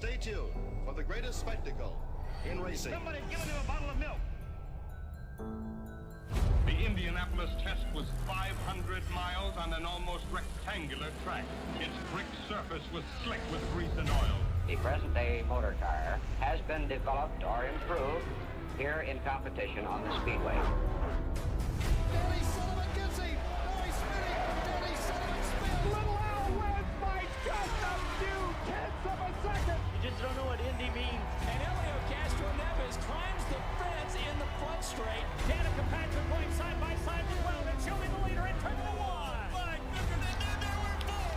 stay tuned for the greatest spectacle in racing. Somebody give him a bottle of milk. The Indianapolis test was 500 miles on an almost rectangular track. Its brick surface was slick with grease and oil. The present-day motor car has been developed or improved here in competition on the speedway. Danny Sullivan gets him. Oh, he's spinning. Danny Sullivan spins. Little Al wins by just a few tenths of a second. You just don't know what Indy means. And Elio Castro Neves climbs the fence in the front straight. Danica Patrick going side by side with Weldon. She'll be the leader in turn number one. My goodness, and then there were four.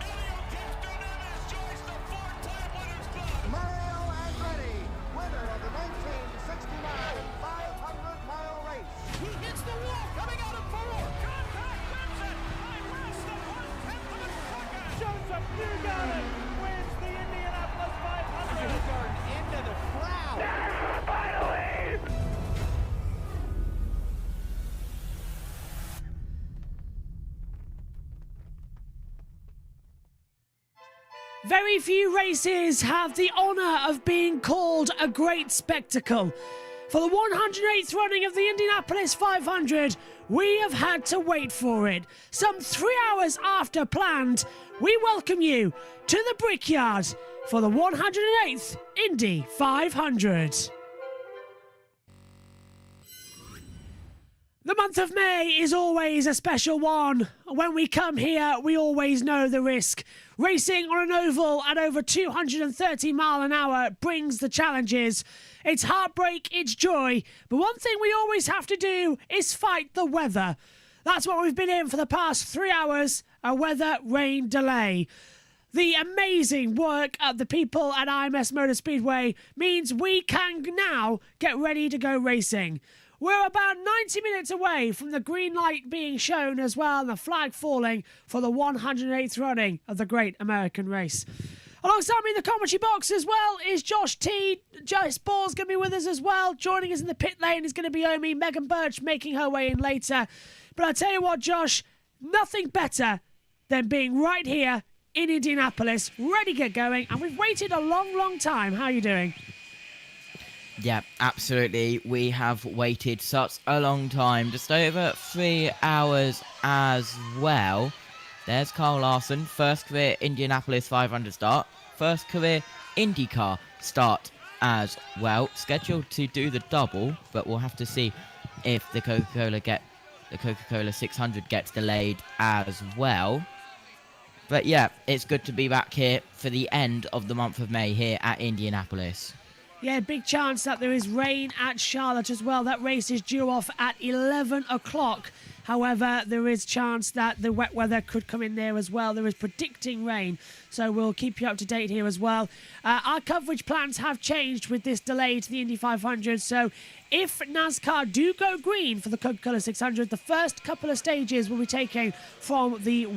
Elio Castro Neves joins the four-time winners club. Mario Andretti, winner of the 1969 500-mile race. He hits the wall coming out of four. Contact wins it by less than 1/10 of a second. Joseph Newgarden wins the Indianapolis 500. Newgarden into the crowd. Very few races have the honour of being called a great spectacle. For the 108th running of the Indianapolis 500, we have had to wait for it. Some 3 hours after planned, we welcome you to the Brickyard for the 108th Indy 500. The month of May is always a special one. When we come here, we always know the risk. Racing on an oval at over 230 miles an hour brings the challenges. It's heartbreak, it's joy, but one thing we always have to do is fight the weather. That's what we've been in for the past 3 hours, a weather rain delay. The amazing work of the people at IMS Motor Speedway means we can now get ready to go racing. We're about 90 minutes away from the green light being shown as well and the flag falling for the 108th running of the Great American Race. Alongside me in the commentary box as well is Josh T. Joyce Ball's going to be with us as well. Joining us in the pit lane is going to be Omi. Megan Birch making her way in later. But I'll tell you what, Josh, nothing better than being right here in Indianapolis, ready to get going. And we've waited a long, long time. How are you doing? Yeah, absolutely. We have waited such a long time, just over 3 hours as well. There's Carl Larson, first career Indianapolis 500 start, first career INDYCAR start as well. Scheduled to do the double, but we'll have to see if the Coca-Cola 600 gets delayed as well. But yeah, it's good to be back here for the end of the month of May here at Indianapolis. Yeah, big chance that there is rain at Charlotte as well. That race is due off at 11 o'clock. However, there is chance that the wet weather could come in there as well. There is predicting rain, so we'll keep you up to date here as well. Our coverage plans have changed with this delay to the Indy 500, so if NASCAR do go green for the Coca-Cola 600, the first couple of stages will be taken from the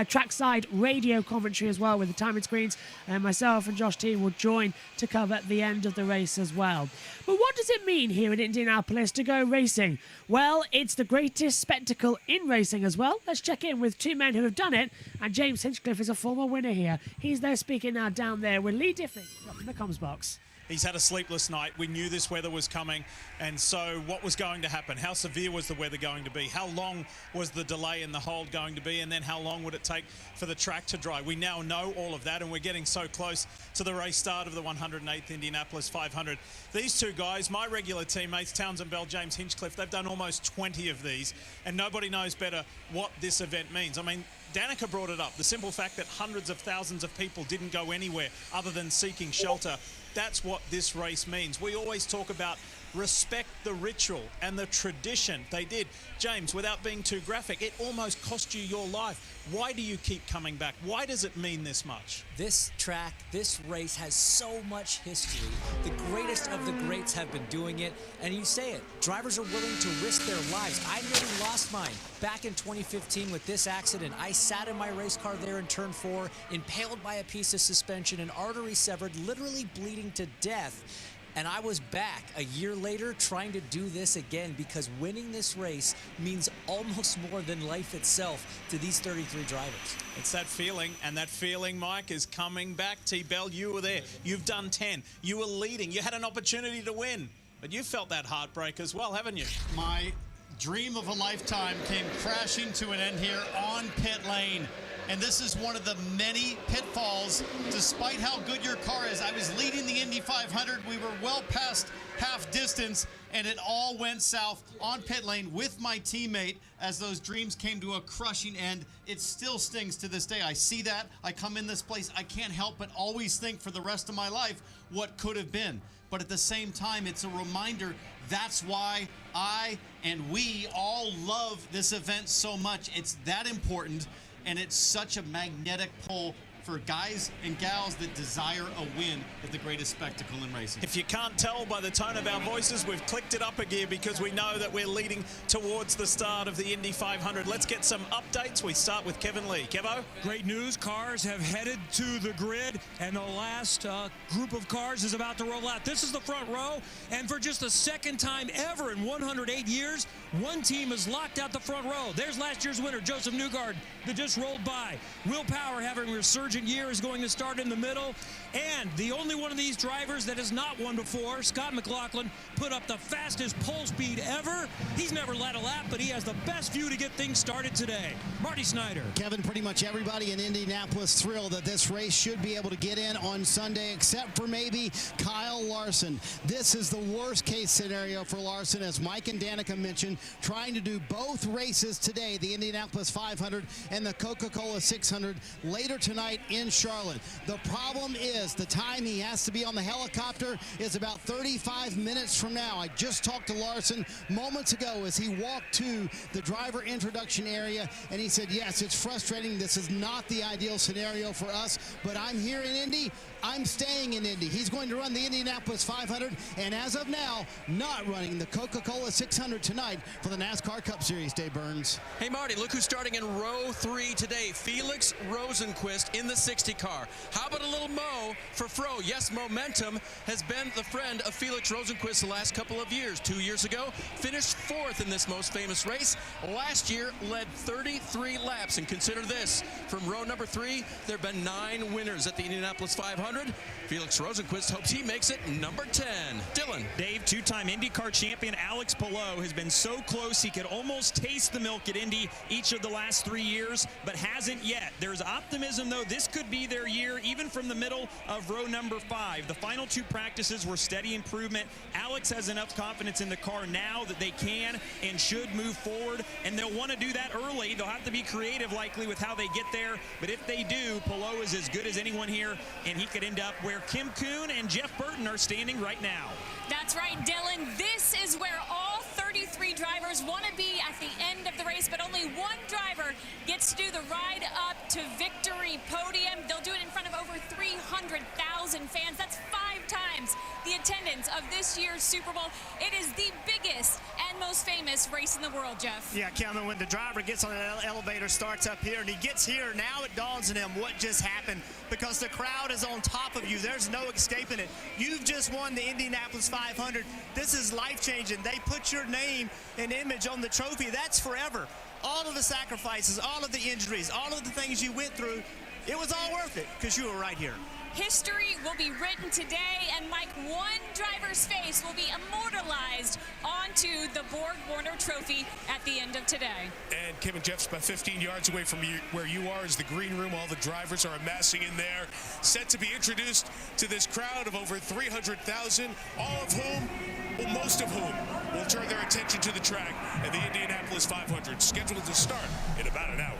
trackside radio commentary as well with the timing screens, and myself and Josh T will join to cover the end of the race as well. But what does it mean here in Indianapolis to go racing? Well, it's the greatest spectacle in racing as well. Let's check in with two men who have done it, and James Hinchcliffe is a former winner here. He's there speaking now down there with Lee Diffie up in the comms box. He's had a sleepless night. We knew this weather was coming, and so what was going to happen? How severe was the weather going to be? How long was the delay in the hold going to be? And then how long would it take for the track to dry? We now know all of that, and we're getting so close to the race start of the 108th Indianapolis 500. These two guys, my regular teammates, Townsend Bell, James Hinchcliffe, they've done almost 20 of these, and nobody knows better what this event means. I mean, Danica brought it up. The simple fact that hundreds of thousands of people didn't go anywhere other than seeking shelter. That's what this race means. We always talk about respect the ritual and the tradition. They did. James, without being too graphic, it almost cost you your life. Why do you keep coming back? Why does it mean this much? This track, this race has so much history. The greatest of the greats have been doing it, and you say it. Drivers are willing to risk their lives. I nearly lost mine back in 2015 with this accident. I sat in my race car there in turn 4, impaled by a piece of suspension, an artery severed, literally bleeding to death. And I was back a year later trying to do this again because winning this race means almost more than life itself to these 33 drivers. It's that feeling, and that feeling, Mike, is coming back. T-Bell, you were there. You've done 10. You were leading. You had an opportunity to win. But you felt that heartbreak as well, haven't you? My dream of a lifetime came crashing to an end here on pit lane. And this is one of the many pitfalls, despite how good your car is. I was leading the Indy 500. We were well past half distance, and it all went south on pit lane with my teammate as those dreams came to a crushing end. It still stings to this day. I see that. I come in this place. I can't help but always think for the rest of my life what could have been. But at the same time, it's a reminder that's why I and we all love this event so much. It's that important. And it's such a magnetic pull for guys and gals that desire a win at the greatest spectacle in racing. If you can't tell by the tone of our voices, we've clicked it up a gear because we know that we're leading towards the start of the Indy 500. Let's get some updates. We start with Kevin Lee. Kevo? Great news. Cars have headed to the grid, and the last group of cars is about to roll out. This is the front row, and for just the second time ever in 108 years, one team has locked out the front row. There's last year's winner, Joseph Newgarden, that just rolled by. Will Power, having a resurgent year, is going to start in the middle. And the only one of these drivers that has not won before, Scott McLaughlin, put up the fastest pole speed ever. He's never led a lap, but he has the best view to get things started today. Marty Snyder. Kevin, pretty much everybody in Indianapolis thrilled that this race should be able to get in on Sunday, except for maybe Kyle Larson. This is the worst case scenario for Larson, as Mike and Danica mentioned, trying to do both races today, the Indianapolis 500 and the Coca-Cola 600 later tonight in Charlotte. The problem is the time he has to be on the helicopter is about 35 minutes from now. I just talked to Larson moments ago as he walked to the driver introduction area, and he said, yes, it's frustrating. This is not the ideal scenario for us, but I'm here in Indy. I'm staying in Indy. He's going to run the Indianapolis 500, and as of now, not running the Coca-Cola 600 tonight for the NASCAR Cup Series. Dave Burns. Hey, Marty, look who's starting in row 3 today. Felix Rosenqvist in the 60 car. How about a little Mo for Fro? Yes, momentum has been the friend of Felix Rosenqvist the last couple of years. 2 years ago, finished 4th in this most famous race. Last year, led 33 laps. And consider this, from row number 3, there have been 9 winners at the Indianapolis 500. Felix Rosenqvist hopes he makes it number 10. Dylan. Dave, two-time IndyCar champion Alex Palou has been so close he could almost taste the milk at Indy each of the last 3 years, but hasn't yet. There's optimism, though. This could be their year, even from the middle of row number 5. The final 2 practices were steady improvement. Alex has enough confidence in the car now that they can and should move forward, and they'll want to do that early. They'll have to be creative, likely, with how they get there, but if they do, Palou is as good as anyone here, and he could end up where Kim Kuhn and Jeff Burton are standing right now. That's right, Dylan. This is where all 33 drivers want to be at the end of the race, but only one driver gets to do the ride up to victory podium. They'll do it in front of over 300,000 fans. That's 5 times the attendance of this year's Super Bowl. It is the biggest and most famous race in the world, Jeff. Yeah, Kelvin, when the driver gets on the elevator, starts up here, and he gets here, now it dawns on him what just happened, because the crowd is on top of you. There's no escaping it. You've just won the Indianapolis 500. This is life-changing. They put your name and image on the trophy. That's forever. All of the sacrifices, all of the injuries, all of the things you went through, it was all worth it because you were right here. History will be written today, and Mike, one driver's face will be immortalized onto the Borg Warner Trophy at the end of today. And Kevin, Jeff's about 15 yards away from you, where you are is the green room. All the drivers are amassing in there, set to be introduced to this crowd of over 300,000, all of whom, well, most of whom, will turn their attention to the track at the Indianapolis 500, scheduled to start in about an hour.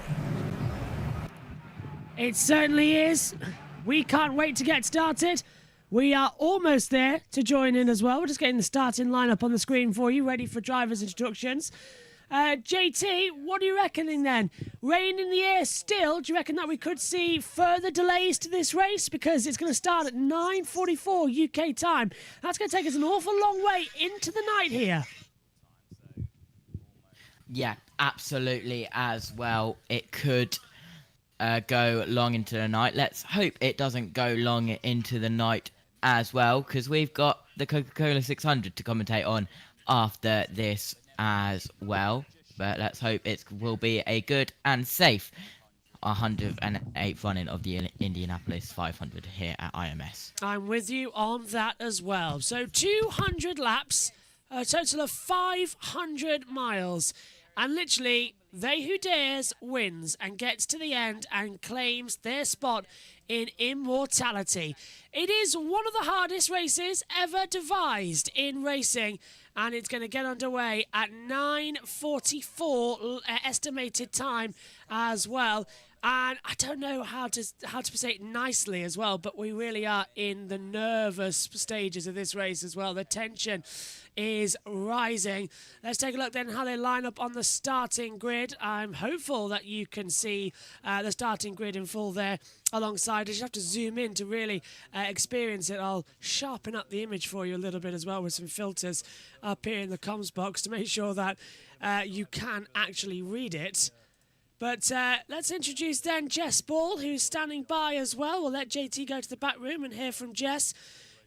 It certainly is. We can't wait to get started. We are almost there to join in as well. We're just getting the starting lineup on the screen for you, ready for drivers' introductions. JT, what are you reckoning then? Rain in the air still. Do you reckon that we could see further delays to this race? Because it's going to start at 9:44 UK time. That's going to take us an awful long way into the night here. Yeah, absolutely as well. It could go long into the night. Let's hope it doesn't go long into the night as well, because we've got the Coca-Cola 600 to commentate on after this as well. But let's hope it will be a good and safe 108th running of the Indianapolis 500 here at IMS. I'm with you on that as well. So 200 laps, a total of 500 miles. And literally, they who dares wins and gets to the end and claims their spot in immortality. It is one of the hardest races ever devised in racing, and it's going to get underway at 9:44 estimated time as well. And I don't know how to say it nicely as well, but we really are in the nervous stages of this race as well. The tension is rising. Let's take a look then how they line up on the starting grid. I'm hopeful that you can see the starting grid in full there alongside. I just have to zoom in to really experience it. I'll sharpen up the image for you a little bit as well with some filters up here in the comms box to make sure that you can actually read it. But let's introduce then Jess Ball, who's standing by as well. We'll let JT go to the back room and hear from Jess,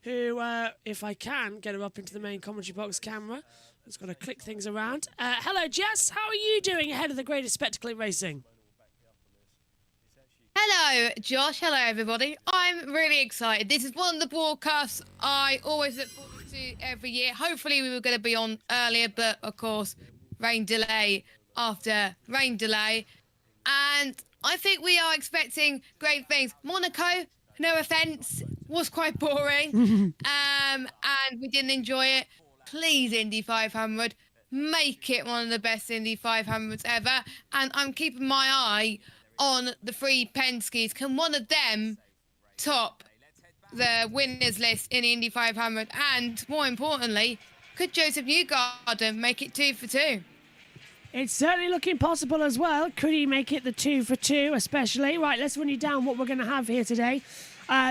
who, if I can, get her up into the main commentary box camera. Just got to click things around. Hello, Jess. How are you doing ahead of the greatest spectacle in racing? Hello, Josh. Hello, everybody. I'm really excited. This is one of the broadcasts I always look forward to every year. Hopefully, we were going to be on earlier, but, of course, rain delay after rain delay. And I think we are expecting great things. Monaco, no offence, was quite boring. And we didn't enjoy it. Please, Indy 500, make it one of the best Indy 500s ever. And I'm keeping my eye on the three Penske's. Can one of them top the winners list in the Indy 500? And more importantly, could Joseph Newgarden make it 2 for 2? It's certainly looking possible as well. Could he make it the 2 for 2 especially? Right, let's run you down what we're going to have here today.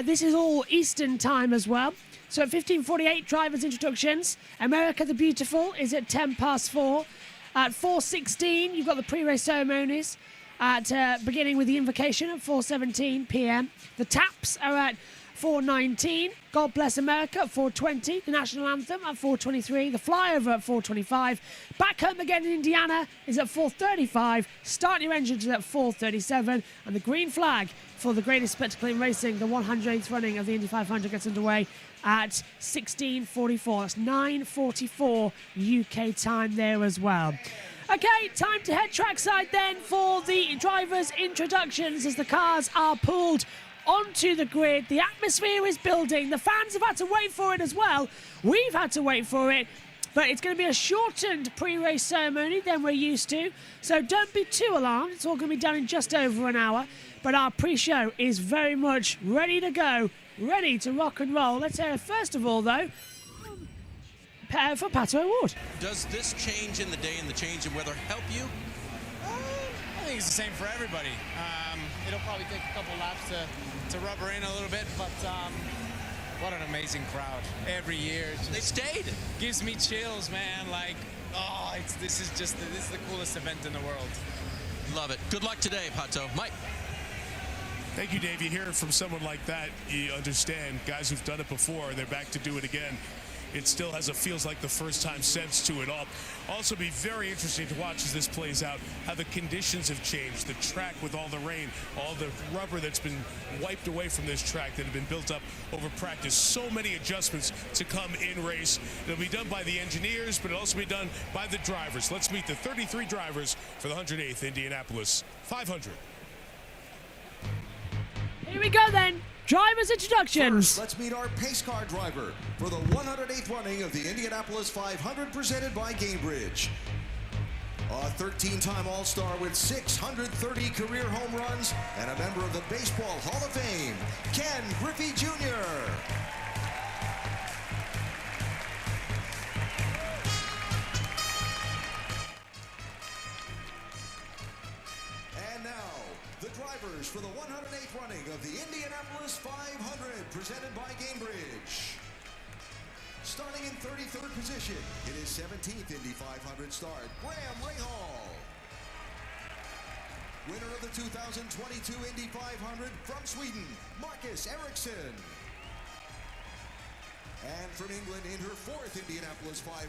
This is all Eastern time as well. So at 15:48, drivers' introductions. America the Beautiful is at 4:10. At 4:16, you've got the pre-race ceremonies. At beginning with the Invocation at 4:17 p.m. The taps are at 4:19. God Bless America at 4:20. The National Anthem at 4:23. The Flyover at 4:25. Back Home Again in Indiana is at 4:35. Start Your Engines is at 4:37. And the green flag for the greatest spectacle in racing, the 108th running of the Indy 500, gets underway at 16:44. That's 9:44 UK time there as well. Okay, time to head trackside then for the drivers' introductions as the cars are pulled onto the grid. The atmosphere is building. The fans have had to wait for it as well. We've had to wait for it. But it's going to be a shortened pre-race ceremony than we're used to. So don't be too alarmed. It's all going to be done in just over an hour. But our pre-show is very much ready to go, ready to rock and roll. Let's hear it first of all, though, for Pato O'Ward. Does this change in the day and the change in weather help you? I think it's the same for everybody. It'll probably take a couple laps to rubber in a little bit, but what an amazing crowd every year. They stayed. Gives me chills, man. Like, this is the coolest event in the world. Love it. Good luck today, Pato. Mike. Thank you, Dave. You hear it from someone like that, you understand. Guys who've done it before, they're back to do it again. It still feels like the first time sense to it all. Also be very interesting to watch as this plays out, how the conditions have changed. The track with all the rain, all the rubber that's been wiped away from this track that had been built up over practice. So many adjustments to come in race. It'll be done by the engineers, but it'll also be done by the drivers. Let's meet the 33 drivers for the 108th Indianapolis 500. Here we go then. Drivers' introductions. First, let's meet our pace car driver for the 108th running of the Indianapolis 500 presented by Gamebridge. A 13-time All-Star with 630 career home runs and a member of the Baseball Hall of Fame, Ken Griffey Jr. And now, the drivers for the 108th running of the Indianapolis 500 presented by Gamebridge. Starting in 33rd position, it is 17th Indy 500 start, Graham Rahal. Winner of the 2022 Indy 500 from Sweden, Marcus Ericsson. And from England in her 4th Indianapolis 500,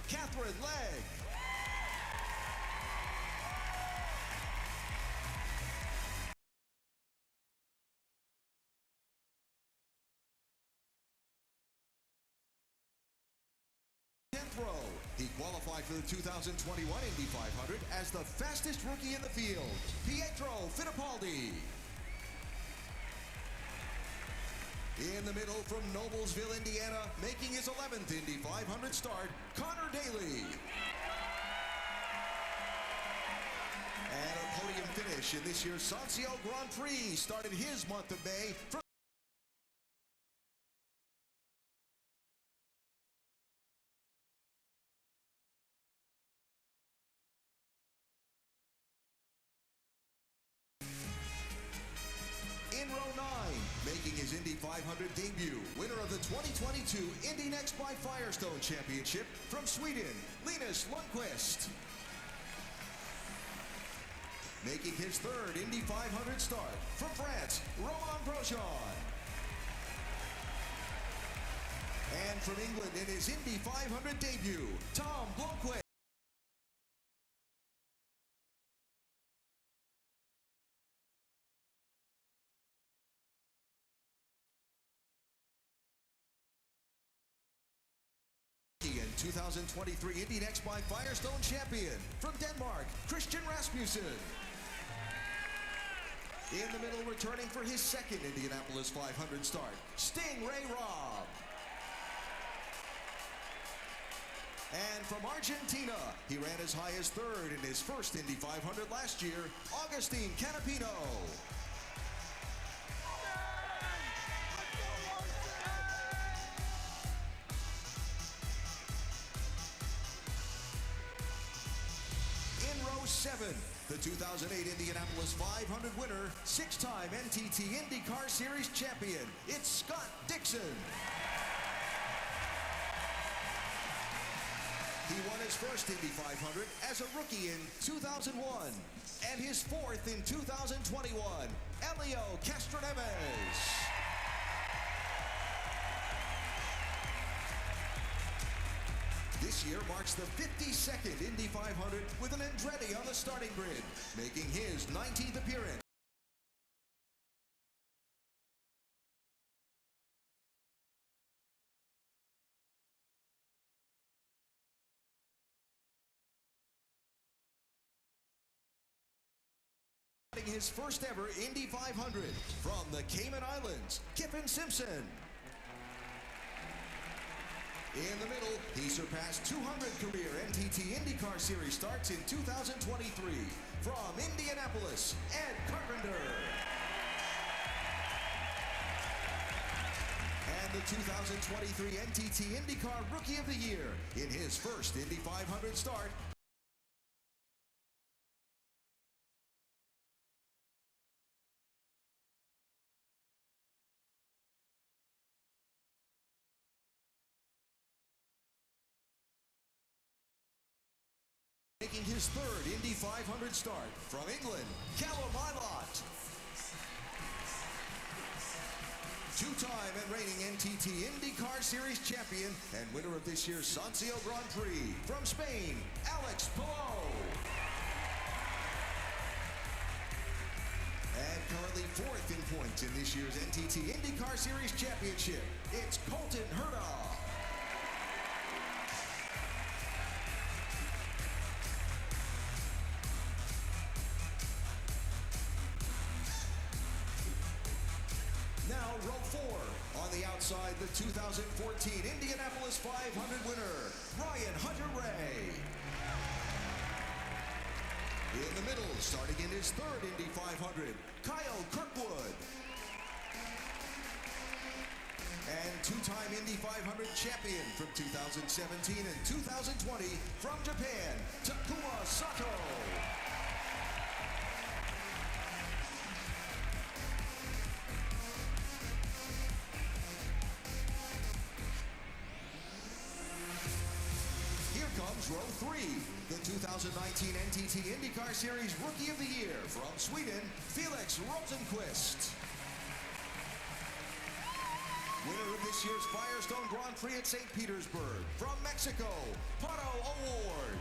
Catherine Legg. Row. He qualified for the 2021 Indy 500 as the fastest rookie in the field, Pietro Fittipaldi. In the middle from Noblesville, Indiana, making his 11th Indy 500 start, Connor Daly. And a podium finish in this year's Sancio Grand Prix started his month of May from in row 9, making his Indy 500 debut, winner of the 2022 Indy Next by Firestone Championship from Sweden, Linus Lundqvist. Making his 3rd Indy 500 start from France, Romain Grosjean. And from England in his Indy 500 debut, Tom Blomqvist. And 2023 Indy Next by Firestone champion from Denmark, Christian Rasmussen. In the middle, returning for his 2nd Indianapolis 500 start, Stingray Robb. And from Argentina, he ran as high as 3rd in his 1st Indy 500 last year, Agustin Canapino. In row 7, the 2008 Indianapolis 500 winner, 6-time NTT IndyCar Series champion, it's Scott Dixon. He won his 1st Indy 500 as a rookie in 2001 and his 4th in 2021, Elio Castroneves. This year marks the 52nd Indy 500 with an Andretti on the starting grid, making his 19th appearance. His first ever Indy 500 from the Cayman Islands, Kiffin Simpson. In the middle, he surpassed 200 career NTT IndyCar Series starts in 2023 from Indianapolis, Ed Carpenter. And the 2023 NTT IndyCar Rookie of the Year in his first Indy 500 start, making his 3rd Indy 500 start from England, Callum Ilott. 2-time and reigning NTT IndyCar Series champion and winner of this year's Sancio Grand Prix from Spain, Alex Palou. And currently 4th in points in this year's NTT IndyCar Series championship, it's Colton Herta. Now row 4, on the outside, the 2014 Indianapolis 500 winner, Ryan Hunter-Reay. In the middle, starting in his 3rd Indy 500, Kyle Kirkwood. And 2-time Indy 500 champion from 2017 and 2020 from Japan, Takuma Sato. Row 3, the 2019 NTT IndyCar Series Rookie of the Year from Sweden, Felix Rosenqvist. Winner winner of this year's Firestone Grand Prix at St. Petersburg, from Mexico, Pato O'Ward.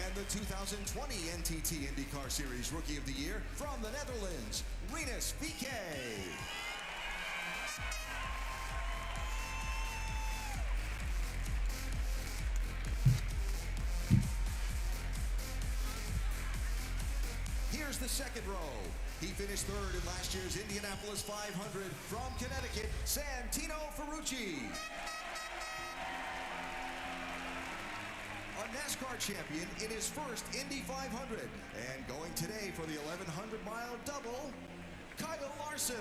And the 2020 NTT INDYCAR Series Rookie of the Year, from the Netherlands, Rinus VK. Here's the second row. He finished third in last year's Indianapolis 500, from Connecticut, Santino Ferrucci. A NASCAR champion in his first Indy 500, and going today for the 1,100-mile double, Kyle Larson.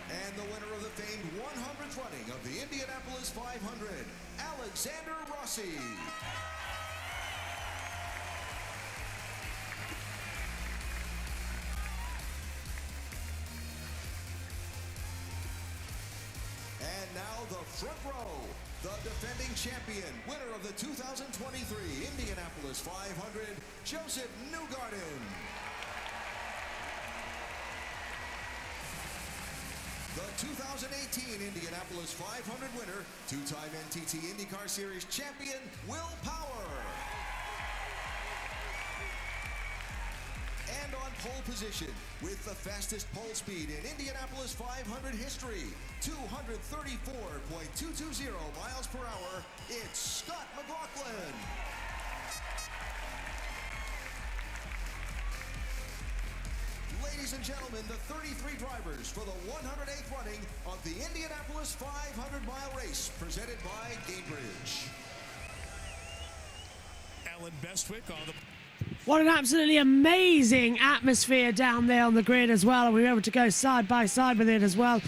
And the winner of the famed 100th running of the Indianapolis 500, Alexander Rossi. And now the front row, the defending champion, winner of the 2023 Indianapolis 500, Joseph Newgarden. The 2018 Indianapolis 500 winner, two-time NTT IndyCar Series champion, Will Power. And on pole position, with the fastest pole speed in Indianapolis 500 history, 234.220 miles per hour, it's Scott McLaughlin. Ladies and gentlemen, the 33 drivers for the 108th running of the Indianapolis 500-mile race, presented by Gamebridge. Alan Bestwick on the... What an absolutely amazing atmosphere down there on the grid as well. We were able to go side by side with it as well.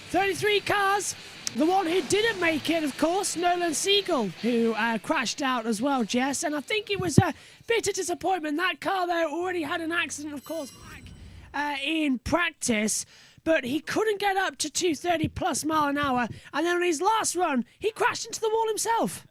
33 cars. The one who didn't make it, of course, Nolan Siegel, who crashed out as well, Jess. And I think it was a bit of disappointment. That car, though, already had an accident, of course, back in practice. But he couldn't get up to 230 plus mile an hour. And then on his last run, he crashed into the wall himself.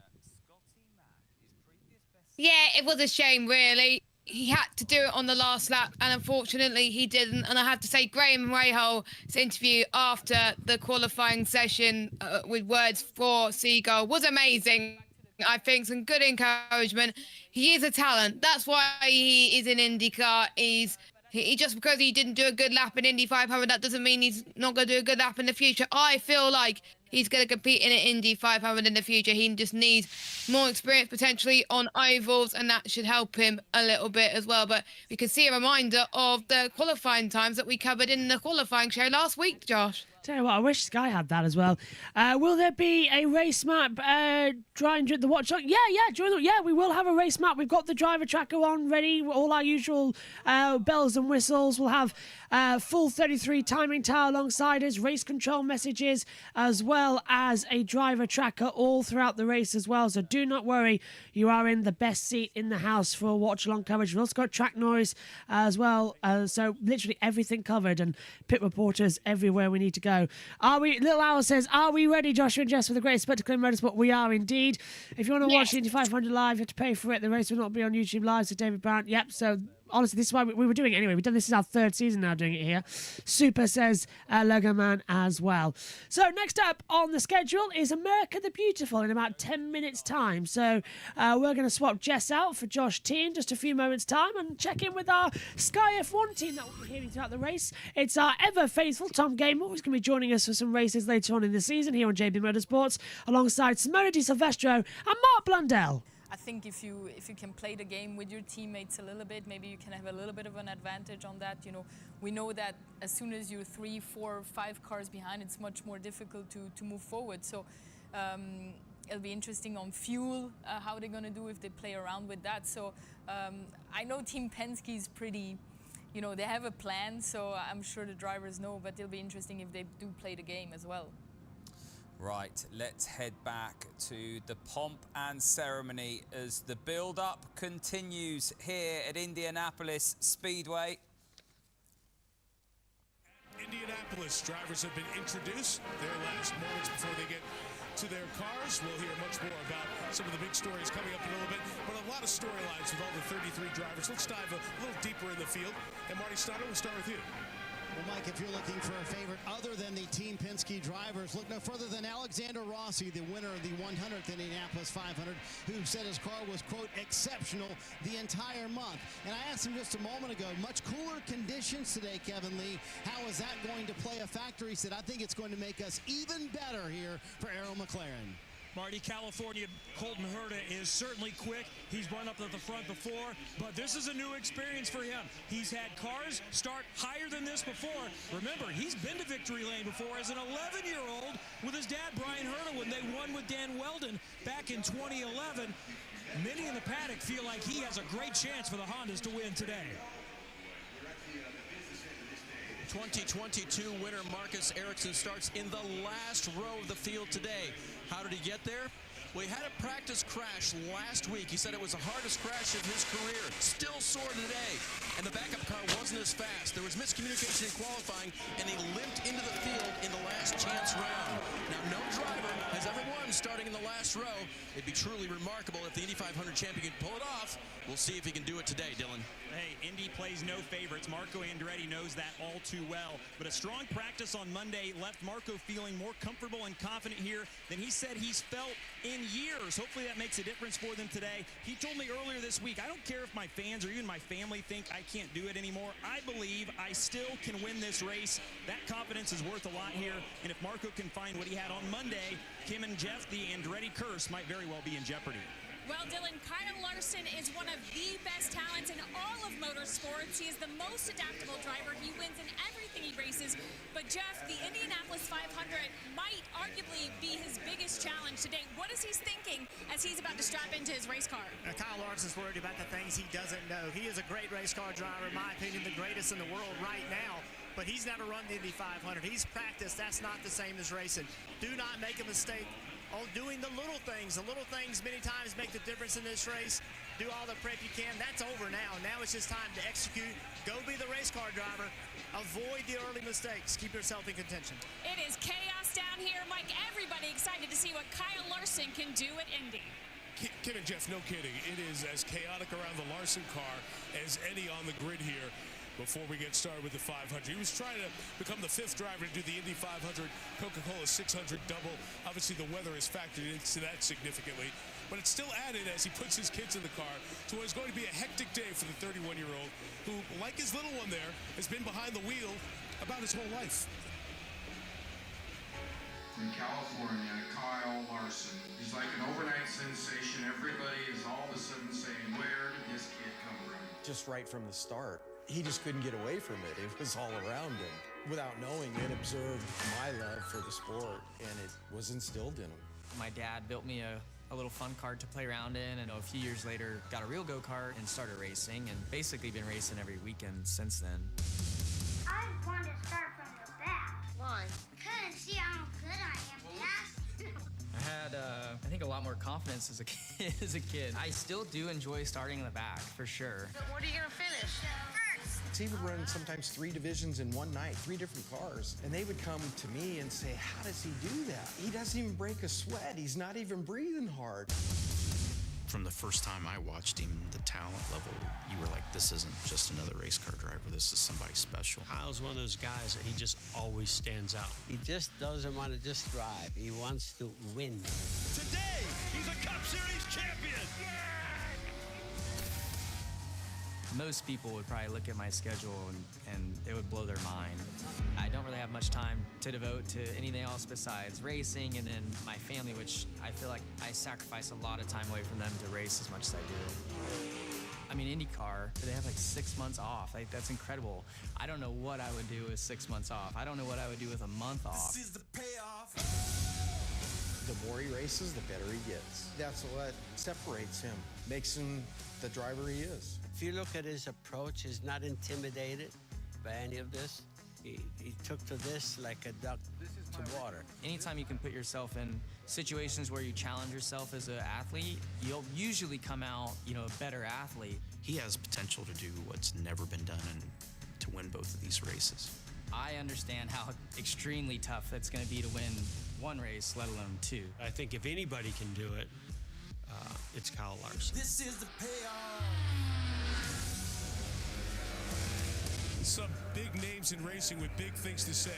Yeah, it was a shame, really. He had to do it on the last lap, and unfortunately he didn't. And I have to say, Graham Rahal's interview after the qualifying session with words for Siegel was amazing. I think some good encouragement. He is a talent. That's why he is in IndyCar. He just because he didn't do a good lap in Indy 500, that doesn't mean he's not going to do a good lap in the future. I feel like he's going to compete in an Indy 500 in the future. He just needs more experience potentially on ovals, and that should help him a little bit as well. But we can see a reminder of the qualifying times that we covered in the qualifying show last week, Josh. Tell you what, I wish Sky had that as well. Will there be a race map during the watch? Yeah, we will have a race map. We've got the driver tracker on ready. All our usual bells and whistles. We'll have full 33 timing tower alongside us, race control messages, as well as a driver tracker all throughout the race as well. So do not worry, you are in the best seat in the house for watch-along coverage. We've also got track noise as well. So literally everything covered, and pit reporters everywhere we need to go. Little Owl says, are we ready, Joshua and Jess, for the great spectacle in motorsport? We are indeed. If you want to watch the Indy 500 live, you have to pay for it. The race will not be on YouTube live, so David Brown. Yep, so honestly, this is why we were doing it anyway. We've done this is our third season now doing it here. Super says Logo Man as well. So next up on the schedule is America the Beautiful in about 10 minutes time. So we're going to swap Jess out for Josh T in just a few moments time and check in with our Sky F1 team that will be hearing throughout the race. It's our ever faithful Tom Gamer, who's going to be joining us for some races later on in the season here on JB Motorsports, alongside Simone Di Silvestro and Mark Blundell. I think if you can play the game with your teammates a little bit, maybe you can have a little bit of an advantage on that. You know, we know that as soon as you're 3, 4, 5 cars behind, it's much more difficult to move forward. So it'll be interesting on fuel, how they're going to do if they play around with that. So I know Team Penske is pretty, you know, they have a plan, so I'm sure the drivers know, but it'll be interesting if they do play the game as well. Right, let's head back to the pomp and ceremony as the build-up continues here at Indianapolis Speedway. Indianapolis drivers have been introduced their last moments before they get to their cars. We'll hear much more about some of the big stories coming up in a little bit, but a lot of storylines with all the 33 drivers. Let's dive a little deeper in the field. And Marty Steiner, we'll start with you. Well, Mike, if you're looking for a favorite other than the Team Penske drivers, look no further than Alexander Rossi, the winner of the 100th Indianapolis 500, who said his car was, quote, exceptional the entire month. And I asked him just a moment ago, much cooler conditions today, Kevin Lee. How is that going to play a factor? He said, I think it's going to make us even better here for Arrow McLaren. Marty, California, Colton Herta is certainly quick. He's run up at the front before, but this is a new experience for him. He's had cars start higher than this before. Remember, he's been to victory lane before as an 11-year-old with his dad, Brian Herta, when they won with Dan Weldon back in 2011. Many in the paddock feel like he has a great chance for the Hondas to win today. 2022 winner Marcus Ericsson starts in the last row of the field today. How did he get there? Well, he had a practice crash last week. He said it was the hardest crash of his career. Still sore today. And the backup car wasn't as fast. There was miscommunication in qualifying, and he limped into the field in the last chance round. Now, no driver has ever won starting in the last row. It'd be truly remarkable if the Indy 500 champion could pull it off. We'll see if he can do it today, Dylan. Hey, Indy plays no favorites. Marco Andretti knows that all too well. But a strong practice on Monday left Marco feeling more comfortable and confident here than he said he's felt in years. Hopefully that makes a difference for them today. He told me earlier this week, I don't care if my fans or even my family think I can't do it anymore. I believe I still can win this race. That confidence is worth a lot here. And if Marco can find what he had on Monday, Kim and Jeff, the Andretti curse might very well be in jeopardy. Well, Dylan, Kyle Larson is one of the best talents in all of motorsports. He is the most adaptable driver. He wins in everything he races. But, Jeff, the Indianapolis 500 might arguably be his biggest challenge today. What is he thinking as he's about to strap into his race car? Kyle Larson's worried about the things he doesn't know. He is a great race car driver, in my opinion, the greatest in the world right now. But he's never run the Indy 500. He's practiced. That's not the same as racing. Do not make a mistake on doing the little things. The little things many times make the difference in this race. Do all the prep you can. That's over now. Now it's just time to execute. Go be the race car driver. Avoid the early mistakes. Keep yourself in contention. It is chaos down here, Mike. Everybody excited to see what Kyle Larson can do at Indy. Kim and Jeff, no kidding. It is as chaotic around the Larson car as any on the grid here. Before we get started with the 500, he was trying to become the 5th driver to do the Indy 500 Coca-Cola 600 double. Obviously, the weather is factored into that significantly, but it's still added as he puts his kids in the car to what is going to be a hectic day for the 31-year-old who, like his little one there, has been behind the wheel about his whole life. From California, Kyle Larson. He's like an overnight sensation. Everybody is all of a sudden saying, where did this kid come from? Just right from the start, he just couldn't get away from it. It was all around him. Without knowing it, observed my love for the sport, and it was instilled in him. My dad built me a little fun kart to play around in, and a few years later got a real go-kart and started racing, and basically been racing every weekend since then. I want to start from the back. Why? Because see how good I am, yes? I had, I think, a lot more confidence as a kid. I still do enjoy starting in the back, for sure. But what are you going to finish? He would run sometimes 3 divisions in one night, 3 different cars. And they would come to me and say, how does he do that? He doesn't even break a sweat. He's not even breathing hard. From the first time I watched him, the talent level, you were like, this isn't just another race car driver. This is somebody special. Kyle's one of those guys that he just always stands out. He just doesn't want to just drive. He wants to win. Today, he's a Cup Series champion. Most people would probably look at my schedule and it would blow their mind. I don't really have much time to devote to anything else besides racing and then my family, which I feel like I sacrifice a lot of time away from them to race as much as I do. I mean, INDYCAR, they have like 6 months off. Like, that's incredible. I don't know what I would do with 6 months off. I don't know what I would do with a month off. This is the payoff. The more he races, the better he gets. That's what separates him, makes him the driver he is. If you look at his approach, he's not intimidated by any of this. He took to this like a duck to water. Anytime you can put yourself in situations where you challenge yourself as an athlete, you'll usually come out, a better athlete. He has potential to do what's never been done and to win both of these races. I understand how extremely tough it's going to be to win one race, let alone two. I think if anybody can do it, it's Kyle Larson. This is the payoff. Some big names in racing with big things to say.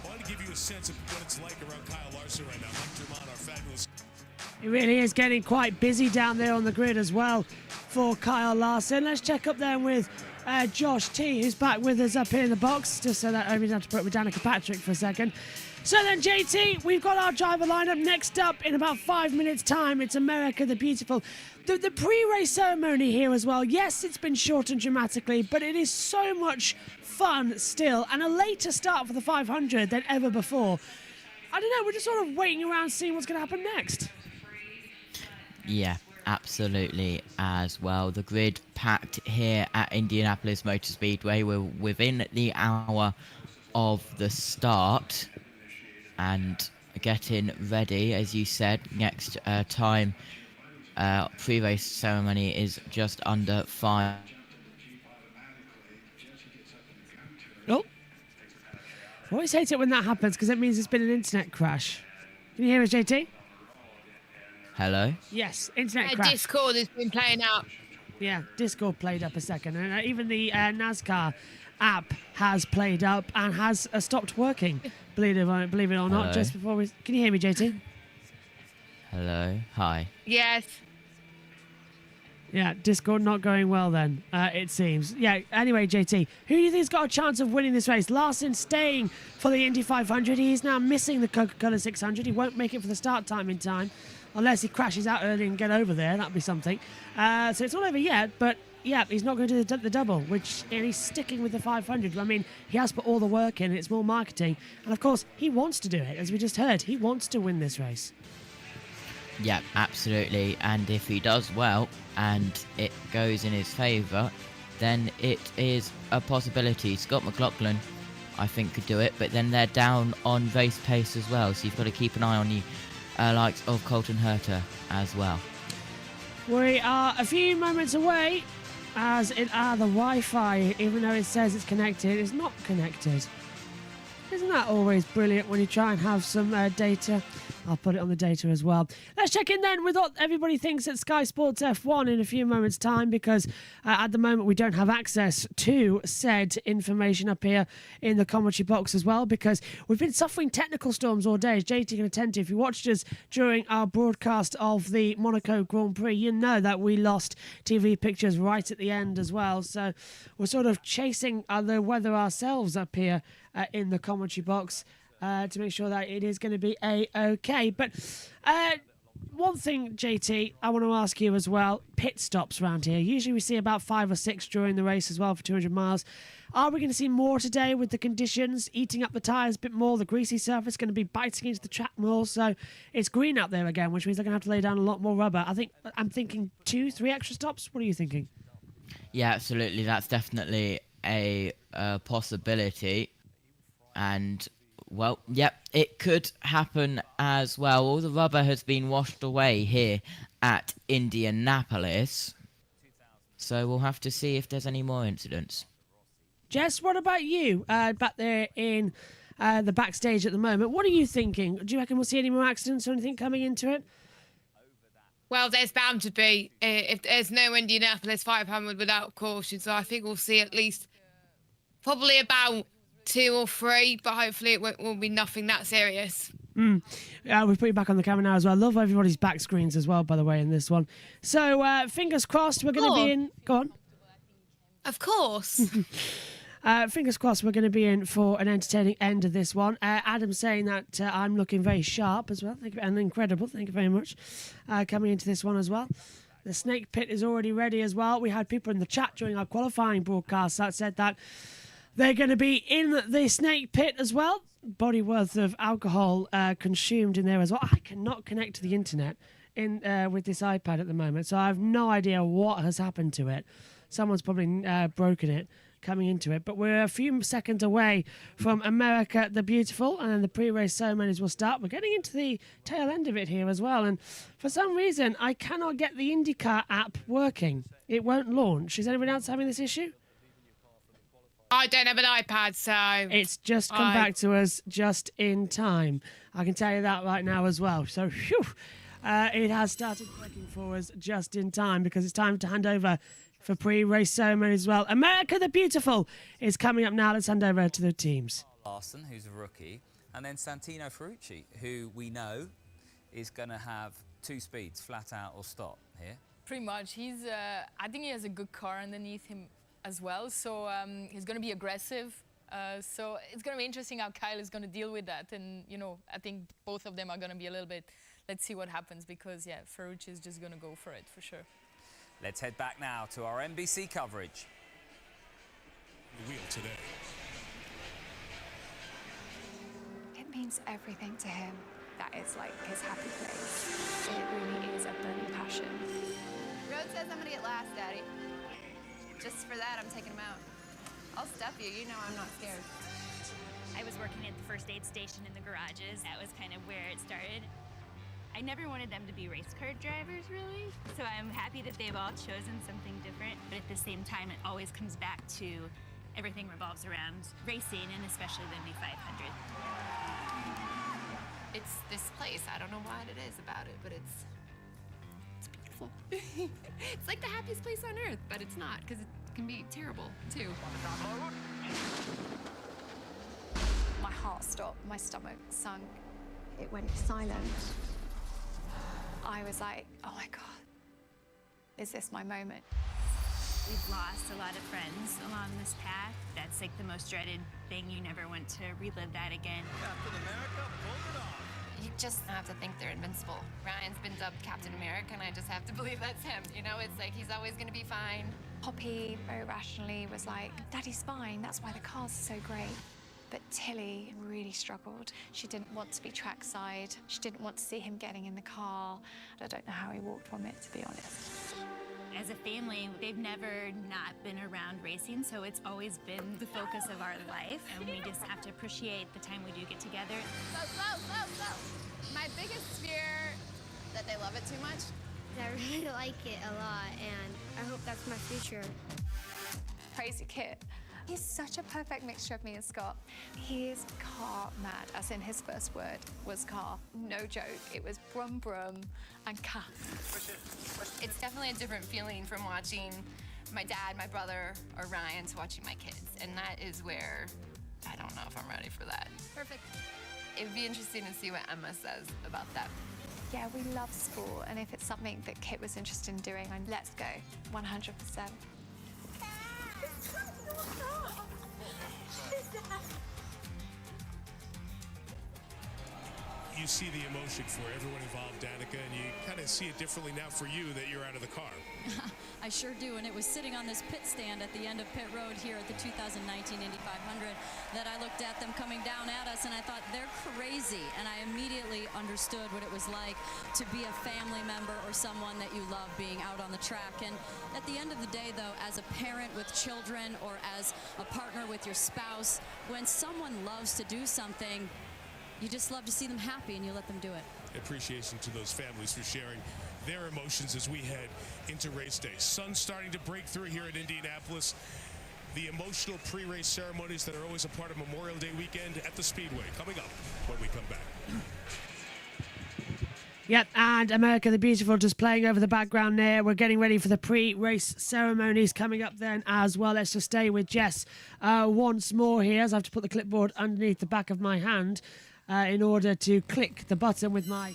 I want to give you a sense of what it's like around Kyle Larson right now. Mike Dermott, our fabulous. It really is getting quite busy down there on the grid as well for Kyle Larson. Let's check up then with Josh T, who's back with us up here in the box, just so that I don't have to put with Danica Patrick for a second. So then, JT, we've got our driver lineup. Next up in about 5 minutes' time, it's America the Beautiful. The pre-race ceremony here as well. Yes, it's been shortened dramatically, but it is so much fun still, and a later start for the 500 than ever before. I don't know, we're just sort of waiting around seeing what's going to happen next. Yeah, absolutely as well. The grid packed here at Indianapolis Motor Speedway. We're within the hour of the start and getting ready, as you said. Next time pre-race ceremony is just under 5. Oh, I always hate it when that happens because it means it's been an internet crash. Can you hear us, JT? Hello? Yes, internet crash. Discord has been playing up. Yeah, Discord played up a second. And even the NASCAR app has played up and has stopped working, believe it or not. Hello? Just before we... Can you hear me, JT? Hello? Hi. Yes. Yeah, Discord not going well then, it seems. Yeah, anyway, JT, who do you think's got a chance of winning this race? Larson staying for the Indy 500. He is now missing the Coca-Cola 600. He won't make it for the start time in time, unless he crashes out early and get over there. That'd be something. So it's not over yet, but yeah, he's not going to do the double, and he's sticking with the 500. I mean, he has put all the work in. It's more marketing. And of course, he wants to do it, as we just heard. He wants to win this race. Yeah, absolutely. And if he does well and it goes in his favour, then it is a possibility. Scott McLaughlin, I think, could do it, but then they're down on race pace as well, so you've got to keep an eye on the likes of Colton Herter as well. We are a few moments away, as the Wi-Fi, even though it says it's connected, is not connected. Isn't that always brilliant when you try and have some data? I'll put it on the data as well. Let's check in then with what everybody thinks at Sky Sports F1 in a few moments' time, because at the moment we don't have access to said information up here in the commentary box as well, because we've been suffering technical storms all day, as JT can attend to. If you watched us during our broadcast of the Monaco Grand Prix, you know that we lost TV pictures right at the end as well. So we're sort of chasing the weather ourselves up here in the commentary box to make sure that it is going to be a-okay. But one thing, JT, I want to ask you as well, pit stops around here. Usually we see about 5 or 6 during the race as well for 200 miles. Are we going to see more today with the conditions eating up the tyres a bit more? The greasy surface going to be biting into the track more, so it's green out there again, which means they're going to have to lay down a lot more rubber. I'm thinking 2, 3 extra stops. What are you thinking? Yeah, absolutely. That's definitely a possibility. And, well, yep, it could happen as well. All the rubber has been washed away here at Indianapolis. So we'll have to see if there's any more incidents. Jess, what about you back there in the backstage at the moment? What are you thinking? Do you reckon we'll see any more accidents or anything coming into it? Well, there's bound to be. If there's no Indianapolis 500 without caution, so I think we'll see at least probably about 2 or 3, but hopefully it will be nothing that serious. We've put you back on the camera now as well. I love everybody's back screens as well, by the way, in this one. So, fingers crossed we're going to be in... Go on. Of course. Fingers crossed we're going to be in for an entertaining end of this one. Adam saying that I'm looking very sharp as well. Thank you, and incredible. Thank you very much. Coming into this one as well. The snake pit is already ready as well. We had people in the chat during our qualifying broadcast that said that they're going to be in the snake pit as well. Body worth of alcohol consumed in there as well. I cannot connect to the internet with this iPad at the moment, so I have no idea what has happened to it. Someone's probably broken it coming into it. But we're a few seconds away from America the Beautiful, and then the pre-race ceremonies will start. We're getting into the tail end of it here as well, and for some reason I cannot get the INDYCAR app working. It won't launch. Is anyone else having this issue? I don't have an iPad, so... It's just come back to us just in time. I can tell you that right now as well. So, phew, it has started working for us just in time because it's time to hand over for pre-race ceremony as well. America the Beautiful is coming up now. Let's hand over to the teams. Larson, who's a rookie, and then Santino Ferrucci, who we know is going to have 2 speeds, flat out or stop here. Pretty much. I think he has a good car underneath him as well, so he's going to be aggressive. So it's going to be interesting how Kyle is going to deal with that. And, you know, I think both of them are going to be a little bit, let's see what happens, because, yeah, Ferrucci is just going to go for it, for sure. Let's head back now to our NBC coverage. The wheel today. It means everything to him. That is like his happy place. It really is a burning passion. Road says I'm gonna get last, Daddy. Just for that, I'm taking him out. I'll stuff you. You know I'm not scared. I was working at the first aid station in the garages. That was kind of where it started. I never wanted them to be race car drivers, really. So I'm happy that they've all chosen something different. But at the same time, it always comes back to everything revolves around racing, and especially the Indy 500. It's this place. I don't know what it is about it, but it's beautiful. It's like the happiest place on earth, but it's not, because it can be terrible, too. My heart stopped, my stomach sunk. It went silent. I was like, oh my God, is this my moment? We've lost a lot of friends along this path. That's like the most dreaded thing. You never want to relive that again. Captain America pulled it off. You just have to think they're invincible. Ryan's been dubbed Captain America, and I just have to believe that's him. You know, it's like he's always going to be fine. Poppy very rationally was like, Daddy's fine, that's why the car's so great. But Tilly really struggled. She didn't want to be trackside. She didn't want to see him getting in the car. I don't know how he walked from it, to be honest. As a family, they've never not been around racing, so it's always been the focus of our life, and we just have to appreciate the time we do get together. Slow. My biggest fear that they love it too much. I really like it a lot, and I hope that's my future. Crazy kid. He's such a perfect mixture of me and Scott. He is car mad, as in his first word was car. No joke, it was brum brum and car. It's definitely a different feeling from watching my dad, my brother, or Ryan to watching my kids. And that is where I don't know if I'm ready for that. Perfect. It'd be interesting to see what Emma says about that. Yeah, we love sport, and if it's something that Kit was interested in doing, let's go, 100%. You see the emotion for everyone involved, Danica, and you kind of see it differently now for you that you're out of the car. I sure do, and it was sitting on this pit stand at the end of pit road here at the 2019 Indy 500 that I looked at them coming down at us, and I thought, they're crazy, and I immediately understood what it was like to be a family member or someone that you love being out on the track. And at the end of the day, though, as a parent with children or as a partner with your spouse, when someone loves to do something, you just love to see them happy, and you let them do it. Appreciation to those families for sharing their emotions as we head into race day. Sun's starting to break through here in Indianapolis. The emotional pre-race ceremonies that are always a part of Memorial Day weekend at the Speedway coming up when we come back. Yep, and America the Beautiful just playing over the background there. We're getting ready for the pre-race ceremonies coming up then as well. Let's just stay with Jess once more here, as I have to put the clipboard underneath the back of my hand in order to click the button with my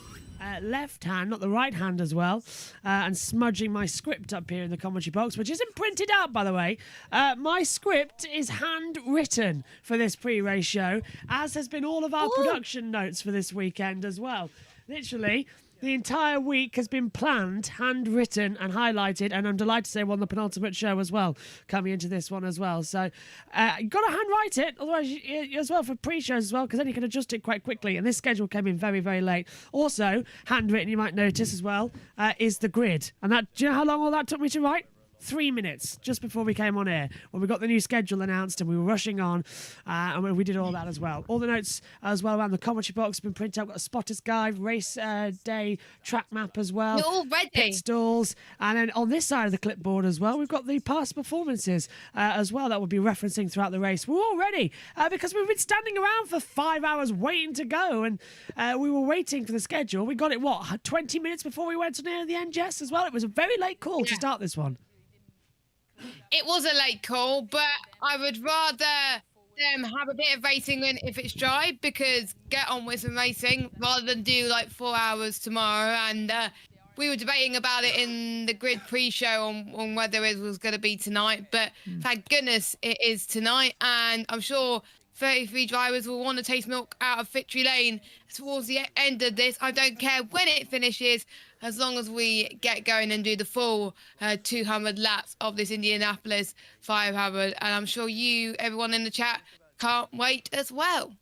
left hand, not the right hand as well, and smudging my script up here in the commentary box, which isn't printed out, by the way. My script is handwritten for this pre-race show, as has been all of our production notes for this weekend as well. Literally, the entire week has been planned, handwritten and highlighted, and I'm delighted to say we're on the penultimate show as well, coming into this one as well. So you've got to handwrite it, otherwise you as well for pre-shows as well, because then you can adjust it quite quickly. And this schedule came in very, very late. Also, handwritten, you might notice as well, is the grid. And that, do you know how long all that took me to write? 3 minutes just before we came on air when we got the new schedule announced and we were rushing on, and we did all that as well. All the notes as well around the commentary box have been printed out. Got a spotter's guide, race day, track map as well. You're all ready. Pit stalls. And then on this side of the clipboard as well, we've got the past performances as well that we'll be referencing throughout the race. We're all ready because we've been standing around for 5 hours waiting to go, and we were waiting for the schedule. We got it, 20 minutes before we went on air at the end, Jess, as well? It was a very late call to start this one. It was a late call, but I would rather them have a bit of racing if it's dry, because get on with some racing rather than do like 4 hours tomorrow. And we were debating about it in the grid pre-show on whether it was going to be tonight, but thank goodness it is tonight. And I'm sure 33 drivers will want to taste milk out of Victory Lane towards the end of this. I don't care when it finishes, as long as we get going and do the full 200 laps of this Indianapolis 500. And I'm sure everyone in the chat, can't wait as well.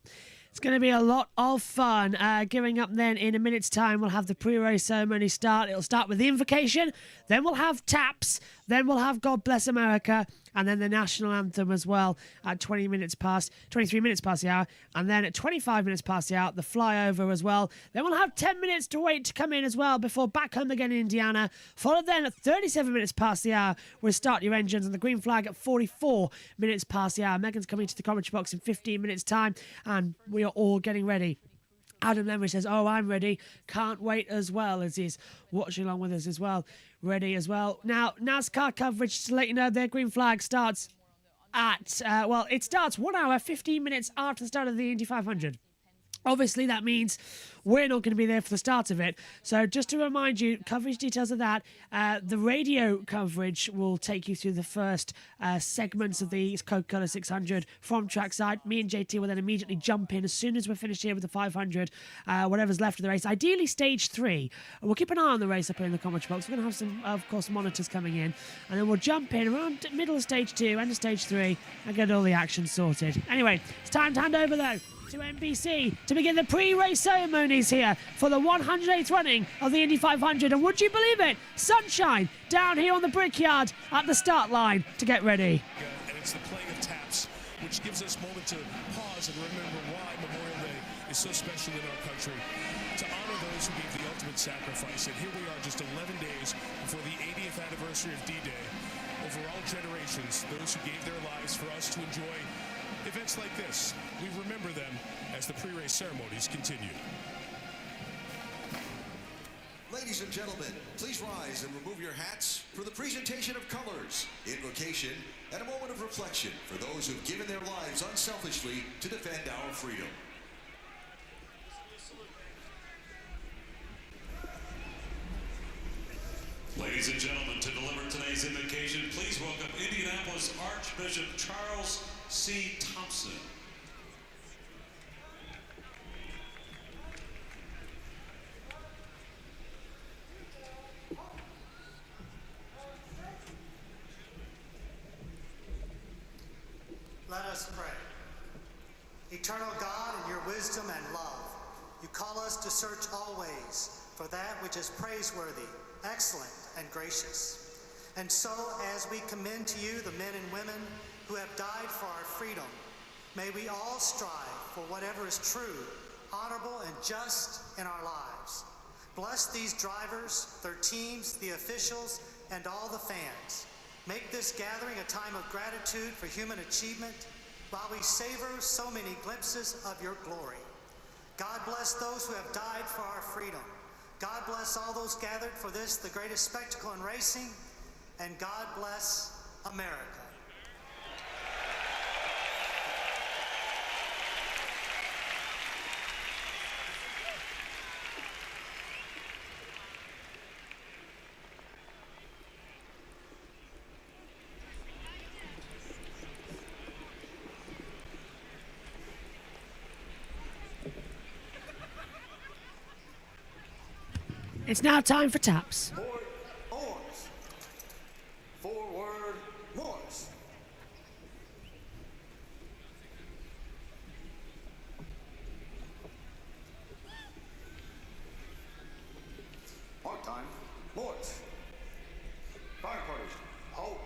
It's going to be a lot of fun. Giving up then in a minute's time, we'll have the pre-race ceremony start. It'll start with the Invocation, then we'll have taps, then we'll have God Bless America, and then the national anthem as well at 23 minutes past the hour, and then at 25 minutes past the hour, the flyover as well. Then we'll have 10 minutes to wait to come in as well before back home again in Indiana. Followed then at 37 minutes past the hour, we'll start your engines and the green flag at 44 minutes past the hour. Megan's coming to the commentary box in 15 minutes time, and we are all getting ready. Adam Lemery says, "Oh, I'm ready. Can't wait," as well, as he's watching along with us as well. Ready as well. Now, NASCAR coverage, to let you know, their green flag starts at, it starts 1 hour, 15 minutes after the start of the Indy 500. Obviously, that means we're not going to be there for the start of it. So just to remind you, coverage details of that, the radio coverage will take you through the first segments of the Coca-Cola 600 from trackside. Me and JT will then immediately jump in as soon as we're finished here with the 500, whatever's left of the race. Ideally, stage 3. We'll keep an eye on the race up here in the commentary box. We're going to have some, of course, monitors coming in. And then we'll jump in around middle of stage 2, end of stage 3, and get all the action sorted. Anyway, it's time to hand over, though, to NBC to begin the pre-race ceremonies here for the 108th running of the Indy 500. And would you believe it? Sunshine down here on the Brickyard at the start line to get ready. And it's the playing of taps, which gives us a moment to pause and remember why Memorial Day is so special in our country. To honor those who gave the ultimate sacrifice. And here we are just 11 days before the 80th anniversary of D-Day. Over all generations, those who gave their lives for us to enjoy events like this. We remember them as the pre-race ceremonies continue. Ladies and gentlemen, please rise and remove your hats for the presentation of colors, invocation, and a moment of reflection for those who've given their lives unselfishly to defend our freedom. Ladies and gentlemen, to deliver today's invocation, please welcome Indianapolis Archbishop Charles C. Thompson. Let us pray. Eternal God, in your wisdom and love, you call us to search always for that which is praiseworthy, excellent, and gracious. And so, as we commend to you the men and women who have died for our freedom, may we all strive for whatever is true, honorable, and just in our lives. Bless these drivers, their teams, the officials, and all the fans. Make this gathering a time of gratitude for human achievement while we savor so many glimpses of your glory. God bless those who have died for our freedom. God bless all those gathered for this, the greatest spectacle in racing. And God bless America. It's now time for taps. Oars. Forward, Morse. Mark time, Morse. Fire party, halt.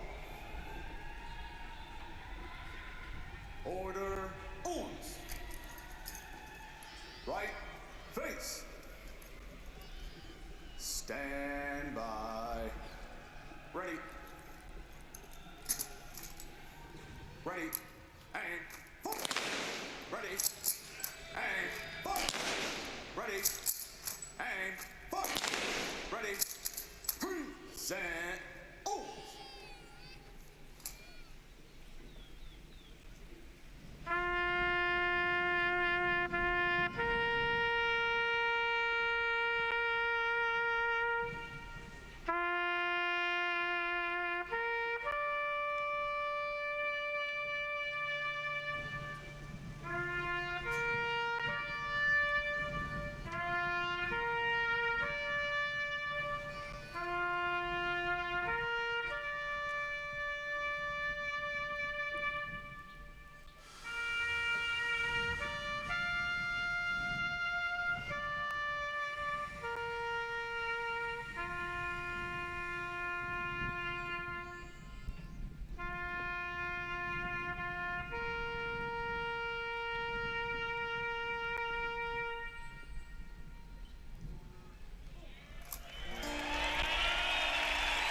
Ready, and forward. Ready, and forward. Ready, and forward. Ready, freeze, and oh.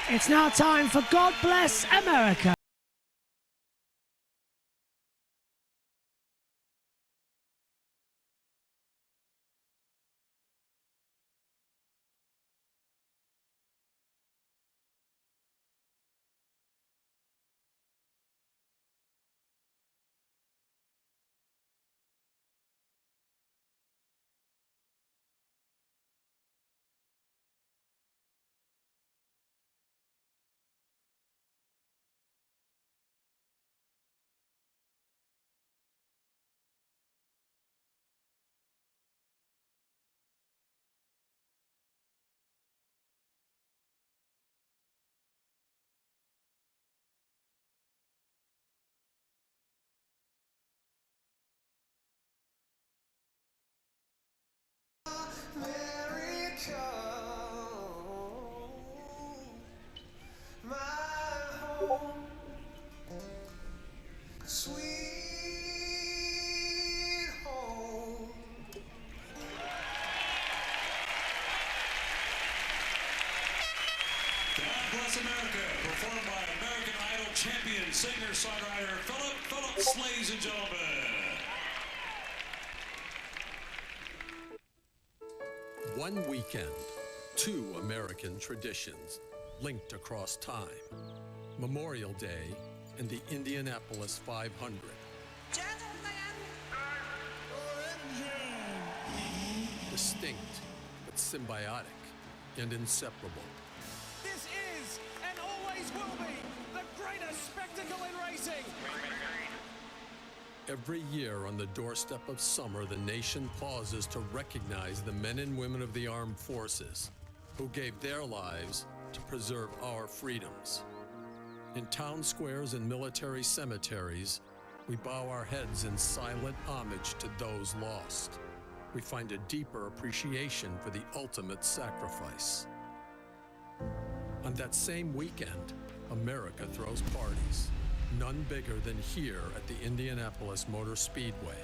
It's now time for God Bless America. Bless America, performed by American Idol champion singer-songwriter Philip Phillips, ladies and gentlemen. One weekend, two American traditions linked across time. Memorial Day and the Indianapolis 500. Distinct, but symbiotic and inseparable. This is, and always will be, the greatest spectacle in racing. Every year on the doorstep of summer, the nation pauses to recognize the men and women of the armed forces who gave their lives to preserve our freedoms. In town squares and military cemeteries, we bow our heads in silent homage to those lost. We find a deeper appreciation for the ultimate sacrifice. On that same weekend, America throws parties, none bigger than here at the Indianapolis Motor Speedway,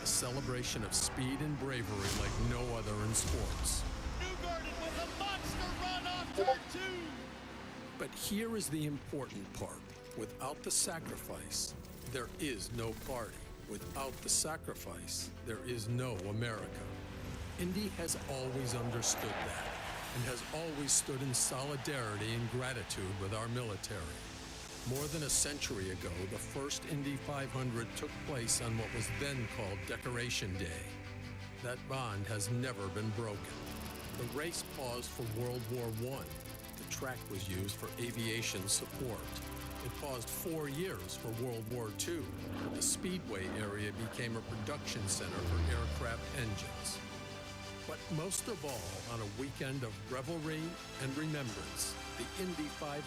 a celebration of speed and bravery like no other in sports. Newgarden with a monster run off turn 2. But here is the important part. Without the sacrifice, there is no party. Without the sacrifice, there is no America. Indy has always understood that and has always stood in solidarity and gratitude with our military. More than a century ago, the first Indy 500 took place on what was then called Decoration Day. That bond has never been broken. The race paused for World War I. The track was used for aviation support. It paused 4 years for World War II, but the Speedway area became a production center for aircraft engines. But most of all, on a weekend of revelry and remembrance, the Indy 500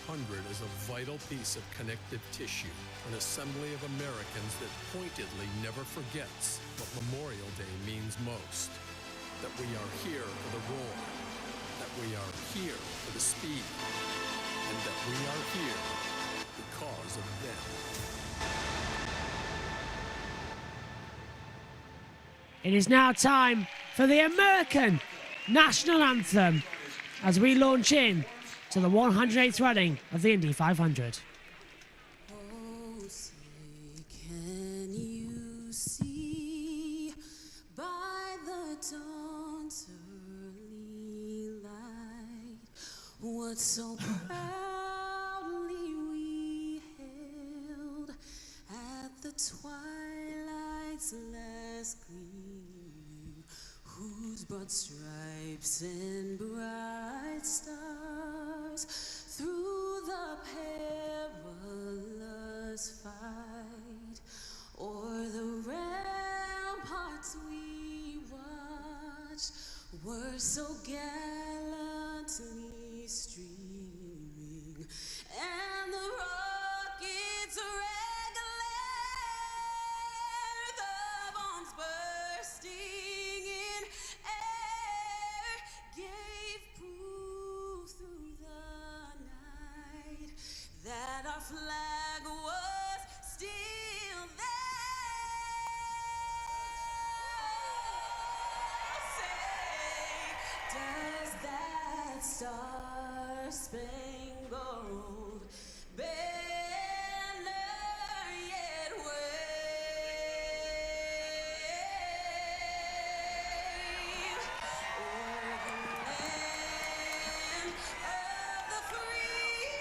is a vital piece of connective tissue, an assembly of Americans that pointedly never forgets what Memorial Day means most. That we are here for the roar, that we are here for the speed, and that we are here because of them. It is now time for the American National Anthem as we launch in to the 108th running of the Indy 500. Oh, say, what so proudly we held at the twilight's last gleaming, whose broad stripes and bright stars through the perilous fight o'er the ramparts we watched were so gallantly streaming, and the rockets' red glare, the bombs bursting in air, gave proof through the night that our flag was still there. Does that star-spangled banner yet wave o'er the land of the free?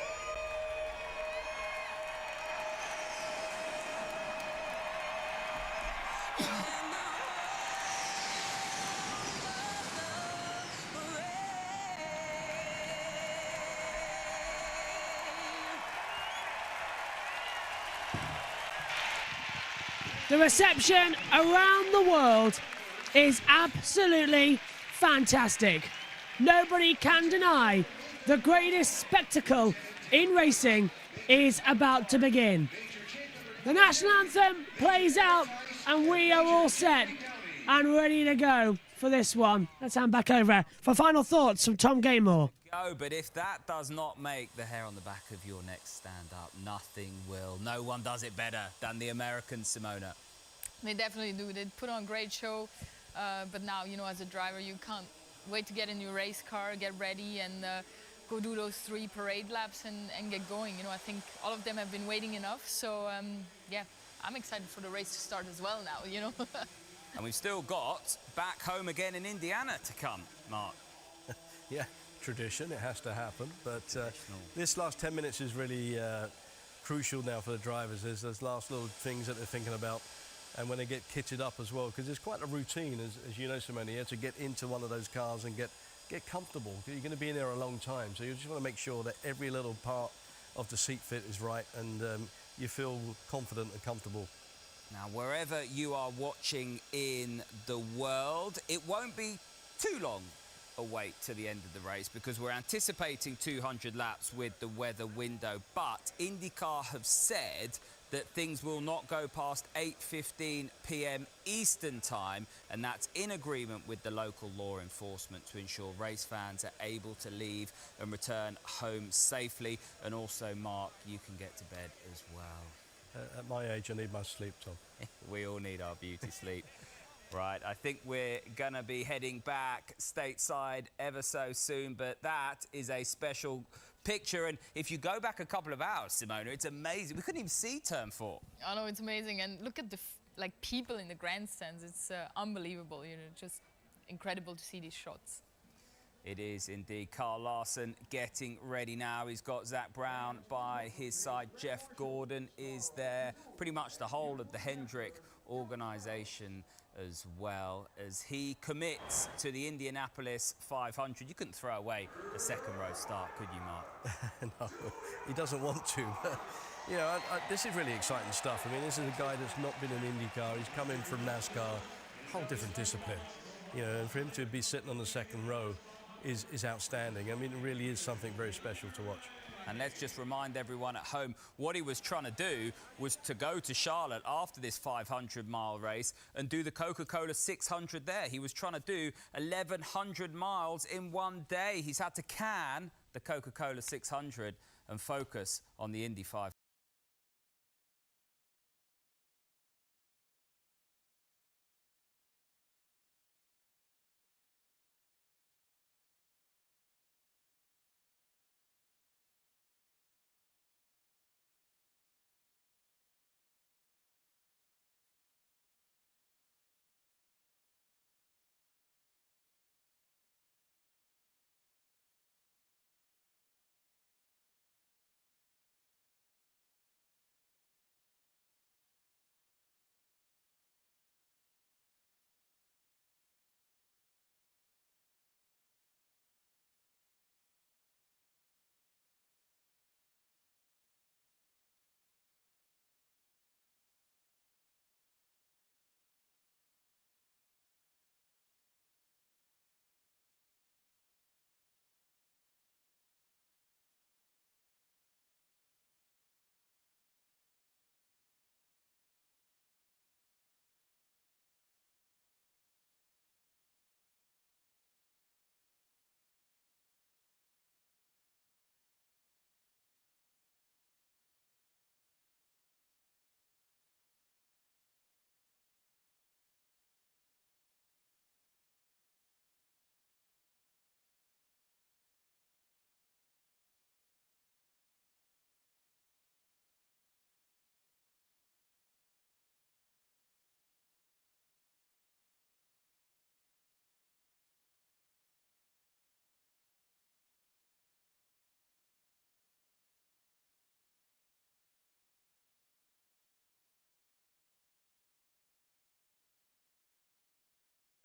The reception around the world is absolutely fantastic. Nobody can deny the greatest spectacle in racing is about to begin. The national anthem plays out and we are all set and ready to go for this one. Let's hand back over for final thoughts from Tom Gatemore. Go, but if that does not make the hair on the back of your neck stand up, nothing will. No one does it better than the American Simona. They definitely do. They put on a great show, but now, you know, as a driver, you can't wait to get in your race car, get ready, and go do those 3 parade laps and get going. You know, I think all of them have been waiting enough, so yeah, I'm excited for the race to start as well now, you know. And we've still got back home again in Indiana to come, Mark. Yeah, tradition, it has to happen, but this last 10 minutes is really crucial now for the drivers. There's those last little things that they're thinking about, and when they get kitted up as well, because it's quite a routine, as you know, Simone, here, to get into one of those cars and get comfortable. You're going to be in there a long time, so you just want to make sure that every little part of the seat fit is right, and you feel confident and comfortable. Now, wherever you are watching in the world, it won't be too long a wait to the end of the race, because we're anticipating 200 laps with the weather window, but INDYCAR have said that things will not go past 8:15 p.m. Eastern time, and that's in agreement with the local law enforcement to ensure race fans are able to leave and return home safely. And also, Mark, you can get to bed as well. At my age, I need my sleep, Tom. We all need our beauty sleep. Right, I think we're going to be heading back stateside ever so soon, but that is a special picture. And if you go back a couple of hours, Simona, it's amazing. We couldn't even see turn 4. I know, it's amazing. And look at the people in the grandstands. It's unbelievable, you know, just incredible to see these shots. It is indeed. Carl Larson getting ready now. He's got Zach Brown by his side. Jeff Gordon is there. Pretty much the whole of the Hendrick organisation as well, as he commits to the Indianapolis 500. You couldn't throw away a second row start, could you, Mark? No, he doesn't want to. But, you know, this is really exciting stuff. I mean, this is a guy that's not been in IndyCar. He's come in from NASCAR, whole different discipline. You know, and for him to be sitting on the second row is outstanding. I mean, it really is something very special to watch. And let's just remind everyone at home, what he was trying to do was to go to Charlotte after this 500-mile race and do the Coca-Cola 600 there. He was trying to do 1,100 miles in one day. He's had to can the Coca-Cola 600 and focus on the Indy 500.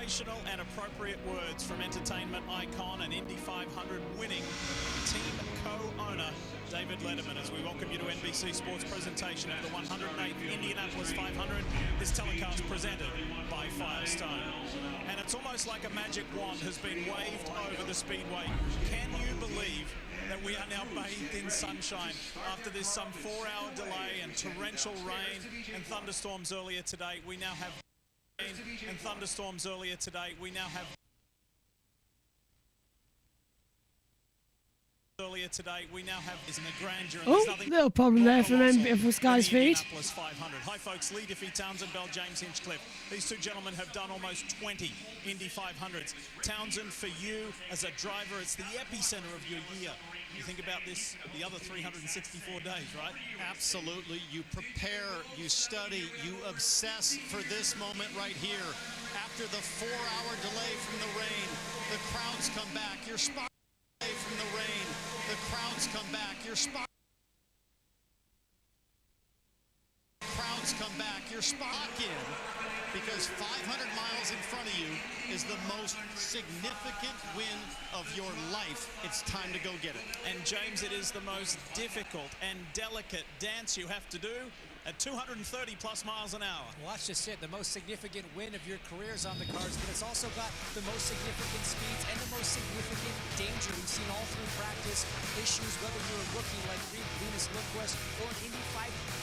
inspirational and appropriate words from entertainment icon and Indy 500 winning team co-owner David Letterman, as we welcome you to NBC Sports presentation of the 108th Indianapolis 500. This telecast presented by Firestone. And it's almost like a magic wand has been waved over the speedway. Can you believe that we are now bathed in sunshine after this some 4-hour delay and torrential rain and thunderstorms earlier today? We now have rain and thunderstorms earlier today. We now have earlier today. We now have is in the grandeur. And little problem there for Sky's feed. Indianapolis 500. Hi folks, Lee Diffie, Townsend Bell, James Hinchcliffe. These two gentlemen have done almost 20 Indy 500s. Townsend, for you as a driver, it's the epicenter of your year. You think about this the other 364 days, right? Absolutely. You prepare, you study, you obsess for this moment right here. After the 4-hour delay from the rain, the crowds come back. Your spot from the rain, the crowds come back. Your spot crowds come back. Your spot in, because 500 miles in front of you is the most significant win of your life. It's time to go get it. And James, it is the most difficult and delicate dance you have to do at 230 plus miles an hour. Well, that's just it. The most significant win of your career is on the cards, but it's also got the most significant speeds and the most significant danger. We've seen all through practice issues, whether you're a rookie like Venus Lundquist or an Indy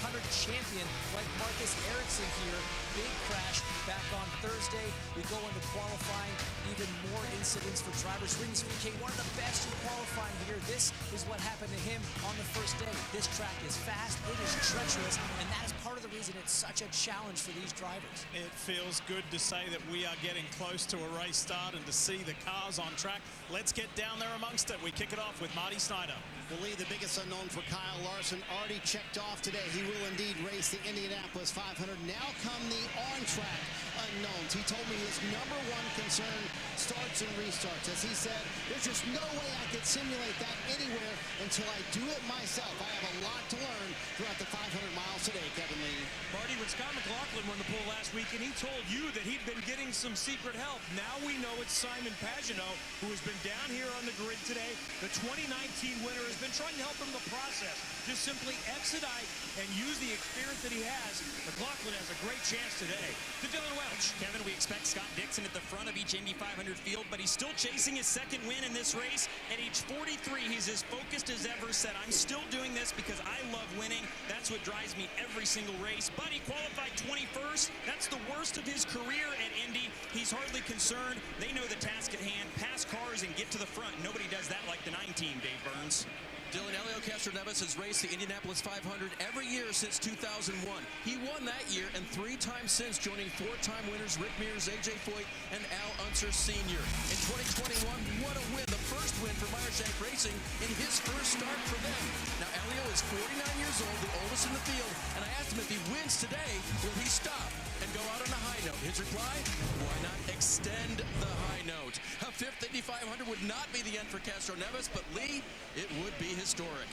500 champion like Marcus Ericsson here. Big crash back on Thursday. We go into qualifying, even more incidents for drivers. Rings VK, one of the best in qualifying here. This is what happened to him on the first day. This track is fast, it is treacherous, and that is part of the reason it's such a challenge for these drivers. It feels good to say that we are getting close to a race start and to see the cars on track. Let's get down there amongst it. We kick it off with Marty Snyder. Well, Lee, the biggest unknown for Kyle Larson already checked off today. He will indeed race the Indianapolis 500. Now come the on-track unknowns. He told me his number one concern starts and restarts. As he said, there's just no way I could simulate that anywhere until I do it myself. I have a lot to learn throughout the 500 miles today, Kevin Lee. Marty, when Scott McLaughlin won the pole last week, and he told you that he'd been getting some secret help. Now we know it's Simon Pagenaud, who has been down here on the grid today. The 2019 winner has been trying to help him the process. Just simply expedite and use the experience that he has. McLaughlin has a great chance today. To Dylan Welch. Kevin, we expect Scott Dixon at the front of each Indy 500 field, but he's still chasing his second win in this race. At age 43, he's as focused as ever. Said, I'm still doing this because I love winning. That's what drives me every single race. But he qualified 21st. That's the worst of his career at Indy. He's hardly concerned. They know the task at hand. Pass cars and get to the front. Nobody does that like the 9-team, Dave Burns. Dylan Elio Castroneves has raced the Indianapolis 500 every year since 2001. He won that year and 3 times since, joining 4-time winners Rick Mears, AJ Foyt, and Al Unser Sr. In 2021, what a win. The first win for Meyershank Racing in his first start for them. Now, Elio is 49 years old, the oldest in the field, and I asked him if he wins today, will he stop and go out on a high note? His reply, why not extend the high note? A 5th Indy 500 would not be the end for Castroneves, but Lee, it would be historic.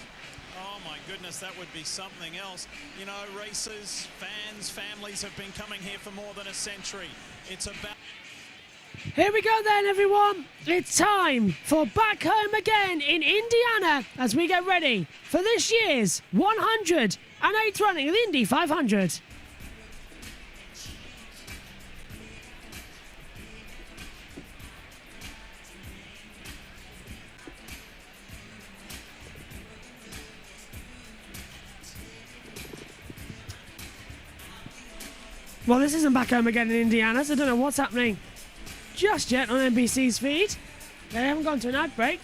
Oh my goodness, that would be something else. You know, racers, fans, families have been coming here for more than a century. It's about... Here we go then, everyone. It's time for Back Home Again in Indiana as we get ready for this year's 108th running of the Indy 500. Well, this isn't Back Home Again in Indiana, so I don't know what's happening just yet on NBC's feed. They haven't gone to an ad break.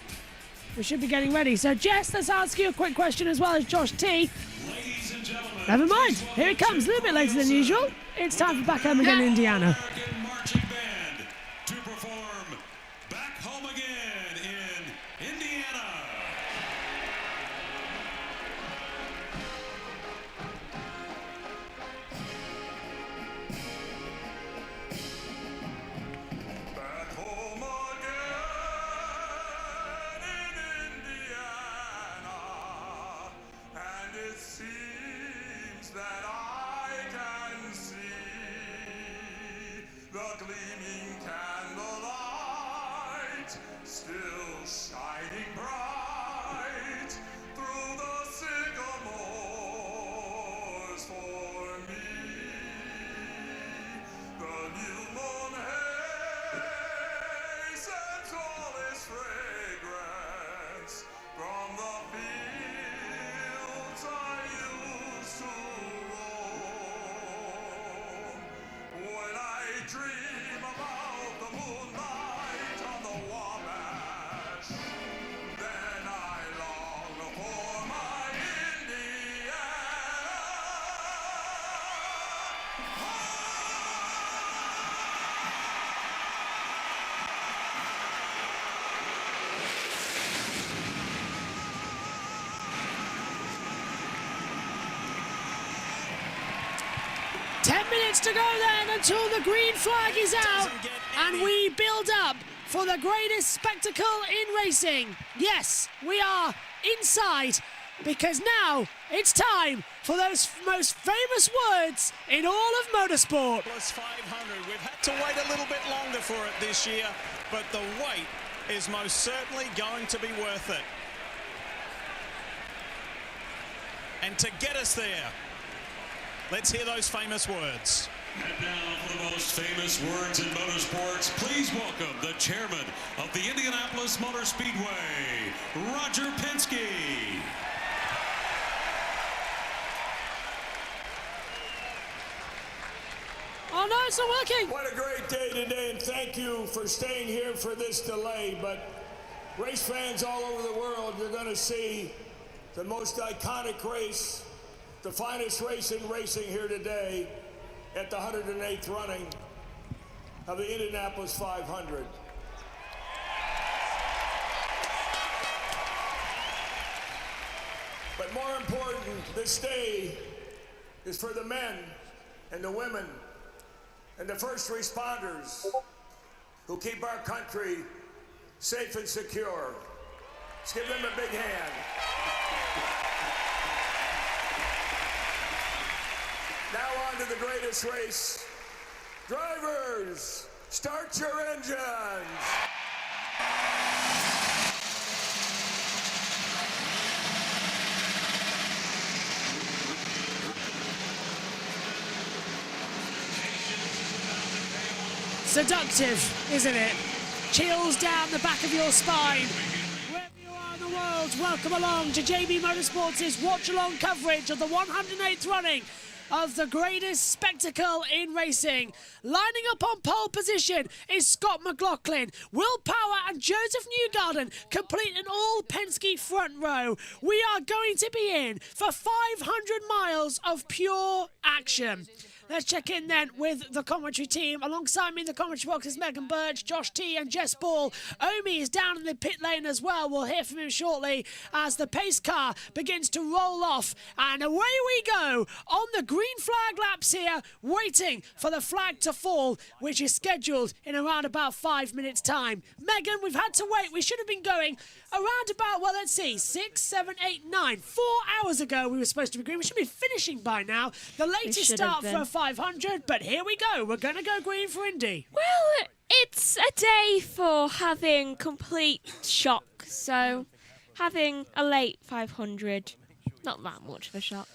We should be getting ready. So, Jess, let's ask you a quick question as well as Josh T. Ladies and gentlemen, Never mind. Here it comes, a little bit later than usual. It's time for Back Home Again in Indiana. American Marching Band to perform Back Home Again in Indiana. Back home again in Indiana, and it seems that I can see the gleaming candlelight, still shining bright through the sycamores for me. The new moon hastens all its fragrance from the fields I used to roam. When I dream about the moonlight on the Wabash, then I long for my Indiana. 10 minutes to go then until the green flag is out and we build up for the greatest spectacle in racing. Yes, we are inside because now it's time for those most famous words in all of motorsport. Plus 500. We've had to wait a little bit longer for it this year, but the wait is most certainly going to be worth it. And to get us there, let's hear those famous words. And now for the most famous words in motorsports, please welcome the chairman of the Indianapolis Motor Speedway, Roger Penske. Oh no, it's not working. What a great day today, and thank you for staying here for this delay. But race fans all over the world, you're going to see the most iconic race, the finest race in racing here today at the 108th running of the Indianapolis 500. But more important, this day is for the men and the women and the first responders who keep our country safe and secure. Let's give them a big hand. Now on to the greatest race. Drivers, start your engines. Seductive, isn't it? Chills down the back of your spine. Wherever you are in the world, welcome along to JB Motorsports' watch-along coverage of the 108th running of the greatest spectacle in racing. Lining up on pole position is Scott McLaughlin. Will Power and Joseph Newgarden complete an all-Penske front row. We are going to be in for 500 miles of pure action. Let's check in then with the commentary team. Alongside me in the commentary box is Megan Birch, Josh T and Jess Ball. Omi is down in the pit lane as well. We'll hear from him shortly as the pace car begins to roll off. And away we go on the green flag laps here, waiting for the flag to fall, which is scheduled in around about 5 minutes' time. Megan, we've had to wait. We should have been going around about, well, let's see, 6, 7, 8, 9. 4 hours ago we were supposed to be green. We should be finishing by now. The latest start for a 500, but here we go. We're going to go green for Indy. Well, it's a day for having complete shock, so having a late 500, not that much of a shock.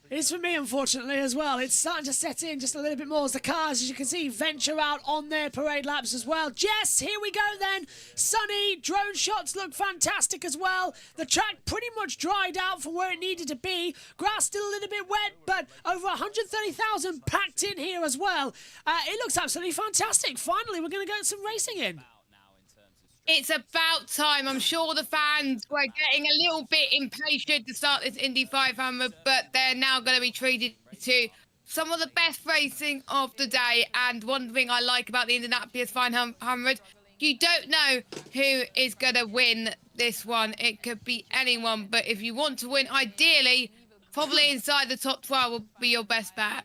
It is for me, unfortunately, as well. It's starting to set in just a little bit more as the cars, as you can see, venture out on their parade laps as well. Jess, here we go then. Sunny, drone shots look fantastic as well. The track pretty much dried out from where it needed to be. Grass still a little bit wet, but over 130,000 packed in here as well. It looks absolutely fantastic. Finally, we're going to get some racing in. It's about time. I'm sure the fans were getting a little bit impatient to start this Indy 500, but they're now going to be treated to some of the best racing of the day. And one thing I like about the Indianapolis 500, you don't know who is going to win this one. It could be anyone, but if you want to win, ideally, probably inside the top 12 will be your best bet.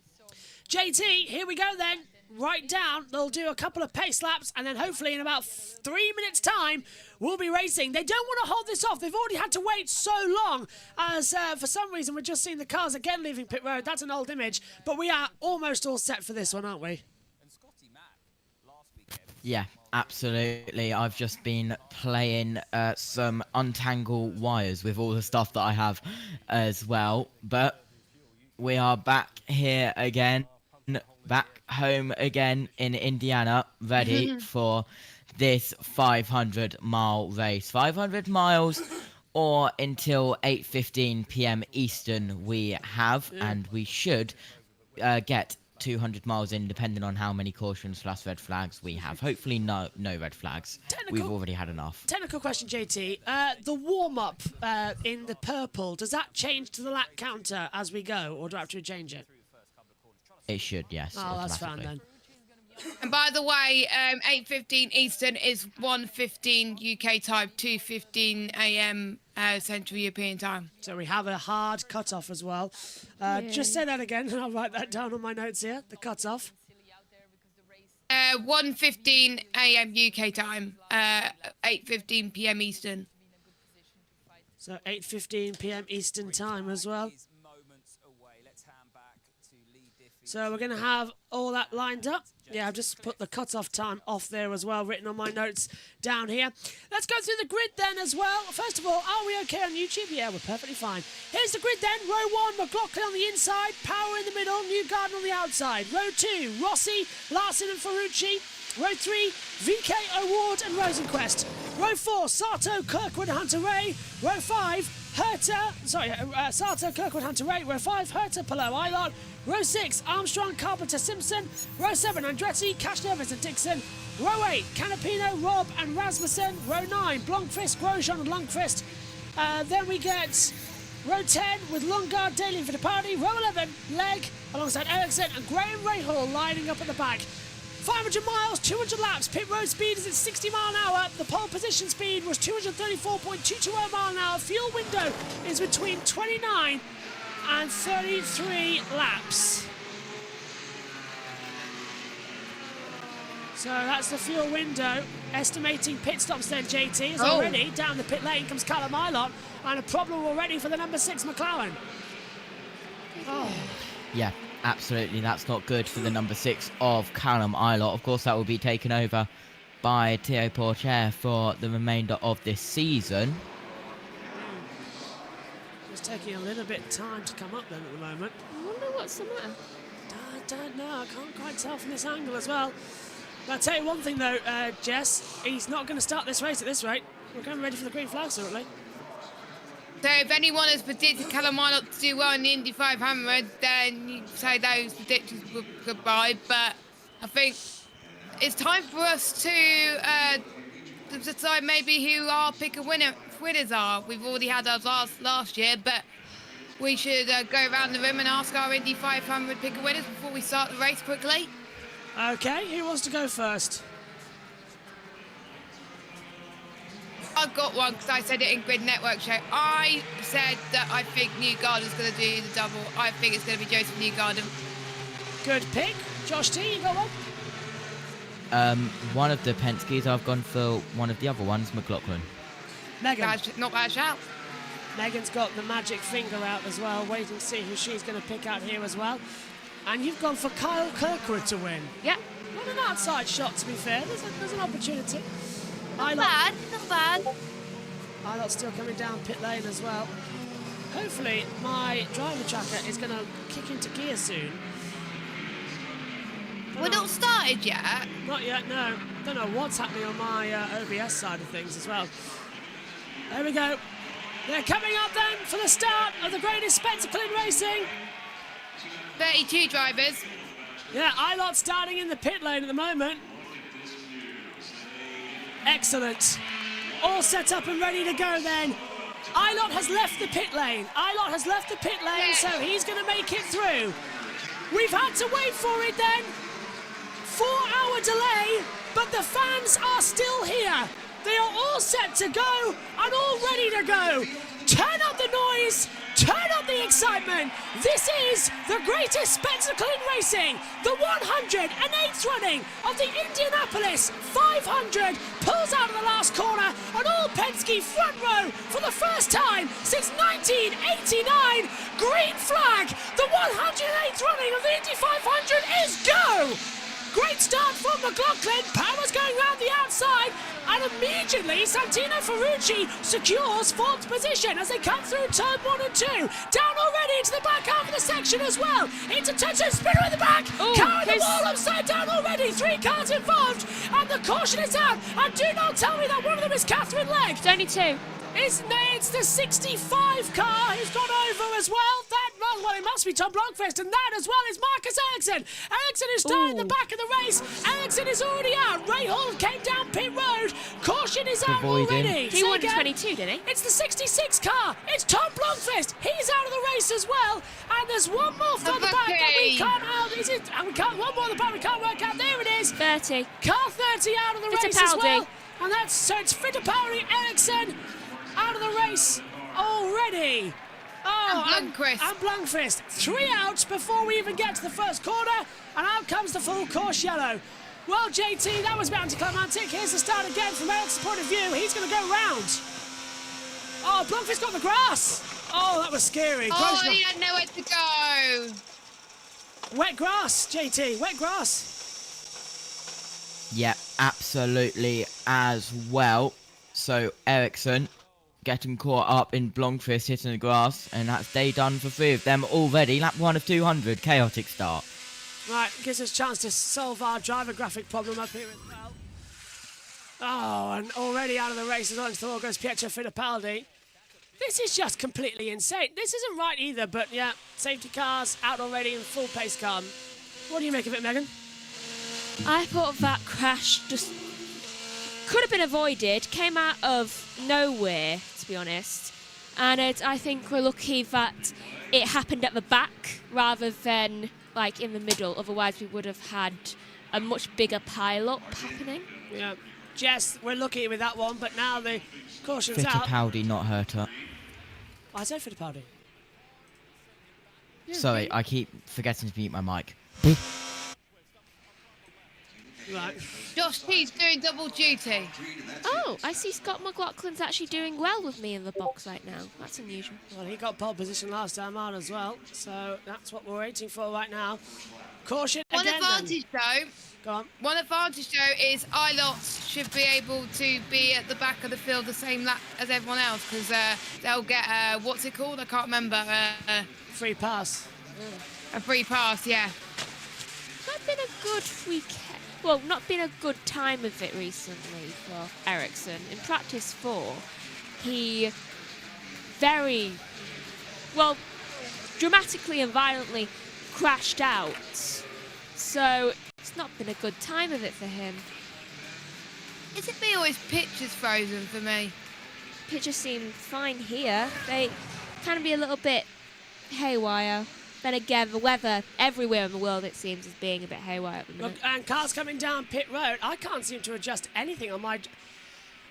JT, here we go then. Right down, they'll do a couple of pace laps, and then hopefully in about 3 minutes' time, we'll be racing. They don't want to hold this off. They've already had to wait so long, as for some reason we're just seeing the cars again leaving pit road. That's an old image, but we are almost all set for this one, aren't we? Yeah, absolutely. I've just been playing some untangle wires with all the stuff that I have as well. But we are back here again, back home again in Indiana, ready for this 500-mile race. 500 miles or until 8:15 p.m. Eastern we have, and we should get 200 miles in, depending on how many cautions / red flags we have. Hopefully no red flags. We've already had enough. Technical question, JT. The warm-up in the purple, does that change to the lap counter as we go, or do I have to change it? It should, yes. Oh, that's fine then. And by the way, 8:15 Eastern is 1:15 UK time, 2:15 AM Central European time. So we have a hard cut-off as well. Just say that again, and I'll write that down on my notes here. The cut-off. 1:15 AM UK time, 8:15 PM Eastern. So 8:15 PM Eastern time as well. So we're going to have all that lined up. Yeah, I've just put the cut-off time off there as well, written on my notes down here. Let's go through the grid then as well. First of all, are we okay on YouTube? Yeah, we're perfectly fine. Here's the grid then. Row 1, McLaughlin on the inside, Power in the middle, Newgarden on the outside. Row 2, Rossi, Larson and Ferrucci. Row 3, VK, O'Ward and Rosenquist. Row 4, Sato, Kirkwood, Hunter Ray. Row 5, Sato, Kirkwood, Hunter Ray. Row 5, Herta, Palou, Eilert. Row 6, Armstrong, Carpenter, Simpson. Row 7, Andretti, Cashnevers and Dixon. Row 8, Canapino, Robb and Rasmussen. Row 9, Blomqvist, Grosjean and Lundqvist. Then we get row 10 with Lundgaard, Daly and Fittipaldi. Row 11, Legg alongside Ericsson and Graham Rahal lining up at the back. 500 miles, 200 laps. Pit road speed is at 60 mile an hour. The pole position speed was 234.220 mile an hour. Fuel window is between 29 and 33 laps. So that's the fuel window. Estimating pit stops then, JT, is already down the pit lane comes Callum Eilert, and a problem already for the number 6 McLaren. Oh. Yeah, absolutely. That's not good for the number 6 of Callum Eilert. Of course, that will be taken over by Theo Pourchaire for the remainder of this season. It's taking a little bit of time to come up then at the moment. I wonder what's the matter. I don't know. I can't quite tell from this angle as well. But I'll tell you one thing though, Jess, he's not going to start this race at this rate. We're going ready for the green flag shortly. So if anyone has predicted Callum Eilert to do well in the Indy 500, then you say those predictions were goodbye. But I think it's time for us to decide maybe who our winners are. We've already had ours last year, but we should go around the room and ask our Indy 500 picker winners before we start the race quickly. Okay, who wants to go first? I've got one because I said it in Grid Network show. I said that I think Newgarden's going to do the double. I think it's going to be Joseph Newgarden. Good pick. Josh T, you got one? One of the Penske's, I've gone for one of the other ones, McLaughlin. Megan. Not bad shout. Megan's got the magic finger out as well, waiting to see who she's going to pick out here as well. And you've gone for Kyle Kirkwood to win. Yeah. Not an outside shot, to be fair. There's an opportunity. Not bad. Eilert's still coming down pit lane as well. Hopefully, my driver tracker is going to kick into gear soon. We're not started yet. Not yet, no. Don't know what's happening on my OBS side of things as well. There we go. They're coming up then for the start of the greatest spectacle in racing. 32 drivers. Yeah, Eilert starting in the pit lane at the moment. Excellent. All set up and ready to go then. Eilert has left the pit lane. So he's going to make it through. We've had to wait for it then. 4-hour delay, but the fans are still here. They are all set to go and all ready to go. Turn up the noise, turn up the excitement. This is the greatest spectacle in racing. The 108th running of the Indianapolis 500 pulls out of the last corner. An all Penske front row for the first time since 1989. Green flag. The 108th running of the Indy 500 is go. Great start from McLaughlin. Power's going outside, and immediately Santino Ferrucci secures 4th position as they come through turn 1 and 2. Down already into the back half of the section as well. Into turn 2, spinner in the back. Car in the wall upside down already. 3 cars involved, and the caution is out. And do not tell me that one of them is Catherine Legg. It's only 2. It's the 65 car who's gone over as well. Well, it must be Tom Blomqvist, and that as well is Marcus Ericsson. Ericsson is down in the back of the race. Ericsson is already out. Ray Hall came down pit road. Caution is out already. He won 22, didn't he? It's the 66 car. It's Tom Blomqvist. He's out of the race as well. And there's one more from the back that we can't out. Is it? And we can't. One more at the back we can't work out. There it is. 30. Car 30 out of the race as well. And that's so it's Fittipaldi, Ericsson out of the race already. Oh, and Blomqvist. 3 outs before we even get to the first corner, and out comes the full course yellow. Well, JT, that was a bit anticlimactic. Here's the start again from Eric's point of view. He's going to go round. Oh, Blomqvist got the grass. Oh, that was scary. Oh, he had nowhere to go. Wet grass, JT, wet grass. Yeah, absolutely as well. So Ericsson getting caught up in Blomqvist hitting the grass, and that's day done for 3 of them already. Lap 1 of 200, chaotic start. Right, gives us a chance to solve our driver graphic problem up here as well. Oh, and already out of the race as well into goes Pietro Fittipaldi. This is just completely insane. This isn't right either, but yeah, safety cars out already in full pace car. What do you make of it, Megan? I thought that crash just could have been avoided, came out of nowhere, to be honest. And I think we're lucky that it happened at the back rather than like in the middle. Otherwise, we would have had a much bigger pile-up happening. Yeah, Jess, we're lucky with that one, but now the caution's out. Fittipaldi not hurt her. I said Fittipaldi. Yeah, Sorry, I keep forgetting to mute my mic. Right. Josh T's doing double duty. Oh, I see Scott McLaughlin's actually doing well with me in the box right now. That's unusual. Well, he got pole position last time on as well, so that's what we're waiting for right now. Caution One again, advantage though. Go on. One advantage though is ILOTS should be able to be at the back of the field the same lap as everyone else, because they'll get what's it called? I can't remember. Free pass. A free pass, yeah. Not been a good weekend. Well, not been a good time of it recently for Ericsson. In practice 4, he very, well, dramatically and violently crashed out. So it's not been a good time of it for him. Is it me or his picture's frozen for me? Pictures seem fine here. They can be a little bit haywire. Then again, the weather everywhere in the world, it seems, is being a bit haywire at the minute. Look, and cars coming down pit road. I can't seem to adjust anything on my...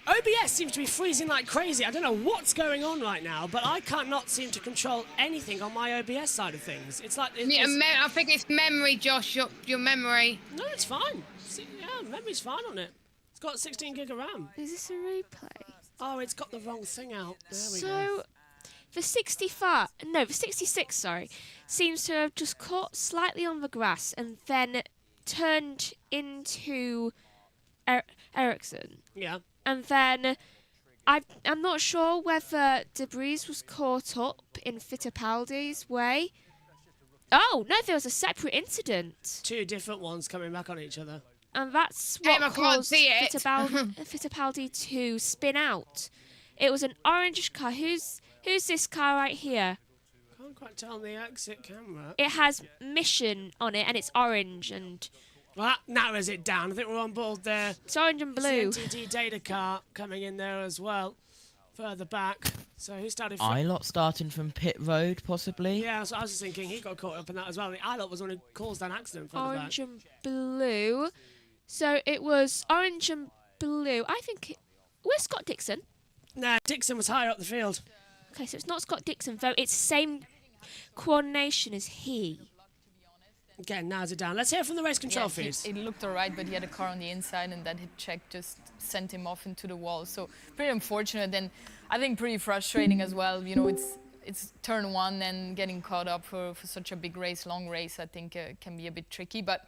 OBS seems to be freezing like crazy. I don't know what's going on right now, but I cannot seem to control anything on my OBS side of things. It's like... I think it's memory, Josh, your memory. No, it's fine. Yeah, memory's fine on it. It's got 16 gig of RAM. Is this a replay? Oh, it's got the wrong thing out. There we go. So, the 66, sorry, seems to have just caught slightly on the grass and then turned into Ericsson. Yeah. And then I'm not sure whether Debris was caught up in Fittipaldi's way. Oh, no, there was a separate incident. 2 different ones coming back on each other. And that's what caused Fittipaldi to spin out. It was an orange car. Who's this car right here? Can't quite tell on the exit camera. It has Mission on it, and it's orange. And well, that narrows it down. I think we're on board there. It's orange and blue. CNTT data car coming in there as well, further back. So who started? ILOT starting from pit road, possibly. Yeah, so I was just thinking he got caught up in that as well. The ILOT was the one who caused that accident further Orange back. and blue. So it was orange and blue. I think where's Scott Dixon? No, Dixon was higher up the field. Okay, so it's not Scott Dixon, though. It's the same coordination as he. Again, narrows it down. Let's hear from the race control fees. It looked all right, but he had a car on the inside, and that hit check just sent him off into the wall. So pretty unfortunate, and I think pretty frustrating as well. You know, it's turn 1 and getting caught up for such a big race, long race. I think can be a bit tricky, but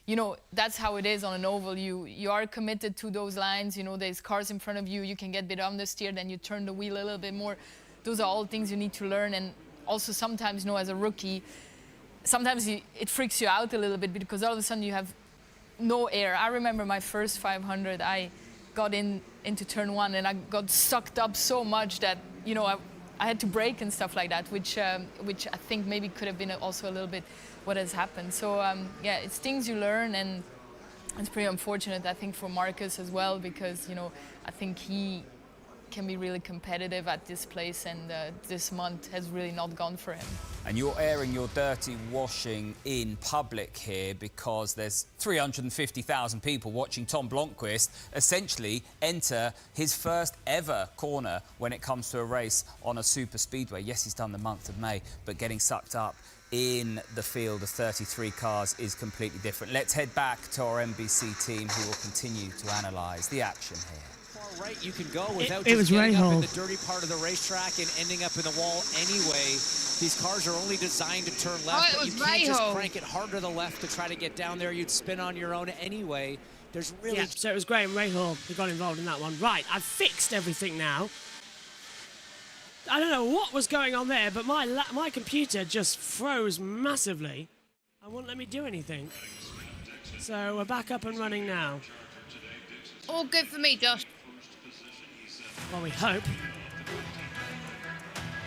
you know, that's how it is on an oval. You are committed to those lines. You know, there's cars in front of you. You can get a bit understeer, then you turn the wheel a little bit more. Those are all things you need to learn. And also sometimes, you know, as a rookie, sometimes it freaks you out a little bit because all of a sudden you have no air. I remember my first 500, I got into turn one and I got sucked up so much that, you know, I had to brake and stuff like that, which I think maybe could have been also a little bit what has happened. So yeah, it's things you learn, and it's pretty unfortunate, I think, for Marcus as well, because, you know, I think he can be really competitive at this place, and this month has really not gone for him. And you're airing your dirty washing in public here because there's 350,000 people watching Tom Blomqvist essentially enter his first ever corner when it comes to a race on a super speedway. Yes, he's done the month of May, but getting sucked up in the field of 33 cars is completely different. Let's head back to our NBC team who will continue to analyse the action here. Right, you can go without It was just getting up in Rahal. the dirty part of the racetrack and ending up in the wall anyway. These cars are only designed to turn left, but you can't just crank it hard to the left to try to get down there. You'd spin on your own anyway. There's really... Yeah, so it was Graham Rahal who got involved in that one. Right, I've fixed everything now. I don't know what was going on there, but my computer just froze massively. I wouldn't let me do anything. So we're back up and running now. All good for me, Josh. Well, we hope.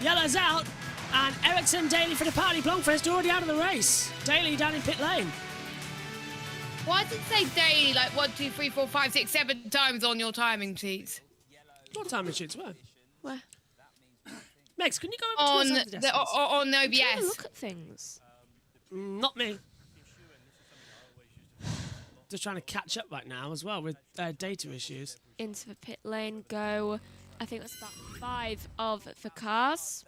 Yellow's out, and Ericsson, Daly for the party. Blomqvist already out of the race. Daly down in pit lane. Why does it say daily like 1, 2, 3, 4, 5, 6, 7 times on your timing sheets? What timing sheets were? Where? Mex, can you go over On to the the on I'm trying to OBS. look at things. Not me. Just trying to catch up right now as well with data issues. Into the pit lane go. I think that's about 5 of the cars.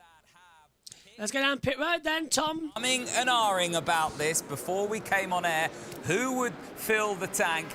Let's go down pit road then, Tom. Humming and ahhing about this before we came on air. Who would fill the tank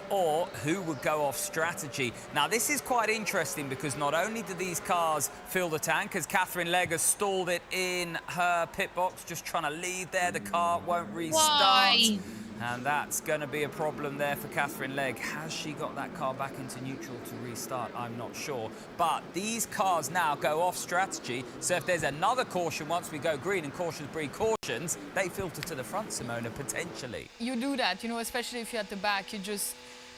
or who would go off strategy? Now, this is quite interesting because not only do these cars fill the tank, as Catherine Legg has stalled it in her pit box, just trying to lead there. The car won't restart. Why? And that's going to be a problem there for Catherine Legg. Has she got that car back into neutral to restart? I'm not sure. But these cars now go off strategy. So if there's another caution once we go green, and cautions breed cautions, they filter to the front, Simona, potentially. You do that, you know, especially if you're at the back.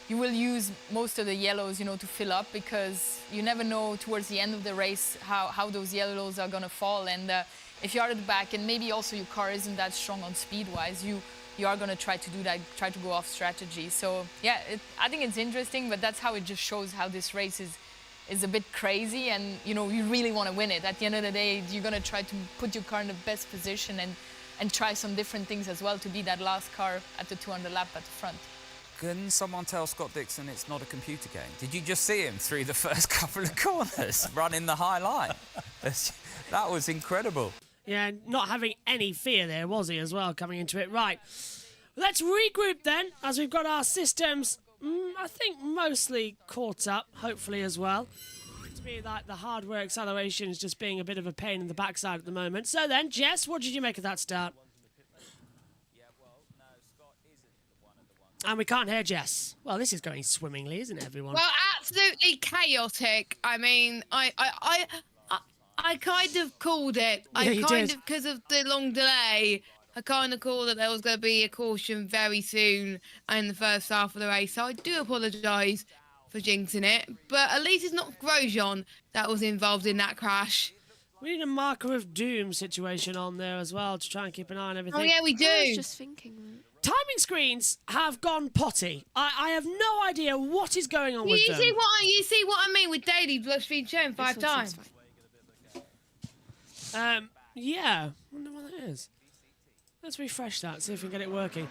You will use most of the yellows, you know, to fill up, because you never know towards the end of the race how those yellows are going to fall. And if you're at the back and maybe also your car isn't that strong on speed-wise, you are going to try to do that, try to go off strategy. So, yeah, I think it's interesting, but that's how it just shows how this race is a bit crazy, and, you know, you really want to win it. At the end of the day, you're going to try to put your car in the best position and try some different things as well to be that last car at the 200 lap at the front. Can someone tell Scott Dixon it's not a computer game? Did you just see him through the first couple of corners running the high line? That was incredible. Yeah, not having any fear there, was he, as well, coming into it. Right, let's regroup then, as we've got our systems, I think, mostly caught up, hopefully as well. To be like the hardware acceleration is just being a bit of a pain in the backside at the moment. So then, Jess, what did you make of that start? And we can't hear Jess. Well, this is going swimmingly, isn't it, everyone? Well, absolutely chaotic. I mean, I kind of called it. Yeah, you did. Because of the long delay, I kind of called that there was going to be a caution very soon in the first half of the race. So I do apologise for jinxing it. But at least it's not Grosjean that was involved in that crash. We need a marker of doom situation on there as well to try and keep an eye on everything. Oh, yeah, we do. I was just thinking that. Timing screens have gone potty. I have no idea what is going on with them. You see what I mean with Daily just been shown 5 times? Yeah. I wonder what that is. Let's refresh that, see if we can get it working.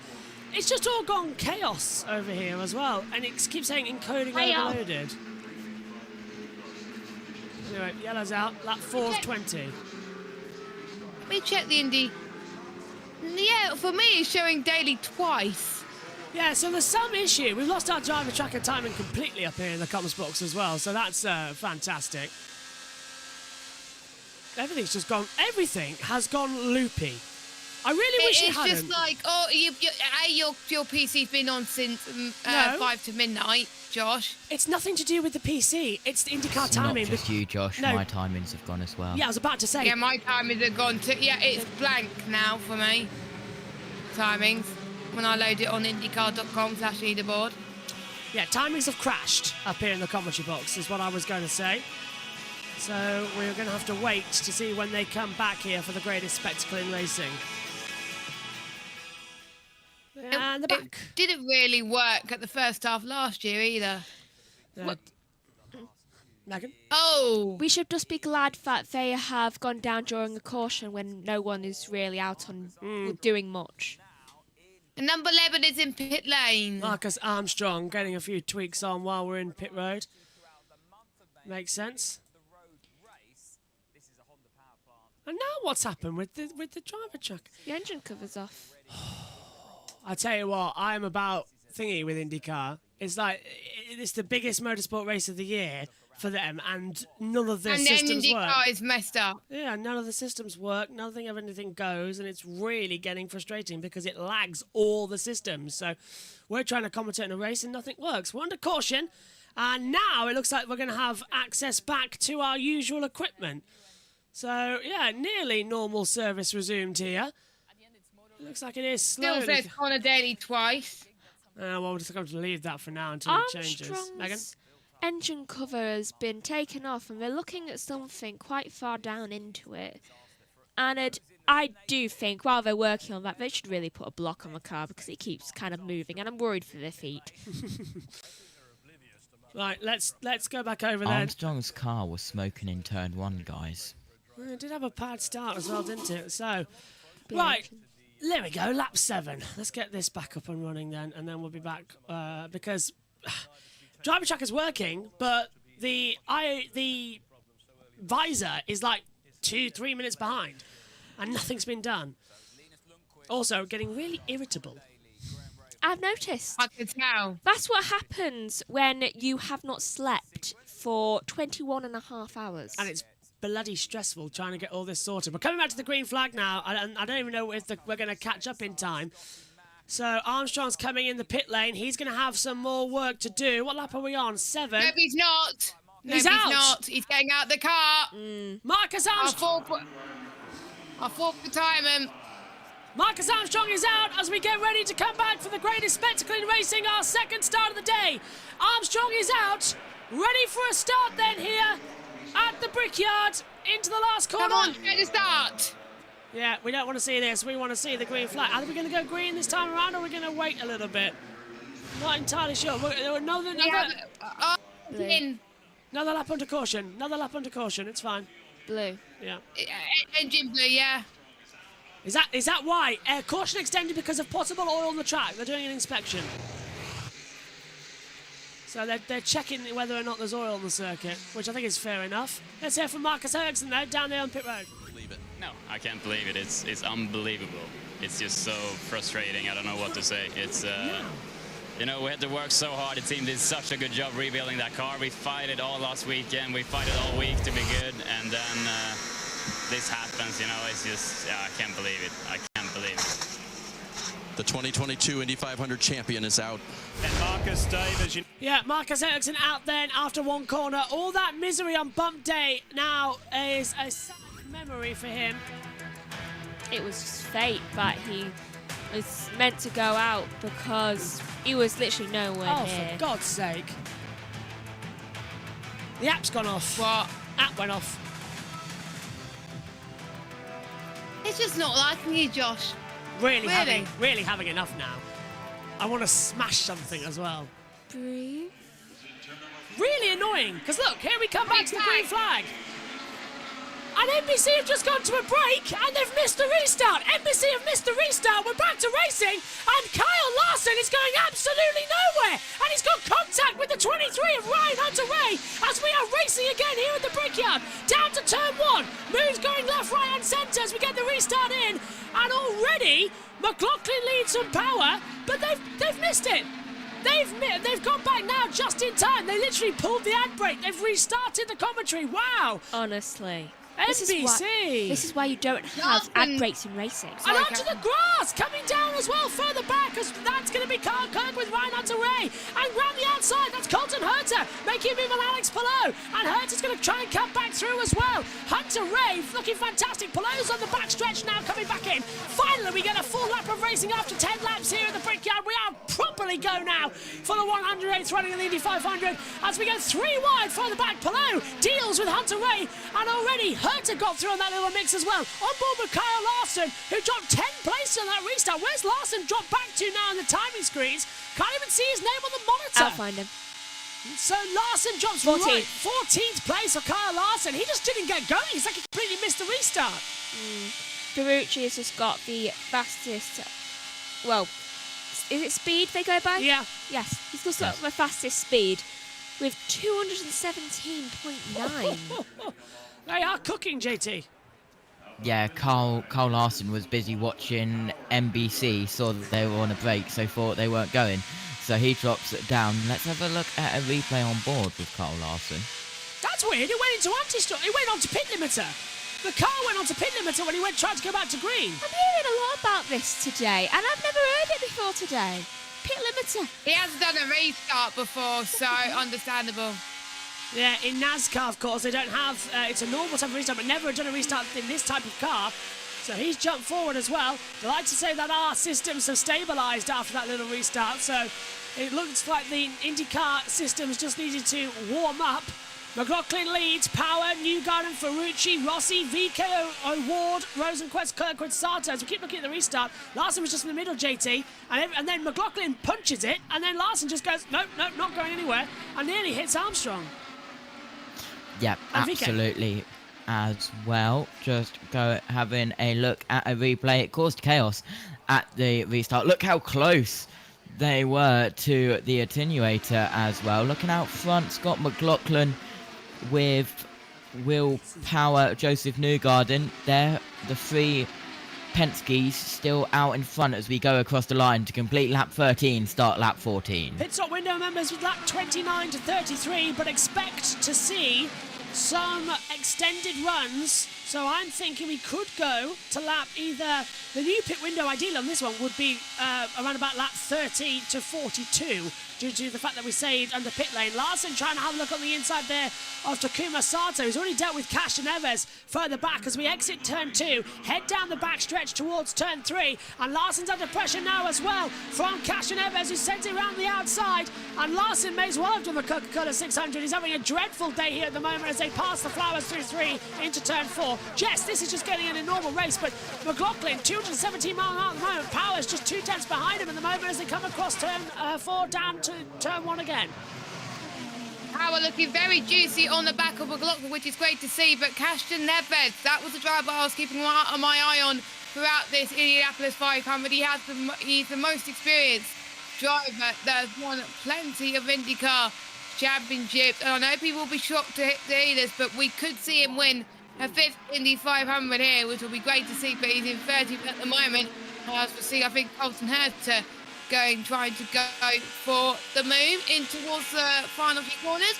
It's just all gone chaos over here as well, and it keeps saying encoding overloaded. Anyway, yellow's out. Lap 4:20. Let me check the Indy. Yeah, for me, it's showing Daily twice. Yeah, so there's some issue. We've lost our driver tracker timing completely up here in the comms box as well, so that's fantastic. Everything has gone loopy. I really wish it It's hadn't. just like, oh, your PC's been on since 5 to midnight, Josh. It's nothing to do with the PC. It's the INDYCAR It's timing. not just you, Josh. No. My timings have gone as well. Yeah, I was about to say. Yeah, my timings have gone to. Yeah, it's blank now for me. Timings. When I load it on INDYCAR.com/leaderboard. Yeah, timings have crashed up here in the commentary box, is what I was going to say. So we're going to have to wait to see when they come back here for the greatest spectacle in racing. And the back. It didn't really work at the first half last year either. Megan? Oh! We should just be glad that they have gone down during a caution when no one is really out on doing much. And number 11 is in pit lane. Marcus Armstrong getting a few tweaks on while we're in pit road. Makes sense. And now what's happened with the driver truck? The engine cover's off. I tell you what, I'm about thingy with INDYCAR. It's like it's the biggest motorsport race of the year for them, and none of their systems work. And INDYCAR is messed up. Yeah, none of the systems work. Nothing of anything goes, and it's really getting frustrating because it lags all the systems. So we're trying to commentate in a race, and nothing works. We're under caution, and now it looks like we're going to have access back to our usual equipment. So yeah, nearly normal service resumed here. It looks like it is slowly. Still says Connor Daly twice. Well, we're just going to leave that for now until it changes. Megan? Armstrong's engine cover has been taken off, and they're looking at something quite far down into it. And I do think, while they're working on that, they should really put a block on the car because it keeps kind of moving, and I'm worried for their feet. Right, let's go back over there. Armstrong's car was smoking in turn 1, guys. Well, it did have a bad start as well, didn't it? So, right, there we go, lap 7. Let's get this back up and running then, and then we'll be back because driver track is working, but the visor is like 2-3 minutes behind, and nothing's been done. Also, getting really irritable. I've noticed. I can tell. That's what happens when you have not slept for 21.5 hours. And it's bloody stressful trying to get all this sorted. We're coming back to the green flag now, and I don't even know if we're going to catch up in time. So Armstrong's coming in the pit lane. He's going to have some more work to do. What lap are we on? 7? No, he's not. He's no, out. He's not. He's getting out the car. Marcus Armstrong. I fought for time him. Marcus Armstrong is out as we get ready to come back for the greatest spectacle in racing, our second start of the day. Armstrong is out, ready for a start then here at the Brickyard into the last corner. Come on, get a start. Yeah, we don't want to see this. We want to see the green flag. Are we going to go green this time around, or are we going to wait a little bit? Not entirely sure. Another lap under caution. Another lap under caution. It's fine. Blue. Yeah. Engine blue, yeah. Is that why? Caution extended because of possible oil on the track. They're doing an inspection. So they're checking whether or not there's oil on the circuit, which I think is fair enough. Let's hear from Marcus Ericsson though, down there on pit road. Believe it. No, I can't believe it. It's unbelievable. It's just so frustrating. I don't know what to say. It's you know, we had to work so hard. The team did such a good job rebuilding that car. We fight it all last weekend. We fight it all week to be good, and then this happens. You know, it's just I can't believe it. I can't believe it. The 2022 Indy 500 champion is out. And Marcus Davis. Yeah, Marcus Ericsson out then after one corner. All that misery on bump day now is a sad memory for him. It was just fate that he was meant to go out because he was literally nowhere near. For God's sake. The app's gone off. What? App went off. It's just not liking you, Josh. Really having enough now. I want to smash something as well. Breathe. Really annoying, because look, here we come back to the green flag. And NBC have just gone to a break, and they've missed the restart. NBC have missed the restart. We're back to racing, and Kyle Larson is going absolutely nowhere. And he's got contact with the 23 of Ryan Hunter-Reay as we are racing again here at the Brickyard. Down to turn 1. Moves going left, right, and centre as we get the restart in. And already, McLaughlin leads some power, but they've missed it. They've gone back now just in time. They literally pulled the ad brake. They've restarted the commentary. Wow. Honestly. NBC. This is why you don't have ad breaks in racing. And onto the grass, coming down as well, further back, as that's going to be Carl Kirk with Ryan Hunter-Reay. And round the outside, that's Colton Herter, making a move on Alex Palou. And Herter's going to try and cut back through as well. Hunter-Reay looking fantastic. Palou's on the back stretch now, coming back in. Finally, we get a full lap of racing after 10 laps here at the Brickyard. We are properly go now for the 108th running of the Indy 500 as we go 3 wide further back. Palou deals with Hunter-Reay, and already Herter got through on that little mix as well. On board with Kyle Larson, who dropped 10 places on that restart. Where's Larson dropped back to now on the timing screens? Can't even see his name on the monitor. I'll find him. So Larson drops 14th place for Kyle Larson. He just didn't get going. It's like he completely missed the restart. Ferrucci has just got the fastest. Well, is it speed they go by? Yeah. Yes, he's just got the fastest speed with 217.9. They are cooking, JT. Yeah, Carl Larson was busy watching NBC, saw that they were on a break, so thought they weren't going. So he drops it down. Let's have a look at a replay on board with Carl Larson. That's weird. It went into anti-stop. It went on to pit limiter. The car went on to pit limiter when he tried to go back to green. I'm hearing a lot about this today, and I've never heard it before today. Pit limiter. He hasn't done a restart before, so understandable. Yeah, in NASCAR, of course, they don't have... it's a normal type of restart, but never done a restart in this type of car. So he's jumped forward as well. I'd like to say that our systems have stabilised after that little restart, so it looks like the INDYCAR systems just needed to warm up. McLaughlin leads, Power, Newgarden, Ferrucci, Rossi, VK, O'Ward, Rosenquist, Kirkwood, Sato. As we keep looking at the restart, Larson was just in the middle, JT, and then McLaughlin punches it, and then Larson just goes, nope, not going anywhere, and nearly hits Armstrong. Yeah, absolutely. As well, just having a look at a replay. It caused chaos at the restart. Look how close they were to the attenuator as well. Looking out front, Scott McLaughlin with Will Power, Joseph Newgarden there. The 3 Penske's still out in front as we go across the line to complete lap 13, start lap 14. Pit stop window members with lap 29 to 33, but expect to see some extended runs. So I'm thinking we could go to lap either... The new pit window ideally on this one would be around about lap 30 to 42 due to the fact that we saved under pit lane. Larson trying to have a look on the inside there of Takuma Sato, who's already dealt with Cash and Evers further back as we exit turn 2, head down the back stretch towards turn 3, and Larson's under pressure now as well from Cash and Evers, who sends it around the outside, and Larson may as well have done the Coca-Cola 600. He's having a dreadful day here at the moment as they pass the flowers through 3 into turn 4. Jess, this is just getting in a normal race, but McLaughlin, 217 miles an hour at the moment. Power's just 2 tenths behind him at the moment as they come across turn 4 down to turn 1 again. Power looking very juicy on the back of McLaughlin, which is great to see, but Cashton Neves, that was the driver I was keeping my eye on throughout this Indianapolis 500. He's the most experienced driver that has won plenty of IndyCar championships, and I know people will be shocked to hear this, but we could see him win a 5th Indy 500 here, which will be great to see, but he's in 30th at the moment. As we see, I think Colton Herter trying to go for the move in towards the final few corners.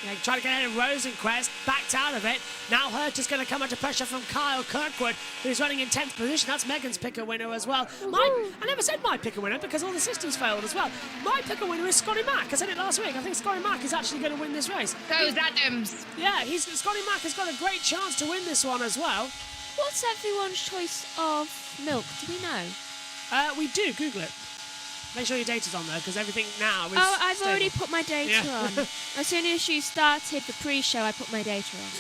Yeah, trying to get ahead of Rosenquist, backed out of it. Now Herter's going to come under pressure from Kyle Kirkwood, who's running in 10th position. That's Megan's picker winner as well. I never said my picker winner because all the systems failed as well. My picker winner is Scotty Mack. I said it last week. I think Scotty Mack is actually going to win this race. So is Adams. Yeah, Scotty Mack has got a great chance to win this one as well. What's everyone's choice of milk? Do we know? We do. Google it. Make sure your data's on there, because everything now is Oh, I've stable. already put my data on. As soon as you started the pre-show, I put my data on.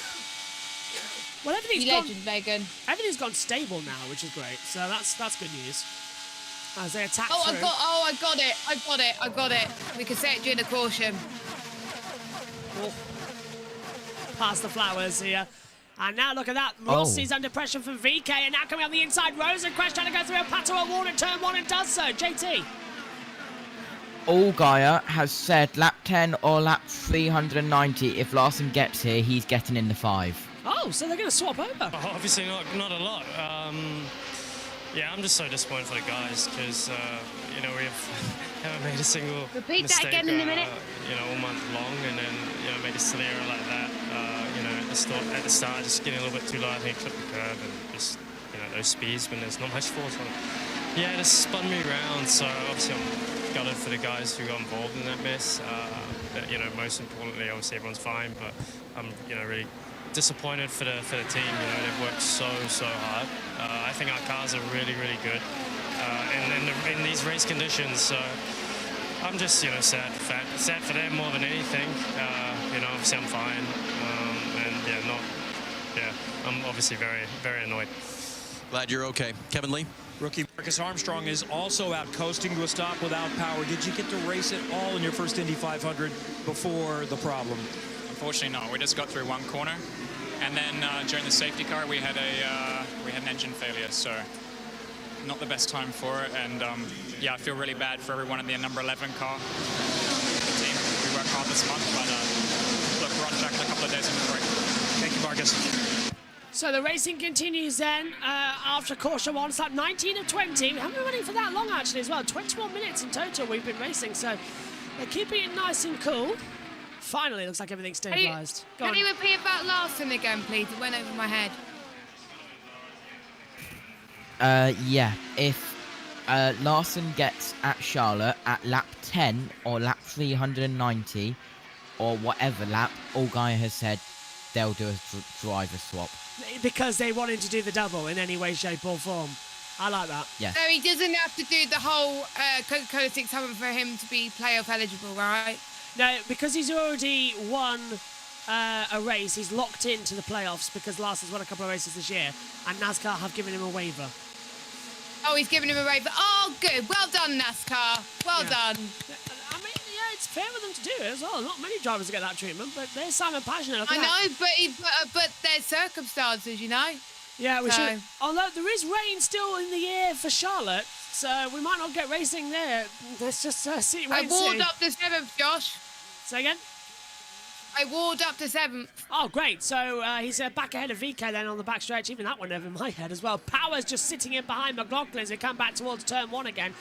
Well, everything's legend, Megan. Everything's gone stable now, which is great. So that's good news. As they attack through. I got it. We can say it during the caution. Past the flowers here. And now look at that. Rossi's under pressure from VK, and now coming on the inside. Rosenquist trying to go through a Pato O'Ward in turn 1 and does so. JT. Allgaier has said lap 10 or lap 390. If Larson gets here, he's getting in the 5. Oh, so they're going to swap over. Oh, obviously not a lot. Yeah, I'm just so disappointed for the guys because, we haven't made a single Repeat mistake, that again in a minute. all month long, and then, made a silly error like that. you know, at the start, just getting a little bit too low. I think I clipped the curb and just, you know, those speeds when there's not much force on it. Yeah, it just spun me around. So obviously I'm gutted for the guys who got involved in that mess. But, you know, most importantly, obviously everyone's fine. But I'm, you know, really disappointed for the team. You know, they've worked so hard. I think our cars are really good, and in these race conditions. So I'm just, you know, sad for them more than anything. You know, obviously I'm fine, and I'm obviously very annoyed. Glad you're okay, Kevin Lee. Rookie Marcus Armstrong is also out coasting to a stop without power. Did you get to race it all in your first Indy 500 before the problem? Unfortunately not. We just got through one corner, and then during the safety car we had an engine failure, so not the best time for it. And yeah, I feel really bad for everyone in the number 11 car. The team, we worked hard this month, but look, we're on track in a couple of days in the break. Thank you, Marcus. So the racing continues then after caution 1. It's like 19 of 20. We haven't been running for that long actually as well. 21 minutes in total we've been racing, so they're keeping it nice and cool. Finally, it looks like everything's stabilised. Can you repeat about Larson again, please? It went over my head. Yeah, if Larson gets at Charlotte at lap 10 or lap 390 or whatever lap, Allgaier has said they'll do a driver swap. Because they want him to do the double in any way, shape or form. I like that. Yeah. So he doesn't have to do the whole Coca-Cola 600 for him to be playoff eligible, right? No, because he's already won a race, he's locked into the playoffs because Larson's won a couple of races this year, and NASCAR have given him a waiver. Oh, he's given him a waiver. Oh, good. Well done, NASCAR. Well done. I mean, yeah, it's fair for them to do it as well. Not many drivers get that treatment, but there's Simon Pagenaud. I know, but there's circumstances, you know. Yeah, we should. Although there is rain still in the air for Charlotte, so we might not get racing there. Let's just see. I walled up the 7th, Josh. Say again? I walled up to 7th. Oh, great. So he's back ahead of VK then on the back stretch. Even that one over my head as well. Power's just sitting in behind McLaughlin as they come back towards turn 1 again.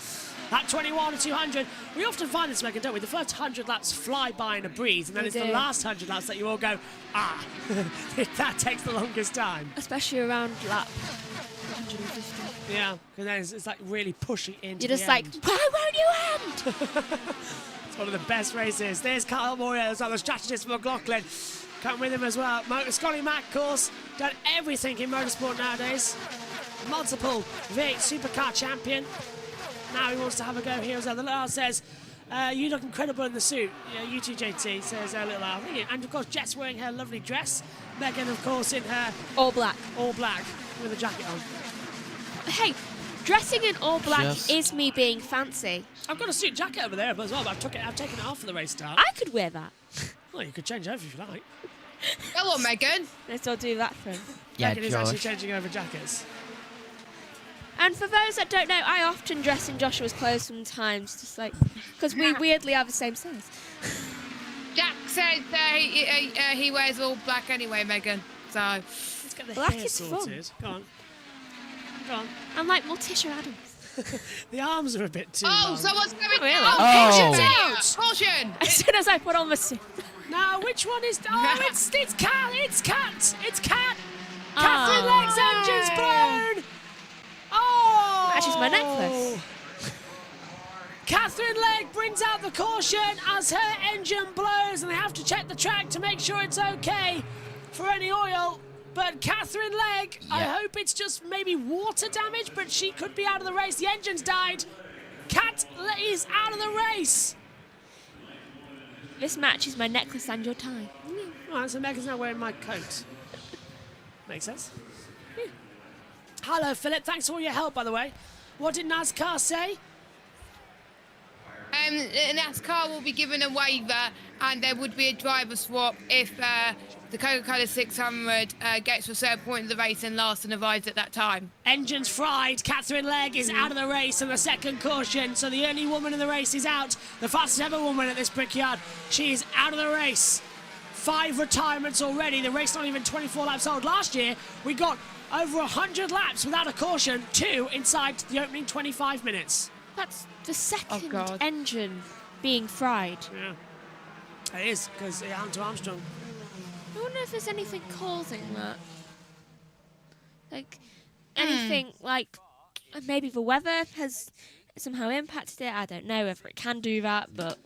At 21 to 200. We often find this, Megan, don't we? The first 100 laps fly by in a breeze, and then it's the last 100 laps that you all go, that takes the longest time. Especially around lap 150. Yeah, because then it's like really pushing into You're just like, why won't you end? It's one of the best races. There's Kyle Moyer as well, the strategist for McLaughlin. Come with him as well. Scotty Mack, of course, done everything in motorsport nowadays. Multiple V8 Supercar champion. Now he wants to have a go here as well. The little Al says, you look incredible in the suit. Yeah, you too, JT, says little Al. And of course, Jess wearing her lovely dress. Megan, of course, in her... all black. All black, with a jacket on. Hey, dressing in all black is me being fancy. I've got a suit jacket over there as well, but I've taken it off for the race start. I could wear that. Well, you could change over if you like. Go on, Megan. Let's all do that for him. Yeah, Megan is actually changing over jackets. And for those that don't know, I often dress in Joshua's clothes sometimes, just like, because we weirdly are the same size. Jack said he wears all black anyway, Megan. So let's get the black hair is sorted. fun. Go on. I'm like Morticia Adams. The arms are a bit too long. So what's going on? Really? Oh, caution! As soon as I put on the suit. Now, which one is... Oh, it's Cat. It's Cat. It's Cat. Catherine Leg's engine's blown. Oh! Matches my necklace. Catherine Legg brings out the caution as her engine blows, and they have to check the track to make sure it's okay for any oil. But Catherine Legg, I hope it's just maybe water damage, but she could be out of the race. The engine's died. Cat is out of the race. This matches my necklace and your tie. Right, so Megan's now wearing my coat. Makes sense. Hello, Philip. Thanks for all your help, by the way. What did NASCAR say? NASCAR will be given a waiver, and there would be a driver swap if the Coca-Cola 600 gets to a certain point in the race and Larson arrives at that time. Engines fried. Catherine Legg is out of the race in the second caution, so the only woman in the race is out. The fastest ever woman at this brickyard. She is out of the race. 5 retirements already. The race not even 24 laps old. Last year, we got over 100 laps without a caution, 2 inside the opening 25 minutes. That's the second engine being fried. Yeah. It is, because it happened to Armstrong. No don't know if there's anything causing that. Like, anything, like, maybe the weather has somehow impacted it. I don't know whether it can do that, but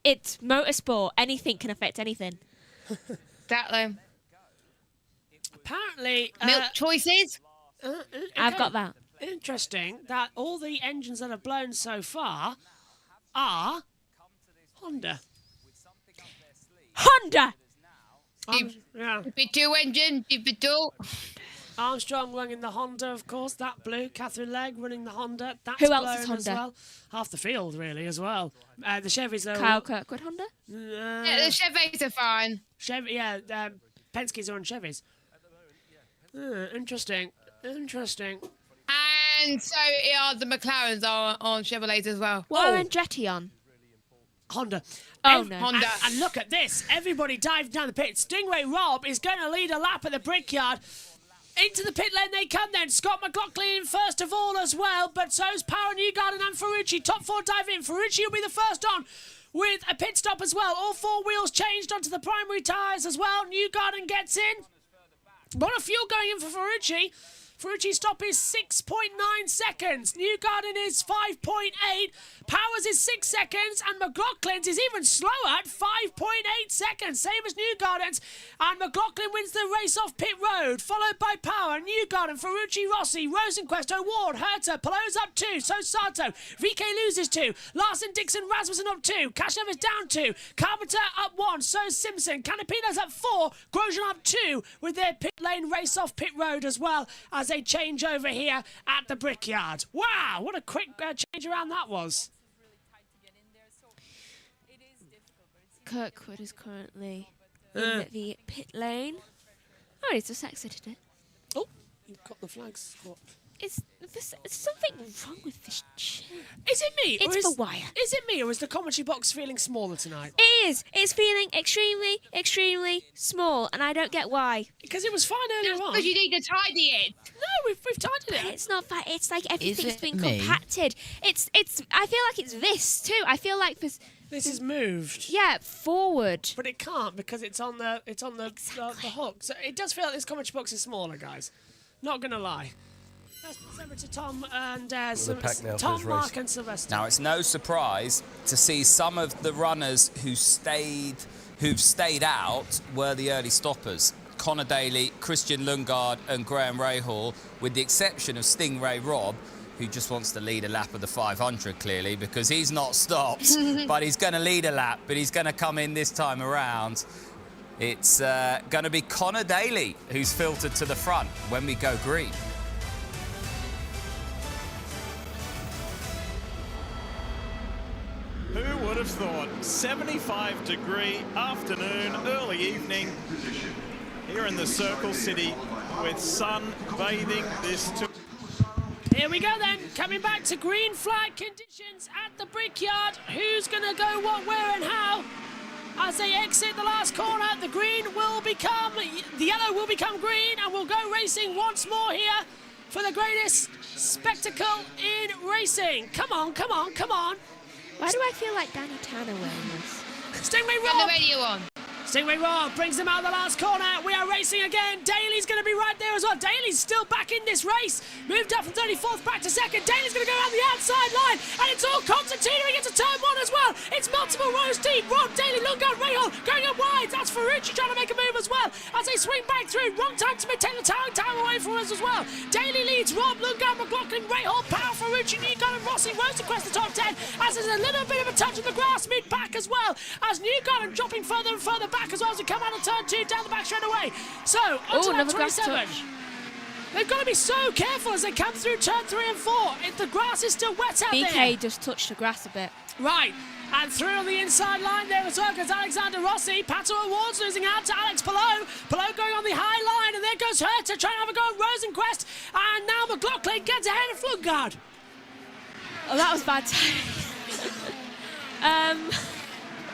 it's motorsport. Anything can affect anything. Exactly. Apparently... Milk choices? I've got that. Interesting that all the engines that have blown so far are Honda. Honda! Yeah. GP2 engine, GP2. Armstrong running the Honda, of course. That blew. Catherine Legg running the Honda. That's Who else blown is Honda? as well. Half the field, really, as well. The Chevys, though. Kyle Kirkwood Honda? Yeah, the Chevys are fine. Chevy, yeah, Penske's are on Chevys. Interesting. Interesting. And so the McLarens are on Chevrolets as well. What are Andretti on? Honda. Oh, no. Honda. And look at this. Everybody dived down the pit. Stingray Rob is going to lead a lap at the Brickyard. Into the pit lane they come then. Scott McLaughlin in first of all as well, but so's Power, Newgarden and Ferrucci. Top four dive in. Ferrucci will be the first on with a pit stop as well. All four wheels changed onto the primary tyres as well. Newgarden gets in. A lot of fuel going in for Ferrucci. Ferrucci's stop is 6.9 seconds. Newgarden is 5.8. Powers is 6 seconds. And McLaughlin's is even slower at 5.8 seconds. Same as Newgarden's. And McLaughlin wins the race off pit road. Followed by Power, Newgarden, Ferrucci, Rossi, Rosenquist, O'Ward, Herter. Pallou's up 2. So Sato. VK loses 2. Larson, Dixon, Rasmussen up 2. Kashnev is down 2. Carpenter up 1. So Simpson. Canapino's up 4. Grosjean up 2. With their pit lane race off pit road as well as they change over here at the Brickyard. Wow, what a quick change around that was. Kirkwood is currently in the pit lane. Oh, he's just exited it. Oh, you've got the flags. What? Is something wrong with this chair? Is it me? It's the wire. Is it me, or is the commentary box feeling smaller tonight? It is. It's feeling extremely, extremely small, and I don't get why. Because it was fine earlier on. Because you need to tidy it. No, we've tidied it. It's not that. It's like everything's it been me? compacted. It's. I feel like it's this too. I feel like this. This is moved. Yeah, forward. But it can't because it's on the the hook. So it does feel like this commentary box is smaller, guys. Not gonna lie. Let's pass over to Tom and Tom, Mark, and Sylvester. Now it's no surprise to see some of the runners who've stayed out were the early stoppers. Connor Daly, Christian Lundgaard, and Graham Rahal, with the exception of Stingray Rob, who just wants to lead a lap of the 500 clearly because he's not stopped, but he's going to lead a lap, but he's going to come in this time around. It's going to be Connor Daly who's filtered to the front when we go green. Who would have thought? 75-degree afternoon, early evening here in the Circle City with sun bathing this. Here we go then, coming back to green flag conditions at the Brickyard. Who's going to go what, where and how? As they exit the last corner, the yellow will become green, and we'll go racing once more here for the greatest spectacle in racing. Come on, come on, come on. Why do I feel like Danny Tanner wearing this? Stingray Got Rob! the radio on. Stingray Rob brings them out of the last corner. We are racing again. Daly's going to be right there as well. Daly's still back in this race. Moved up from 34th back to second. Daly's going to go around the outside line. And it's all continuing into turn one as well. It's multiple rows deep. Rob, Daly, Lundgaard, Rahal going up wide. That's Ferrucci trying to make a move as well. As they swing back through. Wrong time to take the time away from us as well. Daly leads. Rob, Lundgaard, McLaughlin, Rahal, Power, Ferrucci, Newgarden, Rossi, Rosenquist the top 10. As there's a little bit of a touch of the grass mid-back as well. As Newgarden dropping further and further back as well as we come out of turn 2 down the back straight away. So, onto lap 27. They've got to be so careful as they come through turn 3 and 4. If the grass is still wet out there. BK just touched the grass a bit. Right. And through on the inside line there as well goes Alexander Rossi. Pato Awards losing out to Alex Palou. Palou going on the high line, and there goes Herter trying to have a go at Rosenquist. And now McLaughlin gets ahead of Lundgaard. Oh, that was bad timing.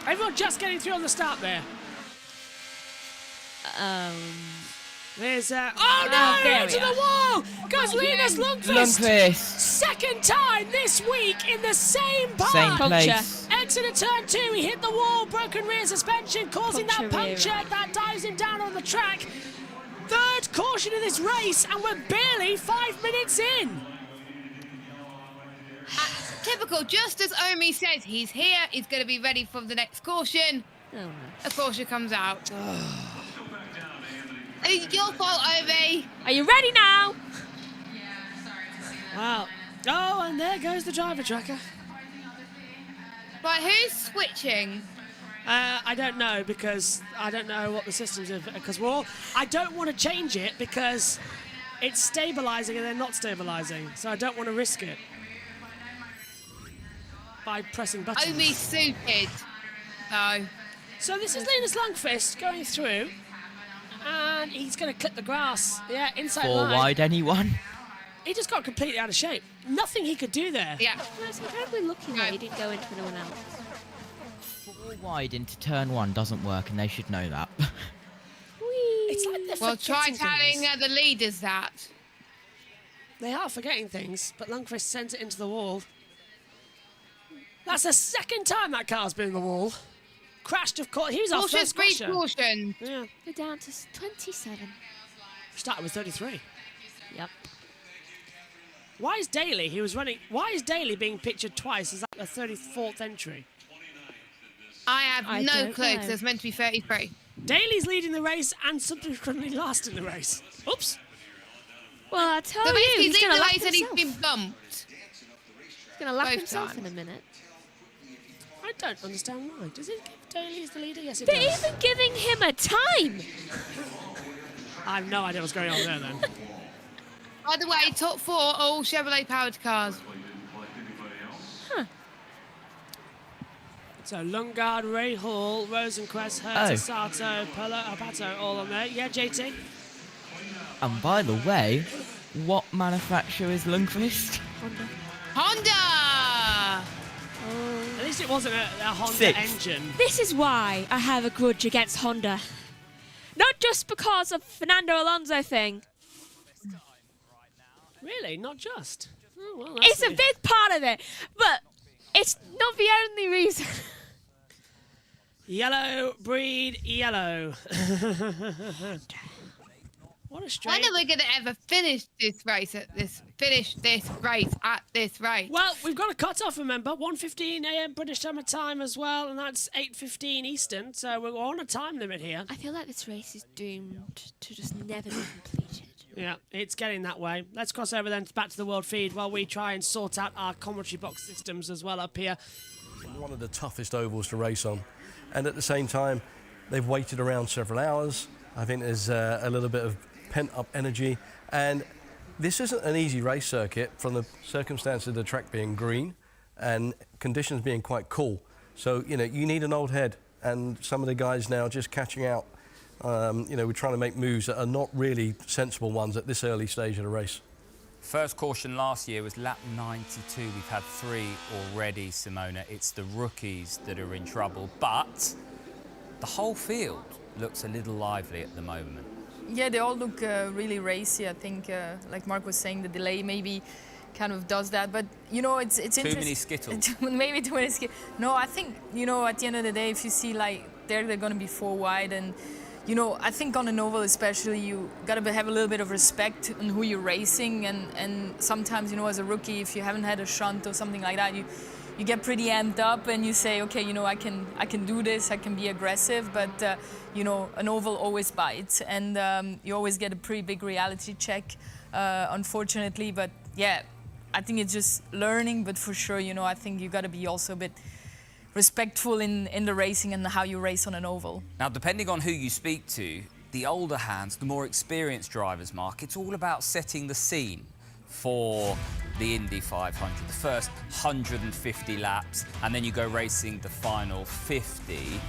Everyone just getting through on the start there. There's oh no! Into the wall! Goes Linus Lundqvist! Second time this week in the same part. Same place. Dixon at turn 2. He hit the wall, broken rear suspension, causing that puncture that dives him down on the track. Third caution of this race, and we're barely 5 minutes in. Typical, just as Omi says, he's here, he's going to be ready for the next caution. Oh, no. A caution comes out. It's your fault, Omi. Are you ready now? Wow. Oh, and there goes the driver tracker. Right, who's switching? I don't know, because I don't know what the systems are, because I don't want to change it because it's stabilising and they're not stabilising, so I don't want to risk it by pressing buttons. Omi suited. No. So this is Linus Lundqvist going through, and he's going to clip the grass. Yeah, inside Four line. wide, anyone? He just got completely out of shape. Nothing he could do there. Yeah. Well, it's incredibly lucky that he didn't go into anyone else. Four wide into turn 1 doesn't work, and they should know that. It's like they're Well, try forgetting telling things. the leaders that. They are forgetting things, but Lundqvist sent it into the wall. That's the second time that car's been in the wall. Crashed, of course. He was our first crasher. Caution. Yeah. We're down to 27. Started with 33. Yep. Why is Daly, why is Daly being pictured twice? Is that the 34th entry? I have I no don't clue, know. there's meant to be 33. Daly's leading the race and subsequently last in the race. Oops. Well, I tell So you, basically, he's he's going to the lap race and he's himself. been bumped. He's going to lap both himself times. in a minute. I don't understand why. Does it give Daly as the leader? Yes, it They're does. even giving him a time. I have no idea what's going on there then. By the way, top 4 are all Chevrolet powered cars. Huh. So Lundgaard, Ray Hall, Rosenquist, Herta, Sato, Polo, Abato, all on there. Yeah, JT. And by the way, what manufacturer is Lundqvist? Honda! At least it wasn't a Honda Sixth. engine. This is why I have a grudge against Honda. Not just because of Fernando Alonso thing. Really? Not just? Oh, well, It's a big part of it, but it's not the only reason. Yellow breed yellow. What a When strange. are we going to ever finish this race at this race? Well, we've got a cut-off, remember. 1:15 a.m. British Summer Time as well, and that's 8:15 Eastern, so we're on a time limit here. I feel like this race is doomed to just never be completed. Yeah, it's getting that way. Let's cross over then back to the world feed while we try and sort out our commentary box systems as well up here. One of the toughest ovals to race on, and at the same time, they've waited around several hours. I think there's a little bit of pent-up energy, and this isn't an easy race circuit from the circumstances of the track being green and conditions being quite cool. So, you know, you need an old head, and some of the guys now just catching out. You know, we're trying to make moves that are not really sensible ones at this early stage of the race. First caution last year was lap 92. We've had 3 already, Simona. It's the rookies that are in trouble, but the whole field looks a little lively at the moment. Yeah, they all look really racy. I think, like Mark was saying, the delay maybe kind of does that. But, you know, it's Too many Skittles. Maybe too many Skittles. No, I think, you know, at the end of the day, if you see, like, they're going to be 4 wide. And, you know, I think on an oval especially, you got to have a little bit of respect on who you're racing. And sometimes, you know, as a rookie, if you haven't had a shunt or something like that, you get pretty amped up and you say, okay, you know, I can do this, I can be aggressive, but you know, an oval always bites, and you always get a pretty big reality check, unfortunately. But yeah, I think it's just learning, but for sure, you know, I think you got to be also a bit respectful in the racing and how you race on an oval. Now, depending on who you speak to, the older hands, the more experienced drivers, Mark, it's all about setting the scene for the Indy 500, the first 150 laps, and then you go racing the final 50.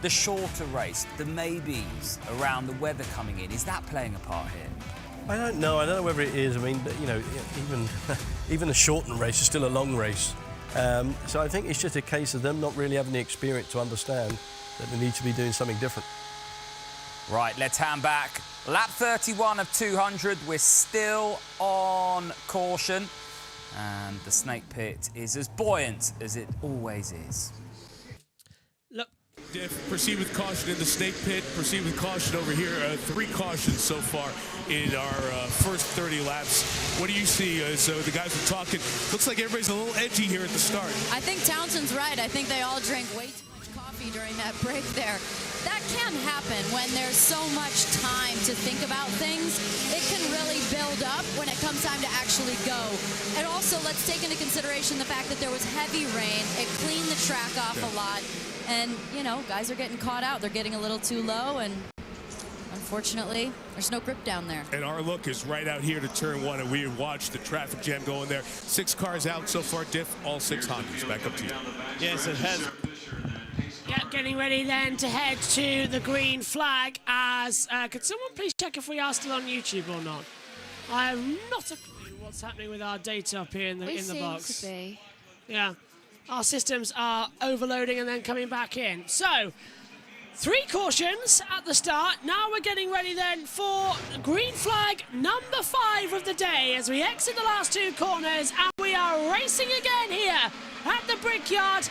The shorter race, the maybes around the weather coming in, is that playing a part here? I don't know whether it is. I mean, you know, even a shortened race is still a long race. So I think it's just a case of them not really having the experience to understand that they need to be doing something different. Right, let's hand back. Lap 31 of 200, we're still on caution. And the snake pit is as buoyant as it always is. Look. Proceed with caution in the snake pit. Proceed with caution over here. 3 cautions so far in our first 30 laps. What do you see? So the guys are talking. Looks like everybody's a little edgy here at the start. I think Townsend's right. I think they all drank way too much coffee during that break there. That can happen when there's so much time to think about things. It can really build up when it comes time to actually go. And also, let's take into consideration the fact that there was heavy rain. It cleaned the track off a lot. And, you know, guys are getting caught out. They're getting a little too low, and unfortunately, there's no grip down there. And our look is right out here to turn 1, and we have watched the traffic jam going there. 6 cars out so far, Diff, all 6 Hondas. Back up to you. Yes, it has. Yeah, getting ready then to head to the green flag as... could someone please check if we are still on YouTube or not? I have not a clue what's happening with our data up here in the box. To be. Yeah. Our systems are overloading and then coming back in. So, 3 cautions at the start. Now we're getting ready then for green flag number 5 of the day as we exit the last 2 corners, and we are racing again here at the Brickyard.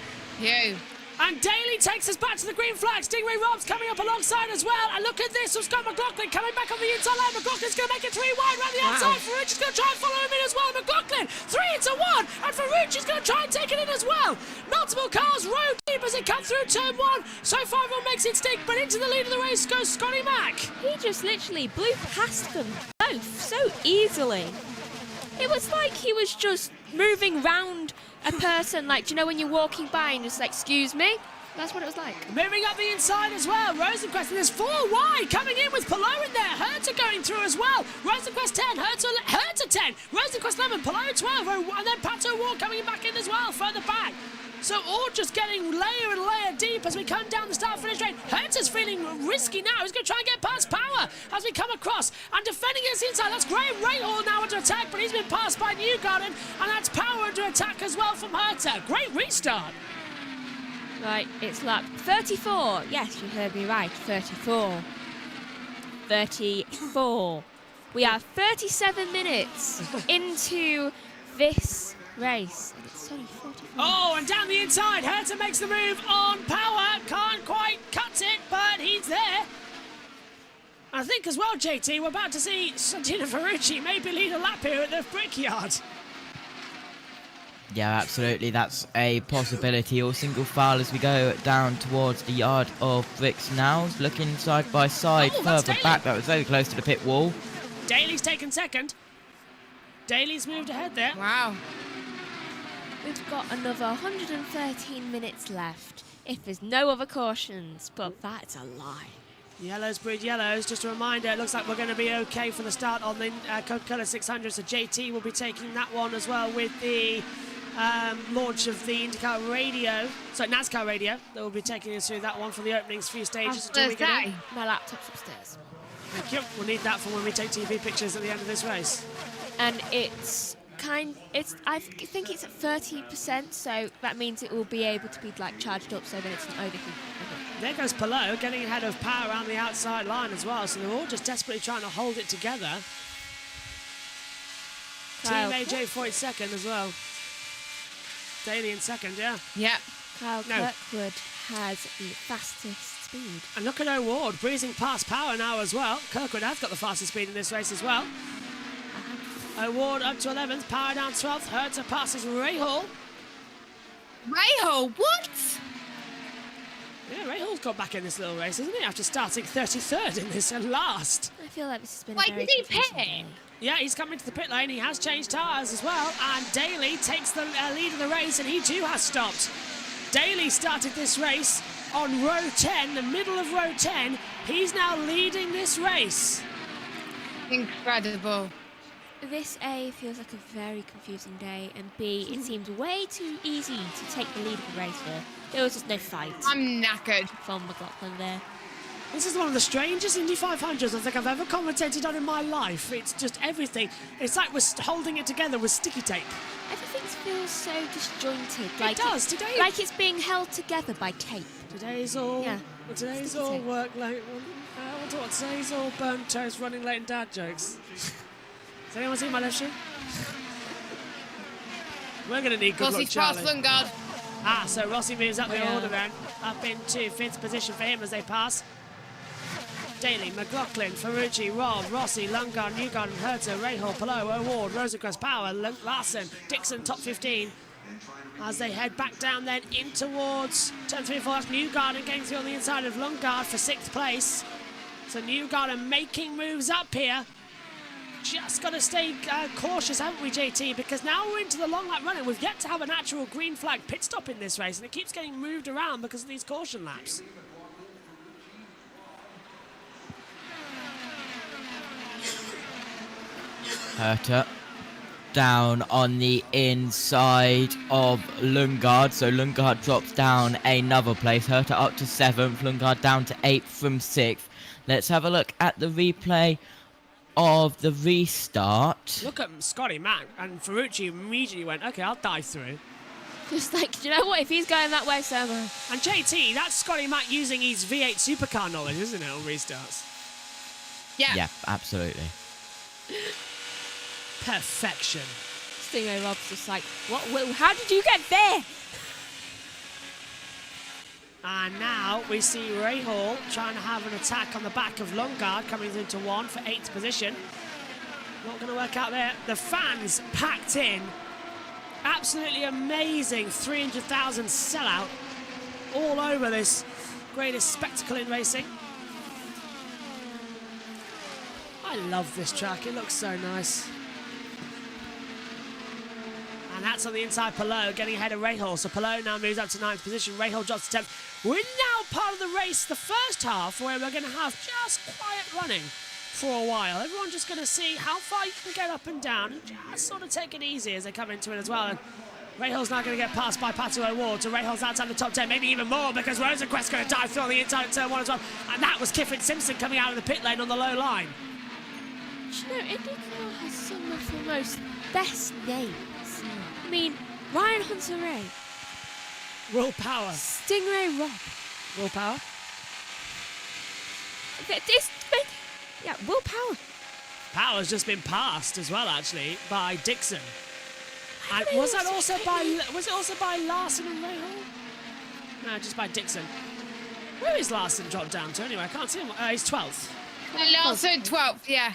And Daly takes us back to the green flag. Stingray Rob's coming up alongside as well. And look at this, we've got McLaughlin coming back on the inside line. McLaughlin's going to make it 3 wide around the outside. Ferrucci's going to try and follow him in as well. McLaughlin, 3 into 1. And Ferrucci's going to try and take it in as well. Multiple cars row deep as they come through turn 1. So far everyone makes it stick, but into the lead of the race goes Scotty Mack. He just literally blew past them both so easily. It was like he was just moving round a person, like, do you know when you're walking by and just like, excuse me? That's what it was like. Moving up the inside as well. Rosenquist, and there's 4 wide coming in with Palou in there. Herta going through as well. Rosenquist 10, Herta 10, Rosenquist 11, Palou 12, and then Pato Ward coming back in as well, further back. So all just getting layer and layer deep as we come down the start-finish straight. Herta's feeling risky now. He's going to try and get past Power as we come across. And defending against the inside, that's Graham Rahal now under attack, but he's been passed by Newgarden, and that's Power under attack as well from Herta. Great restart. Right, it's lap 34. Yes, you heard me right, 34. 34. We are 37 minutes into this race. And it's only 44. Oh, and down the inside, Herta makes the move on Power. Can't quite cut it, but he's there. I think as well, JT, we're about to see Santino Ferrucci maybe lead a lap here at the Brickyard. Yeah, absolutely. That's a possibility. Or single file as we go down towards the yard of bricks now. Looking side by side, further back. That was very close to the pit wall. Daly's taken second. Daly's moved ahead there. Wow. We've got another 113 minutes left if there's no other cautions, but that's a lie. Yellows breed yellows. Just a reminder, it looks like we're going to be okay for the start on the Coca-Cola 600, so JT will be taking that one as well with the launch of the INDYCAR radio, sorry, NASCAR radio. That will be taking us through that one for the opening few stages until we get in. My laptop's upstairs. Thank you. We'll need that for when we take TV pictures at the end of this race. And I think it's at 30%, so that means it will be able to be like charged up, so then it's not overheating. There goes Palou getting ahead of Power around the outside line as well, so they're all just desperately trying to hold it together. Team AJ Foyt second as well. Daly in second, yeah. Yeah. Kyle Kirkwood has the fastest speed. And look at O'Ward breezing past Power now as well. Kirkwood has got the fastest speed in this race as well. O'Ward up to 11th, Power down 12th. Herta passes Rahal. Rahal, what? Yeah, Rahal's got back in this little race, isn't he? After starting 33rd in this and last. I feel like this has been Wait, did he pit? Yeah, he's coming to the pit lane. He has changed tyres as well. And Daly takes the lead of the race, and he too has stopped. Daly started this race on row 10, the middle of row 10. He's now leading this race. Incredible. This A feels like a very confusing day, and B, it seems way too easy to take the lead of the race here. There was just no fight. I'm knackered. From McLaughlin there. This is one of the strangest Indy 500s I think I've ever commentated on in my life. It's just everything. It's like we're holding it together with sticky tape. Everything feels so disjointed. It does today. Like it's being held together by tape. Today's all. Yeah. Well, today's all work late. Today's all burnt toast, running late, and dad jokes. Has anyone seen my left shoe? We're going to need good luck, Rossi's past Charlie. Lundgaard. Ah, so Rossi moves up the Yeah. order then. Up into 5th position for him as they pass. Daly, McLaughlin, Ferrucci, Robb, Rossi, Lundgaard, Newgarden, Herta, Rahal, Palou, O'Ward, Rosencrest, Power, Larson, Dixon, top 15. As they head back down then in towards turn 3 and 4. That's Newgarden getting through on the inside of Lundgaard for 6th place. So Newgarden making moves up here. Just got to stay cautious, haven't we, JT? Because now we're into the long lap running. We've yet to have an actual green flag pit stop in this race, and it keeps getting moved around because of these caution laps. Herta down on the inside of Lundgaard, so Lundgaard drops down another place. Herta up to 7th, Lundgaard down to 8th from 6th. Let's have a look at the replay of the restart. Look at Scotty Mack, and Ferrucci immediately went, okay, I'll dive through. Just like, do you know what? If he's going that way, so am I. And JT, that's Scotty Mack using his V8 supercar knowledge, isn't it, on restarts? Yeah, absolutely. Perfection. Stingray Rob's just like, what? How did you get there? And now we see Rahal trying to have an attack on the back of Lundgaard, coming into 1 for 8th position. Not going to work out there. The fans packed in. Absolutely amazing 300,000 sellout all over this greatest spectacle in racing. I love this track. It looks so nice. And that's on the inside, Palou getting ahead of Rahal. So Palou now moves up to 9th position. Rahal drops to 10th. We're now part of the race, the first half, where we're going to have just quiet running for a while. Everyone's just going to see how far you can get up and down and just sort of take it easy as they come into it as well. And Rahal's now going to get passed by Pato O'Ward. So Rahal's outside the top 10, maybe even more, because Rosenquist's going to dive through on the inside of turn 1 as well. And that was Kiffin Simpson coming out of the pit lane on the low line. Do you know, IndyCar has some of the most best names. I mean, Ryan Hunter-Reay. Will Power. Stingray Robb. Will Power. Yeah, Will Power. Power's just been passed as well, actually, by Dixon. And was it also by Larson and Rahal? No, just by Dixon. Where is Larson dropped down to anyway? I can't see him. He's 12th. Larson 12th, yeah.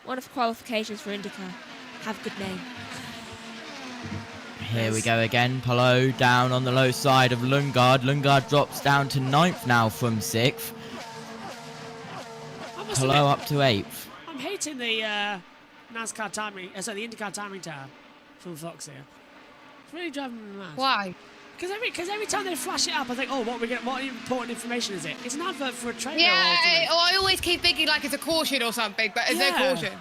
One of the qualifications for IndyCar. Have a good name. Here we go again. Palou down on the low side of Lundgaard. Lundgaard drops down to 9th now from 6th. Palou up to 8th. I'm hating the NASCAR timing, the IndyCar timing tower from Fox here. It's really driving me mad. Why? Because every time they flash it up, I think, oh, what important information is it? It's an advert for a trailer. Yeah, I always keep thinking like it's a caution or something, but it's no caution.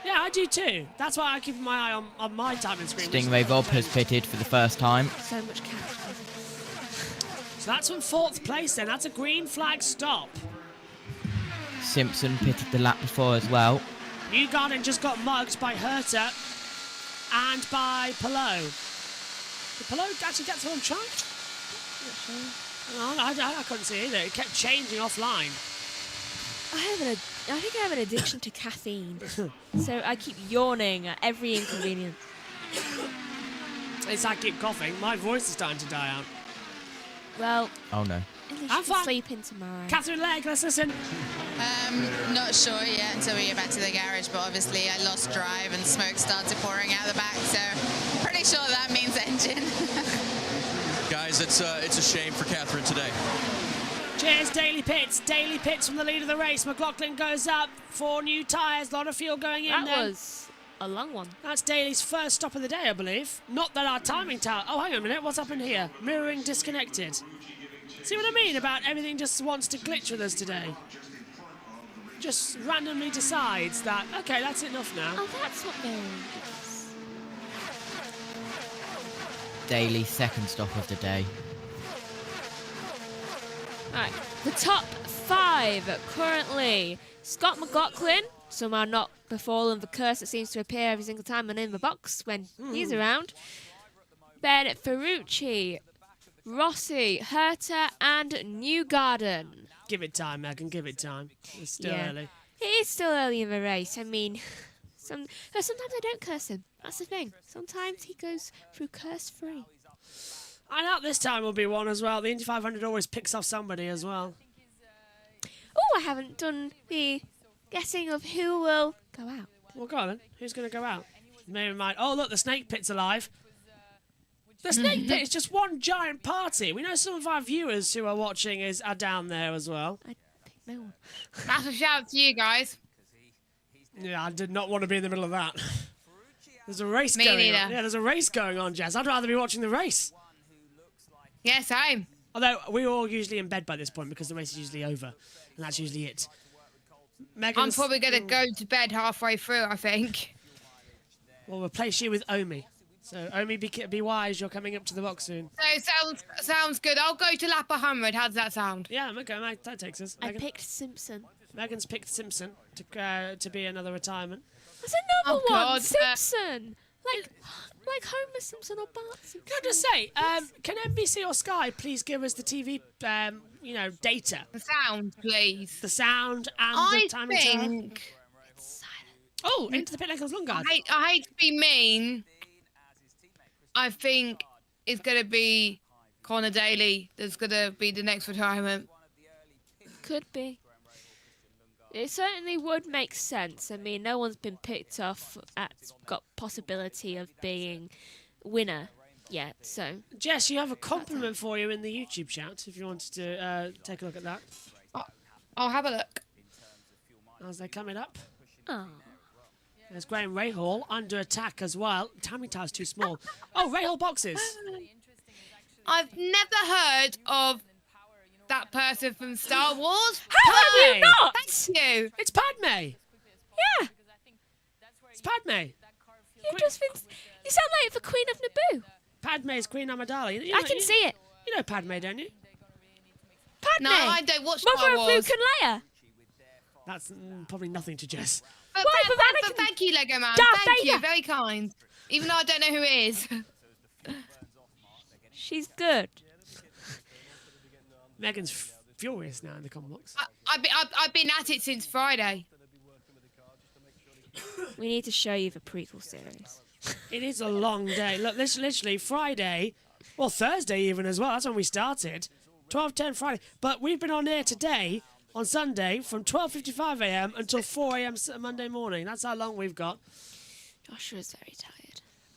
Yeah, I do too. That's why I keep my eye on my timing screen. Stingray Robb has pitted for the first time. So much cash. So that's from 4th place then. That's a green flag stop. Simpson pitted the lap before as well. Newgarden just got mugged by Herta and by Palou. Did Palou actually get through on track? No, I couldn't see either. It kept changing offline. I think I have an addiction to caffeine. So I keep yawning at every inconvenience. It's I keep coughing. My voice is starting to die out. Well, oh no. At least you can sleep in tomorrow. Catherine Legg, let's listen. Not sure yet until we get back to the garage, but obviously I lost drive and smoke started pouring out the back, so pretty sure that means engine. Guys, it's a shame for Catherine today. Cheers, Daly Pitts. Daly Pitts from the lead of the race. McLaughlin goes up. 4 new tyres. A lot of fuel going in That there. was a long one. That's Daly's first stop of the day, I believe. Not that our timing tower... Oh, hang on a minute. What's happened here? Mirroring disconnected. See what I mean about everything just wants to glitch with us today? Just randomly decides that, okay, that's enough now. Oh, that's what mirroring does. Daly's second stop of the day. Right, the top 5 currently. Scott McLaughlin, somehow not befallen the curse that seems to appear every single time I'm in the box when he's around. Ben Ferrucci, Rossi, Herta and Newgarden. Give it time, Megan, give it time. It's still early. It is still early in the race. I mean, sometimes I don't curse him. That's the thing. Sometimes he goes through curse-free. I know this time will be one as well. The Indy 500 always picks off somebody as well. Oh, I haven't done the guessing of who will go out. Well, go on then. Who's going to go out? Maybe mine. Oh, look, the Snake Pit's alive. The Snake Pit is just one giant party. We know some of our viewers who are watching are down there as well. No one. That's a shout to you guys. Yeah, I did not want to be in the middle of that. There's a race Me going neither. on. Yeah, there's a race going on, Jazz. I'd rather be watching the race. Yeah, same. Although we're all usually in bed by this point because the race is usually over, and that's usually it. Megan's, I'm probably going to go to bed halfway through, I think. We'll replace you with Omi. So, Omi, be wise. You're coming up to the box soon. So sounds good. I'll go to lap 100. How does that sound? Yeah, okay, mate. That takes us. I picked Simpson. Megan's picked Simpson to be another retirement. There's another one. God, Simpson. Like Homer Simpson or Bart Simpson. Can I just say, can NBC or Sky please give us the TV, data? The sound, please. The sound and the timing tower. It's silent. Oh, into the pit lane comes Lundgaard. I hate to be mean. I think it's going to be Connor Daly that's going to be the next retirement. Could be. It certainly would make sense. I mean, no one's been picked off got possibility of being winner yet, so... Jess, you have a compliment for you in the YouTube chat, if you wanted to take a look at that. I'll have a look. As they're coming up. Oh. There's Graham Rahal under attack as well. Timing tower's too small. Oh, Rahal boxes. I've never heard of that person from Star Wars. How have you not? Thank you. It's Padme. Yeah. It's Padme. You sound like the Queen of Naboo. Padme is Queen Amidala. I can see it. You know Padme, don't you? Padme. No, I don't watch Star Mother of Wars. Luke and Leia. That's probably nothing to Jess. But thank you, Lego Man. Darth Thank you. Vader. Very kind. Even though I don't know who it is. She's good. Megan's furious now in the comment box. I've been at it since Friday. We need to show you the prequel series. It is a long day. Look, this literally Friday, well, Thursday even as well. That's when we started. 12:10 Friday. But we've been on air today, on Sunday, from 12:55 a.m. until 4 a.m. Monday morning. That's how long we've got. Joshua's very tired.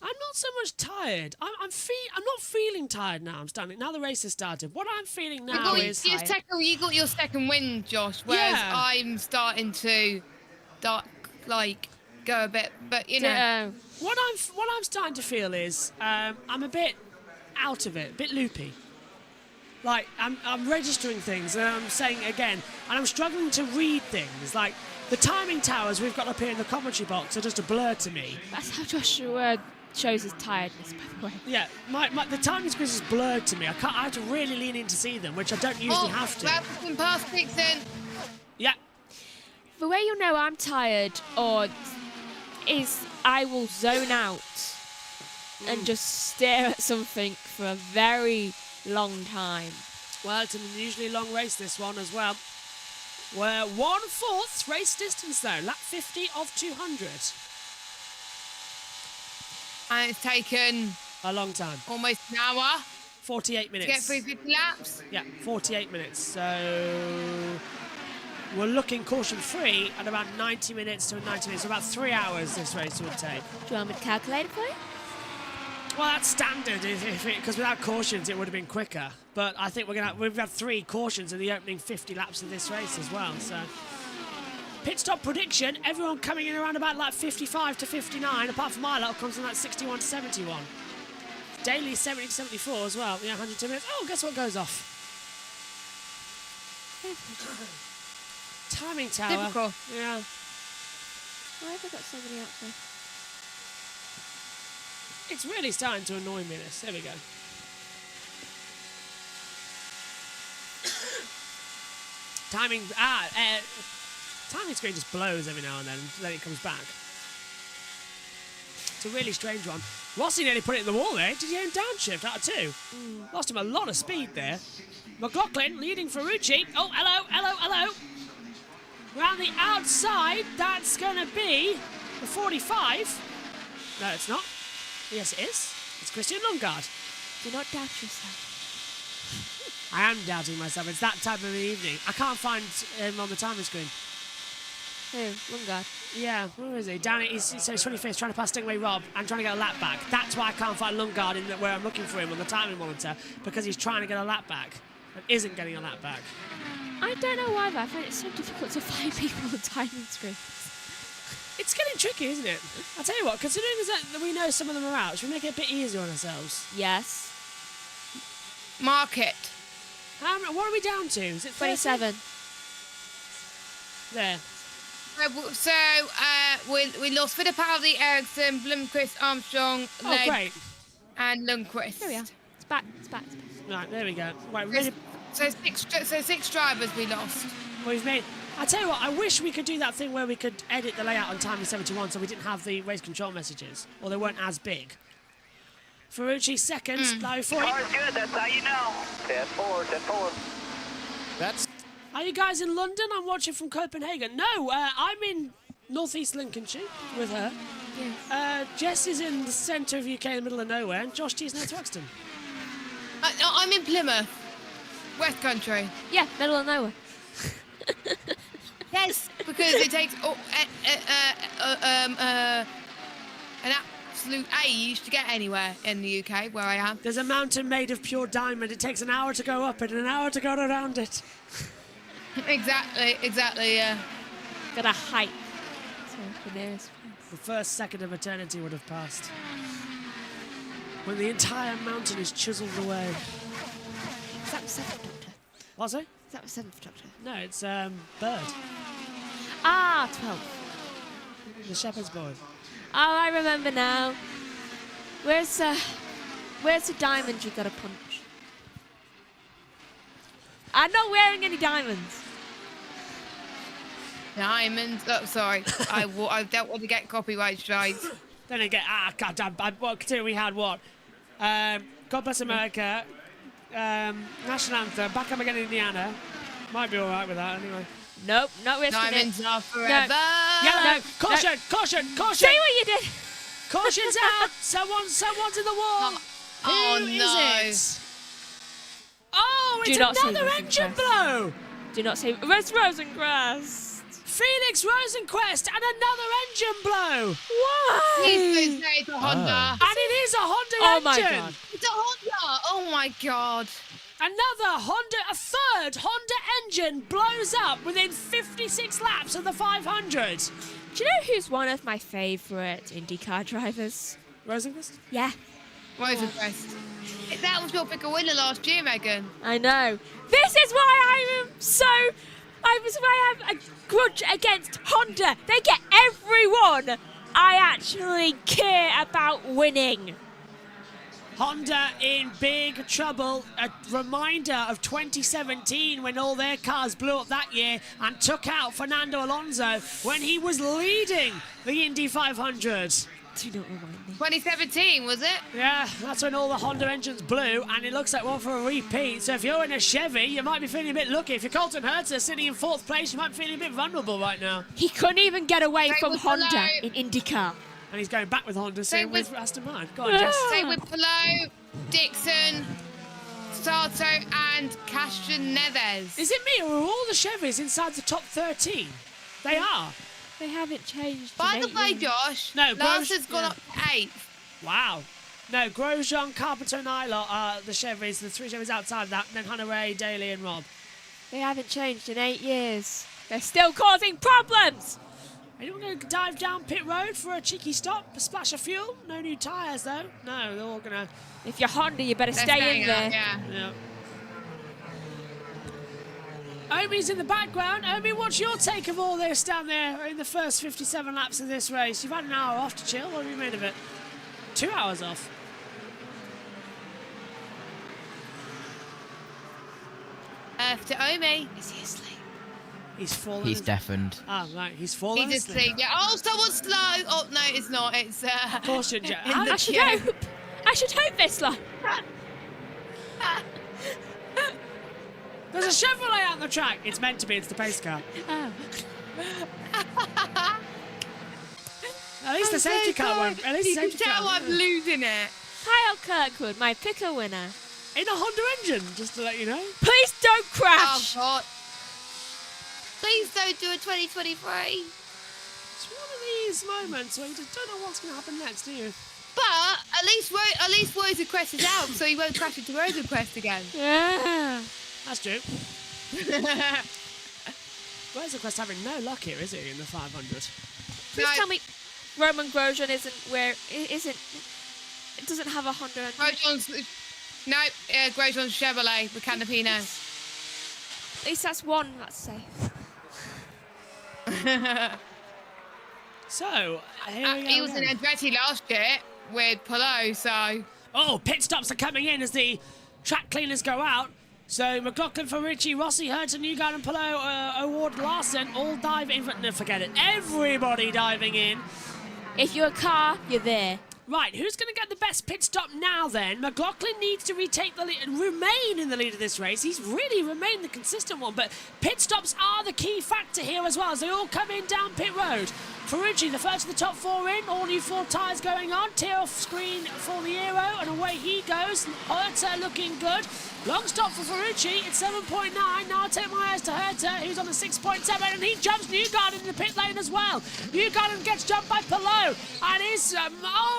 I'm not so much tired. I'm not feeling tired now. I'm standing. Now the race has started. What I'm feeling now is... You got your second win, Josh, whereas Yeah. I'm starting to go a bit, but you know. What I'm starting to feel is I'm a bit out of it, a bit loopy. Like I'm registering things and I'm saying again, and I'm struggling to read things. Like the timing towers we've got up here in the commentary box are just a blur to me. That's how Joshua shows his tiredness, by the way. Yeah, the timing screens is blurred to me. I have to really lean in to see them, which I don't usually have to. Grab some past Dixon. Yeah. The way you'll know I'm tired is I will zone out and just stare at something for a very long time. Well, it's an unusually long race, this one as well. We're 1/4 race distance though, lap 50 of 200. And it's taken a long time. Almost an hour. 48 minutes. To get through 50 laps. Yeah, 48 minutes. So we're looking caution-free at about 90 minutes to 90 minutes. So about 3 hours this race would take. Do you want me to calculate it for you? Well, that's standard, because without cautions it would have been quicker. But I think we've had 3 cautions in the opening 50 laps of this race as well. So pit stop prediction, everyone coming in around about like 55 to 59, apart from my lot, comes in like 61 to 71. Daily 70 to 74 as well. Yeah, 102 minutes. Oh, guess what goes off? Timing tower. Typical. Yeah. Why have I got so many out there? It's really starting to annoy me, this. There we go. Timing screen just blows every now and then it comes back. It's a really strange one. Rossi nearly put it in the wall there. Did he own downshift out of 2? Lost him a lot of speed there. McLaughlin leading Ferrucci. Oh, hello. Round the outside, that's going to be the 45. No, it's not. Yes, it is. It's Christian Lundgaard. Do not doubt yourself. I am doubting myself. It's that time of the evening. I can't find him on the timer screen. Who? Lundgaard? Yeah, where is he? Down at he's 25th, trying to pass Stingray Rob and trying to get a lap back. That's why I can't find Lundgaard in where I'm looking for him on the timing monitor, because he's trying to get a lap back and isn't getting a lap back. I don't know why, but I find it so difficult to find people on the timing screen. It's getting tricky, isn't it? I'll tell you what, considering that we know some of them are out, should we make it a bit easier on ourselves? Yes. Mark it. What are we down to? Is it 27? There. So we lost Fittipaldi, Ericsson, Blomqvist, Armstrong, great. and Lundqvist. There we are. It's back. It's back. Right, there we go. Right, really. So six drivers we lost. We've made. I tell you what, I wish we could do that thing where we could edit the layout on Timing 71 so we didn't have the race control messages, or they weren't as big. Ferrucci second, Larry Foy. Car's good, that's how you know. 10-4. That's. Are you guys in London? I'm watching from Copenhagen. No, I'm in northeast Lincolnshire with her. Yes. Jess is in the centre of UK in the middle of nowhere, and Josh T's near Thruxton. I'm in Plymouth, West Country. Yeah, middle of nowhere. Yes, because it takes an absolute age to get anywhere in the UK, where I am. There's a mountain made of pure diamond. It takes an hour to go up it and an hour to go around it. Exactly, yeah. Got a height. So the nearest place. The first second of eternity would have passed. When the entire mountain is chiseled away. Is that the 7th Doctor? What's it? Is that the 7th Doctor? No, it's Bird. Ah, 12. The shepherd's boy. Oh, I remember now. Where's the diamond you gotta punch? I'm not wearing any diamonds. Diamonds? Oh, sorry. I don't want to get copyright strikes. Then again, goddamn. Consider we had what? God Bless America, National Anthem, Back Up Again in Indiana. Might be all right with that anyway. Nope, not risking Diamonds it. are forever. No. Caution! Caution! See what you did. Caution's out. Someone's in the wall. Oh, Who no. is it? Oh, Do it's not say another engine blow. Do not say Rosenquist. Felix Rosenquist and another engine blow. Why? It's a Honda. And it is a Honda Oh engine. my god. It's a Honda. Oh my god. Another Honda, a third Honda engine blows up within 56 laps of the 500. Do you know who's one of my favourite IndyCar drivers? Rosenquist? Yeah. Rosenquist. That was your bigger winner last year, Megan. I know. This is why I have a grudge against Honda. They get everyone I actually care about winning. Honda in big trouble. A reminder of 2017 when all their cars blew up that year and took out Fernando Alonso when he was leading the Indy 500. Do not remind me. 2017, was it? Yeah, that's when all the Honda engines blew, and it looks like one for a repeat. So if you're in a Chevy, you might be feeling a bit lucky. If you're Colton Herta sitting in 4th place, you might be feeling a bit vulnerable right now. He couldn't even get away Same from with Honda Palou. in IndyCar. And he's going back with Honda, same with Aston Martin. Go on, Ah. Jess. Same with Palou, Dixon, Sato, and Christian Neves. Is it me, or are all the Chevys inside the top 13? They are. They haven't changed. By the way, Josh, No, Larson's Grosjean- gone yeah. up to 8th. Wow. No, Grosjean, Carpenter, and Ilott are the Chevys, the 3 Chevys outside of that, and then Hunter-Reay, Daly, and Rob. They haven't changed in 8 years. They're still causing problems. Anyone going to dive down pit road for a cheeky stop, a splash of fuel? No new tyres, though. No, they're all going to... If you're Honda, you better They're stay staying in there. out, yeah. Yeah. Omi's in the background. Omi, what's your take of all this down there in the first 57 laps of this race? You've had an hour off to chill. What have you made of it? 2 hours off. To Omi. Is he asleep? He's fallen. He's deafened. Ah, right. He's fallen He's asleep. asleep. Yeah. Oh, someone's slow. Oh, no, it's not. It's Caution, Jack. in the I should queue. hope. I should hope they're slow. There's a Chevrolet out on the track. It's meant to be. It's the pace car. Oh. At least the safety car won't. At least the You safety can car. tell I'm losing it. Kyle Kirkwood, my picker winner. In a Honda engine, just to let you know. Please don't crash. Oh, God. Please don't do a 2023. It's one of these moments where you just don't know what's going to happen next, do you? But at least Rosenquist is out, so he won't crash into Rosenquist again. Yeah. That's true. Rosenquist having no luck here, is he, in the 500? Please tell me Roman Grosjean isn't where it isn't. It doesn't have a Honda. No, Grosjean's Chevrolet with Canapino. At least that's one. That's safe. So, here we go. He was in Andretti last year with Polo, so... Oh, pit stops are coming in as the track cleaners go out. So, McLaughlin, Ferrucci, Rossi, Hertz, Newgarden, and Polo, Award, Larson all dive in. No, forget it. Everybody diving in. If you're a car, you're there. Right, who's going to get the best pit stop now then? McLaughlin needs to retake the lead and remain in the lead of this race. He's really remained the consistent one, but pit stops are the key factor here as well as they all come in down pit road. Ferrucci, the first of the top four in, all new 4 tyres going on. Tear off screen for the Aero, and away he goes. Hertha looking good. Long stop for Ferrucci, it's 7.9. Now I'll take my eyes to Hertha, who's on a 6.7, and he jumps Newgarden in the pit lane as well. Newgarden gets jumped by Polo, and is, and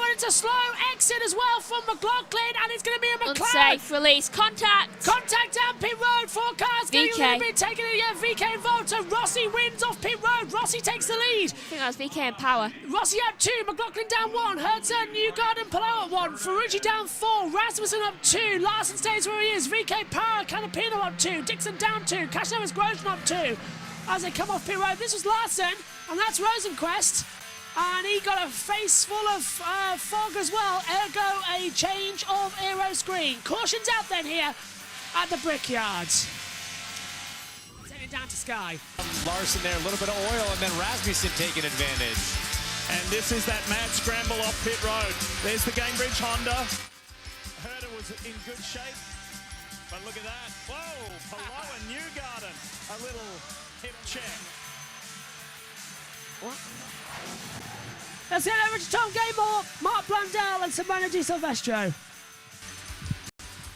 it's a slow exit as well from McLaughlin, and it's going to be a McLaren. Unsafe release, contact. Contact down pit road, 4 cars getting VK. a little bit taken in. Yeah, VK involved, so Rossi wins off pit road. Rossi takes the lead. I think that was VK and Power. Rossi up 2, McLaughlin down 1, Hertz and Newgarden, Polo at 1, Ferrucci down 4, Rasmussen up 2, Larson stays where he is, VK Power, Canapino up 2, Dixon down 2, Cashnova's Grosjean up 2. As they come off pit road, this was Larson, and that's Rosenquist, and he got a face full of fog as well, ergo a change of aero screen. Caution's out then here at the Brickyards. Down to Sky. Larson there, a little bit of oil, and then Rasmussen taking advantage. And this is that mad scramble off pit road. There's the Gamebridge Honda. Hertha was in good shape, but look at that. Whoa, Polo and Newgarden. A little hip check. What? Let's head over to Tom Gable, Mark Blundell, and Simona Di Silvestro.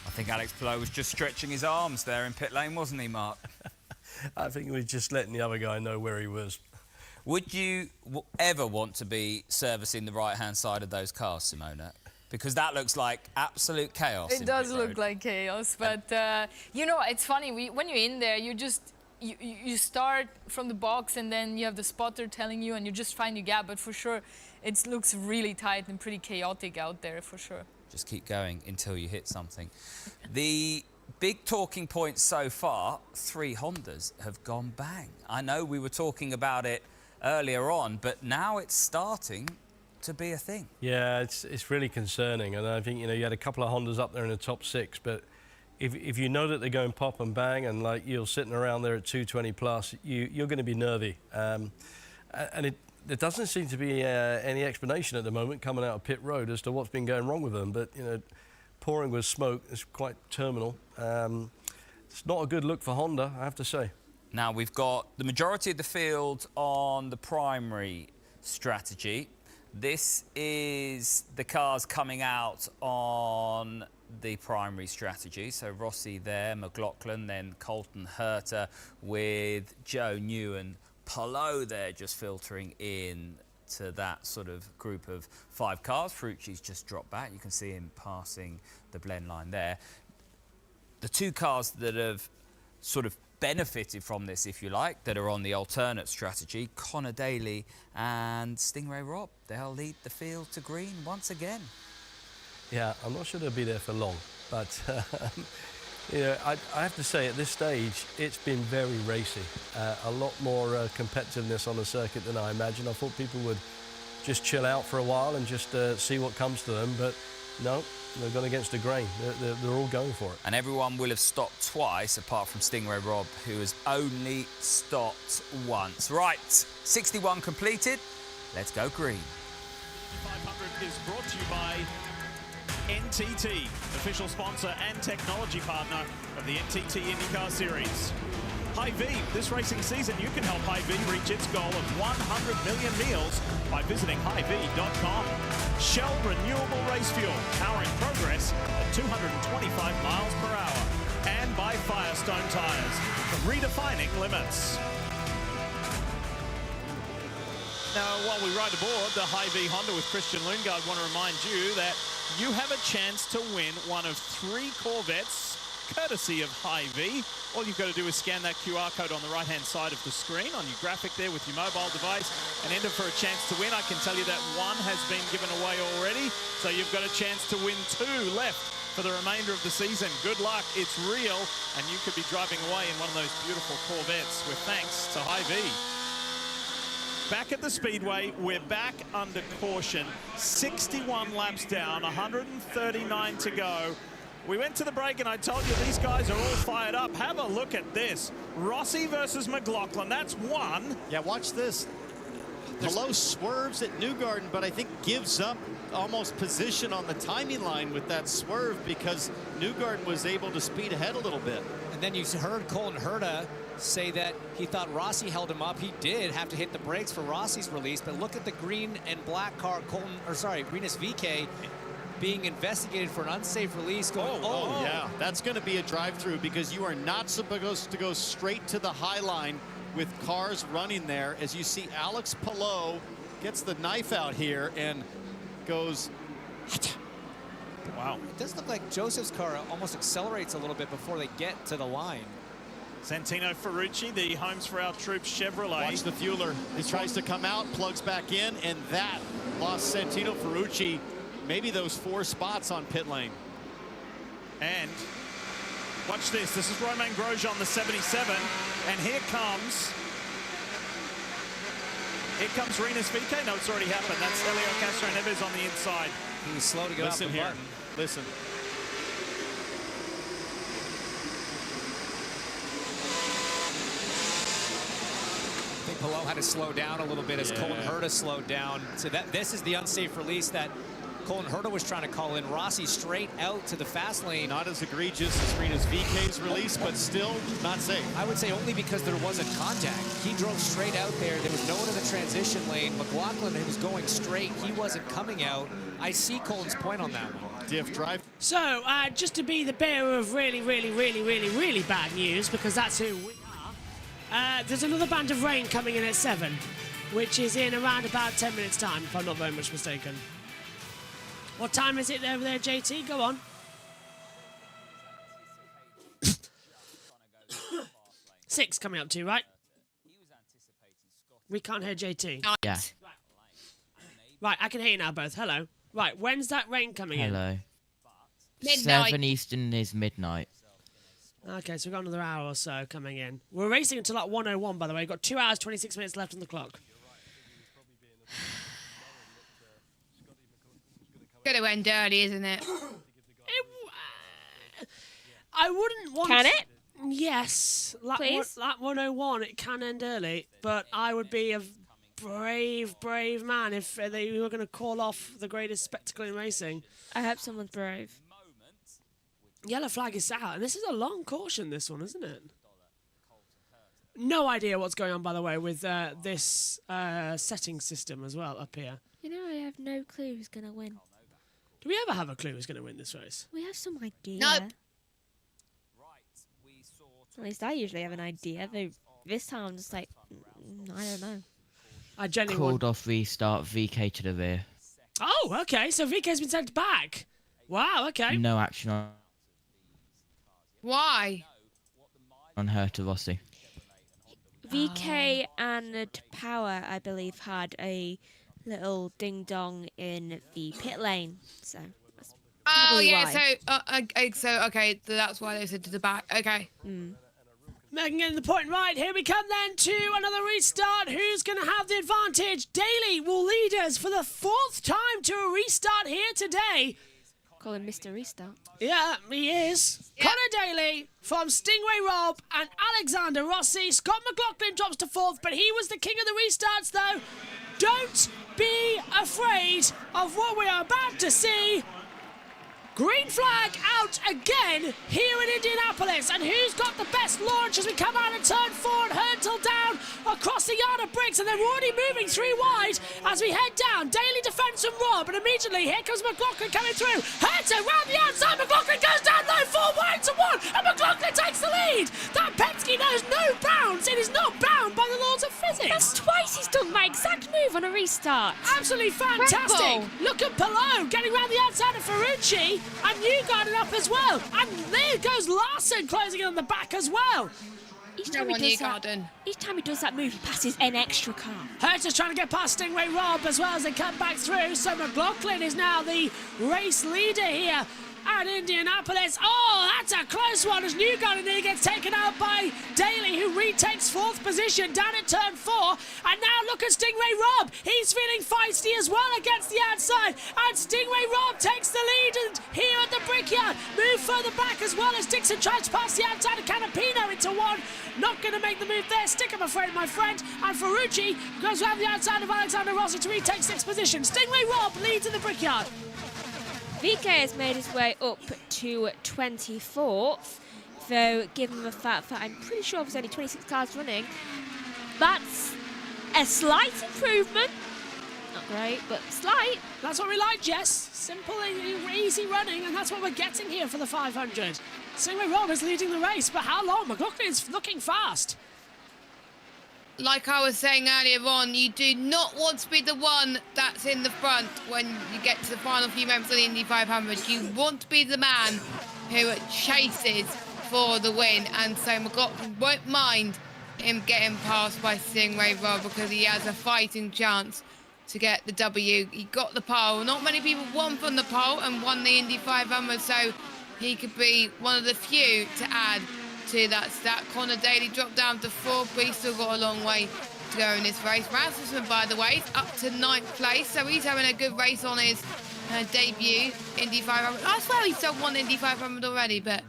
I think Alex Palou was just stretching his arms there in pit lane, wasn't he, Mark? I think he was just letting the other guy know where he was. Would you ever want to be servicing the right-hand side of those cars, Simona? Because that looks like absolute chaos. It does look like chaos, but you know, it's funny. When you're in there, you just you start from the box, and then you have the spotter telling you, and you just find your gap. But for sure, it looks really tight and pretty chaotic out there, for sure. Just keep going until you hit something. The big talking point so far, 3 Hondas have gone bang. I know we were talking about it earlier on, but now it's starting to be a thing. Yeah, it's really concerning, and I think, you know, you had a couple of Hondas up there in the top 6, but if you know that they're going pop and bang, and like you're sitting around there at 220 plus, you're going to be nervy, and there doesn't seem to be any explanation at the moment coming out of pit road as to what's been going wrong with them. But you know, pouring with smoke is quite terminal. It's not a good look for Honda, I have to say. Now we've got the majority of the field on the primary strategy. This is the cars coming out on the primary strategy. So Rossi there, McLaughlin, then Colton Herta with Joe Newen, Polo there just filtering in to that sort of group of 5 cars. Ferrucci's just dropped back. You can see him passing the blend line there. The 2 cars that have sort of benefited from this, if you like, that are on the alternate strategy, Connor Daly and Stingray Rob, they'll lead the field to green once again. Yeah, I'm not sure they'll be there for long, but you know, I have to say at this stage it's been very racy. A lot more competitiveness on the circuit than I imagined. I thought people would just chill out for a while and just see what comes to them, but no, they've gone against the grain. They're all going for it. And everyone will have stopped twice, apart from Stingray Rob, who has only stopped once. Right, 61 completed. Let's go green. 500 is brought to you by NTT, official sponsor and technology partner of the NTT INDYCAR Series. Hy-Vee, this racing season you can help Hy-Vee reach its goal of 100 million meals by visiting Hy-Vee.com. Shell Renewable Race Fuel, powering progress at 225 miles per hour. And by Firestone Tires, redefining limits. Now, while we ride aboard the Hy-Vee Honda with Christian Lundgaard, I want to remind you that you have a chance to win one of 3 Corvettes, courtesy of Hy-Vee. All you've got to do is scan that QR code on the right-hand side of the screen on your graphic there with your mobile device and enter for a chance to win. I can tell you that 1 has been given away already, so you've got a chance to win 2 left for the remainder of the season. Good luck, it's real, and you could be driving away in one of those beautiful Corvettes with thanks to Hy-Vee. Back at the Speedway, we're back under caution. 61 laps down, 139 to go. We went to the break and I told you these guys are all fired up. Have a look at this. Rossi versus McLaughlin, that's 1. Yeah, watch this. Palou swerves at Newgarden, but I think gives up almost position on the timing line with that swerve because Newgarden was able to speed ahead a little bit. And then you heard Colton Herta say that he thought Rossi held him up. He did have to hit the brakes for Rossi's release, but look at the green and black car, Rinus VeeKay being investigated for an unsafe release. Yeah, that's going to be a drive-through because you are not supposed to go straight to the high line with cars running there. As you see, Alex Palou gets the knife out here and goes. Wow. It does look like Joseph's car almost accelerates a little bit before they get to the line. Santino Ferrucci, the Homes for Our Troops Chevrolet. Watch the fueler. He tries to come out, plugs back in, and that lost Santino Ferrucci maybe those 4 spots on pit lane. And watch this. This is Romain Grosjean, the 77, and here comes Rinus VeeKay. No, it's already happened. That's Helio Castroneves on the inside. He was slow to get off the button. Listen. I think Palou had to slow down a little bit as Colton Herta slowed down. So this is the unsafe release that Colton Herta was trying to call in. Rossi straight out to the fast lane. Not as egregious as Rinus VeeKay's release, but still not safe. I would say only because there wasn't contact. He drove straight out there. There was no one in the transition lane. McLaughlin was going straight. He wasn't coming out. I see Colton's point on that one. Diff drive. So, just to be the bearer of really bad news, because that's who we are, there's another band of rain coming in at 7, which is in around about 10 minutes' time, if I'm not very much mistaken. What time is it over there, JT? Go on. 6 coming up to, right? We can't hear JT. Yeah. Right, I can hear you now both. Hello. Right, when's that rain coming in? Hello. Midnight. 7 Eastern is midnight. Okay, so we've got another hour or so coming in. We're racing until like 1:01, by the way. We've got 2 hours, 26 minutes left on the clock. Gonna end early, isn't it? I wouldn't want... Can it? Yes. Please? Lap 101, it can end early, but I would be a brave man if they were going to call off the greatest spectacle in racing. I hope someone's brave. Yellow flag is out, and this is a long caution, this one, isn't it? No idea what's going on, by the way, with this setting system as well up here. You know, I have no clue who's going to win. Do we ever have a clue who's going to win this race? We have some idea. Nope. At least I usually have an idea, though this time I'm just like, I don't know. I genuinely Called off restart, VeeKay to the rear. Oh, okay, so VeeKay's been sent back. Wow, okay. No action Why? on her to Rossi. VeeKay and Power, I believe, had a little ding-dong in the pit lane, so that's Oh probably yeah, why. so okay, so that's why they said to the back. Okay. Megan getting the point right. Here we come then to another restart. Who's going to have the advantage? Daly will lead us for the 4th time to a restart here today. Call him Mr. Restart. Yeah, he is. Yeah. Connor Daly from Stingray Rob and Alexander Rossi. Scott McLaughlin drops to 4th, but he was the king of the restarts, though. Don't be afraid of what we are about to see. Green flag out again here in Indianapolis. And who's got the best launch as we come out of turn 4 and hurtle down across the yard of bricks? And they're already moving 3 wide as we head down. Daly defends from Rob, and immediately here comes McLaughlin coming through. Herta round the outside. McLaughlin goes down low, 4 wide to 1, and McLaughlin takes the lead. That Penske knows no bounds. It is not bound by the laws of physics. That's twice he's done that exact move on a restart. Absolutely fantastic. Look at Palou getting round the outside of Ferrucci, and Newgarden up as well. And there goes Larson closing in on the back as well. Each time he does that move, he passes an extra car. Herta's trying to get past Stingray Rob as well as they come back through. So McLaughlin is now the race leader here at Indianapolis. Oh, that's a close one as Newgarden nearly gets taken out by Daly, who retakes 4th position down at turn 4. And now look at Stingray Rob. He's feeling feisty as well against the outside. And Stingray Rob takes the lead and here at the Brickyard. Move further back as well as Dixon tries to pass the outside of Canapino into 1. Not going to make the move there. Stick, I'm afraid, my friend. And Ferrucci goes around the outside of Alexander Rossi to retake 6th position. Stingray Rob leads in the Brickyard. VK has made his way up to 24th, though given the fact that I'm pretty sure there's only 26 cars running, that's a slight improvement. Not great, but slight. That's what we like, Jess. Simple, easy running, and that's what we're getting here for the 500. Stingray Rob is leading the race, but how long? McLaughlin is looking fast. Like I was saying earlier on, you do not want to be the one that's in the front when you get to the final few moments of the Indy 500. You want to be the man who chases for the win, and so McLaughlin won't mind him getting passed by Stingray Rob because he has a fighting chance to get the W. He got the pole. Not many people won from the pole and won the Indy 500, so he could be one of the few to add to that stat. Connor Daly dropped down to 4th, but he's still got a long way to go in this race. Rasmussen, by the way, is up to 9th place, so he's having a good race on his debut Indy 500. I swear he's done one Indy 500 already, but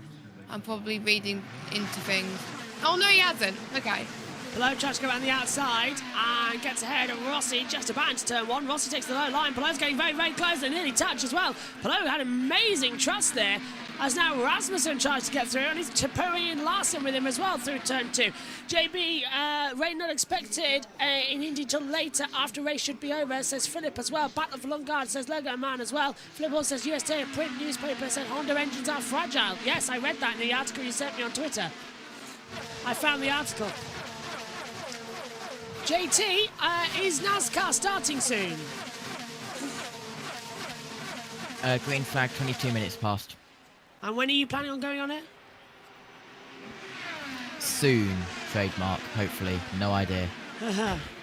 I'm probably reading into things. Oh, no, he hasn't. Okay. Palou tries to go around the outside and gets ahead of Rossi just about into turn 1. Rossi takes the low line. Palou's getting very, very close and nearly touched as well. Palou had amazing trust there as now Rasmussen tries to get through, and he's purring Larson with him as well through turn 2. JB, rain not expected in Indy till later after race should be over, says Philip as well. Battle for Lungard, says Logo Man as well. Philip also says USA print newspaper said Honda engines are fragile. Yes, I read that in the article you sent me on Twitter. I found the article. JT, is NASCAR starting soon? Green flag, 22 minutes past. And when are you planning on going on it? Soon, trademark, hopefully. No idea.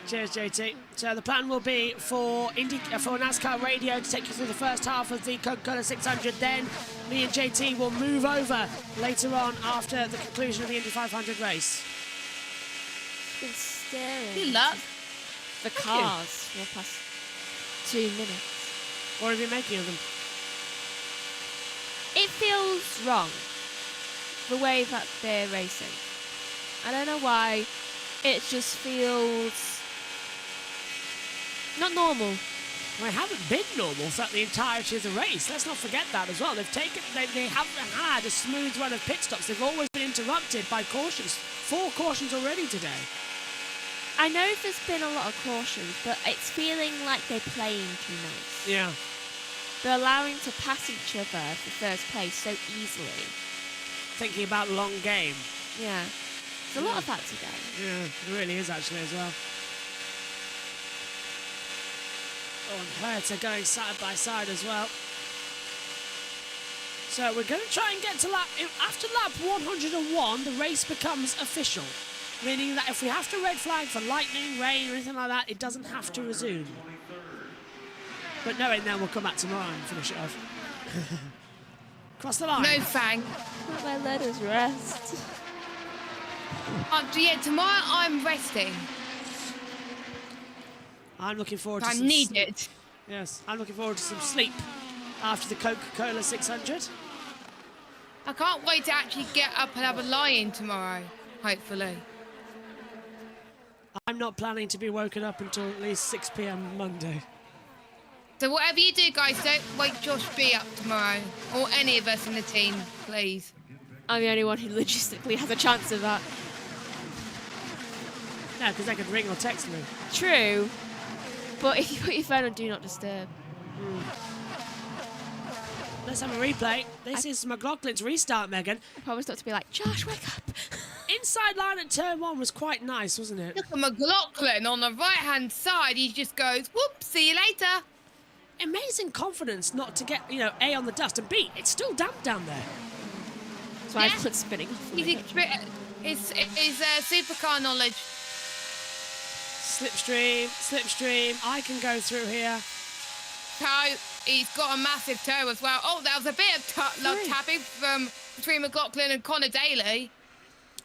Cheers, JT. So the plan will be for NASCAR Radio to take you through the first half of the Coca-Cola 600. Then me and JT will move over later on after the conclusion of the Indy 500 race. Been staring. Good luck. The cars for the past 2 minutes. What have you been making of them? It feels wrong, the way that they're racing. I don't know why. It just feels not normal. Well, they haven't been normal throughout the entirety of the race. Let's not forget that as well. They haven't had a smooth run of pit stops. They've always been interrupted by cautions. 4 cautions already today. I know there's been a lot of cautions, but it's feeling like they're playing too nice. Yeah. They're allowing to pass each other for first place so easily. Thinking about the long game. Yeah. There's a lot of that today. Yeah, it really is actually as well. Oh, and Herta going side by side as well. So we're going to try and get to after lap 101, the race becomes official. Meaning that if we have to red flag for lightning, rain, or anything like that, it doesn't have to resume. But knowing then we'll come back tomorrow and finish it off. Cross the line. No fang. Let my letters rest. Yeah, tomorrow I'm resting. I'm looking forward to I need it. Yes, I'm looking forward to some sleep after the Coca-Cola 600. I can't wait to actually get up and have a lie-in tomorrow, hopefully. I'm not planning to be woken up until at least 6 p.m. Monday. So whatever you do, guys, don't wake Josh B up tomorrow. Or any of us in the team, please. I'm the only one who logistically has a chance of that. No, because they could ring or text me. True. But if you put your phone on Do Not Disturb. Let's have a replay. This is McLaughlin's restart, Megan. I promised not to be like, Josh, wake up. Inside line at turn 1 was quite nice, wasn't it? Look at McLaughlin on the right-hand side. He just goes, whoop, see you later. Amazing confidence not to get, A, on the dust, and B, it's still damp down there. That's why I put spinning off. It's supercar knowledge. Slipstream. I can go through here. Toe, he's got a massive toe as well. Oh, there was a bit of love tapping from between McLaughlin and Connor Daly.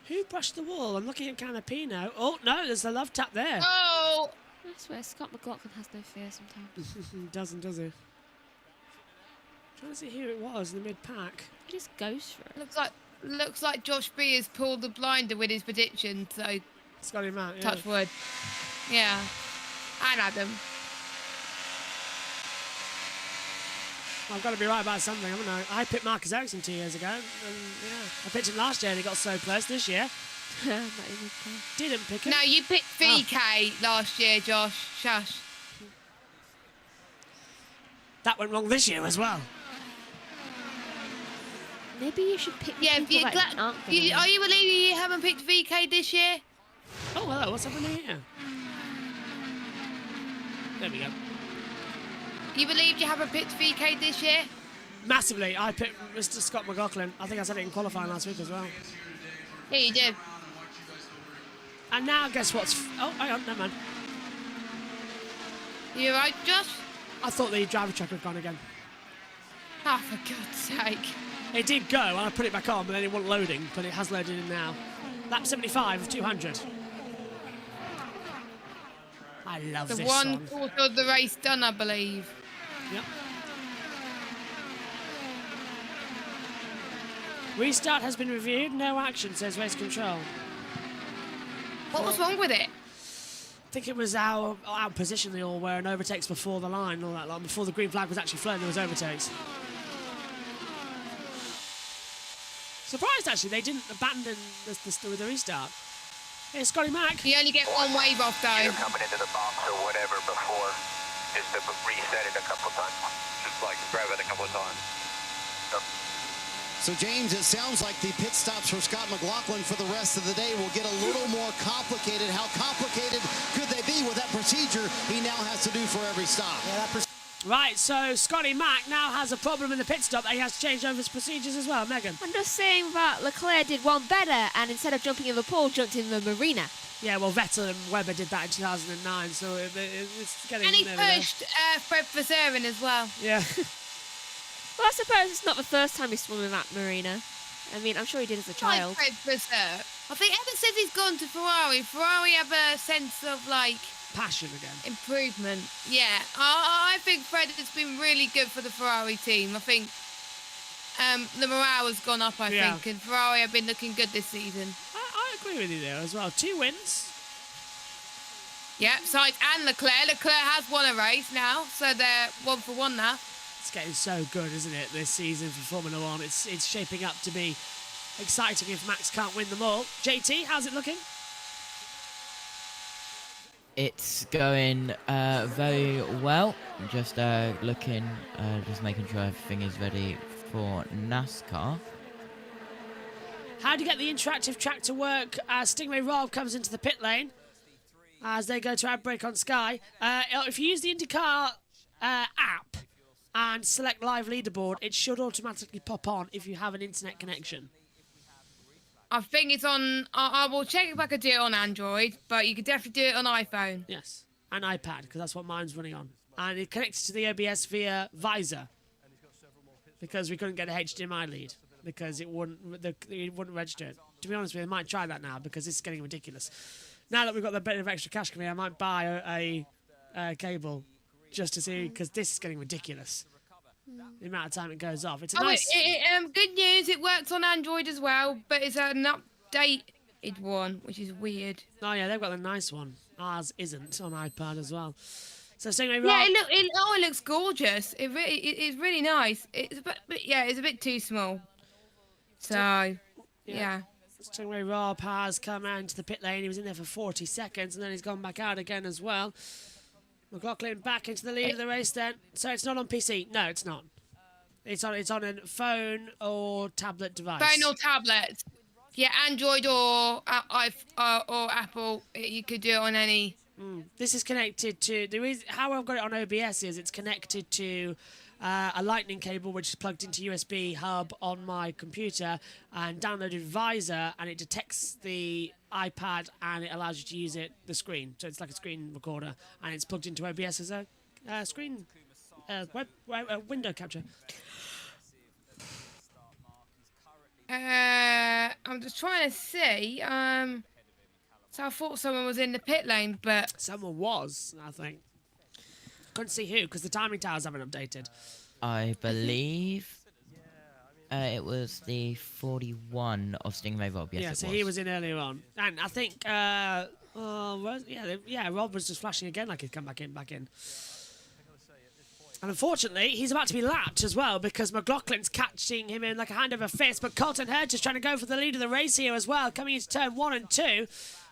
Who brushed the wall? I'm looking at Canapino. Oh, no, there's a love tap there. Oh! I swear, Scott McLaughlin has no fear sometimes. He doesn't, does he? Trying to see who it was in the mid-pack. He just goes for it. Looks like Josh B has pulled the blinder with his prediction, so... Scotty Matt, yeah. Touch wood. Yeah. And Adam. I've got to be right about something, haven't I? I picked Marcus Ericsson 2 years ago, and yeah, I picked him last year and he got so close. This year, didn't pick him. No, you picked VK last year, Josh. Shush. That went wrong this year as well. Maybe you should pick. Yeah, are you believing you haven't picked VK this year? Oh, hello, what's happening here? There we go. You believed you haven't picked VK this year? Massively. I picked Mr. Scott McLaughlin. I think I said it in qualifying last week as well. Yeah, you did. And now guess what's... Oh, hang on, never mind. You right, Josh? I thought the driver check had gone again. Oh, for God's sake. It did go, and I put it back on, but then it wasn't loading, but it has loaded in now. Lap 75 of 200. I love this song. The 1/4 of the race done, I believe. Yep. Restart has been reviewed. No action, says race control. What was wrong with it? I think it was our position they all were, and overtakes before the line, all that long. Before the green flag was actually flown, there was overtakes. Surprised, actually, they didn't abandon the restart. Here's Scotty Mac. You only get one wave off, though. You're coming into the box or whatever before, just to reset it a couple times. Just like grab it a couple of times. So, James, it sounds like the pit stops for Scott McLaughlin for the rest of the day will get a little more complicated. How complicated could they be with that procedure he now has to do for every stop? Yeah, right, so Scotty Mac now has a problem in the pit stop. He has to change over his procedures as well. Megan? I'm just saying that Leclerc did one better, and instead of jumping in the pool, jumped in the marina. Yeah, well, Vettel and Webber did that in 2009, so it's getting... And he pushed Fred Verstappen as well. Yeah. Well, I suppose it's not the first time he's swum in that marina. I mean, I'm sure he did as a child. Like Fred Verstappen. I think ever since he's gone to Ferrari have a sense of, like... passion again. Improvement. Yeah. I think Fred has been really good for the Ferrari team. I think the morale has gone up, I think, and Ferrari have been looking good this season. I agree with you there as well. 2 wins. Yeah, Sainz and Leclerc. Leclerc has won a race now, so they're 1 for 1 now. It's getting so good, isn't it, this season for Formula One? It's shaping up to be exciting if Max can't win them all. JT, how's it looking? It's going very well. Just looking, just making sure everything is ready for NASCAR. How do you get the interactive track to work as Stingray Rob comes into the pit lane as they go to ad break on Sky? If you use the INDYCAR app and select live leaderboard, it should automatically pop on if you have an internet connection. I think it's on... I will check if I could do it on Android, but you could definitely do it on iPhone. Yes, and iPad, because that's what mine's running on. And it connects to the OBS via Visor, because we couldn't get a HDMI lead, because it wouldn't register it. To be honest with you, I might try that now, because it's getting ridiculous. Now that we've got the bit of extra cash coming, I might buy a cable just to see, because this is getting ridiculous. The amount of time it goes off. It's a nice... good news, it works on Android as well, but it's an updated one, which is weird. Oh yeah, they've got the nice one. Ours isn't on iPad as well. So Stingray Yeah, Rock. it looks gorgeous. It's really nice. It's it's a bit too small. So, yeah. Stingray Rob has come out into the pit lane. He was in there for 40 seconds, and then he's gone back out again as well. McLaughlin back into the lead of the race then. So it's not on PC. No, it's not. It's on a phone or tablet device. Phone or tablet. Yeah, Android or Apple. You could do it on any. This is connected to... how I've got it on OBS is it's connected to a lightning cable which is plugged into USB hub on my computer and downloaded Visor, and it detects the iPad and it allows you to use the screen. So it's like a screen recorder, and it's plugged into OBS as a screen window capture. I'm just trying to see. So I thought someone was in the pit lane, but... Someone was, I think. Couldn't see who, because the timing towers haven't updated. I believe it was the 41 of Stingray Rob. Yes, yeah, it so was. he was in earlier on. And I think, Rob was just flashing again like he'd come back in. And unfortunately, he's about to be lapped as well because McLaughlin's catching him in like a hand over fist. But Colton Hurd is trying to go for the lead of the race here as well, coming into turn 1 and 2.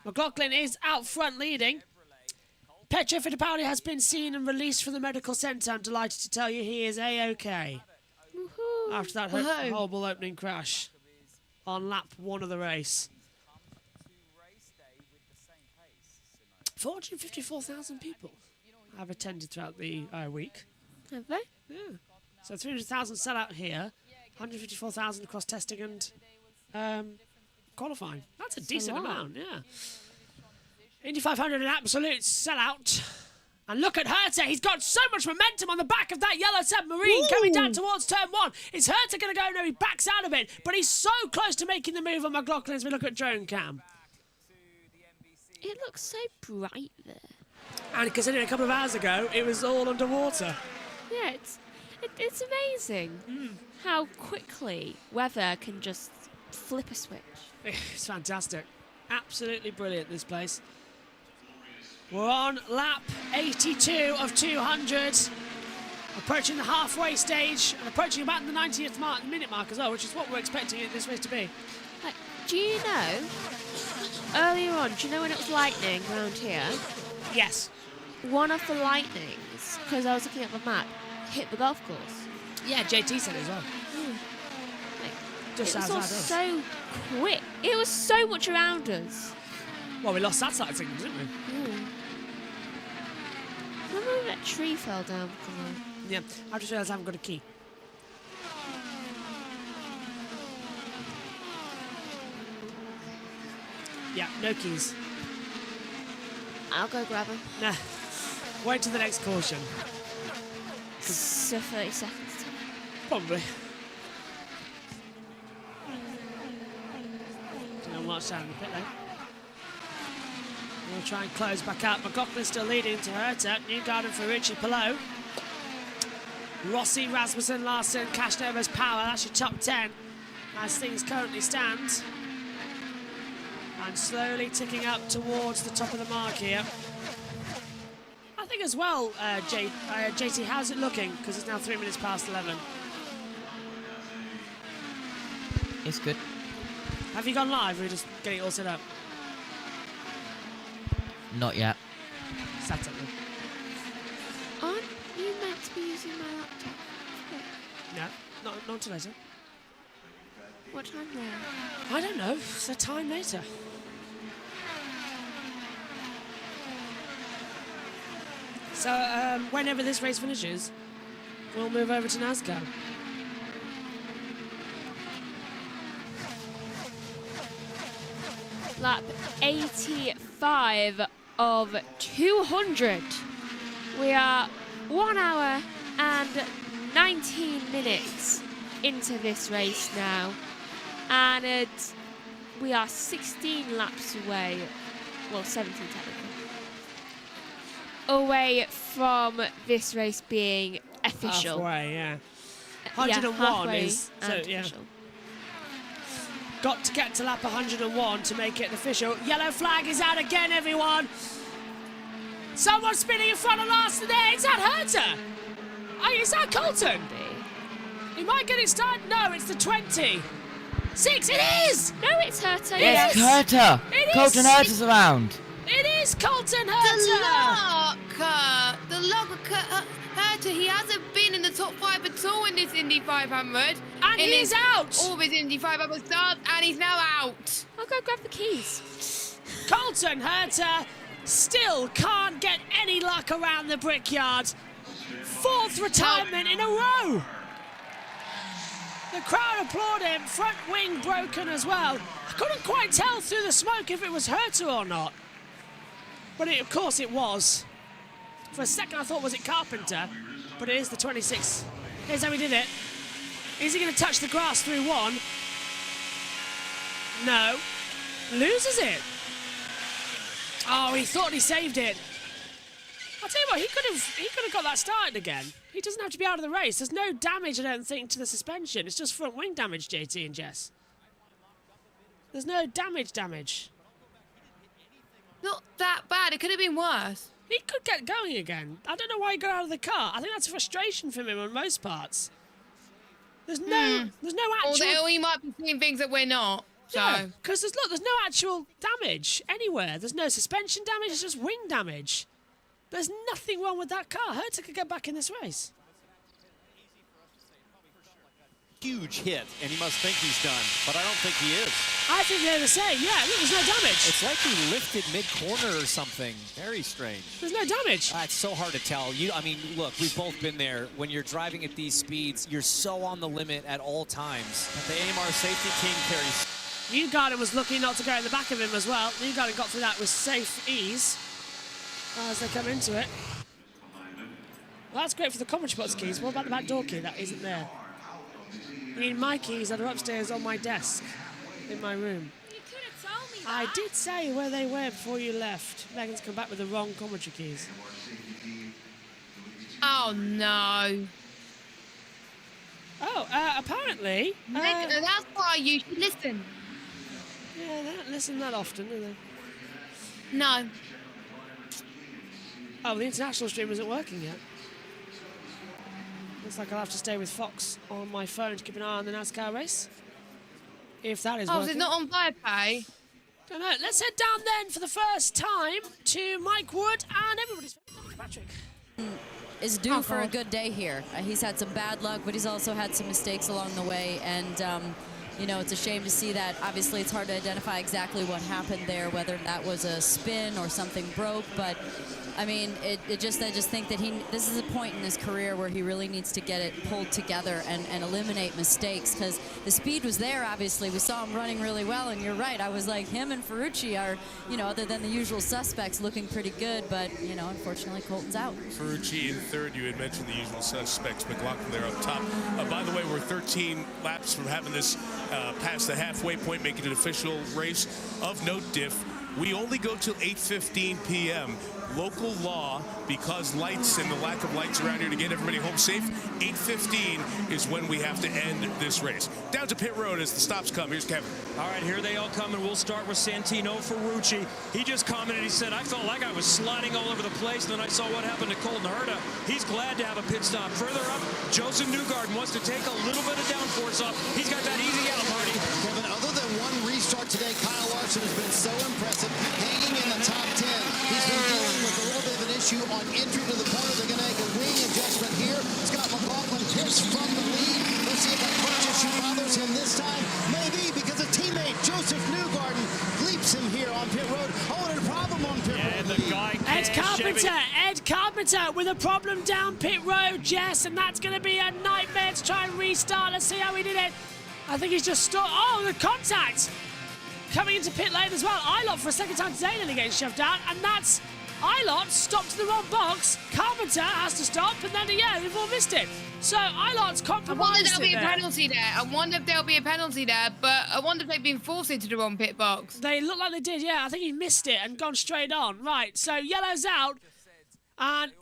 McLaughlin is out front leading. Petro Fittipaldi has been seen and released from the medical centre. I'm delighted to tell you he is A-OK. After that horrible opening crash on lap 1 of the race. 454,000 people have attended throughout the week. Have they? Yeah. So 300,000 sellout here, 154,000 across testing and qualifying. That's a decent amount, yeah. Indy 500 an absolute sellout. And look at Herta. He's got so much momentum on the back of that yellow submarine coming down towards turn 1. Is Herta going to go? No, he backs out of it. But he's so close to making the move on McLaughlin as we look at drone cam. It looks so bright there. And considering a couple of hours ago, it was all underwater. Yeah, it's amazing how quickly weather can just flip a switch. It's fantastic. Absolutely brilliant, this place. We're on lap 82 of 200. Approaching the halfway stage and approaching about the 90th minute mark as well, which is what we're expecting this race to be. Do you know, earlier on, do you know when it was lightning around here? Yes. One of the lightnings, because I was looking at the map, hit the golf course. Yeah, JT said as well. Just it was all outside us. so quick. It was so much around us. Well, we lost satellite signal, didn't we? Remember when that tree fell down? Yeah, I just realised I haven't got a key. Yeah, no keys. I'll go grab them. Nah. Wait till the next caution. So 30 seconds. Probably. Don't watch down in the pit lane. We'll try and close back up. McLaughlin's still leading to Herta. Newgarden for Richie Palou. Rossi, Rasmussen, Larson, Cashnova's Power. That's your top 10 as things currently stand. And slowly ticking up towards the top of the mark here. I think as well, JT, how's it looking? Because it's now 3 minutes past 11. It's good. Have you gone live or are you just getting it all set up? Not yet. Saturday. Aren't you meant to be using my laptop? No, not until later. What time now? I don't know. It's a time later. So, whenever this race finishes, we'll move over to NASCAR. Lap 85 of 200. We are 1 hour and 19 minutes into this race now. And we are 16 laps away, well 17 technically, away from this race being official. Halfway, yeah. 101 halfway is, so yeah. official. Got to get to lap 101 to make it official. Yellow flag is out again, everyone. Someone spinning in front of Larson there. Is that Herta? Oh, is that Colton? He might get it started. No, it's the 20. 6, it is! No, it's Herta. It's Herta. Colton Herta's around. It is Colton Herta. The locker, Herta, he hasn't been in the top 5 at all in this Indy 500. And he's out. All of his Indy 500 starts, and he's now out. I'll go grab the keys. Colton Herta still can't get any luck around the Brickyard. 4th retirement in a row. The crowd applaud him. Front wing broken as well. I couldn't quite tell through the smoke if it was Herta or not. But of course it was. For a second I thought, was it Carpenter? But it is the 26. Here's how he did it. Is he going to touch the grass through 1? No. Loses it. Oh, he thought he saved it. I'll tell you what, he could have got that started again. He doesn't have to be out of the race. There's no damage, I don't think, to the suspension. It's just front wing damage, JT and Jess. There's no damage. Not that bad. It could have been worse. He could get going again. I don't know why he got out of the car. I think that's frustration from him on most parts. There's no actual... Although he might be seeing things that we're not. So. Yeah, because there's no actual damage anywhere. There's no suspension damage. It's just wing damage. There's nothing wrong with that car. Herta could get back in this race. Huge hit, and he must think he's done, but I don't think he is. I think they're the same. Yeah, look, there's no damage. It's like he lifted mid-corner or something. Very strange. There's no damage. It's so hard to tell. I mean, look, we've both been there. When you're driving at these speeds, you're so on the limit at all times. But the AMR safety king carries. Newgarden was lucky not to go in the back of him as well. Newgarden got through that with safe ease as they come into it. Well, that's great for the commentary box keys. What about the back door key? That isn't there. I mean, my keys that are upstairs on my desk in my room. You could have told me that. I did say where they were before you left. Megan's come back with the wrong commentary keys. Oh, no. Oh, apparently... that's why you should listen. Yeah, they don't listen that often, do they? No. Oh, the international stream isn't working yet. Looks like I'll have to stay with Fox on my phone to keep an eye on the NASCAR race. If that is working. Oh, is it not on Viaplay? Don't know. Let's head down then for the first time to Mike Wood and everybody's favorite Patrick. Is due for a good day here. He's had some bad luck, but he's also had some mistakes along the way, and you know, it's a shame to see that. Obviously, it's hard to identify exactly what happened there, whether that was a spin or something broke, but I mean, I just think that this is a point in his career where he really needs to get it pulled together and eliminate mistakes, because the speed was there, obviously. We saw him running really well, and you're right. I was like, him and Ferrucci are, you know, other than the usual suspects, looking pretty good, but, you know, unfortunately, Colton's out. Ferrucci in third. You had mentioned the usual suspects. McLaughlin there up top. By the way, we're 13 laps from having this past the halfway point, making it an official race. Of note, Diff, we only go till 8:15 p.m. Local law, because lights and the lack of lights around here to get everybody home safe, 8:15 is when we have to end this race. Down to pit road as the stops come. Here's Kevin. All right, here they all come, and we'll start with Santino Ferrucci. He just commented, he said, I felt like I was sliding all over the place, and then I saw what happened to Colton Herta. He's glad to have a pit stop. Further up, Joseph Newgarden wants to take a little bit of downforce off. He's got that easy out, Marty. Kevin, other than one restart today, Kyle Larson has been so impressive, hanging in the top 10. He's been dealing with a little bit of an issue on entry to the corner. They're going to make a wing adjustment here. Scott McLaughlin tips from the lead. Let's see if that clutch issue bothers him this time. Maybe because a teammate, Joseph Newgarden, leaps him here on pit road. Oh, and a problem on pit road. And the guy Ed Carpenter with a problem down pit road, Jess, and that's going to be a nightmare to try and restart. Let's see how he did it. I think he's just stopped. Oh, the contact coming into pit lane as well. Ilott for a second time today nearly getting shoved out, and that's Ilott stopped in the wrong box. Carpenter has to stop, and then, yeah, we've all missed it. So Ilott's compromised. I wonder if there'll be a penalty there. I wonder if there'll be a penalty there, but I wonder if they've been forced into the wrong pit box. They look like they did, yeah. I think he missed it and gone straight on. Right, so yellow's out, and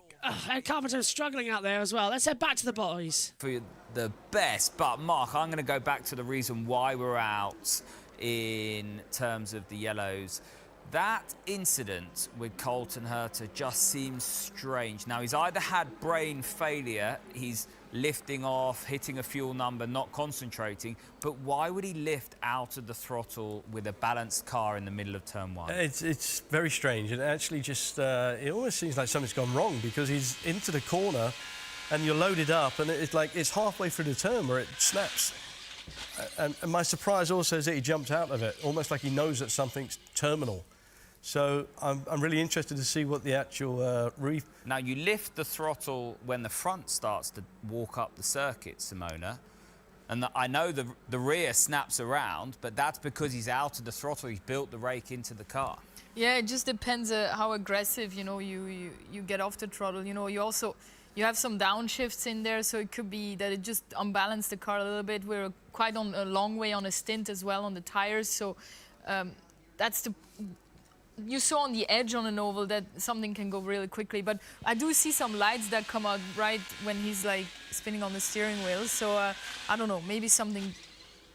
Carpenter's struggling out there as well. Let's head back to the boys. For the best, but Mark, I'm going to go back to the reason why we're out in terms of the yellows. That incident with Colton Herta just seems strange. Now, he's either had brain failure, he's lifting off, hitting a fuel number, not concentrating, but why would he lift out of the throttle with a balanced car in the middle of turn 1? It's very strange. It actually just, it almost seems like something's gone wrong because he's into the corner and you're loaded up and it's like it's halfway through the turn where it snaps. And my surprise also is that he jumped out of it, almost like he knows that something's terminal. So I'm really interested to see what the actual Now, you lift the throttle when the front starts to walk up the circuit, Simona. And I know the rear snaps around, but that's because he's out of the throttle. He's built the rake into the car. Yeah, it just depends how aggressive, you know, you get off the throttle. You know, you have some downshifts in there, so it could be that it just unbalanced the car a little bit. We're quite on a long way on a stint as well on the tires, so that's the... You saw on the edge on an oval that something can go really quickly, but I do see some lights that come out right when he's like spinning on the steering wheel. So I don't know, maybe something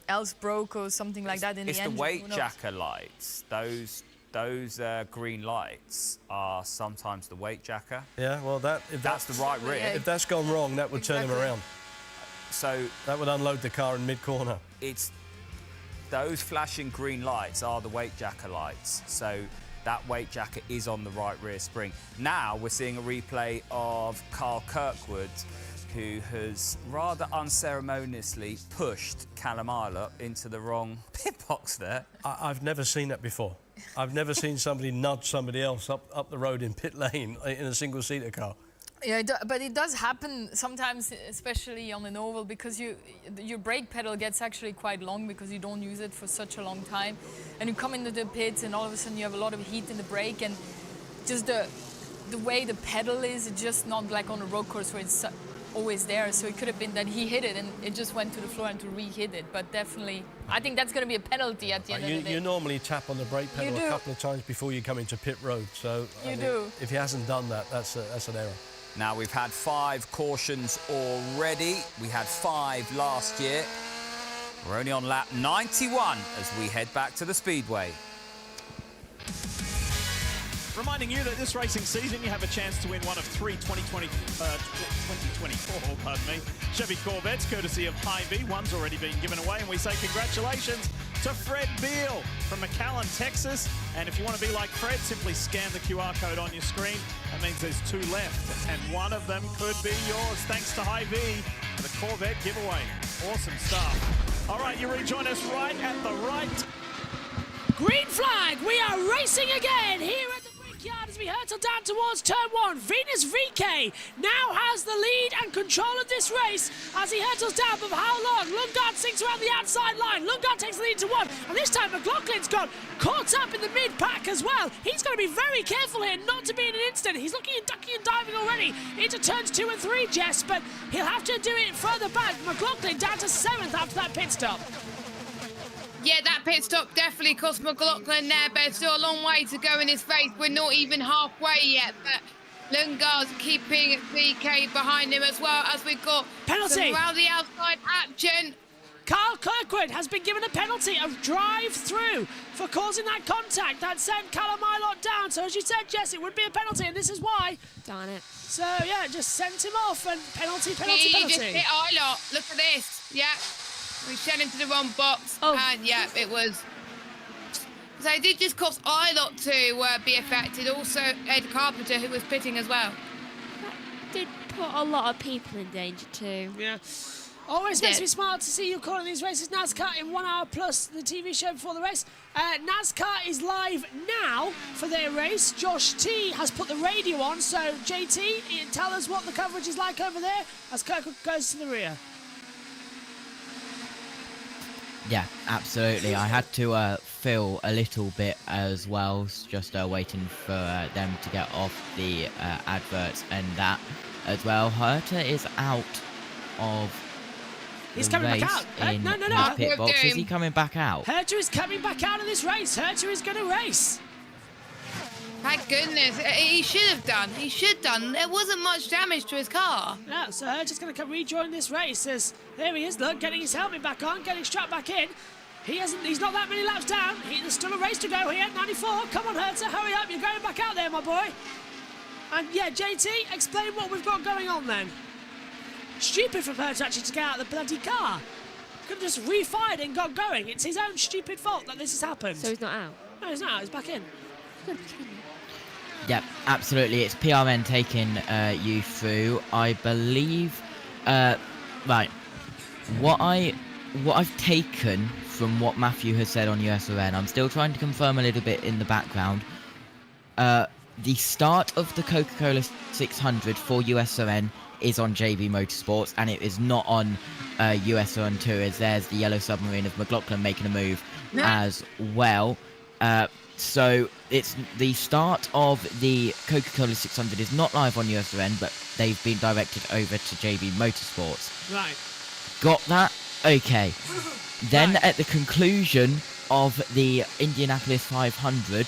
else broke or something like that in the engine. It's the weight jacker lights. Those green lights are sometimes the weight jacker. Yeah, well, if that's the right rear. If that's gone wrong, that would turn him around. So that would unload the car in mid-corner. It's those flashing green lights are the weight jacker lights. So that weight jacker is on the right rear spring. Now we're seeing a replay of Carl Kirkwood, who has rather unceremoniously pushed Callum Ilott into the wrong pit box there. I've never seen that before. I've never seen somebody nudge somebody else up the road in pit lane in a single-seater car. Yeah, but it does happen sometimes, especially on an oval, because your brake pedal gets actually quite long because you don't use it for such a long time. And you come into the pits and all of a sudden you have a lot of heat in the brake, and just the way the pedal is, it's just not like on a road course where it's always there. So it could have been that he hit it and it just went to the floor and to re-hit it. But definitely, I think that's going to be a penalty at the end of the day. You normally tap on the brake pedal a couple of times before you come into pit road. So if he hasn't done that, that's an error. Now, we've had 5 cautions already. We had 5 last year. We're only on lap 91 as we head back to the speedway. Reminding you that this racing season you have a chance to win one of 3 2024 Chevy Corvettes courtesy of Hy-Vee. One's already been given away, and we say congratulations to Fred Beal from McAllen, Texas. And if you want to be like Fred, simply scan the QR code on your screen. That means there's 2 left, and one of them could be yours thanks to Hy-Vee for the Corvette giveaway. Awesome stuff. All right, you rejoin us right at the right. Green flag, we are racing again here at the Brickyard as we hurtle down towards turn 1. Venus VK now has the lead and control of this race as he hurtles down, but for how long? Lundgaard sinks around the outside line. Lundgaard takes the lead to 1, and this time McLaughlin's got caught up in the mid-pack as well. He's got to be very careful here not to be in an incident. He's looking and ducking and diving already into turns 2 and 3, Jess, but he'll have to do it further back. McLaughlin down to 7th after that pit stop. Yeah, that pit stop definitely cost McLaughlin there, but still a long way to go in this race. We're not even halfway yet, but Lundgaard's keeping VK behind him as well, as we've got penalty around the outside action. Carl Kirkwood has been given a penalty of drive-through for causing that contact that sent Callum Ilott down. So as you said, Jess, it would be a penalty, and this is why. Darn it. So yeah, just sent him off, and penalty. He just hit Ilott. Look at this. Yeah. We sent him to the wrong box, and yeah, it was. So it did just cost Ilott to be affected. Also, Ed Carpenter, who was pitting as well. That did put a lot of people in danger too. Yeah. Always makes me smile to see you calling these races. NASCAR in 1 hour plus the TV show before the race. NASCAR is live now for their race. Josh T has put the radio on, so JT, tell us what the coverage is like over there as Kirkwood goes to the rear. Yeah, absolutely. I had to fill a little bit as well, just waiting for them to get off the adverts and that as well. Herta is out of He's coming back out. In no. his pit box. Is he coming back out? Herta is coming back out of this race. Herta is going to race. Thank goodness. He should have done. He should have done. There wasn't much damage to his car. No, so Herta's going to come rejoin this race. There he is, look, getting his helmet back on, getting strapped back in. He's not that many laps down. There's still a race to go here. 94. Come on, Herta, hurry up. You're going back out there, my boy. And yeah, JT, explain what we've got going on then. Stupid for Herta actually to get out of the bloody car. Could have just refired and got going. It's his own stupid fault that this has happened. So he's not out? No, he's not out. He's back in. Yep, absolutely. It's PRN taking you through. I believe. Right. What I've taken from what Matthew has said on USRN, I'm still trying to confirm a little bit in the background. The start of the Coca-Cola 600 for USRN is on JB Motorsports, and it is not on USRN 2, as there's the Yellow Submarine of McLaughlin making a move as well. So it's the start of the Coca-Cola 600 is not live on USRN, but they've been directed over to JB Motorsports. Right. Got that? Okay. Then at the conclusion of the Indianapolis 500,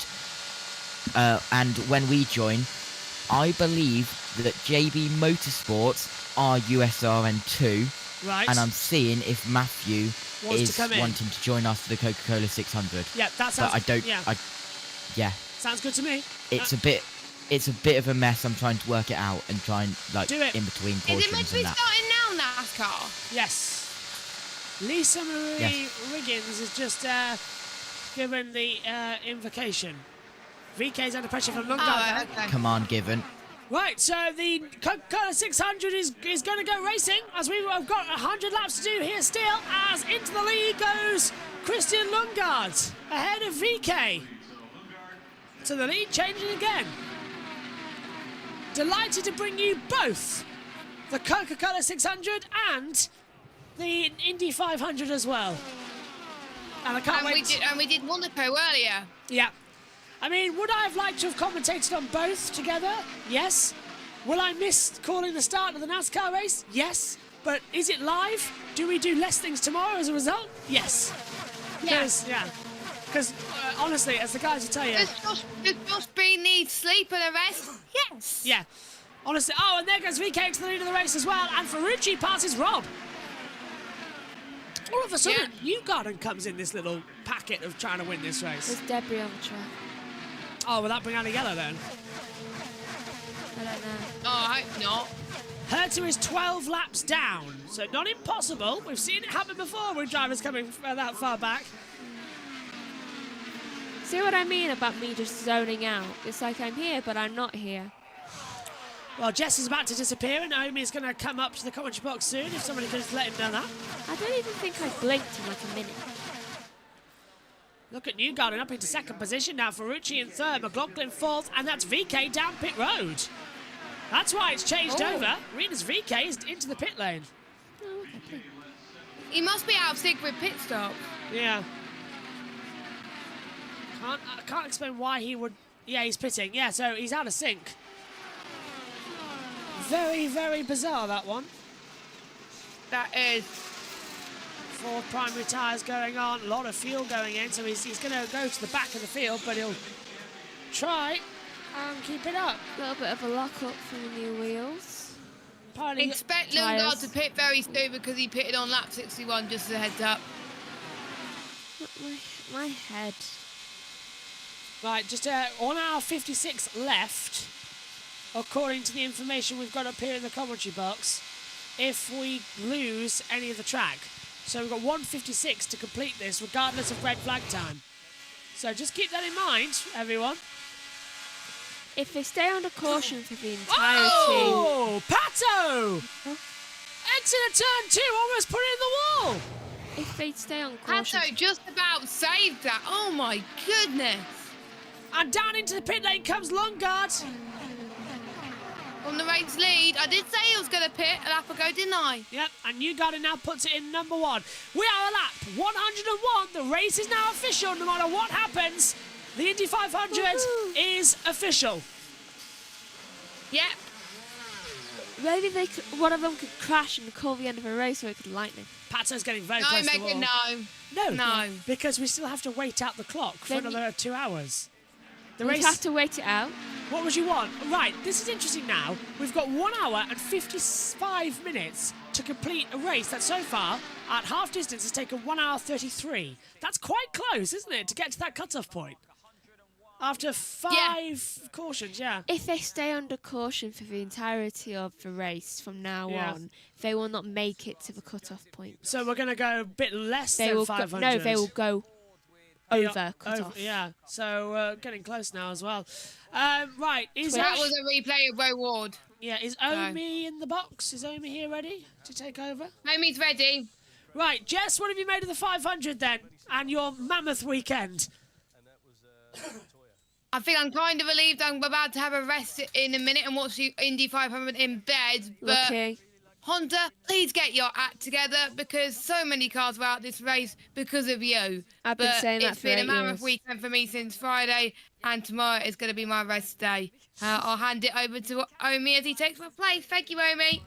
and when we join, I believe that JB Motorsports are USRN 2. Right. And I'm seeing if Matthew Wants is to come in. wanting to join us for the Coca-Cola 600. Yeah, that sounds... But I don't... Yeah. Yeah. Sounds good to me. It's a bit of a mess. I'm trying to work it out and try and, like, Do it. in between Is portions it meant to be and that. starting now, NASCAR? Yes. Lisa Marie Yes. Riggins has just given the invocation. VK's under pressure from Lundgaard. Okay. Command given. Right, so the Coca-Cola 600 is going to go racing, as we've got 100 laps to do here still, as into the lead goes Christian Lundgaard, ahead of VK. So the lead changing again. Delighted to bring you both the Coca-Cola 600 and the Indy 500 as well. And I can't wait. We did Monaco earlier. Yeah. I mean, would I have liked to have commentated on both together? Yes. Will I miss calling the start of the NASCAR race? Yes. But is it live? Do we do less things tomorrow as a result? Yes. Yes. Yeah. Because honestly, as the guys will tell you... Does Josh B need sleep and a rest? Yes. Yeah. Honestly... Oh, and there goes VK to the lead of the race as well. And Ferrucci passes Rob. All of a sudden, Newgarden comes in this little packet of trying to win this race. There's debris on the track. Oh, will that bring out a yellow then? I don't know. Oh, I hope not. Herta is 12 laps down, so not impossible. We've seen it happen before with drivers coming that far back. See what I mean about me just zoning out? It's like I'm here, but I'm not here. Well, Jess is about to disappear, and Naomi's going to come up to the commentary box soon, if somebody could just let him know that. I don't even think I blinked in like a minute. Look at Newgarden up into second position now. Ferrucci in third, McLaughlin fourth, and that's VK down pit road. That's why it's changed over. Rena's VK is into the pit lane. Oh, okay. He must be out of sync with pit stop. Yeah. I can't explain why he would... Yeah, he's pitting. Yeah, so he's out of sync. Very, very bizarre, that one. That is. 4 primary tyres going on, a lot of fuel going in, so he's going to go to the back of the field, but he'll try and keep it up. A little bit of a lock-up for the new wheels. Expect Lundgaard to pit very soon because he pitted on lap 61, just as a heads up. My head. Right, just 1 hour 56 left, according to the information we've got up here in the commentary box, if we lose any of the track. So we've got 1:56 to complete this, regardless of red flag time. So just keep that in mind, everyone. If they stay under caution for the entirety... Oh! Pato! Exit at turn 2, almost put it in the wall! If they stay on caution... Pato just about saved that. Oh my goodness! And down into the pit lane comes Lundgaard. On the race lead. I did say he was going to pit a lap ago, didn't I? Yep, and Newgarden now puts it in number 1. We are a lap 101. The race is now official. No matter what happens, the Indy 500 is official. Yep. Maybe one of them could crash and call the end of a race so it could lightning. Pato's getting very close to the wall. No, because we still have to wait out the clock for another 2 hours. We have to wait it out. What would you want? Right, this is interesting now. We've got 1 hour and 55 minutes to complete a race that so far, at half distance, has taken 1 hour 33. That's quite close, isn't it, to get to that cut-off point? After 5 cautions, yeah. If they stay under caution for the entirety of the race from now on, they will not make it to the cut-off point. So we're going to go a bit less than 500. No, they will go over cut-off. Yeah, so getting close now as well. Right, that was a replay of reward. Yeah, is Omi in the box? Is Omi here ready to take over? Omi's ready. Right, Jess, what have you made of the 500 then? And your mammoth weekend? I think I'm kind of relieved I'm about to have a rest in a minute and watch the Indy 500 in bed. But Okay. Honda, please get your act together because so many cars were out this race because of you. I've been saying that it's for been a 8 mammoth years. weekend for me since Friday, and tomorrow is going to be my rest day. I'll hand it over to Omi as he takes my place. Thank you, Omi.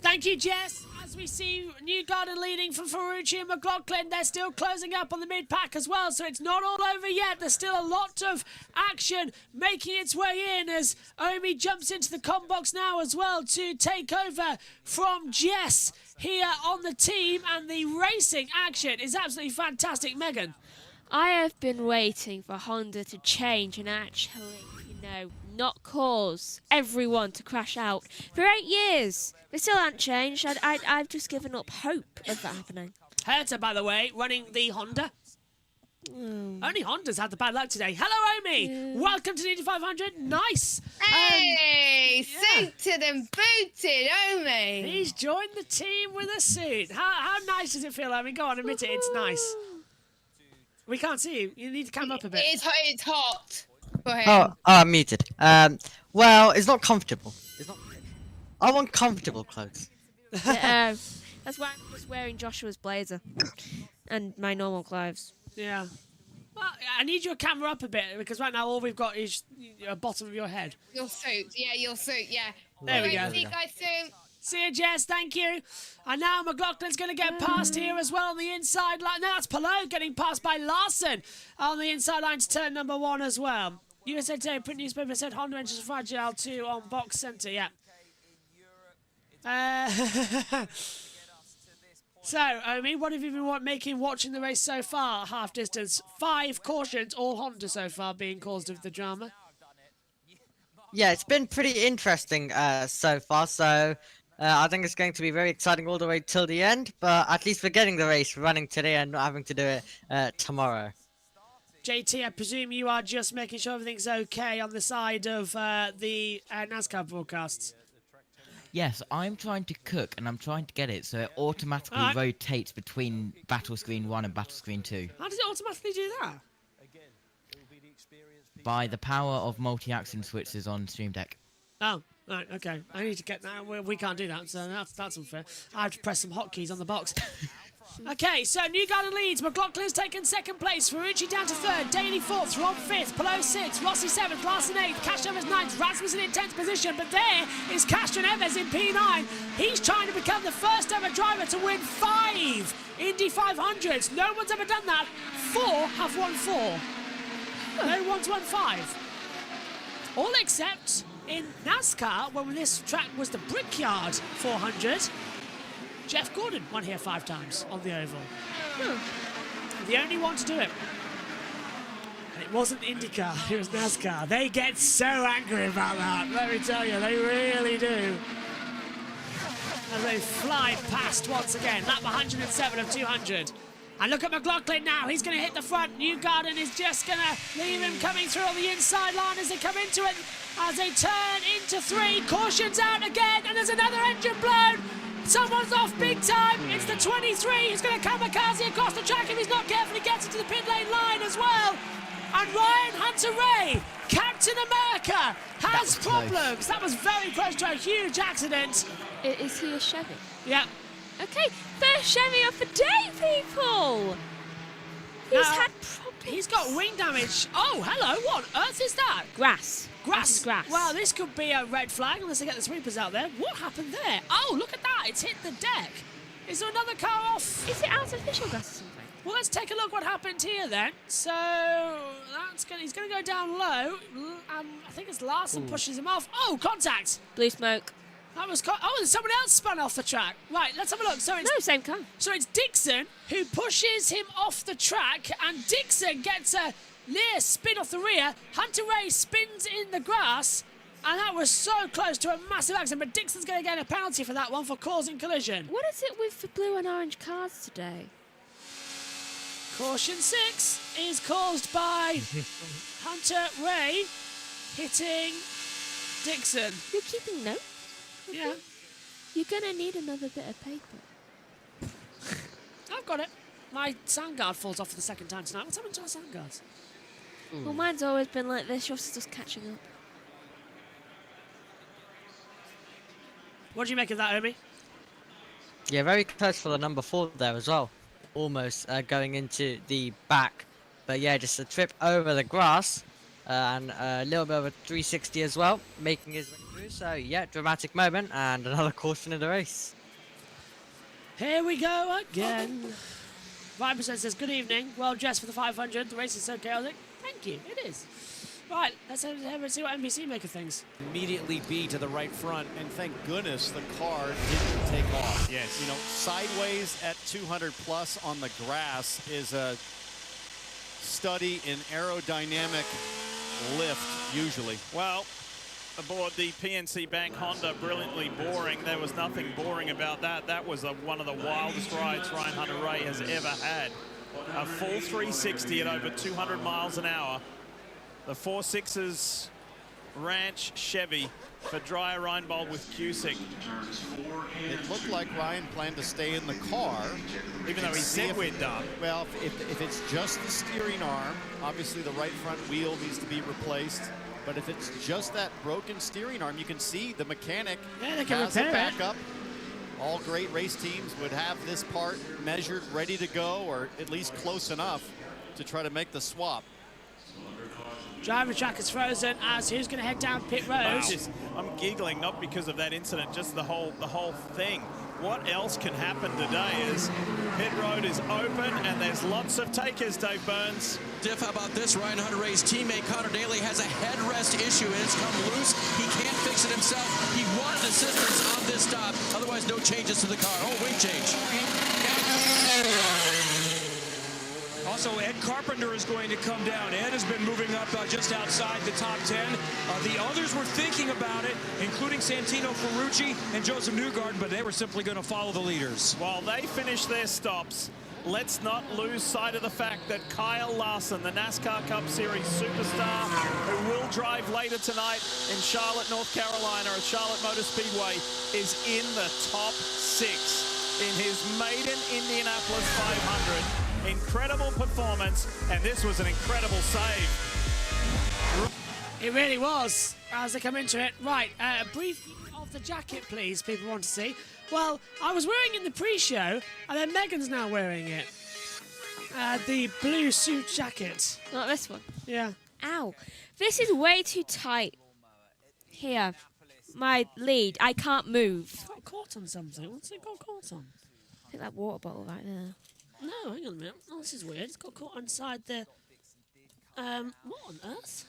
Thank you, Jess. As we see Newgarden leading from Ferrucci and McLaughlin, they're still closing up on the mid-pack as well, so it's not all over yet. There's still a lot of action making its way in as Omi jumps into the com box now as well to take over from Jess here on the team, and the racing action is absolutely fantastic. Megan? I have been waiting for Honda to change and actually, not cause everyone to crash out for 8 years. They still haven't changed. I've just given up hope of that happening. Herta, by the way, running the Honda. Only Honda's had the bad luck today. Hello, Omi. Welcome to the Indy 500. Nice. Hey, suited and booted, Omi. He's joined the team with a suit. How nice does it feel, Omi? Go on, admit it. It's nice. We can't see you. You need to come up a bit. It's hot for him. Oh, I'm muted. Well, it's not comfortable. I want comfortable clothes. That's why I'm just wearing Joshua's blazer and my normal clothes. Yeah. Well, I need your camera up a bit because right now all we've got is the bottom of your head. Your suit, yeah. There we go. See you guys soon. See you, Jess. Thank you. And now McLaughlin's going to get past here as well on the inside line. No, that's Palou getting passed by Larson on the inside line to turn number 1 as well. USA Today print newspaper said Honda enters fragile 2 on box centre. Yeah. So, Omi, what have you been watching the race so far? Half distance, 5 cautions, all Honda so far being caused of the drama. Yeah, it's been pretty interesting so far, so I think it's going to be very exciting all the way till the end, but at least we're getting the race running today and not having to do it tomorrow. JT, I presume you are just making sure everything's okay on the side of the NASCAR broadcasts. Yes, I'm trying to cook and I'm trying to get it so it automatically rotates between battle screen 1 and battle screen 2. How does it automatically do that? By the power of multi-action switches on Stream Deck. Oh, right, okay. I need to get that. We can't do that, so that's unfair. I have to press some hotkeys on the box. Okay, so Newgarden leads. McLaughlin's taken 2nd place. Ferrucci down to 3rd. Daly 4th. Ron 5th. Palou 6th. Rossi 7th. Larson 8th. Castroneves 9th. Rasmussen in 10th position. But there is Castroneves in P9. He's trying to become the first ever driver to win 5 Indy 500s. No one's ever done that. 4 have won 4. No one's won 5. All except in NASCAR, when this track was the Brickyard 400. Jeff Gordon won here 5 times on the oval. The only one to do it. And it wasn't INDYCAR, it was NASCAR. They get so angry about that, let me tell you, they really do. As they fly past once again, lap 107 of 200. And look at McLaughlin now, he's going to hit the front. Newgarden is just going to leave him coming through on the inside line as they come into it. As they turn into 3, cautions out again, and there's another engine blown. Someone's off big time. It's the 23 who's going to kamikaze across the track if he's not careful. He gets into the pit lane line as well. And Ryan Hunter-Reay, Captain America, has problems. That was very close to a huge accident. Is he a Chevy? Yeah. Okay, first Chevy of the day, people. He's had problems. He's got wing damage. Oh, hello. What on earth is that? Grass. Grass. Grass. Well, this could be a red flag unless they get the sweepers out there. What happened there? Oh, look at that. It's hit the deck. Is there another car off? Is it artificial grass or something? Well, let's take a look what happened here then. So he's going to go down low. I think it's Larson pushes him off. Oh, contact! Blue smoke. That was someone else spun off the track. Right, let's have a look. So it's same car. So it's Dixon who pushes him off the track, and Dixon gets a near spin off the rear. Hunter Ray spins in the grass, and that was so close to a massive accident. But Dixon's going to get a penalty for that one for causing collision. What is it with the blue and orange cars today? Caution 6 is caused by Hunter Ray hitting Dixon. You're keeping notes? Yeah. You're going to need another bit of paper. I've got it. My sound guard falls off for the second time tonight. What's happened to our sound guards? Well, mine's always been like this. Yours is just catching up. What do you make of that, Omi? Yeah, very close for the number 4 there as well. Almost going into the back. But yeah, just a trip over the grass. And a little bit of a 360 as well, making his way through. So yeah, dramatic moment and another caution in the race. Here we go again. Viper says, good evening. Well dressed for the 500. The race is so chaotic. Thank you. It is. Right, let's have a see what NBC make of things. Immediately B to the right front. And thank goodness the car didn't take off. Yes. You know, sideways at 200 plus on the grass is a study in aerodynamic lift, usually. Well, aboard the PNC Bank Honda, brilliantly boring. There was nothing boring about that. That was one of the wildest rides Ryan Hunter-Reay has ever had. A full 360 at over 200 miles an hour. The 4.6's Ranch Chevy for Dreyer Reinbold with Cusick. It looked like Ryan planned to stay in the car. Even though he said we're done. Well, if it's just the steering arm, obviously the right front wheel needs to be replaced. But if it's just that broken steering arm, you can see the mechanic has a backup. All great race teams would have this part measured, ready to go, or at least close enough to try to make the swap. Driver track is frozen as who's going to head down pit road. I'm giggling not because of that incident, just the whole thing. What else can happen today is pit road is open and there's lots of takers, Dave Burns. Diff, how about this? Ryan Hunter-Reay's teammate Connor Daly has a headrest issue and it's come loose. He can't fix it himself. He wanted assistance on this stop. Otherwise, no changes to the car. Oh, wing change. Also, Ed Carpenter is going to come down. Ed has been moving up just outside the top 10. The others were thinking about it, including Santino Ferrucci and Joseph Newgarden, but they were simply going to follow the leaders. While they finish their stops, let's not lose sight of the fact that Kyle Larson, the NASCAR Cup Series superstar, who will drive later tonight in Charlotte, North Carolina at Charlotte Motor Speedway, is in the top 6 in his maiden Indianapolis 500. Incredible performance, and this was an incredible save. It really was, as they come into it. Right, a brief of the jacket, please, people want to see. Well, I was wearing it in the pre-show, and then Megan's now wearing it. The blue suit jacket. Not this one? Yeah. Ow. This is way too tight. Here. My lead. I can't move. It's got caught on something. What's it got caught on? I think that water bottle right there. No, hang on a minute. Oh, this is weird. It's got caught inside the... what on earth?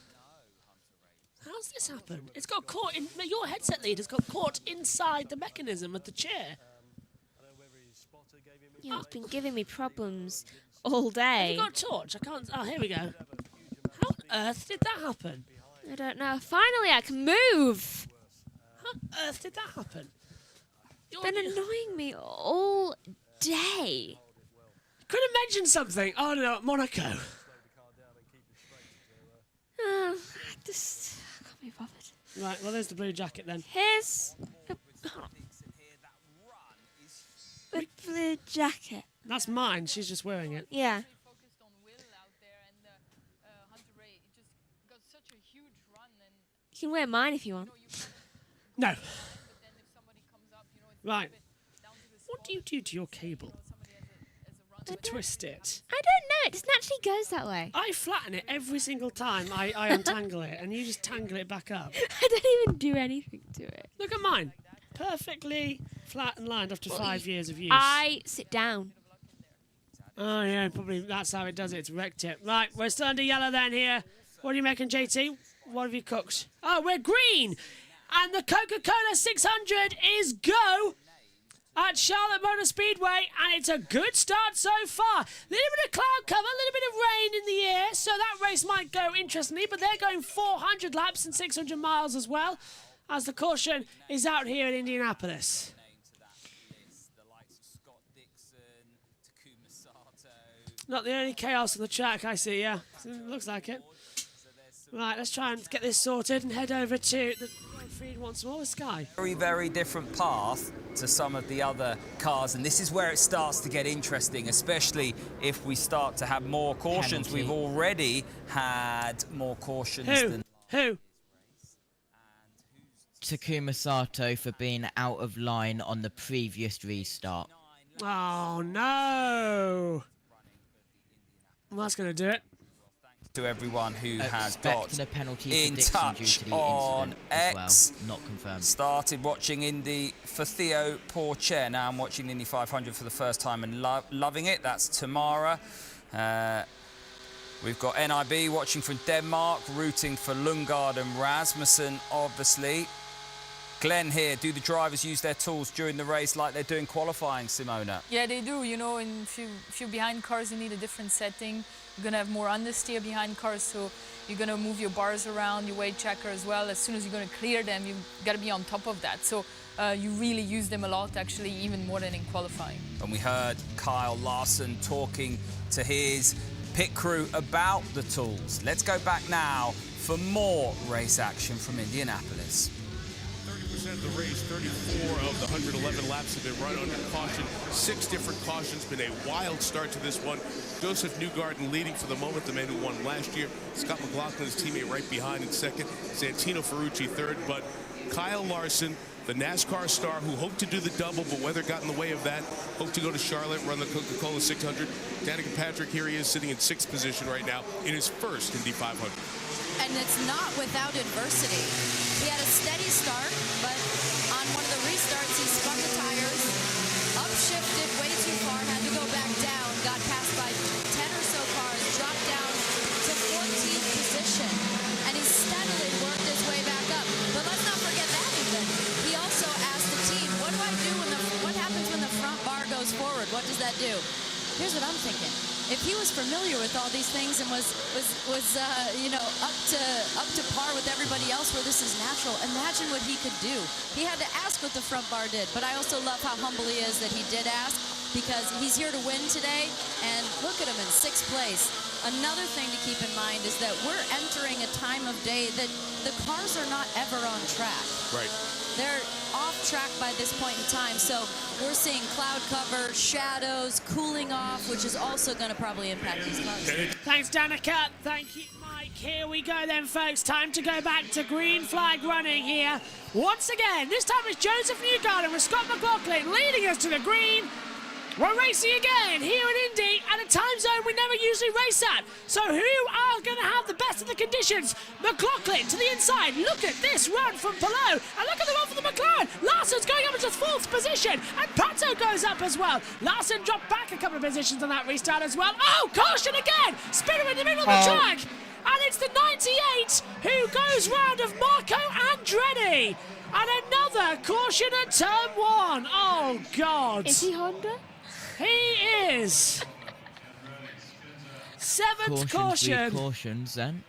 How's this happened? It's got caught in... Your headset lead has got caught inside the mechanism of the chair. Yeah, it's been giving me problems all day. Have you got a torch? I can't... Oh, here we go. How on earth did that happen? I don't know. Finally, I can move! How on earth did that happen? It's been annoying me all day. Could have mentioned something. Oh, no, at Monaco. I just can't be bothered. Right, well, there's the blue jacket then. Here's the blue jacket. That's mine. She's just wearing it. Yeah. You can wear mine if you want. No. Right. What do you do to your cable? To twist it? I don't know. It just naturally goes that way. I flatten it every single time I untangle it, and you just tangle it back up. I don't even do anything to it. Look at mine. Perfectly flat and lined after 5 years of use. I sit down. Oh, yeah, probably that's how it does it. It's wrecked it. Right, we're still under yellow then here. What do you reckon, JT? What have you cooked? Oh, we're green! And the Coca-Cola 600 is go at Charlotte Motor Speedway, and it's a good start so far. A little bit of cloud cover, a little bit of rain in the air, so that race might go interestingly, but they're going 400 laps and 600 miles as well, as the caution is out here in Indianapolis. Not the only chaos on the track, I see, yeah. Looks like it. Right, let's try and get this sorted and head over to the feed once more with Sky. Very, very different path to some of the other cars, and this is where it starts to get interesting, especially if we start to have more cautions. Penalty. We've already had more cautions than... Who? Takuma Sato for being out of line on the previous restart. Oh, no! Well, that's going to do it. To everyone who has Expect got a penalty in for Dixon due touch to the on incident as X. well. Not confirmed. Started watching Indy for Theo Porcher. Now I'm watching Indy 500 for the first time and loving it. That's Tamara. We've got NIB watching from Denmark, rooting for Lundgaard and Rasmussen, obviously. Glenn here, do the drivers use their tools during the race like they're doing qualifying, Simona? Yeah, they do. You know, and if you're behind cars, you need a different setting. You're going to have more understeer behind cars, so you're going to move your bars around, your weight checker as well. As soon as you're going to clear them, you've got to be on top of that. So you really use them a lot, actually, even more than in qualifying. And we heard Kyle Larson talking to his pit crew about the tools. Let's go back now for more race action from Indianapolis. 30% of the race, 34 of the 111 laps have been run under caution. 6 different cautions. Been a wild start to this one. Joseph Newgarden leading for the moment, the man who won last year. Scott McLaughlin, his teammate, right behind in second. Santino Ferrucci third. But Kyle Larson, the NASCAR star who hoped to do the double, but weather got in the way of that. Hoped to go to Charlotte, run the Coca-Cola 600. Danica Patrick, here he is sitting in 6th position right now in his first Indy 500. And it's not without adversity. He had a steady start, but on one of the restarts, he spun the tires, upshifted way too far, had to go back down, got passed by 10 or so cars, dropped down to 14th position, and he steadily worked his way back up. But let's not forget that even. He also asked the team, what do I do what happens when the front bar goes forward? What does that do? Here's what I'm thinking. If he was familiar with all these things and was you know, up to par with everybody else where this is natural, imagine what he could do. He had to ask what the front bar did, but I also love how humble he is that he did ask, because he's here to win today, and look at him in 6th place. Another thing to keep in mind is that we're entering a time of day that the cars are not ever on track. Right. They're off track by this point in time, so we're seeing cloud cover, shadows, cooling off, which is also going to probably impact these cars. Thanks, Danica. Thank you, Mike. Here we go then, folks. Time to go back to green flag running here. Once again, this time it's Joseph Newgarden with Scott McLaughlin leading us to the green. We're racing again here in Indy at a time zone we never usually race at. So who are going to have the best of the conditions? McLaughlin to the inside. Look at this run from Palou. And look at the run from the McLaren. Larson's going up into 4th position. And Pato goes up as well. Larson dropped back a couple of positions on that restart as well. Oh, caution again. Spinner in the middle of the track. And it's the 98 who goes round of Marco Andretti. And another caution at turn 1. Oh, God. Is he Honda? He is. 7th caution. Cautions then.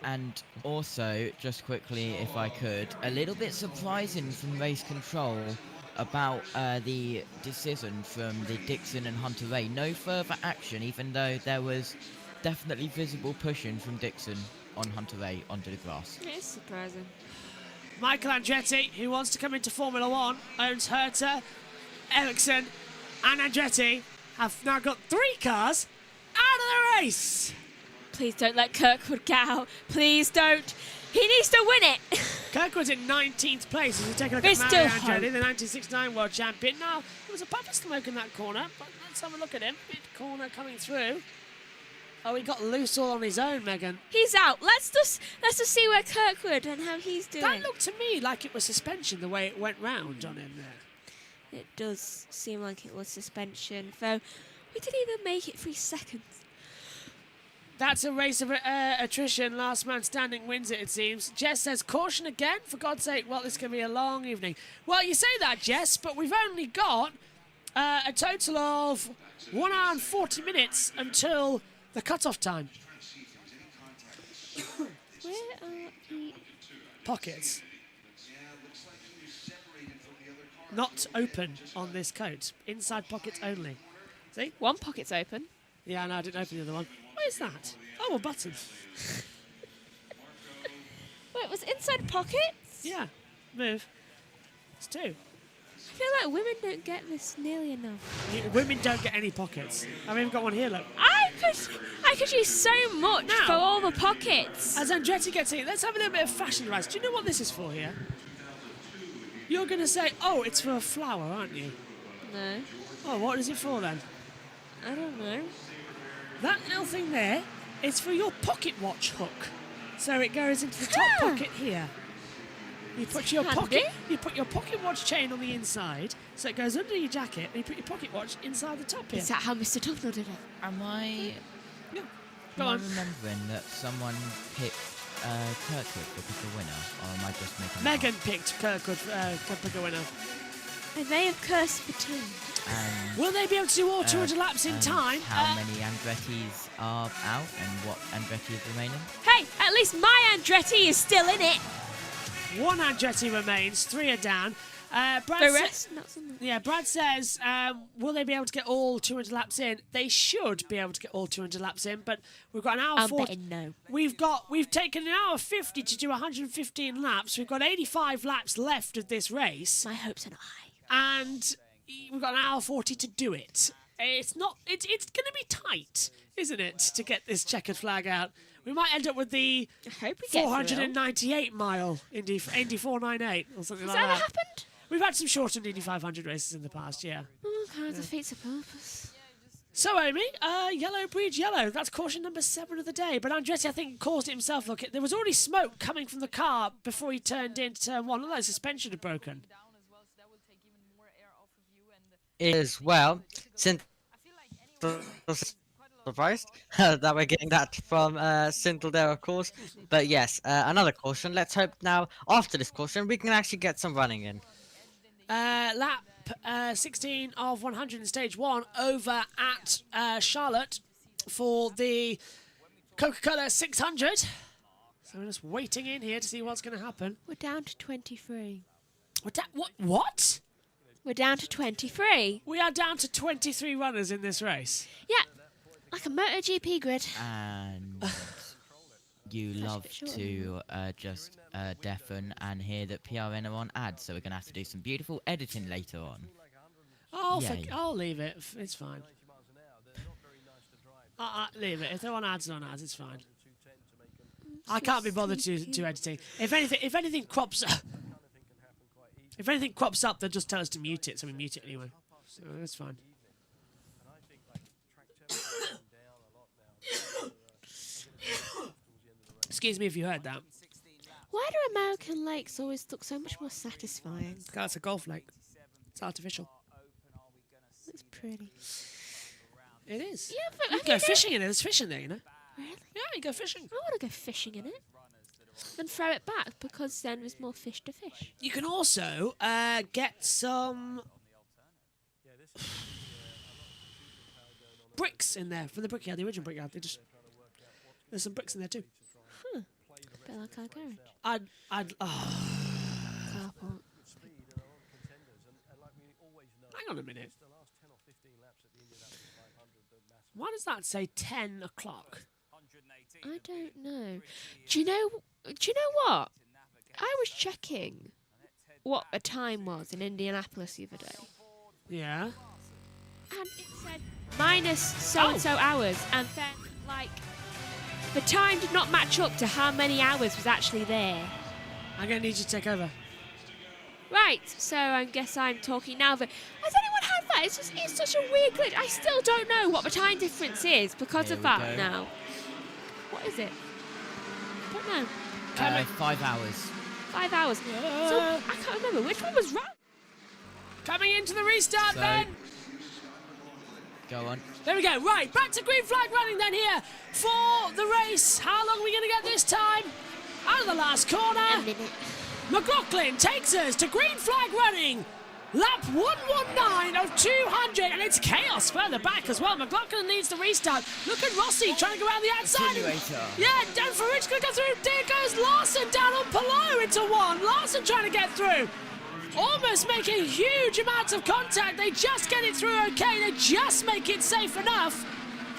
And also, just quickly, if I could, a little bit surprising from race control about the decision from the Dixon and Hunter Ray. No further action, even though there was definitely visible pushing from Dixon on Hunter Ray onto the grass. It is surprising. Michael Andretti, who wants to come into Formula 1, owns Herta, Ericsson and Andretti, have now got 3 cars out of the race. Please don't let Kirkwood get out. Please don't. He needs to win it. Kirkwood's in 19th place as we take a look There's at Mario still Andretti, hope. the 1969 world champion. Now, there was a puff of smoke in that corner, but let's have a look at him. Mid-corner coming through. Oh, he got loose all on his own, Megan. He's out. Let's just see where Kirkwood and how he's doing. That looked to me like it was suspension, the way it went round on him there. It does seem like it was suspension, though we didn't even make it 3 seconds. That's a race of attrition. Last man standing wins it seems. Jess says, caution again? For God's sake, well, this can be a long evening. Well, you say that, Jess, but we've only got a total of 1 hour and 40 minutes until the cut-off time. Where are the... Pockets. Not open on this coat. Inside pockets only. See? One pocket's open. Yeah, no, I didn't open the other one. What is that? Oh, a button. Wait, it was inside pockets? Yeah. Move. It's 2. I feel like women don't get this nearly enough. Women don't get any pockets. I've even got one here, look. I could use so much Now, for all the pockets. As Andretti gets in, let's have a little bit of fashion advice. Do you know what this is for here? You're going to say, oh, it's for a flower, aren't you? No. Oh, what is it for then? I don't know. That little thing there is for your pocket watch hook. So it goes into the top pocket here. You put your pocket watch chain on the inside, so it goes under your jacket, and you put your pocket watch inside the top here. Is that how Mr. Tufnell did it? Am I Go on. remembering that someone picked Kirkwood because the winner, or am I just making Megan picked Kirkwood pick a winner. I may have cursed for 2. Will they be able to do all 200 laps in time? How many Andrettis are out and what Andretti is remaining? Hey, at least my Andretti is still in it. 1 Andretti remains, 3 are down. Brad The rest, not so much. Yeah, Brad says, will they be able to get all 200 laps in? They should be able to get all 200 laps in, but we've got an hour 40. betting no. We've taken an hour 50 to do 115 laps. We've got 85 laps left of this race. My hopes are not high. And we've got an hour 40 to do it. It's going to be tight, isn't it, to get this checkered flag out? We might end up with the 498 mile Indy 498 or something like that. Has that ever happened? We've had some shortened Indy 500 races in the past, yeah. Oh, kind of defeats the purpose. So, Amy, yellow breeds yellow. That's caution number 7 of the day. But Andretti, I think, caused it himself. Look, there was already smoke coming from the car before he turned into turn 1. Look like the suspension had broken. As well, since surprised that we're getting that from Sintel there, of course. But yes, another caution. Let's hope now, after this caution, we can actually get some running in. Lap 16 of 100 in stage 1 over at Charlotte for the Coca-Cola 600. So we're just waiting in here to see what's going to happen. We're down to 23. What? We're down to 23. We are down to 23 runners in this race. Yeah, like a MotoGP grid. And you love to just deafen and hear that PRN are on ads, so we're going to have to do some beautiful editing later on. I'll leave it. It's fine. Leave it. If they're on ads, they're on ads. It's fine. I can't be bothered to editing. If anything crops up, then just tell us to mute it, so we mute it anyway. So that's fine. Excuse me if you heard that. Why do American lakes always look so much more satisfying? That's a golf lake. It's artificial. It's pretty. It is. Yeah, but you can go fishing in it. There's fish in there, you know. Really? Yeah, you go fishing. I want to go fishing in it. And throw it back, because then there's more fish to fish. You can also get some bricks in there from the brickyard, the original brickyard. There's some bricks in there too. Bit like our garage. Carport. Hang on a minute. Why does that say 10 o'clock? I don't know. Do you know what? I was checking what the time was in Indianapolis the other day. Yeah. And it said minus so-and-so hours. And then, like, the time did not match up to how many hours was actually there. I'm going to need you to take over. Right, so I guess I'm talking now, but has anyone had that? It's such a weird glitch. I still don't know what the time difference is because of that now. What is it? I don't know. 5 hours. 5 hours. So I can't remember which one was wrong. Coming into the restart then. Go on. There we go. Right, back to green flag running then here for the race. How long are we going to get this time? Out of the last corner. A minute. McLaughlin takes us to green flag running. Lap 119 of 200, and it's chaos further back as well. McLaughlin needs to restart. Look at Rossi trying to go around the outside. Yeah, down for Rich, going to go through. There goes Larson down on Palou into one. Larson trying to get through. Almost making huge amounts of contact. They just get it through okay. They just make it safe enough.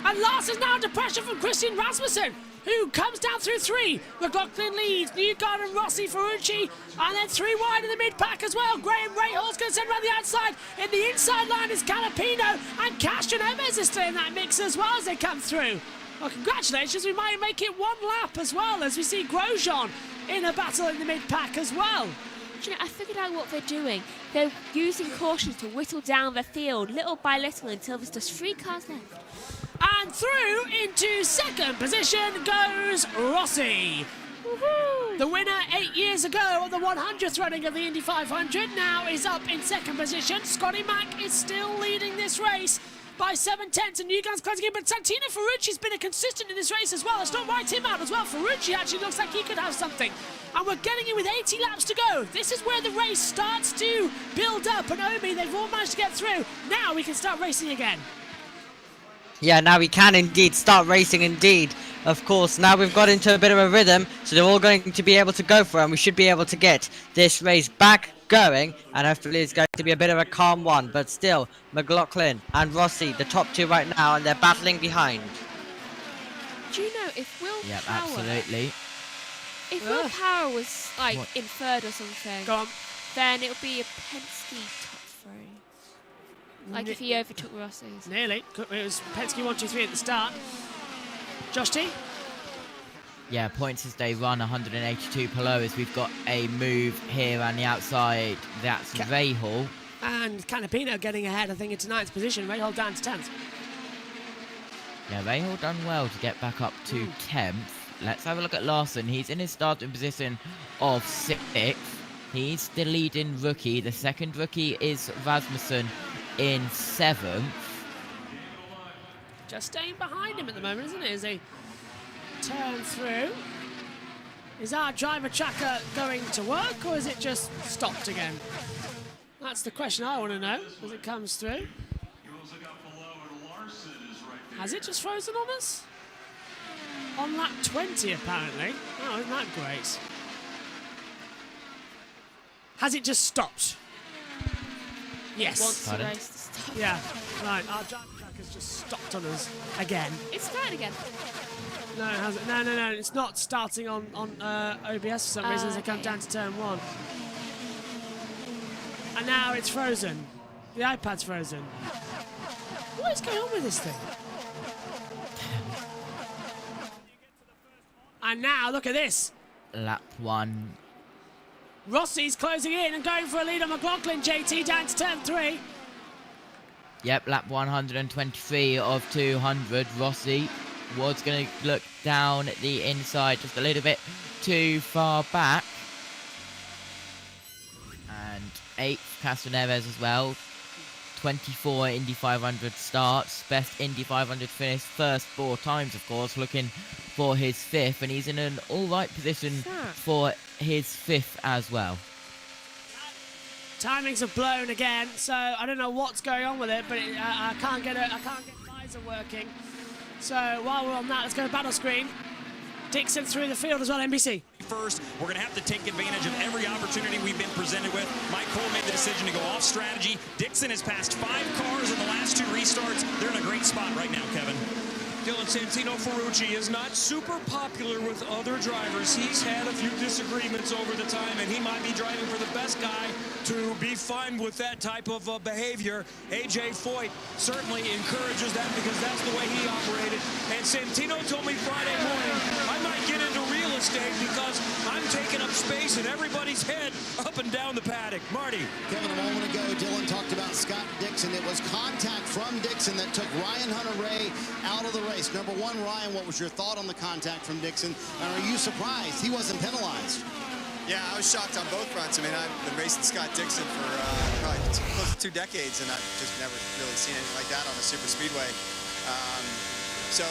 And Larson's now under pressure from Christian Rasmussen, who comes down through 3. McLaughlin leads, Newgarden, Rossi, Ferrucci, and then 3 wide in the mid-pack as well. Graham Rahall's going to send around the outside. In the inside line is Canapino, and Castro Neves is still in that mix as well as they come through. Well, congratulations, we might make it 1 lap as well, as we see Grosjean in a battle in the mid-pack as well. Do you know, I figured out what they're doing. They're using caution to whittle down the field little by little until there's just 3 cars left. And through into second position goes Rossi. Woohoo! The winner 8 years ago of the 100th running of the Indy 500 now is up in second position. Scotty Mack is still leading this race by 7/10, and Newgarden's closing in, but Santino Ferrucci's been a consistent in this race as well. Let's not write him out as well. Ferrucci actually looks like he could have something. And we're getting in with 80 laps to go. This is where the race starts to build up, and Omi, they've all managed to get through. Now we can start racing again. Yeah, now we can indeed start racing indeed. Of course, now we've got into a bit of a rhythm, so they're all going to be able to go for it, and we should be able to get this race back going, and hopefully it's going to be a bit of a calm one. But still, McLaughlin and Rossi, the top 2 right now, and they're battling behind. Do you know if Will Yep, Power... absolutely. If Will Power was, like, in third or something, Go on. then it would be a Penske top 3. Like if he overtook Rossi's. Nearly. It was Penske 1, 2, 3 at the start. Josh T? Yeah, points as they run 182 Palou as we've got a move here on the outside. That's Rahal. And Canapino getting ahead, I think, into 9th position. Rahal down to 10th. Yeah, Rahal done well to get back up to 10th. Let's have a look at Larson. He's in his starting position of 6th. He's the leading rookie. The second rookie is Rasmussen in 7th. Just staying behind him at the moment, isn't it, as they turn through? Is our driver tracker going to work, or is it just stopped again? That's the question I want to know as it comes through. Has it just frozen on us? On lap 20, apparently. Oh, isn't that great? Has it just stopped? Yes. Wants the race to stop. Yeah, right. Our driver tracker's just stopped on us again. It's started again. No, it hasn't. No. It's not starting on OBS for some reason as they come down to turn 1. And now it's frozen. The iPad's frozen. What is going on with this thing? And now, look at this. Lap 1. Rossi's closing in and going for a lead on McLaughlin, JT, down to turn 3. Yep, lap 123 of 200. Rossi was going to look down at the inside just a little bit too far back. And 8th, Castro Neves as well. 24 Indy 500 starts. Best Indy 500 finish. First 4 times, of course, looking for his 5th. And he's in an all-right position for his 5th as well. Timings have blown again, so I don't know what's going on with it, but I can't get visor working. So while we're on that, let's go to battle screen. Dixon through the field as well, NBC. First, we're going to have to take advantage of every opportunity we've been presented with. Mike Cole made the decision to go off strategy. Dixon has passed 5 cars in the last 2 restarts. They're in a great spot right now, Kevin. Dylan Santino Ferrucci is not super popular with other drivers. He's had a few disagreements over the time, and he might be driving for the best guy to be fine with that type of behavior. AJ Foyt certainly encourages that because that's the way he operated. And Santino told me Friday morning, I might get into real estate because I'm taking up space in everybody's head up and down the paddock. Marty. Kevin, a moment ago, Dylan talked about Scott Dixon. It was contact from Dixon that took Ryan Hunter-Reay out of the race. Number 1, Ryan, what was your thought on the contact from Dixon? And are you surprised he wasn't penalized? Yeah, I was shocked on both fronts. I mean, I've been racing Scott Dixon for probably close to 2 decades, and I've just never really seen anything like that on a super speedway. So,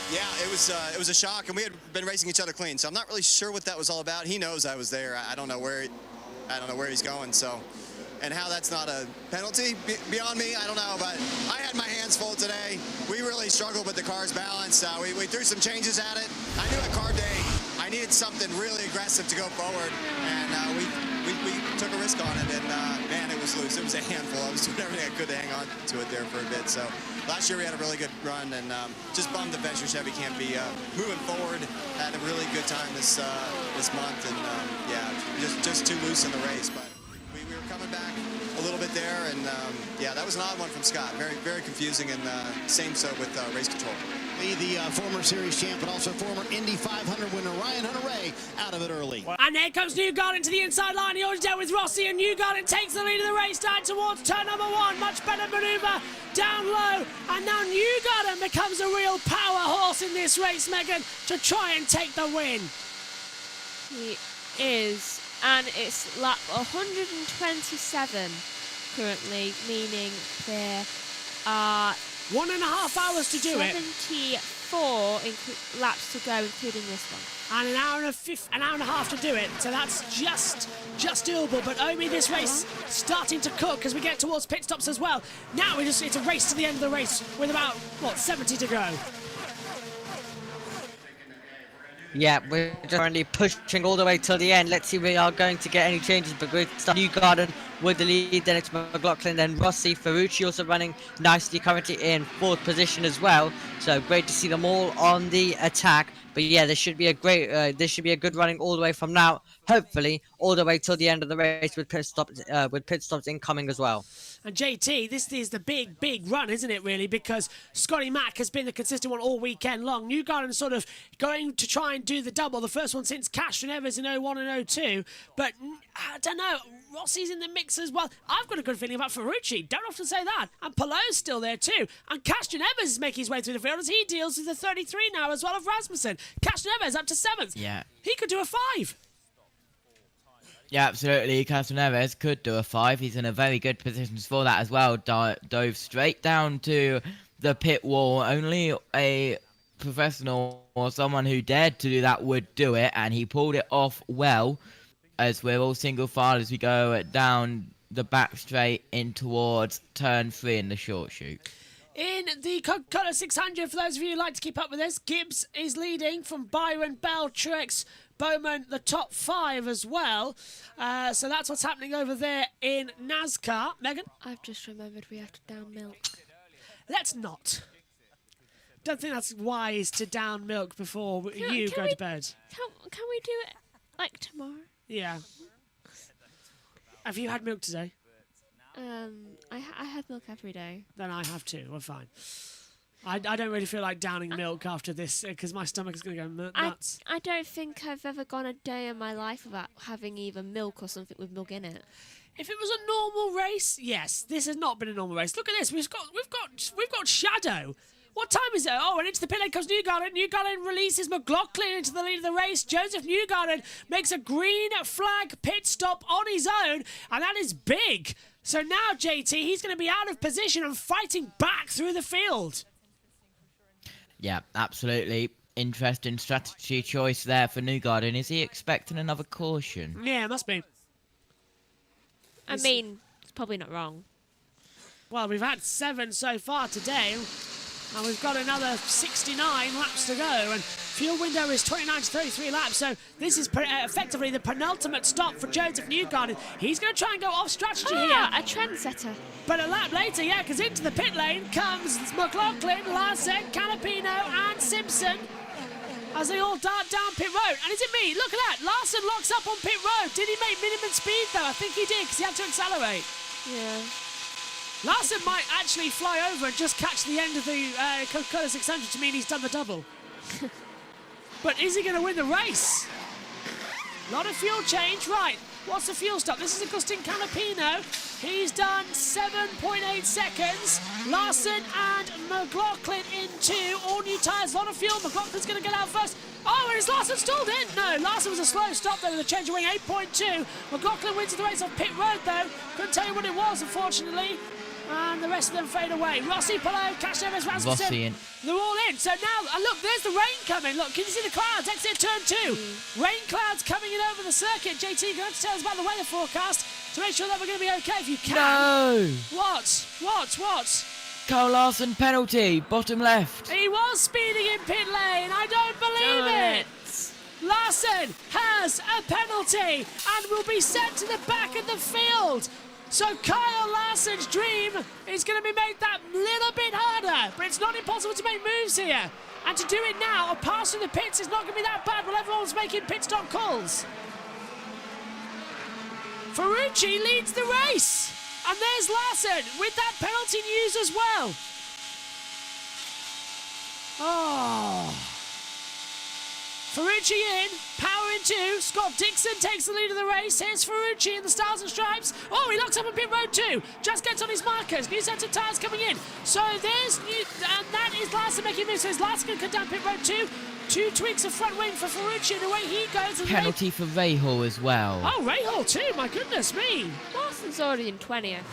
yeah, it was a shock, and we had been racing each other clean. So I'm not really sure what that was all about. He knows I was there. I don't know where he's going. So, and how that's not a penalty beyond me, I don't know. But I had my hands full today. We really struggled with the car's balance. We threw some changes at it. I knew at car day I needed something really aggressive to go forward, and we took a risk on it, and man, it was loose. It was a handful. I was doing everything I could to hang on to it there for a bit. So last year we had a really good run, and just bummed the Venture Chevy can't be moving forward. Had a really good time this month, and yeah, just too loose in the race. But we were coming back a little bit there, and yeah, that was an odd one from Scott. Very confusing, and same so with race control. The former series champ, but also former Indy 500 winner Ryan Hunter-Reay out of it early. And here comes Newgarden to the inside line. He already dealt with Rossi, and Newgarden takes the lead of the race down towards turn number 1. Much better manoeuvre down low. And now Newgarden becomes a real power horse in this race, Megan, to try and take the win. He is, and it's lap 127 currently, meaning there are 1.5 hours to do it. 74 laps to go, including this one. And an hour and a half to do it. So that's just doable. But Omi, this race starting to cook as we get towards pit stops as well. Now it's a race to the end of the race with about 70 to go. Yeah, we're just currently pushing all the way till the end. Let's see if we are going to get any changes. But we start Newgarden with the lead, then it's McLaughlin, then Rossi. Ferrucci also running nicely, currently in 4th position as well. So great to see them all on the attack. But yeah, this should be a good running all the way from now, hopefully all the way till the end of the race with pit stops incoming as well. And JT, this is the big run, isn't it, really? Because Scotty Mack has been the consistent one all weekend long. Newgarden sort of going to try and do the double, the first one since Castron Evers in 01 and 02. But I don't know, Rossi's in the mix as well. I've got a good feeling about Ferrucci. Don't often say that. And Pallou's still there too. And Castron Evers is making his way through the field as he deals with the 33 now as well of Rasmussen. Castron Evers up to 7th. Yeah. He could do a 5. Yeah, absolutely. Castron Evers could do a 5. He's in a very good position for that as well. Dove straight down to the pit wall. Only a professional or someone who dared to do that would do it, and he pulled it off well, as we're all single file as we go down the back straight in towards turn 3 in the short chute. In the Coca-Cola 600, for those of you who like to keep up with this, Gibbs is leading from Byron, Bell, Truex, Bowman, the top 5 as well. So that's what's happening over there in NASCAR. Megan? I've just remembered we have to down milk. Let's not. Don't think that's wise to down milk before you go to bed. Can we do it like tomorrow? Yeah. Have you had milk today? I have milk every day. Then I have too. We're fine. I don't really feel like downing milk after this because my stomach is going to go nuts. I don't think I've ever gone a day in my life without having either milk or something with milk in it. If it was a normal race, yes. This has not been a normal race. Look at this. We've got Shadow. What time is it? Oh, and into the pit lane comes Newgarden. Newgarden releases McLaughlin into the lead of the race. Joseph Newgarden makes a green flag pit stop on his own, and that is big. So now, JT, he's going to be out of position and fighting back through the field. Yeah, absolutely. Interesting strategy choice there for Newgarden. Is he expecting another caution? Yeah, it must be. I mean, it's probably not wrong. Well, we've had 7 so far today, and we've got another 69 laps to go, and fuel window is 29 to 33 laps, so this is effectively the penultimate stop for Joseph Newgarden. He's going to try and go off strategy here. A trendsetter. But a lap later, yeah, because into the pit lane comes McLaughlin, Larson, Canapino, and Simpson as they all dart down pit road. And is it me? Look at that. Larson locks up on pit road. Did he make minimum speed, though? I think he did, because he had to accelerate. Yeah. Larson might actually fly over and just catch the end of the Coca-Cola 600 to mean he's done the double. But is he going to win the race? Lot of fuel change. Right, What's the fuel stop? This is Agustin Canapino. He's done 7.8 seconds. Larson and McLaughlin in 2. All new tyres, a lot of fuel. McLaughlin's going to get out first. Oh, and is Larson stalled in? No, Larson was a slow stop there with a change of wing, 8.2. McLaughlin wins the race off pit road though. Couldn't tell you what it was, unfortunately. And the rest of them fade away. Rossi, Palou, Cash Evans, Rasmussen. They're all in. So now, look, there's the rain coming. Look, can you see the clouds? Exit turn 2. Rain clouds coming in over the circuit. JT, you're going to have to tell us about the weather forecast to make sure that we're going to be okay if you can. No! What? Kyle Larson penalty, bottom left. He was speeding in pit lane. I don't believe it. Larson has a penalty and will be sent to the back of the field. So Kyle Larson's dream is going to be made that little bit harder, but it's not impossible to make moves here. And to do it now, a pass through the pits is not going to be that bad while everyone's making pit stop calls. Ferrucci leads the race. And there's Larson with that penalty news as well. Oh. Ferrucci in, power in 2. Scott Dixon takes the lead of the race. Here's Ferrucci in the Stars and Stripes. Oh, he locks up on pit road 2. Just gets on his markers. New set of tyres coming in. So there's and that is Larson making moves. So Larson going to come down pit road 2. 2 tweaks of front wing for Ferrucci and away he goes. And penalty for Rahal as well. Oh, Rahal too, my goodness me. Larson's already in 20th.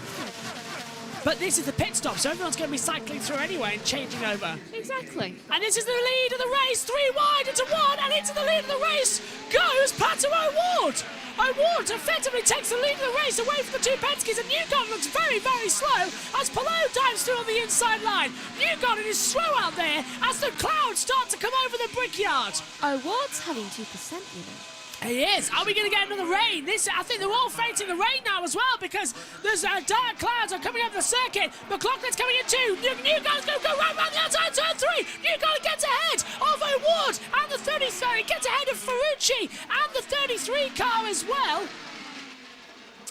But this is the pit stop, so everyone's going to be cycling through anyway and changing over. Exactly. And this is the lead of the race. 3 wide into 1, and into the lead of the race goes Pato O'Ward. O'Ward effectively takes the lead of the race away from the 2 Penske's, and Newgarden looks very, very slow as Palou dives through on the inside line. Newgarden is slow out there as the clouds start to come over the brickyard. O'Ward's having 2%, you know. He is. Are we going to get another rain? I think they're all facing the rain now as well because there's dark clouds are coming over the circuit. McLaughlin's coming in 2. Newgarden's going to go right around the outside turn 3. Newgarden gets ahead of O'Ward and the 33. Gets ahead of Ferrucci and the 33 car as well.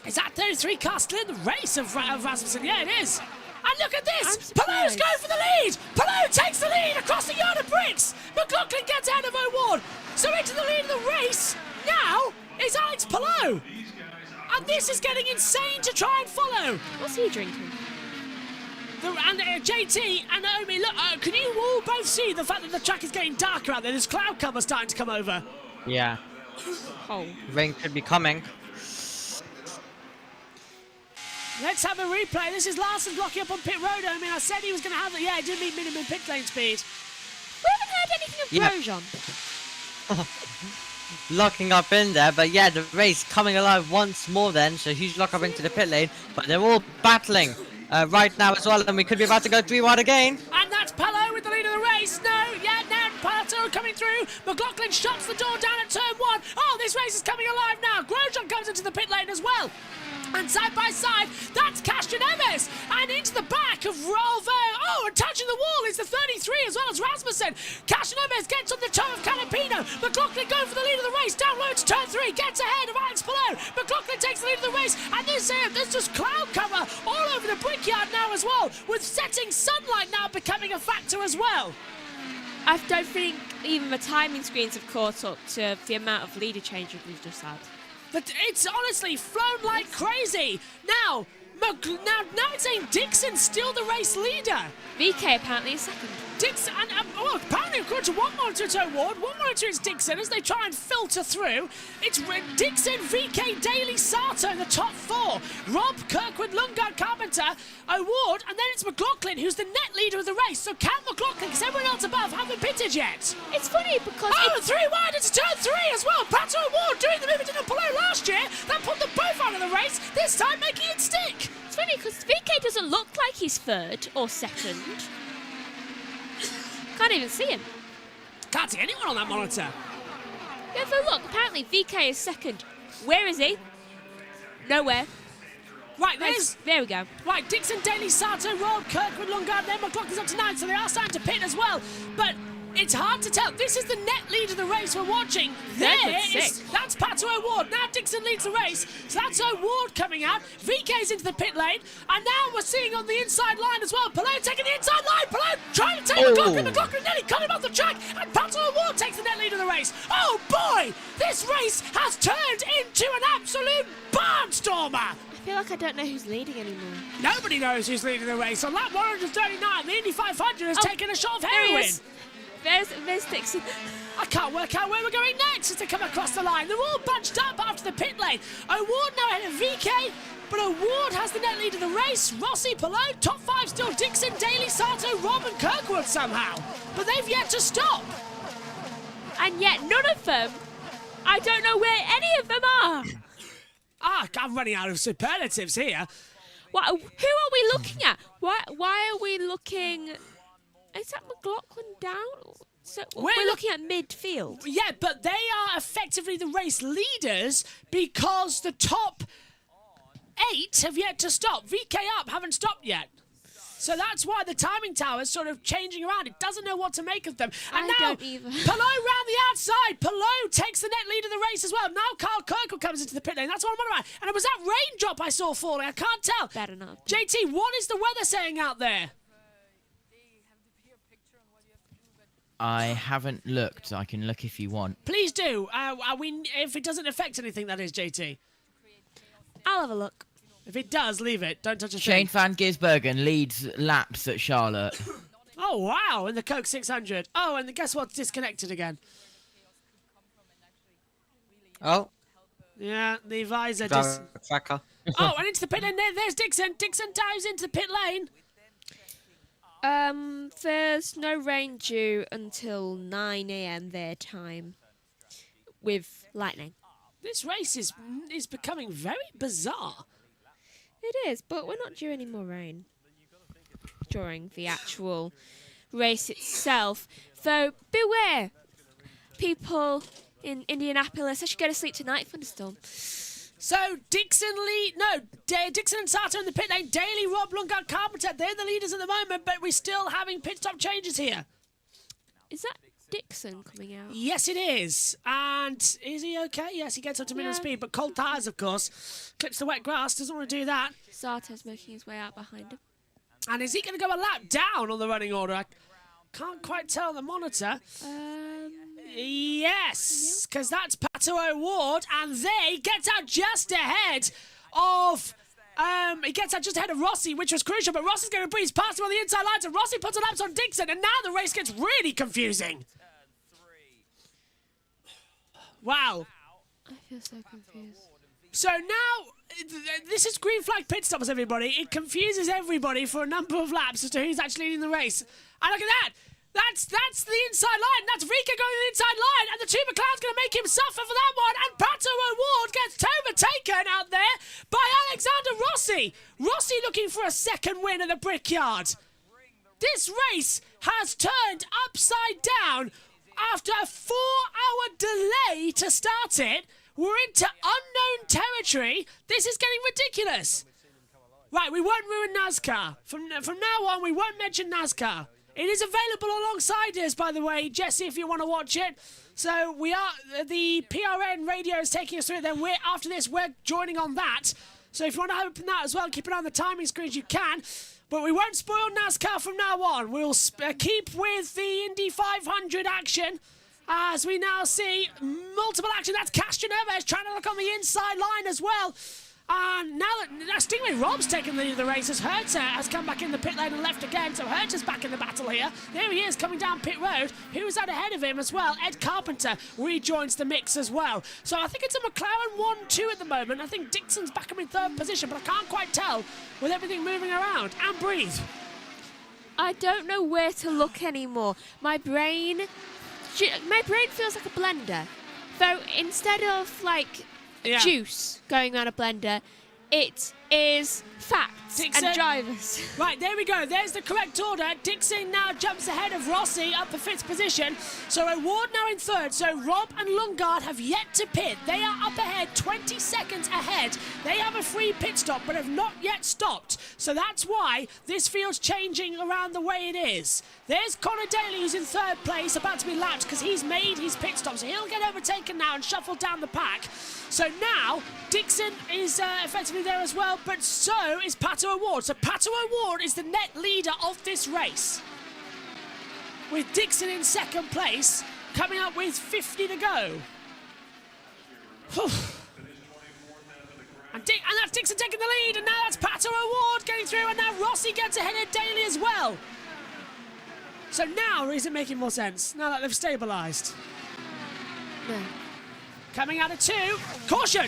Is that 33 car still in the race of Rasmussen? Yeah, it is. And look at this! Palou's going for the lead! Palou takes the lead across the yard of bricks! McLaughlin gets ahead of O'Ward! So into the lead of the race now is Alex Palou! And this is getting insane to try and follow! What's he drinking? JT and Naomi, look, can you all both see the fact that the track is getting darker out there? There's cloud cover starting to come over. Yeah. Oh. Rain could be coming. Let's have a replay. This is Larson blocking up on pit road. I mean, I said he was going to have it. Yeah, he did meet minimum pit lane speed. We haven't heard anything of Grosjean. Locking up in there, but yeah, the race coming alive once more then, so huge lock up into the pit lane, but they're all battling right now as well, and we could be about to go 3 wide again. And that's Palou with the lead of the race. No, yeah, now Pato coming through. McLaughlin shuts the door down at turn 1. Oh, this race is coming alive now. Grosjean comes into the pit lane as well. And side by side, that's Cash Evans. And into the back of Rolvo. Oh, and touching the wall is the 33 as well as Rasmussen. Cash Evans gets on the toe of Canapino. McLaughlin going for the lead of the race. Down low to turn 3. Gets ahead of Alex Palou. McLaughlin takes the lead of the race. And there's just cloud cover all over the brickyard now as well. With setting sunlight now becoming a factor as well. I don't think even the timing screens have caught up to the amount of leader changes we've just had. But it's honestly flown like crazy. Now it's saying Dixon's still the race leader. VK apparently is second. Dixon, and apparently according to one monitor to O'Ward, one monitor is Dixon as they try and filter through. It's Dixon, VK, Daly, Sato in the top 4. Rob, Kirkwood, Lundgaard, Carpenter, O'Ward, and then it's McLaughlin who's the net leader of the race. So can McLaughlin, because everyone else above haven't pitted yet? It's funny because... Oh, 3 wide into turn 3 as well. Pato O'Ward doing the movement in Palou last year. That put them both out of the race, this time making it stick. It's funny because VK doesn't look like he's 3rd or 2nd. Can't even see him. Can't see anyone on that monitor. Yeah, but look, apparently VK is 2nd. Where is he? Nowhere. Right, there we go. Right, Dixon, Daly, Sato, Rob, Kirkwood, Lundgaard, then McLaughlin's up to 9, so they are starting to pit as well. But it's hard to tell. This is the net lead of the race we're watching. That's Pato O'Ward. Now Dixon leads the race. So that's O'Ward coming out. VK's into the pit lane. And now we're seeing on the inside line as well. Palou taking the inside line. Palou trying to take McLaughlin. McLaughlin nearly cut him off the track. And Pato O'Ward takes the net lead of the race. Oh boy! This This race has turned into an absolute barnstormer. I feel like I don't know who's leading anymore. Nobody knows who's leading the race. On lap 139, the Indy 500 has taken a shot of There he heroin. is. There's Dixon. I can't work out where we're going next as they come across the line. They're all bunched up after the pit lane. O'Ward now ahead of VK, but O'Ward has the net lead of the race. Rossi, Palou, top 5 still Dixon, Daly, Sato, Rob and Kirkwood somehow. But they've yet to stop. And yet none of them, I don't know where any of them are. I'm running out of superlatives here. Who are we looking at? Why are we looking... Is that McLaughlin down? So we're looking at midfield. Yeah, but they are effectively the race leaders because the top 8 have yet to stop. VK up haven't stopped yet. So that's why the timing tower is sort of changing around. It doesn't know what to make of them. And now, don't either. Palou round the outside. Palou takes the net lead of the race as well. Now Carl Kirkwood comes into the pit lane. That's what I'm on about. And it was that raindrop I saw falling. I can't tell. Better not. JT, what is the weather saying out there? I haven't looked. I can look if you want. Please do. If it doesn't affect anything, that is, JT. I'll have a look. If it does, leave it. Don't touch a Shane thing. van Gisbergen leads laps at Charlotte. Oh, wow. In the Coke 600. Oh, and guess what's disconnected again? Oh. Yeah, the visor Tracker. Oh, and into the pit lane. There's Dixon. Dixon dives into the pit lane. There's no rain due until 9 a.m. their time with lightning. This race is becoming very bizarre. It is, but we're not due any more rain during the actual race itself. Though, beware, people in Indianapolis. I should go to sleep tonight, thunderstorm. So, Dixon and Sato in the pit lane. Daly, Rob, Lundgaard, Carpenter, they're the leaders at the moment, but we're still having pit stop changes here. Is that Dixon coming out? Yes, it is. And is he okay? Yes, he gets up to minimum speed, but cold tyres, of course. Clips the wet grass, doesn't want to do that. Sato's making his way out behind him. And is he going to go a lap down on the running order? I can't quite tell on the monitor. Yes, because that's Pato O'Ward, and they get out just ahead of... he gets out just ahead of Rossi, which was crucial, but Rossi's going to breeze past him on the inside line, so Rossi puts a laps on Dixon, and now the race gets really confusing. Wow. I feel so confused. So now, this is green flag pit stops, everybody. It confuses everybody for a number of laps as to who's actually leading the race. And look at that. That's the inside line. That's Rika going to the inside line. And the two McLeod's going to make him suffer for that one. And Pato O'Ward gets overtaken out there by Alexander Rossi. Rossi looking for a second win at the Brickyard. This race has turned upside down after a 4-hour delay to start it. We're into unknown territory. This is getting ridiculous. Right, we won't ruin NASCAR. From now on, we won't mention NASCAR. It is available alongside us, by the way, Jesse, if you want to watch it. So we are, the PRN radio is taking us through it. Then after this, we're joining on that. So if you want to open that as well, keep it on the timing screens, you can. But we won't spoil NASCAR from now on. We'll keep with the Indy 500 action. As we now see multiple action. That's Castroneves trying to look on the inside line as well. And now that Stingray Rob's taken the lead of the race as Herter has come back in the pit lane and left again. So Herter's back in the battle here. There he is coming down pit road. Who's out ahead of him as well? Ed Carpenter rejoins the mix as well. So I think it's a McLaren 1-2 at the moment. I think Dixon's back up in third position, but I can't quite tell with everything moving around. And breathe. I don't know where to look anymore. My brain feels like a blender. Though instead of like juice going on a blender, it is facts Dixon. and drivers. Right, there we go. There's the correct order. Dixon now jumps ahead of Rossi up for fifth position. So O'Ward now in third. So Rob and Lundgaard have yet to pit. They are up ahead, 20 seconds ahead. They have a free pit stop, but have not yet stopped. So that's why this field's changing around the way it is. There's Connor Daly, who's in third place, about to be lapped because he's made his pit stop. So he'll get overtaken now and shuffle down the pack. So now Dixon is effectively there as well, but so is Pato O'Ward. So Pato O'Ward is the net leader of this race, with Dixon in second place, coming up with 50 to go. And that's Dixon taking the lead, and now that's Pato O'Ward getting through, and now Rossi gets ahead of Daly as well. So now is it making more sense, now that they've stabilised? No. Coming out of 2, caution!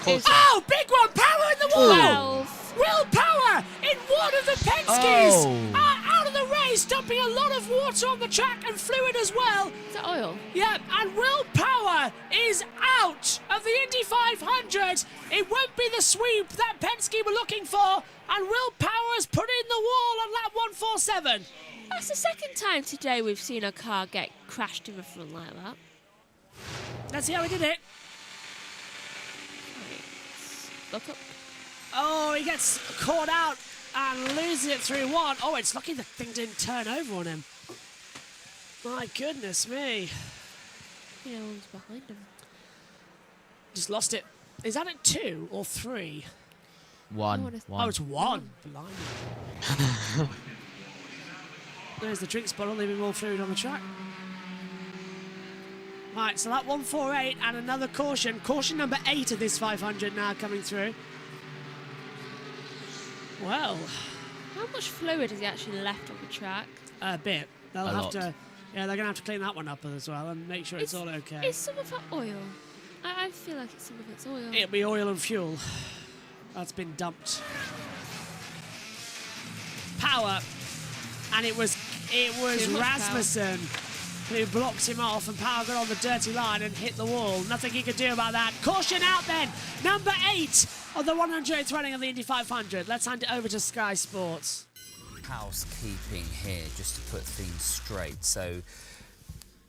Oh, big one, power in the wall! Will Power in one of the Penske's out of the race, dumping a lot of water on the track and fluid as well. Is that oil? Yeah, and Will Power is out of the Indy 500. It won't be the sweep that Penske were looking for, and Will Power has put in the wall on lap 147. That's the second time today we've seen a car get crashed in the front like that. Let's see how he did it. Look up. Oh, he gets caught out and loses it through 1. Oh, it's lucky the thing didn't turn over on him. My goodness me. Yeah, one's behind him. Just lost it. Is that at 2 or 3? 1. Oh, it's 1. Blimey. There's the drinks bottle, leaving more fluid on the track. Right, so that 148 and another caution. Caution number 8 of this 500 now coming through. Well. How much fluid has he actually left on the track? A bit. They'll A have lot. to. Yeah, they're going to have to clean that one up as well and make sure it's all okay. Is some of that oil? I feel like some of it's oil. It'll be oil and fuel. That's been dumped. Power. And it was Rasmussen who blocked him off, and Power got on the dirty line and hit the wall. Nothing he could do about that. Caution out then. Number 8 of the 108th running of the Indy 500. Let's hand it over to Sky Sports. Housekeeping here, just to put things straight. So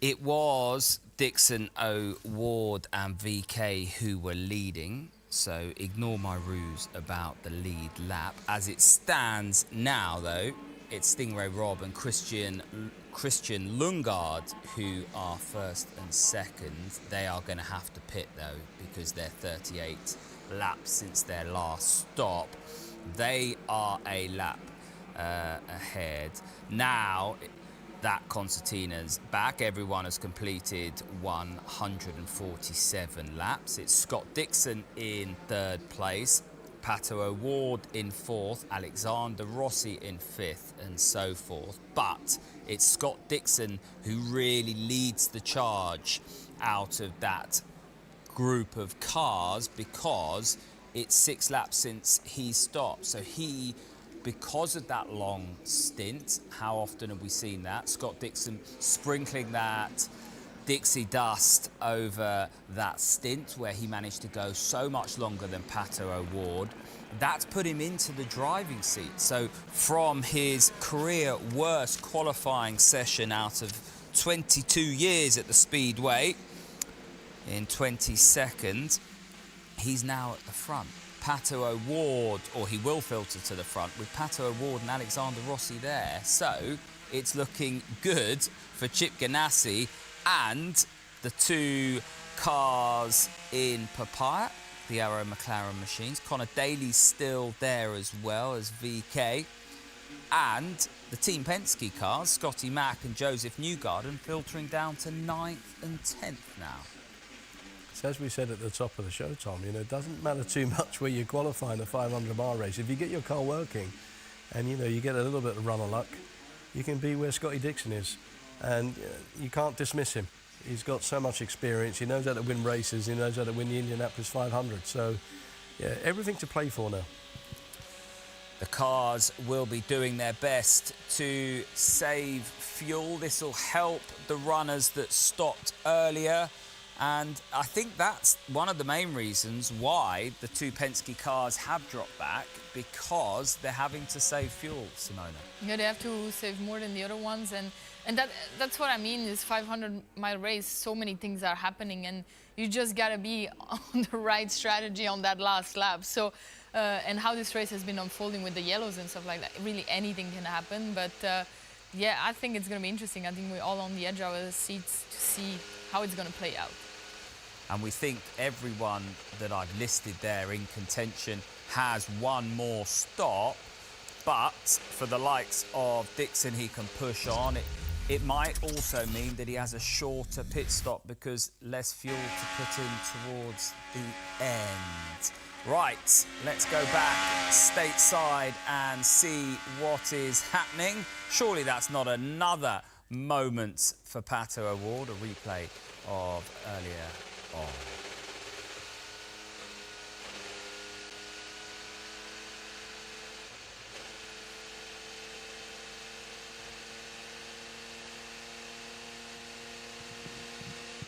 it was Dixon, O'Ward and VK who were leading. So ignore my ruse about the lead lap. As it stands now, though, it's Stingray Robb and Christian Lundgaard who are first and second. They are going to have to pit, though, because they're 38 laps since their last stop. They are a lap ahead. Now that Concertina's back, everyone has completed 147 laps. It's Scott Dixon in 3rd place, Pato O'Ward in 4th, Alexander Rossi in 5th, and so forth. But it's Scott Dixon who really leads the charge out of that group of cars, because it's 6 laps since he stopped. So he, because of that long stint, how often have we seen that? Scott Dixon sprinkling that Dixie dust over that stint where he managed to go so much longer than Pato O'Ward. That's put him into the driving seat. So from his career worst qualifying session out of 22 years at the Speedway in 22nd, he's now at the front. Pato O'Ward, or he will filter to the front with Pato O'Ward and Alexander Rossi there. So it's looking good for Chip Ganassi and the 2 cars in Papaya, the Arrow McLaren machines. Connor Daly's still there as well as VK. And the Team Penske cars, Scotty Mack and Joseph Newgarden, filtering down to 9th and 10th now. So as we said at the top of the show, Tom, you know, it doesn't matter too much where you qualify in a 500-mile race. If you get your car working and, you know, you get a little bit of run of luck, you can be where Scotty Dixon is. And you can't dismiss him. He's got so much experience. He knows how to win races. He knows how to win the Indianapolis 500. So, yeah, everything to play for now. The cars will be doing their best to save fuel. This will help the runners that stopped earlier. And I think that's one of the main reasons why the 2 Penske cars have dropped back, because they're having to save fuel, Simona. Yeah, they have to save more than the other ones, and that's what I mean. This 500-mile race, so many things are happening, and you just gotta be on the right strategy on that last lap. So, and how this race has been unfolding with the yellows and stuff like that, really anything can happen. But yeah, I think it's gonna be interesting. I think we're all on the edge of our seats to see how it's gonna play out. And we think everyone that I've listed there in contention has one more stop. But for the likes of Dixon, he can push on. It might also mean that he has a shorter pit stop because less fuel to put in towards the end. Right, let's go back stateside and see what is happening. Surely that's not another Moments for Pato award, a replay of earlier on.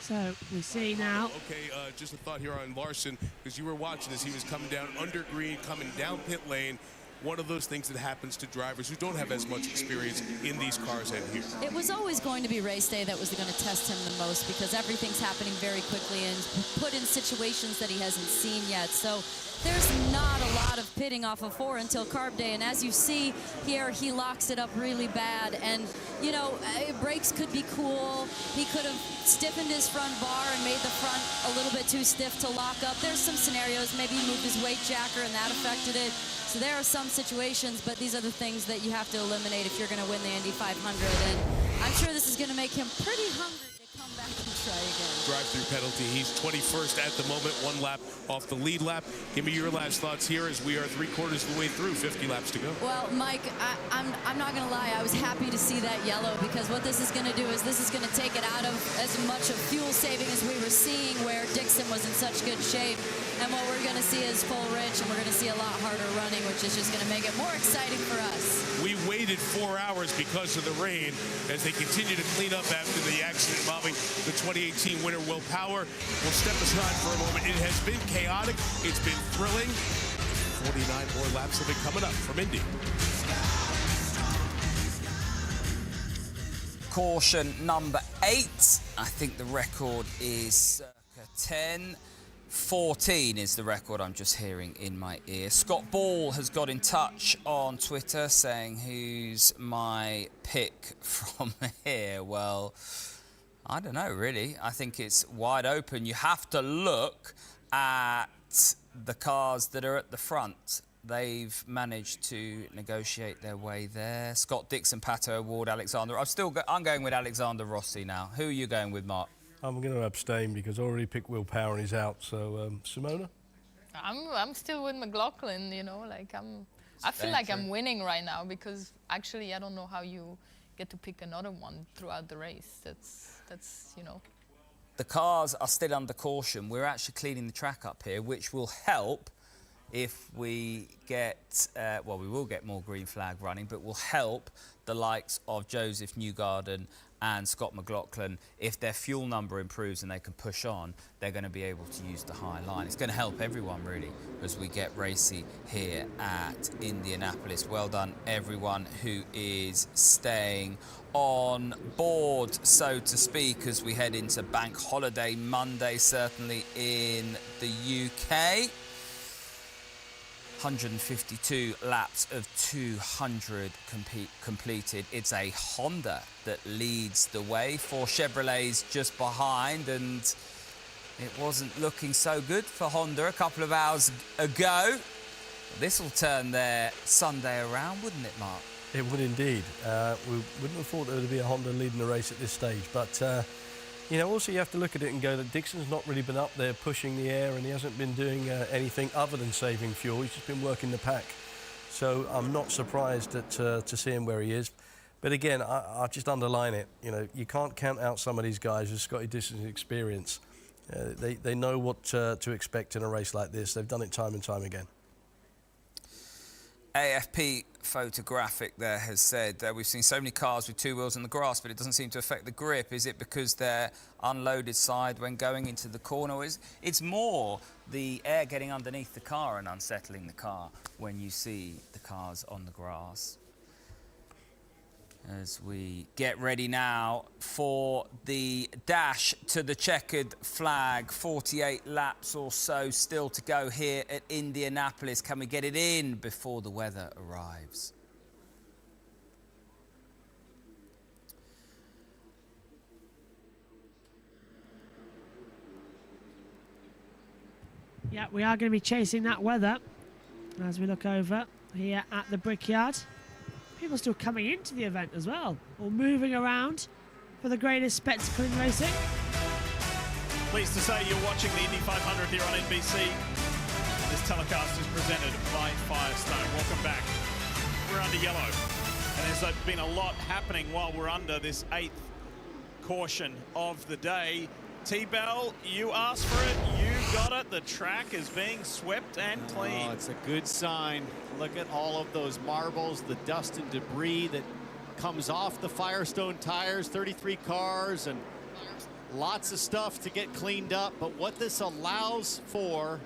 So we see now. Okay, just a thought here on Larson, because you were watching as he was coming down under green, coming down pit lane. One of those things that happens to drivers who don't have as much experience in these cars and here. It was always going to be race day that was going to test him the most because everything's happening very quickly and put in situations that he hasn't seen yet. So there's not a lot of pitting off of 4 until carb day. And as you see here, he locks it up really bad. And, you know, brakes could be cool. He could have stiffened his front bar and made the front a little bit too stiff to lock up. There's some scenarios. Maybe he moved his weight jacker and that affected it. So there are some situations, but these are the things that you have to eliminate if you're going to win the Indy 500. And I'm sure this is going to make him pretty hungry to come back and try again. Drive-through penalty. He's 21st at the moment, 1 lap off the lead lap. Give me your last thoughts here as we are 3/4 of the way through, 50 laps to go. Well, Mike, I'm not going to lie. I was happy to see that yellow because what this is going to do is this is going to take it out of as much of fuel saving as we were seeing where Dixon was in such good shape. And what we're going to see is full rich, and we're going to see a lot harder running, which is just going to make it more exciting for us. We waited 4 hours because of the rain as they continue to clean up after the accident involving the 2018 winner, Will Power. We'll step aside for a moment. It has been chaotic. It's been thrilling. 49 more laps will be coming up from Indy. Caution number 8. I think the record is circa 10:14 is the record I'm just hearing in my ear. Scott Ball has got in touch on Twitter saying, who's my pick from here? Well, I don't know, really. I think it's wide open. You have to look at the cars that are at the front. They've managed to negotiate their way there. Scott Dixon, Pato Award, Alexander. I'm going with Alexander Rossi now. Who are you going with, Mark? I'm going to abstain because I already picked Will Power and he's out. So, Simona? I'm still with McLaughlin, you know, like I feel like I'm winning right now because actually I don't know how you get to pick another one throughout the race. That's you know. The cars are still under caution. We're actually cleaning the track up here, which will help if we get, well, we will get more green flag running, but will help the likes of Joseph Newgarden and Scott McLaughlin. If their fuel number improves and they can push on, they're going to be able to use the high line. It's going to help everyone, really, as we get racy here at Indianapolis. Well done, everyone who is staying on board, so to speak, as we head into Bank Holiday Monday, certainly in the UK. 152 laps of 200 completed. It's a Honda that leads the way. 4 Chevrolets just behind, and it wasn't looking so good for Honda a couple of hours ago. This will turn their Sunday around, wouldn't it, Mark? It would indeed. We wouldn't have thought there would be a Honda leading the race at this stage, but you know, also you have to look at it and go that Dixon's not really been up there pushing the air, and he hasn't been doing anything other than saving fuel. He's just been working the pack. So I'm not surprised to see him where he is. But again, I just underline it. You know, you can't count out some of these guys with Scotty Dixon's experience. They know what to expect in a race like this. They've done it time and time again. AFP Photographic there has said we've seen so many cars with 2 wheels on the grass, but it doesn't seem to affect the grip. Is it because they're unloaded side when going into the corner? It's more the air getting underneath the car and unsettling the car when you see the cars on the grass. As we get ready now for the dash to the checkered flag. 48 laps or so still to go here at Indianapolis. Can we get it in before the weather arrives? Yeah, we are going to be chasing that weather as we look over here at the Brickyard. People still coming into the event as well, or moving around for the greatest spectacle in racing. Pleased to say you're watching the Indy 500 here on NBC. This telecast is presented by Firestone. Welcome back. We're under yellow, and there's been a lot happening while we're under this 8th caution of the day. T-Bell, you asked for it, you got it. The track is being swept and clean. Oh, it's a good sign. Look at all of those marbles, the dust and debris that comes off the Firestone tires, 33 cars, and lots of stuff to get cleaned up. But what this allows for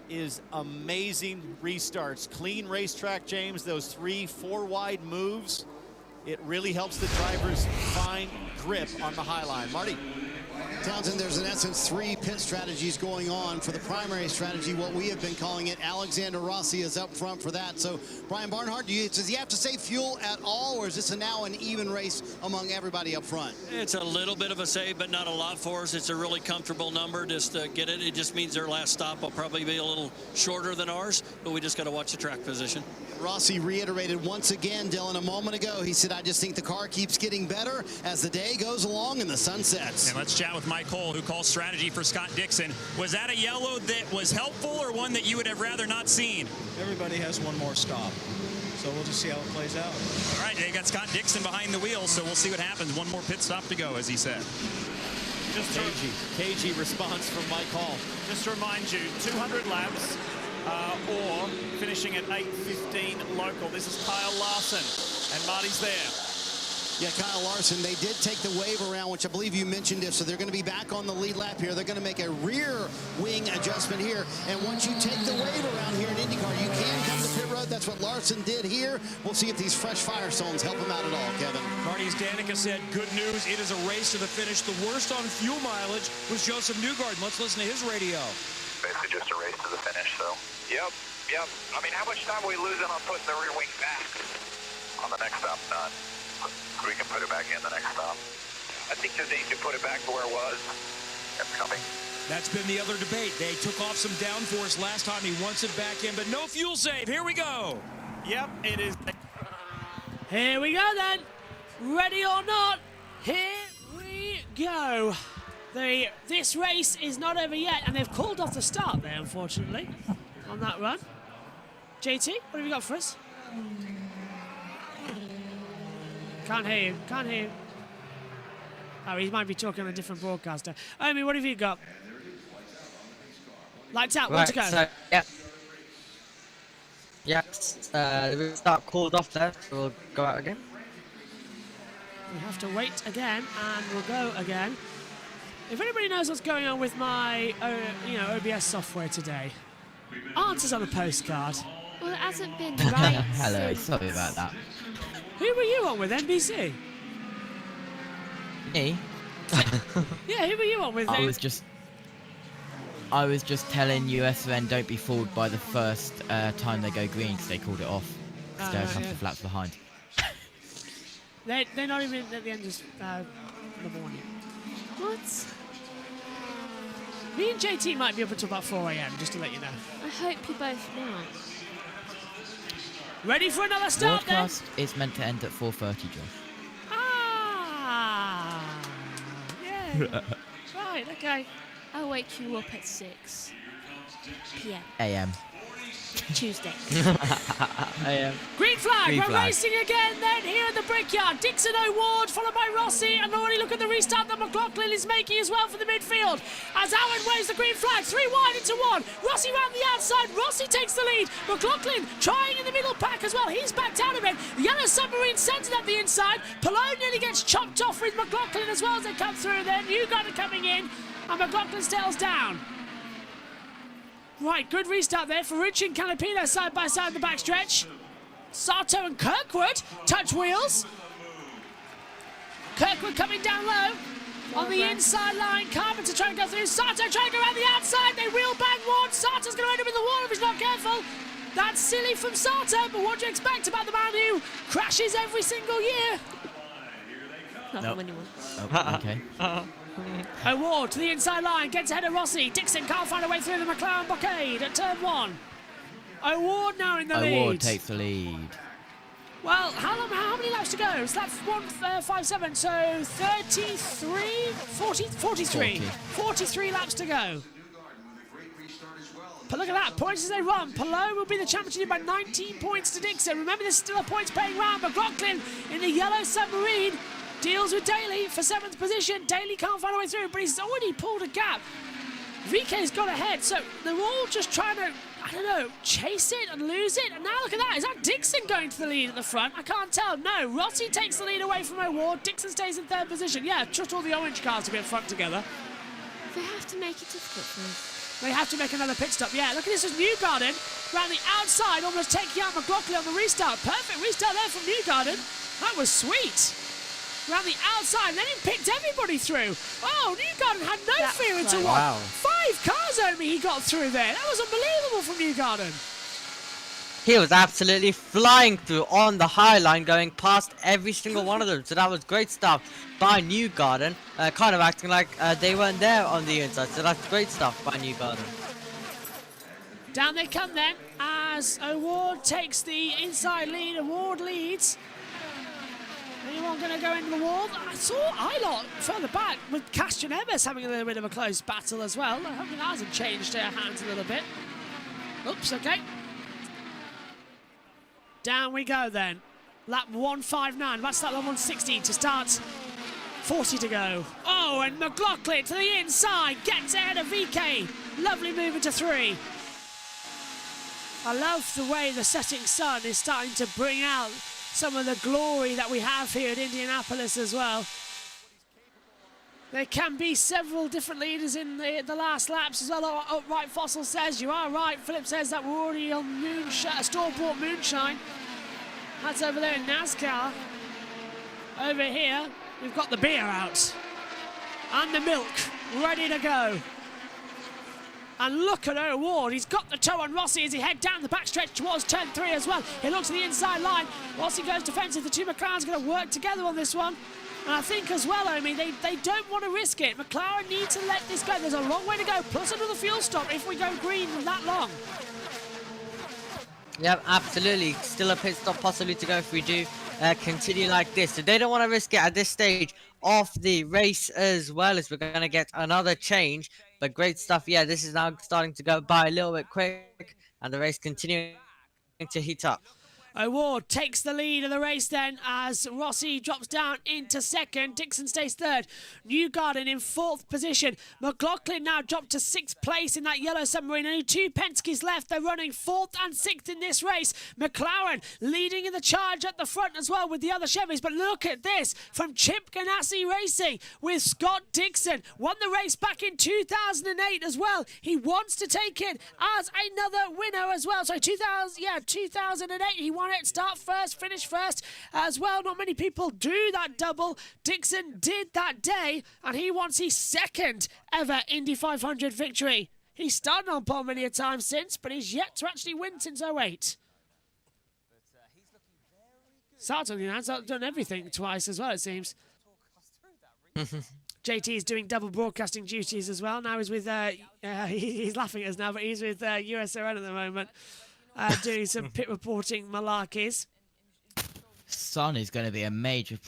is amazing restarts. Clean racetrack, James, those 3-4 wide moves. It really helps the drivers find grip on the high line. Marty. Townsend, there's in essence 3 pit strategies going on. For the primary strategy, what we have been calling it, Alexander Rossi is up front for that. So, Brian Barnhart, does he have to save fuel at all, or is this now an even race among everybody up front? It's a little bit of a save, but not a lot for us. It's a really comfortable number just to get it. It just means their last stop will probably be a little shorter than ours, but we just got to watch the track position. Rossi reiterated once again, Dylan, a moment ago. He said, I just think the car keeps getting better as the day goes along and the sun sets. And let's chat with Mike Cole, who calls strategy for Scott Dixon. Was that a yellow that was helpful or one that you would have rather not seen? Everybody has one more stop, so we'll just see how it plays out. All right, they got Scott Dixon behind the wheel, so we'll see what happens. One more pit stop to go, as he said. Just cagey response from Mike Hall. Just to remind you, 200 laps or finishing at 8:15 local. This is Kyle Larson, and Marty's there. Yeah, Kyle Larson, they did take the wave around, which I believe you mentioned it, so they're going to be back on the lead lap here. They're going to make a rear wing adjustment here, and once you take the wave around here in IndyCar, you can come to pit road. That's what Larson did here. We'll see if these fresh Firestones help him out at all, Kevin. Marty, as Danica said, good news. It is a race to the finish. The worst on fuel mileage was Joseph Newgarden. Let's listen to his radio. Basically just a race to the finish, so. Yep. I mean, how much time are we losing on putting the rear wing back? On the next stop, none. So we can put it back in the next stop. I think that they can put it back to where it was. It's coming. That's been the other debate. They took off some downforce last time. He wants it back in, but no fuel save. Here we go. Yep, it is. Here we go then. Ready or not, here we go. This race is not over yet, and they've called off the start there, unfortunately, on that run. JT, what have you got for us? Can't hear you. Can't hear you. Oh, he might be talking on a different broadcaster. Omi, what have you got? Lights out. Right, to go. So, the restart called off there, so we'll go out again. We have to wait again, and we'll go again. If anybody knows what's going on with my, OBS software today, answers on a postcard. Well, it hasn't been right. Hello, sorry about that. Who were you on with, NBC? Me? Yeah, who were you on with? I was just telling USN don't be fooled by the first time they go green because they called it off. Because they're a couple of laps behind. They're not even at the end of number 1 yet. What? Me and JT might be up until about 4 a.m. just to let you know. I hope you both know. Ready for another start then? Broadcast is meant to end at 4:30, Josh. Ah! Yeah. Right, okay. I'll wake you up at 6 p.m. AM. Tuesday. Green flag, Green we're flag. racing again then here at the Brickyard. Dixon O'Ward followed by Rossi, and already look at the restart that McLaughlin is making as well for the midfield. As Allen waves the green flag, 3 wide into 1. Rossi round the outside, Rossi takes the lead. McLaughlin trying in the middle pack as well, he's backed out a bit. The Yellow Submarine sends it up the inside. Palou nearly gets chopped off with McLaughlin as well as they come through then. Newgarden coming in, and McLaughlin tails down. Right, good restart there for Ricci and Canapino side by side in the backstretch. Sato and Kirkwood touch wheels. Kirkwood coming down low on the inside line. Carpenter trying to go through. Sato trying to go around the outside. They wheel bang one. Sato's going to end up in the wall if he's not careful. That's silly from Sato, but what do you expect about the man who crashes every single year? Not when you want. Oh, okay. O'Ward to the inside line, gets ahead of Rossi. Dixon can't find a way through the McLaren blockade at turn 1. O'Ward now in the lead. O'Ward takes the lead. Well, how many laps to go? So that's 157, so 33, 40, 43. 43 laps to go. But look at that, points as they run. Palou will be the champion by 19 points to Dixon. Remember, there's still a points paying round. McLaughlin in the yellow submarine deals with Daly for 7th position. Daly can't find a way through, but he's already pulled a gap. VK's got ahead, so they're all just trying to, I don't know, chase it and lose it. And now look at that, is that Dixon going to the lead at the front? I can't tell. No, Rossi takes the lead away from O'Ward. Dixon stays in 3rd position. Yeah, trust all the orange cars to be in front together. They have to make it difficult for us. They have to make another pit stop. Yeah, look at this as Newgarden around the outside, almost taking out McLaughlin on the restart. Perfect restart there from Newgarden. That was sweet. Around the outside, and then he picked everybody through. Oh, Newgarden had no fear into what? Wow. 5 cars only he got through there. That was unbelievable from Newgarden. He was absolutely flying through on the high line, going past every single one of them. So that was great stuff by Newgarden, kind of acting like they weren't there on the inside. So that's great stuff by Newgarden. Down they come then, as O'Ward takes the inside lead. O'Ward leads. Anyone going to go into the wall? I saw Ilott further back with Castian Ebbers having a little bit of a close battle as well. I hope that hasn't changed their hands a little bit. Oops, okay. Down we go then. Lap 159. That's lap 160 to start. 40 to go. Oh, and McLaughlin to the inside. Gets ahead of VK. Lovely move into 3. I love the way the setting sun is starting to bring out some of the glory that we have here at Indianapolis as well. There can be several different leaders in the last laps as well. Oh, right, Fossil says, you are right. Philip says that we're already on store-bought moonshine. That's over there in NASCAR. Over here, we've got the beer out. And the milk, ready to go. And look at O'Ward, he's got the toe on Rossi as he head down the backstretch towards turn 3 as well. He looks at the inside line. Rossi goes defensive. The two McLarens going to work together on this one. And I think as well, Omi, they don't want to risk it. McLaren need to let this go. There's a long way to go, plus another fuel stop if we go green that long. Yep, absolutely. Still a pit stop possibly to go if we do continue like this. So they don't want to risk it at this stage of the race as well, as we're going to get another change. But great stuff. Yeah, this is now starting to go by a little bit quick, and the race continuing to heat up. O'Ward takes the lead of the race then as Rossi drops down into 2nd. Dixon stays 3rd. Newgarden in 4th position. McLaughlin now dropped to 6th place in that yellow submarine. Only 2 Penske's left. They're running 4th and 6th in this race. McLaren leading in the charge at the front as well with the other Chevys. But look at this from Chip Ganassi Racing with Scott Dixon. Won the race back in 2008 as well. He wants to take it as another winner as well. So 2008 he won it, start first, finish first as well. Not many people do that double. Dixon did that day, and he wants his 2nd ever Indy 500 victory. He's started on pole many a time since, but he's yet to actually win since 08. Starts on the hands, done everything twice as well, it seems. JT is doing double broadcasting duties as well. Now he's with, he's laughing at us now, but he's with USRN at the moment. Doing some pit reporting malarkeys. Sun is going to be a major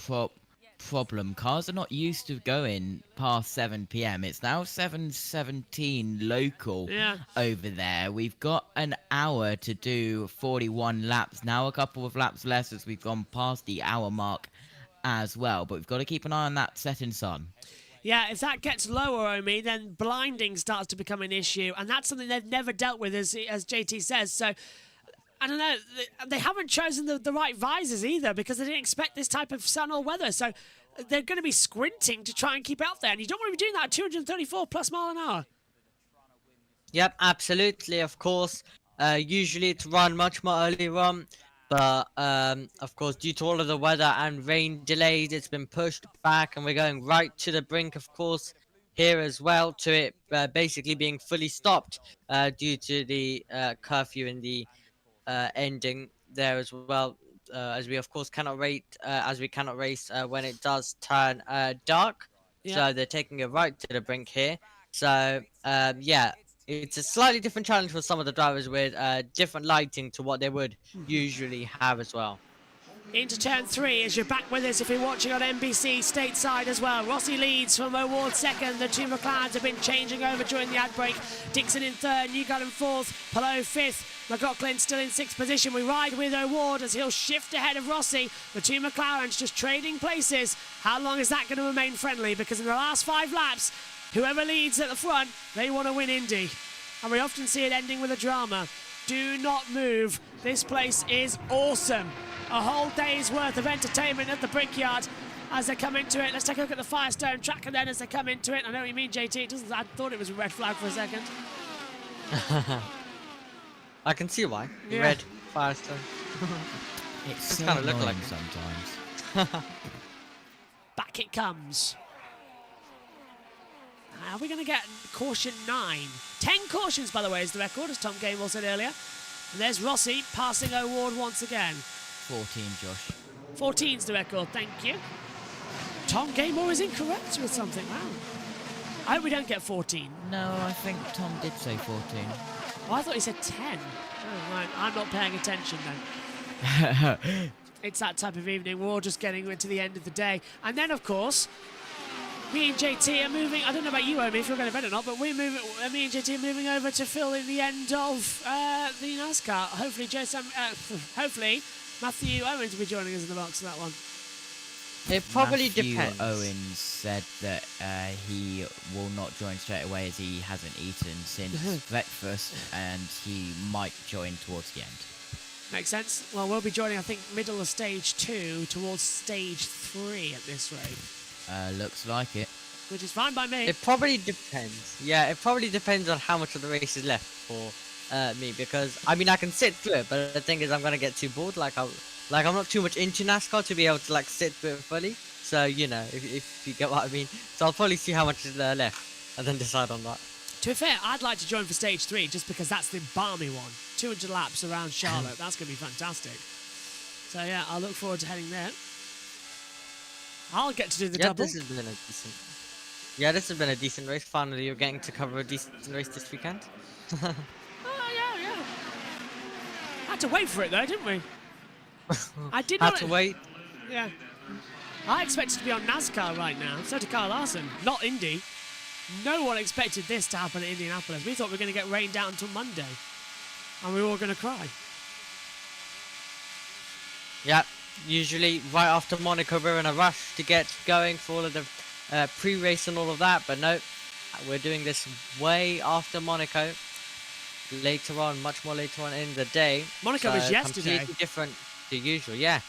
problem. Cars are not used to going past 7 p.m. It's now 7:17 local over there. We've got an hour to do 41 laps. Now a couple of laps less as we've gone past the hour mark as well. But we've got to keep an eye on that setting sun. Yeah, if that gets lower, Omi, then blinding starts to become an issue. And that's something they've never dealt with, as JT says. So, I don't know, they haven't chosen the right visors either because they didn't expect this type of sun or weather. So, they're going to be squinting to try and keep out there. And you don't want to be doing that at 234 plus mile an hour. Yep, absolutely, of course. Usually it's run much more earlier on. But, of course, due to all of the weather and rain delays, it's been pushed back. And we're going right to the brink, of course, here as well, to it basically being fully stopped due to the curfew and the ending there as well. As we, of course, cannot race when it does turn dark. Yeah. So they're taking it right to the brink here. So, yeah. It's a slightly different challenge for some of the drivers with different lighting to what they would usually have as well. into turn 3 as you're back with us if you're watching on NBC stateside as well. Rossi leads from O'Ward second. The two McLarens have been changing over during the ad break. Dixon in third, Newgarden fourth, Palou fifth. McLaughlin still in sixth position. We ride with O'Ward as he'll shift ahead of Rossi. The two McLarens just trading places. How long is that going to remain friendly? Because in the last 5 laps, whoever leads at the front, they want to win Indy. And we often see it ending with a drama. Do not move. This place is awesome. A whole day's worth of entertainment at the Brickyard as they come into it. Let's take a look at the Firestone track and then as they come into it. I know what you mean, JT. I thought it was a red flag for a second. I can see why. Yeah. Red Firestone. It's kind of look like sometimes. Back it comes. Are we going to get caution 9? 10 cautions, by the way, is the record, as Tom Gamble said earlier. And there's Rossi passing O'Ward once again. 14, Josh. 14's the record, thank you. Tom Gamble is incorrect with something. Wow. I hope we don't get 14. No, I think Tom did say 14. Oh, I thought he said 10. Oh, right. I'm not paying attention then. It's that type of evening. We're all just getting into the end of the day. And then, of course, me and JT are moving. I don't know about you, Omi, if you're going to bed or not, but we're moving. Me and JT are moving over to fill in the end of the NASCAR. Hopefully, Matthew Owens will be joining us in the box for that one. It probably Matthew depends. Owens said that he will not join straight away as he hasn't eaten since breakfast, and he might join towards the end. Makes sense. Well, we'll be joining, I think, middle of stage 2 towards stage 3 at this rate. Looks like it. Which is fine by me. It probably depends. Yeah, it probably depends on how much of the race is left for me, because I mean I can sit through it, but the thing is I'm gonna get too bored. Like I'm not too much into NASCAR to be able to like sit through it fully. So you know, if you get what I mean. So I'll probably see how much is left and then decide on that. To be fair, I'd like to join for stage 3 just because that's the balmy one. 200 laps around Charlotte. That's gonna be fantastic. So yeah, I'll look forward to heading there. I'll get to do the double. This has been a decent. Yeah, this has been a decent race. Finally, you're getting to cover a decent race this weekend. Oh yeah. Had to wait for it though, didn't we? I did Had not. to wait. Yeah. I expected to be on NASCAR right now. So did Kyle Larson, not Indy. No one expected this to happen at Indianapolis. We thought we were going to get rained out until Monday, and we were all going to cry. Yeah. Usually, right after Monaco, we're in a rush to get going for all of the pre-race and all of that, but no, we're doing this way after Monaco. Later on, much more later on in the day. Monaco was yesterday. Completely different to usual, yeah.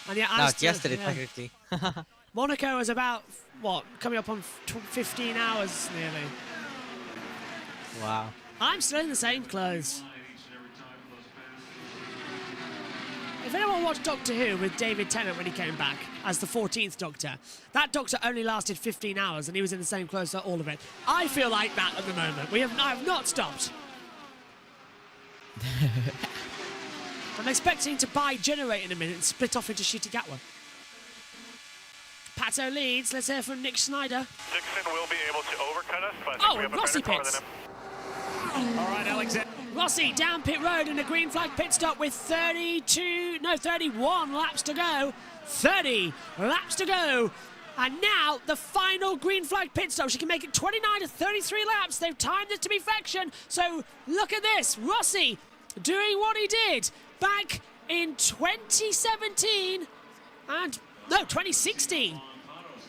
And yeah, no, it's yesterday technically. Monaco was about what, coming up on 15 hours nearly. Wow. I'm still in the same clothes. If anyone watched Doctor Who with David Tennant when he came back as the 14th Doctor, that Doctor only lasted 15 hours and he was in the same clothes for all of it. I feel like that at the moment. I have not stopped. I'm expecting to buy Generate in a minute and split off into Shooty Gatwa. Pato leads. Let's hear from Nick Schneider. Dixon will be able to overcut us, but I think we have a Rossi better car pits. than him. All right, Alexander. Rossi down pit road in a green flag pit stop with 31 laps to go. 30 laps to go. And now the final green flag pit stop. She can make it 29 to 33 laps. They've timed it to perfection. So look at this. Rossi doing what he did back in 2017 and 2016.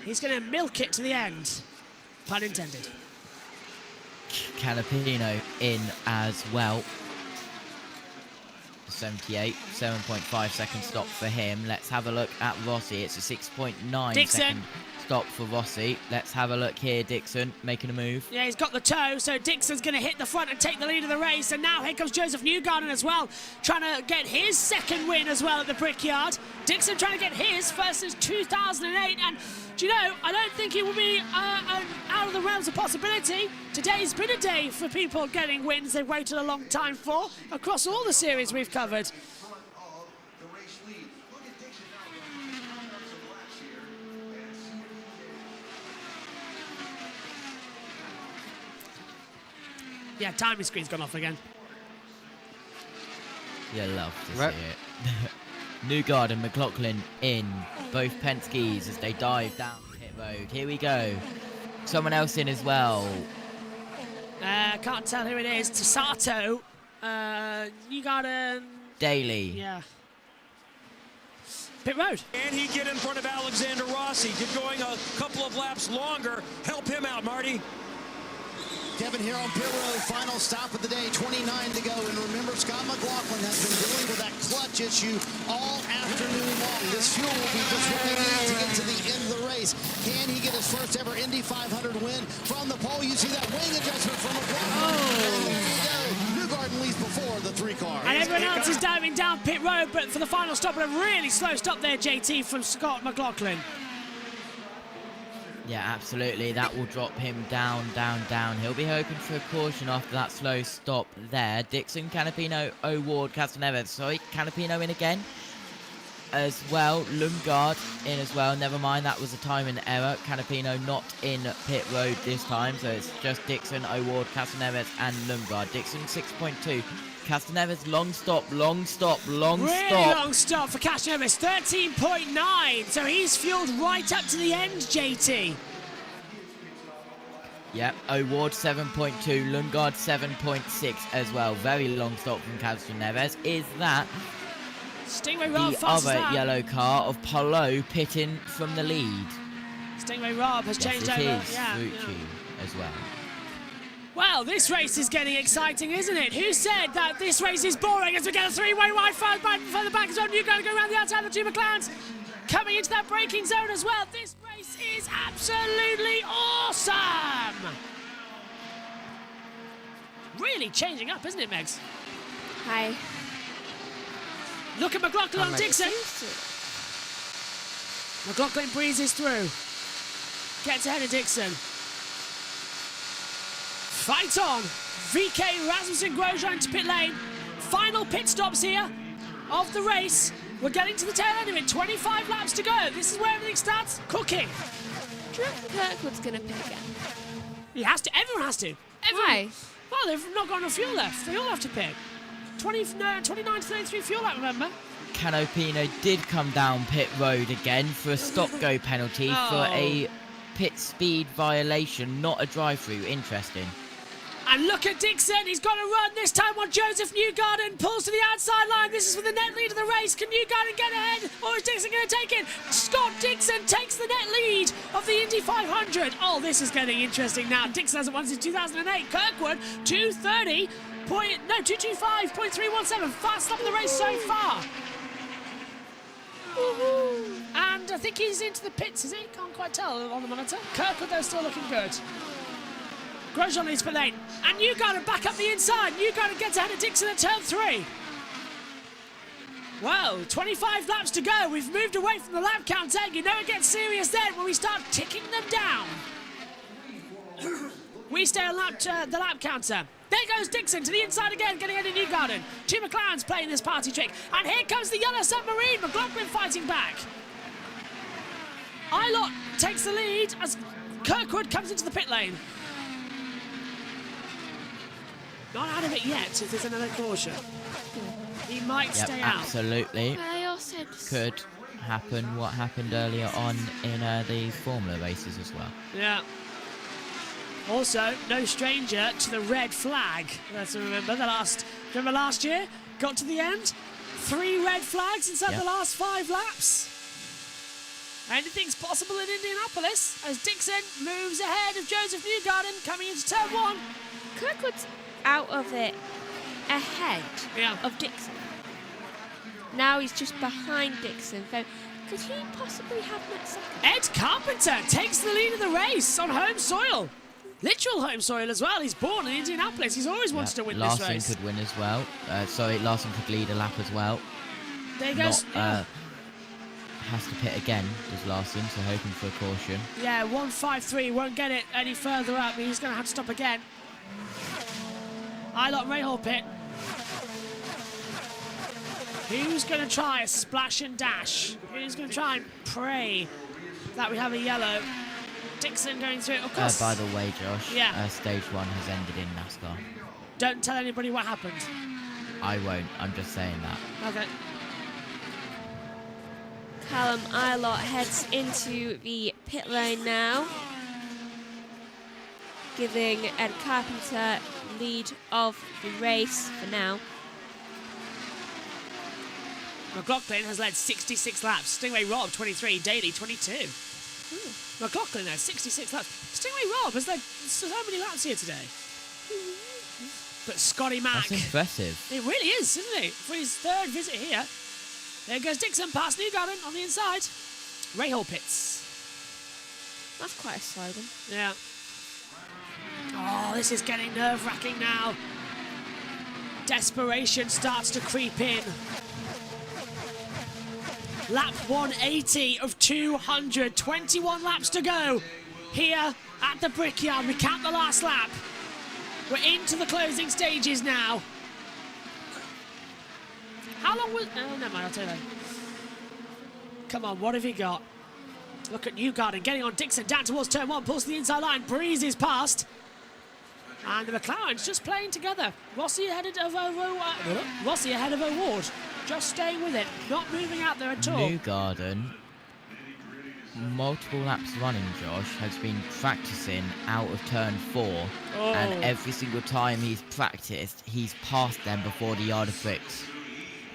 He's going to milk it to the end. Pun intended. Canapino in as well. 78, 7.5 second stop for him. Let's have a look at Rossi. It's a 6.9 second stop for Rossi. Let's have a look here. Dixon making a move. Yeah, he's got the toe, so Dixon's going to hit the front and take the lead of the race. And now here comes Joseph Newgarden as well, trying to get his second win as well at the Brickyard. Dixon trying to get his first since 2008. And do you know, I don't think it will be out of the realms of possibility. Today's been a day for people getting wins they've waited a long time for across all the series we've covered. Yeah, timing screen's gone off again. You love to see it. Newgarden and McLaughlin in. Both Penske's as they dive down pit road. Here we go. Someone else in as well. Can't tell who it is. Tasato. Newgarden. Daly. Yeah. Pit road. Can he get in front of Alexander Rossi? Did going a couple of laps longer help him out, Marty? Kevin here on pit road, final stop of the day, 29 to go. And remember, Scott McLaughlin has been dealing with that clutch issue all afternoon long. This fuel will be just what they need to get to the end of the race. Can he get his first ever Indy 500 win? From the pole, you see that wing adjustment from McLaughlin. And there you go. Newgarden leads before the 3 car. And everyone else is diving down pit road, but for the final stop, and a really slow stop there, JT, from Scott McLaughlin. Yeah, absolutely. That will drop him down. He'll be hoping for a caution after that slow stop there. Dixon, Canapino, O'Ward, Castaneves. Sorry, Canapino in again as well. Lundgaard in as well. Never mind, that was a timing error. Canapino not in pit road this time, so it's just Dixon, O'Ward, Castaneves, and Lundgaard. Dixon 6.2. Castaneves, long stop. Really long stop for Castaneves, 13.9. So he's fueled right up to the end, JT. Yep, O'Ward 7.2, Lundgaard 7.6 as well. Very long stop from Castaneves. Is that Stingray Rob the other yellow car of Polo pitting from the lead? Stingray Rob has changed over. Yeah, Rucci as well. Well, this race is getting exciting, isn't it? Who said that this race is boring as we get a three-way wide further back as well? You've got to go around the outside of the two McLarens. Coming into that braking zone as well. This race is absolutely awesome. Really changing up, isn't it, Megs? Hi. Look at McLaughlin on Dixon. McLaughlin breezes through. Gets ahead of Dixon. Fight on. VK, Rasmussen, Grosjean to pit lane. Final pit stops here of the race. We're getting to the tail end of it. 25 laps to go. This is where everything starts cooking. Do you reckon Kirkwood's going to pit again? He has to. Everyone has to. Everyone. Why? Well, they've not got enough fuel left. They all have to pit. 29 to 33 fuel lap, remember? Canopino did come down pit road again for a stop-go penalty for a pit speed violation, not a drive-through. Interesting. And look at Dixon, he's got to run this time on Joseph Newgarden, pulls to the outside line. This is for the net lead of the race. Can Newgarden get ahead, or is Dixon going to take it? Scott Dixon takes the net lead of the Indy 500. Oh, this is getting interesting now. Dixon hasn't won since 2008. Kirkwood, 225.317. Fast up in the race so far. And I think he's into the pits, is he? Can't quite tell on the monitor. Kirkwood, though, still looking good. Grosjean leads for lane. And Newgarden back up the inside. Newgarden gets ahead of Dixon at turn 3. Well, 25 laps to go. We've moved away from the lap counter. You know it gets serious then when we start ticking them down. We stay on the lap counter. There goes Dixon to the inside again, getting ahead of Newgarden. Two McLarens playing this party trick. And here comes the yellow submarine. McLaughlin fighting back. Ilott takes the lead as Kirkwood comes into the pit lane. Not out of it yet, if there's another caution. He might stay out. Absolutely. I also could happen what happened earlier on in the Formula races as well. Yeah. Also, no stranger to the red flag. Let's remember remember last year? Got to the end? 3 red flags inside the last 5 laps. Anything's possible in Indianapolis as Dixon moves ahead of Joseph Newgarden coming into turn 1. Kirkwood's out of it ahead of Dixon. Now he's just behind Dixon. So could he possibly have that second? Ed Carpenter takes the lead of the race on home soil. Literal home soil as well. He's born in Indianapolis. He's always wanted to win this race. Larson could win as well. Larson could lead a lap as well. There goes. Has to pit again, does Larson, so hoping for a caution. Yeah, 153 won't get it any further up. He's going to have to stop again. Ilott Rahal pit. Who's going to try a splash and dash? Who's going to try and pray that we have a yellow? Dixon going through it, of course. By the way, Josh, yeah. Stage 1 has ended in NASCAR. Don't tell anybody what happened. I won't, I'm just saying that. Okay. Callum Eilert heads into the pit lane now, giving Ed Carpenter lead of the race for now. McLaughlin has led 66 laps. Stingray Rob 23, Daly 22. McLaughlin has 66 laps. Stingray Rob has led so many laps here today. But Scotty Mack. That's impressive. It really is, isn't it? For his third visit here. There goes Dixon past Newgarden on the inside. Rahal pits. That's quite a slogan. Yeah. Oh, this is getting nerve-wracking now. Desperation starts to creep in. Lap 180 of 200. 21 laps to go here at the Brickyard. We count the last lap. We're into the closing stages now. How long was... Oh, never mind, I'll tell you later. Come on, what have you got? Look at Newgarden getting on Dixon down towards turn 1. Pulls to the inside line. Breezes past. And the McLaren's just playing together. Rossi ahead of O'Ward. Just staying with it. Not moving out there at all. Newgarden, multiple laps running, Josh, has been practicing out of turn 4. Oh. And every single time he's practiced, he's passed them before the yard of bricks.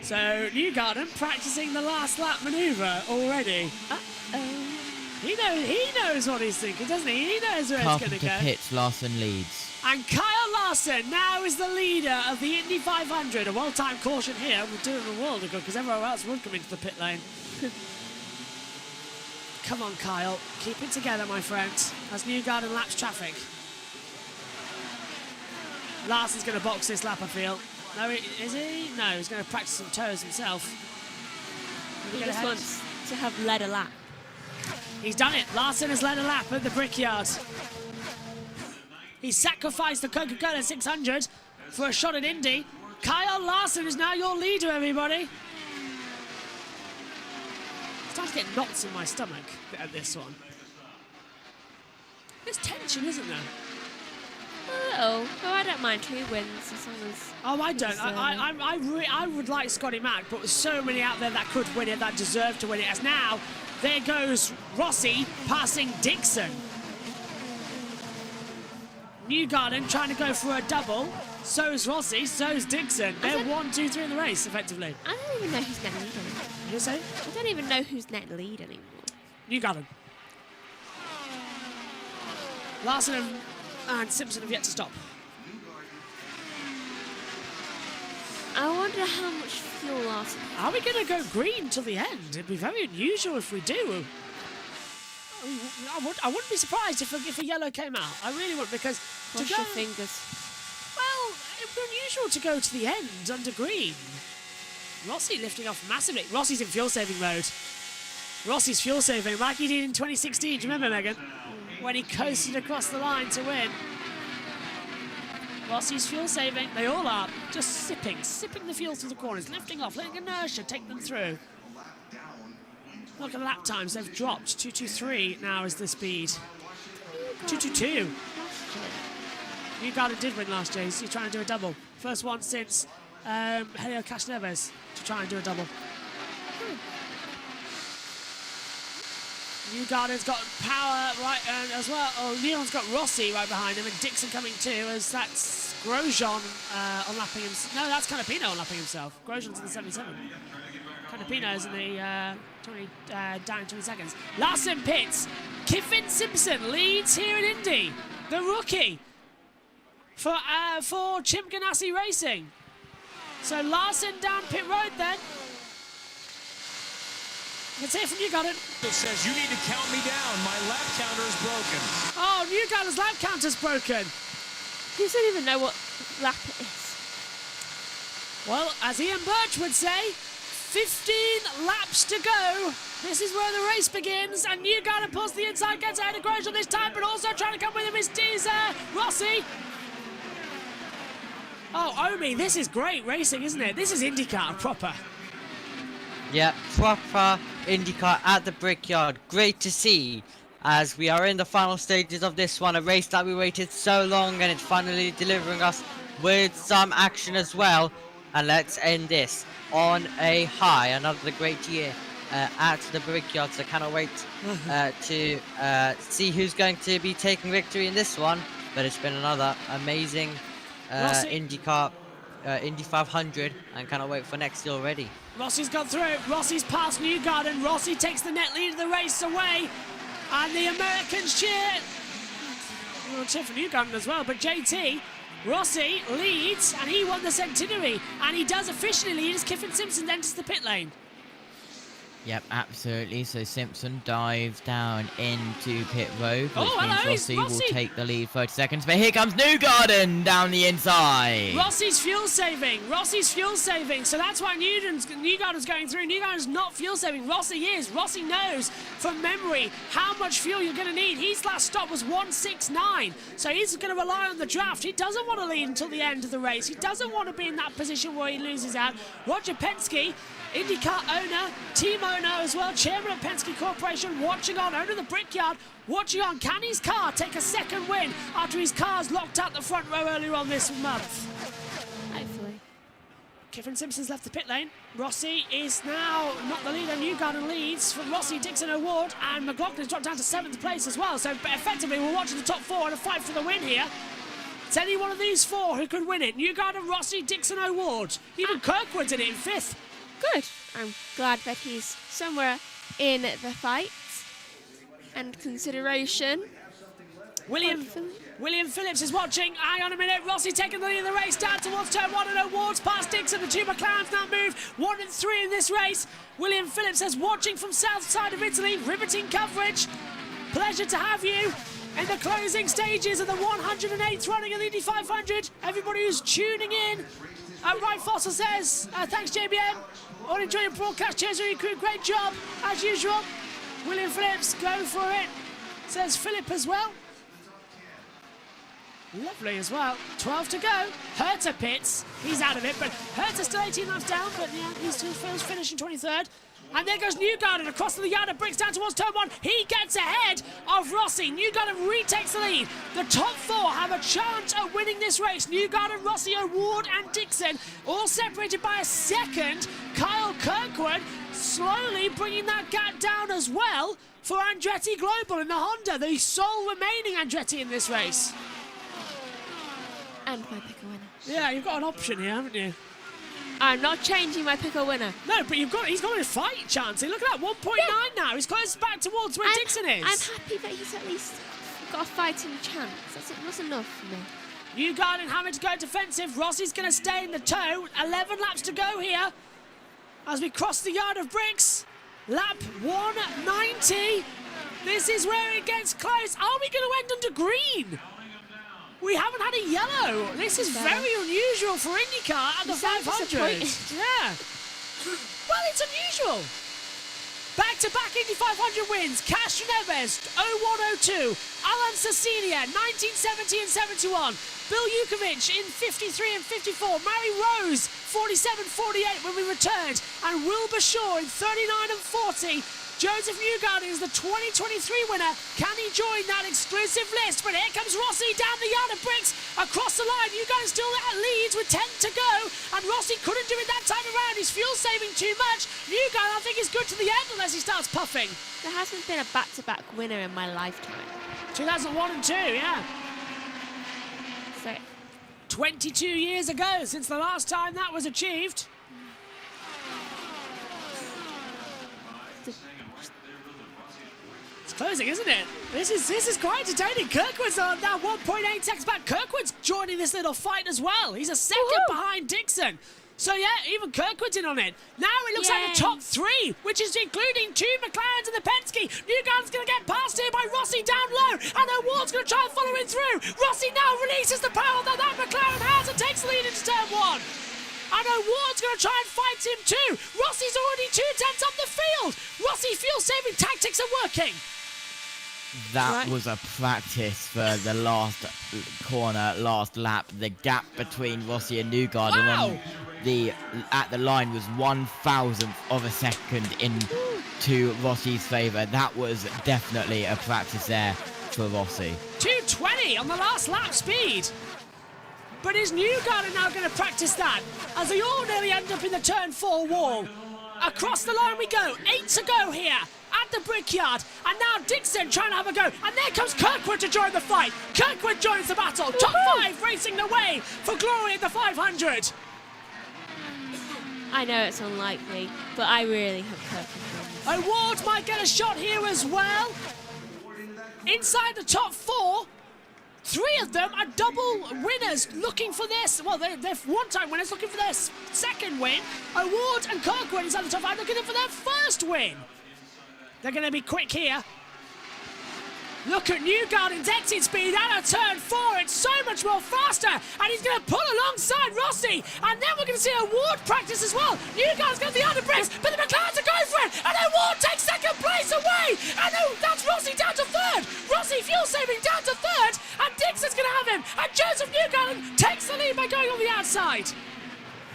So Newgarden practicing the last lap manoeuvre already. He knows what he's thinking, doesn't he? He knows where it's going to Carpenter go. pits, Larson leads. And Kyle Larson now is the leader of the Indy 500. A well-timed caution here would do him a world of good because everyone else would come into the pit lane. Come on, Kyle. Keep it together, my friend. As Newgarden laps traffic. Larson's going to box this lap, I feel. No, is he? No, he's going to practice some toes himself. He just wants to have led a lap. He's done it. Larson has led a lap at the Brickyard. He sacrificed the Coca-Cola 600 for a shot at Indy. Kyle Larson is now your leader, everybody. Starting to get knots in my stomach at this one. There's tension, isn't there? Oh, I don't mind 2 wins as long as... Oh, I don't. I would like Scotty Mack, but with so many out there that could win it, that deserve to win it. As now, there goes Rossi passing Dixon. Newgarden trying to go for a double. So's Rossi, so's Dixon. They're 1, 2, 3 in the race, effectively. I don't even know who's net lead anymore. You say? I don't even know who's net lead anymore. Newgarden. Larson and Simpson have yet to stop. I wonder how much fuel Larson has. Are we going to go green till the end? It'd be very unusual if we do. I wouldn't be surprised if a yellow came out. I really wouldn't, because Cross your fingers. Well, it would be unusual to go to the end under green. Rossi lifting off massively. Rossi's in fuel-saving mode. Rossi's fuel-saving like he did in 2016. Do you remember, Megan? When he coasted across the line to win. Rossi's fuel-saving. They all are. Just sipping the fuel through the corners, lifting off, letting inertia take them through. Look at the lap times. They've dropped. 2:23 now is the speed. 2:22. Newgarden did win last year. He's trying to do a double. First one since Helio Casneves to try and do a double. Newgarden's got power right as well. Oh, Leon's got Rossi right behind him, and Dixon coming too, as that's Grosjean unlapping himself. No, that's Canapino unlapping himself. Grosjean's in the 77. Canapino's in the down in 20 seconds. Larson pits. Kiffin Simpson leads here in Indy. The rookie for Chip Ganassi Racing. So Larson down pit road then. Let's hear from Newgarden. It says you need to count me down. My lap counter is broken. Oh, Newgarden's lap counter's broken. You don't even know what lap it is. Well, as Ian Birch would say, 15 laps to go. This is where the race begins, and Newgarden pulls the inside, gets ahead of Grosjean this time, but also trying to come with him is Rossi. Oh, Omi, this is great racing, isn't it? This is IndyCar proper. Yeah, proper IndyCar at the Brickyard. Great to see as we are in the final stages of this one. A race that we waited so long, and it's finally delivering us with some action as well. And let's end this on a high. Another great year out to the brickyard, so cannot wait to see who's going to be taking victory in this one. But it's been another amazing IndyCar, Indy 500, and cannot wait for next year already. Rossi's gone through. Rossi's past Newgarden. Rossi takes the net lead of the race away. And the Americans cheer. We'll cheer for Newgarden as well, but JT, Rossi leads, and he won the centenary. And he does officially lead as Kiffin Simpson enters the pit lane. Yep, absolutely. So Simpson dives down into pit road, which Oh, means hello, Rossi will Rossi. take the lead 30 seconds. But here comes Newgarden down the inside. Rossi's fuel saving. Rossi's fuel saving. So that's why Newgarden's going through. Newgarden's not fuel saving. Rossi is. Rossi knows from memory how much fuel you're going to need. His last stop was 169. So he's going to rely on the draft. He doesn't want to lead until the end of the race. He doesn't want to be in that position where he loses out. Roger Penske, IndyCar owner, team owner as well, chairman of Penske Corporation, watching on, owner of the Brickyard, watching on. Can his car take a second win after his car's locked out the front row earlier on this month? Hopefully. Kiffin Simpson's left the pit lane. Rossi is now not the leader. Newgarden leads from Rossi, Dixon, O'Ward, and McLaughlin's dropped down to 7th place as well. So effectively, we're watching the top four in a fight for the win here. It's any one of these four who could win it. Newgarden, Rossi, Dixon, O'Ward. Even Kirkwood's in it in 5th. Good. I'm glad that he's somewhere in the fight and consideration. William Phillips is watching. Hang on a minute. Rossi taking the lead of the race down towards turn 1, and O'Ward's past Dixon. The two McLarens now move 1 and 3 in this race. William Phillips says, watching from south side of Italy, riveting coverage. Pleasure to have you in the closing stages of the 108th running of the Indy 500. Everybody who's tuning in. Ryan Foster says, thanks JBM. All enjoy your broadcast. Cheers, your crew. Great job, as usual. William Phillips, go for it. Says Philip as well. Lovely as well. 12 to go. Herta pits. He's out of it, but Herta's still 18 laps down, but yeah, he's still finishing 23rd. And there goes Newgarden across the yard and brings down towards turn 1. He gets ahead of Rossi. Newgarden retakes the lead. The top four have a chance at winning this race. Newgarden, Rossi, O'Ward and Dixon, all separated by a second. Kyle Kirkwood slowly bringing that gap down as well for Andretti Global in the Honda, the sole remaining Andretti in this race. And my pick a winner. Yeah, you've got an option here, haven't you? I'm not changing my pick a winner. No, but he's got a fight chance. Look at that, 1.9 now. He's close back towards where Dixon is. I'm happy that he's at least got a fighting chance. That's enough for me. Newgarden having to go defensive. Rossi's going to stay in the tow. 11 laps to go here as we cross the yard of bricks. Lap 190. This is where it gets close. Are we going to end under green? We haven't had a yellow. This is very unusual for IndyCar at the 500. Yeah. Well, it's unusual. Back-to-back Indy 500 wins. Castro Neves, 0102. Alan Cecilia, 1970 and 71. Bill Jukovic in 53 and 54. Mary Rose, 47-48 when we returned. And Wilbur Shaw in 39 and 40. Joseph Newgarden is the 2023 winner. Can he join that exclusive list? But here comes Rossi down the yard of bricks across the line. Newgarden still leads with 10 to go. And Rossi couldn't do it that time around. He's fuel saving too much. Newgarden, I think, is good to the end unless he starts puffing. There hasn't been a back-to-back winner in my lifetime. 2001 and 2, yeah. So 22 years ago since the last time that was achieved. It's closing, isn't it? This is quite entertaining. Kirkwood's on now 1.8 seconds back. Kirkwood's joining this little fight as well. He's a second behind Dixon. So yeah, even Kirkwood's in on it. Now it looks like the top three, which is including two McLarens and the Penske. Newgarden's going to get past here by Rossi down low, and O'Ward's going to try and follow him through. Rossi now releases the power that McLaren has and takes the lead into turn 1. And O'Ward's going to try and fight him too. Rossi's already 2 tenths up the field. Rossi fuel-saving tactics are working. That was a practice for the last corner, last lap. The gap between Rossi and Newgarden at the line was 1,000th of a second into Rossi's favour. That was definitely a practice there for Rossi. 2:20 on the last lap speed. But is Newgarden now going to practice that as they all nearly end up in the turn 4 wall? Across the line we go. 8 to go here at the Brickyard. And now Dixon trying to have a go. And there comes Kirkwood to join the fight. Kirkwood joins the battle. Top 5 racing the way for glory at the 500. I know it's unlikely, but I really hope Kirkwood wins. Award might get a shot here as well. Inside the top 4, 3 of them are double winners looking for this. Well, they're one-time winners looking for their second win. Award and Kirkwood inside the top 5 looking for their first win. They're going to be quick here. Look at Newgarden's exit speed out of turn 4. It's so much more faster. And he's going to pull alongside Rossi. And then we're going to see Award practice as well. Newgarden's got the under brakes, but the McLarens are going for it. And Award takes second place away. And that's Rossi down to 3rd. Rossi fuel saving down to 3rd. And Dixon's going to have him. And Joseph Newgarden takes the lead by going on the outside.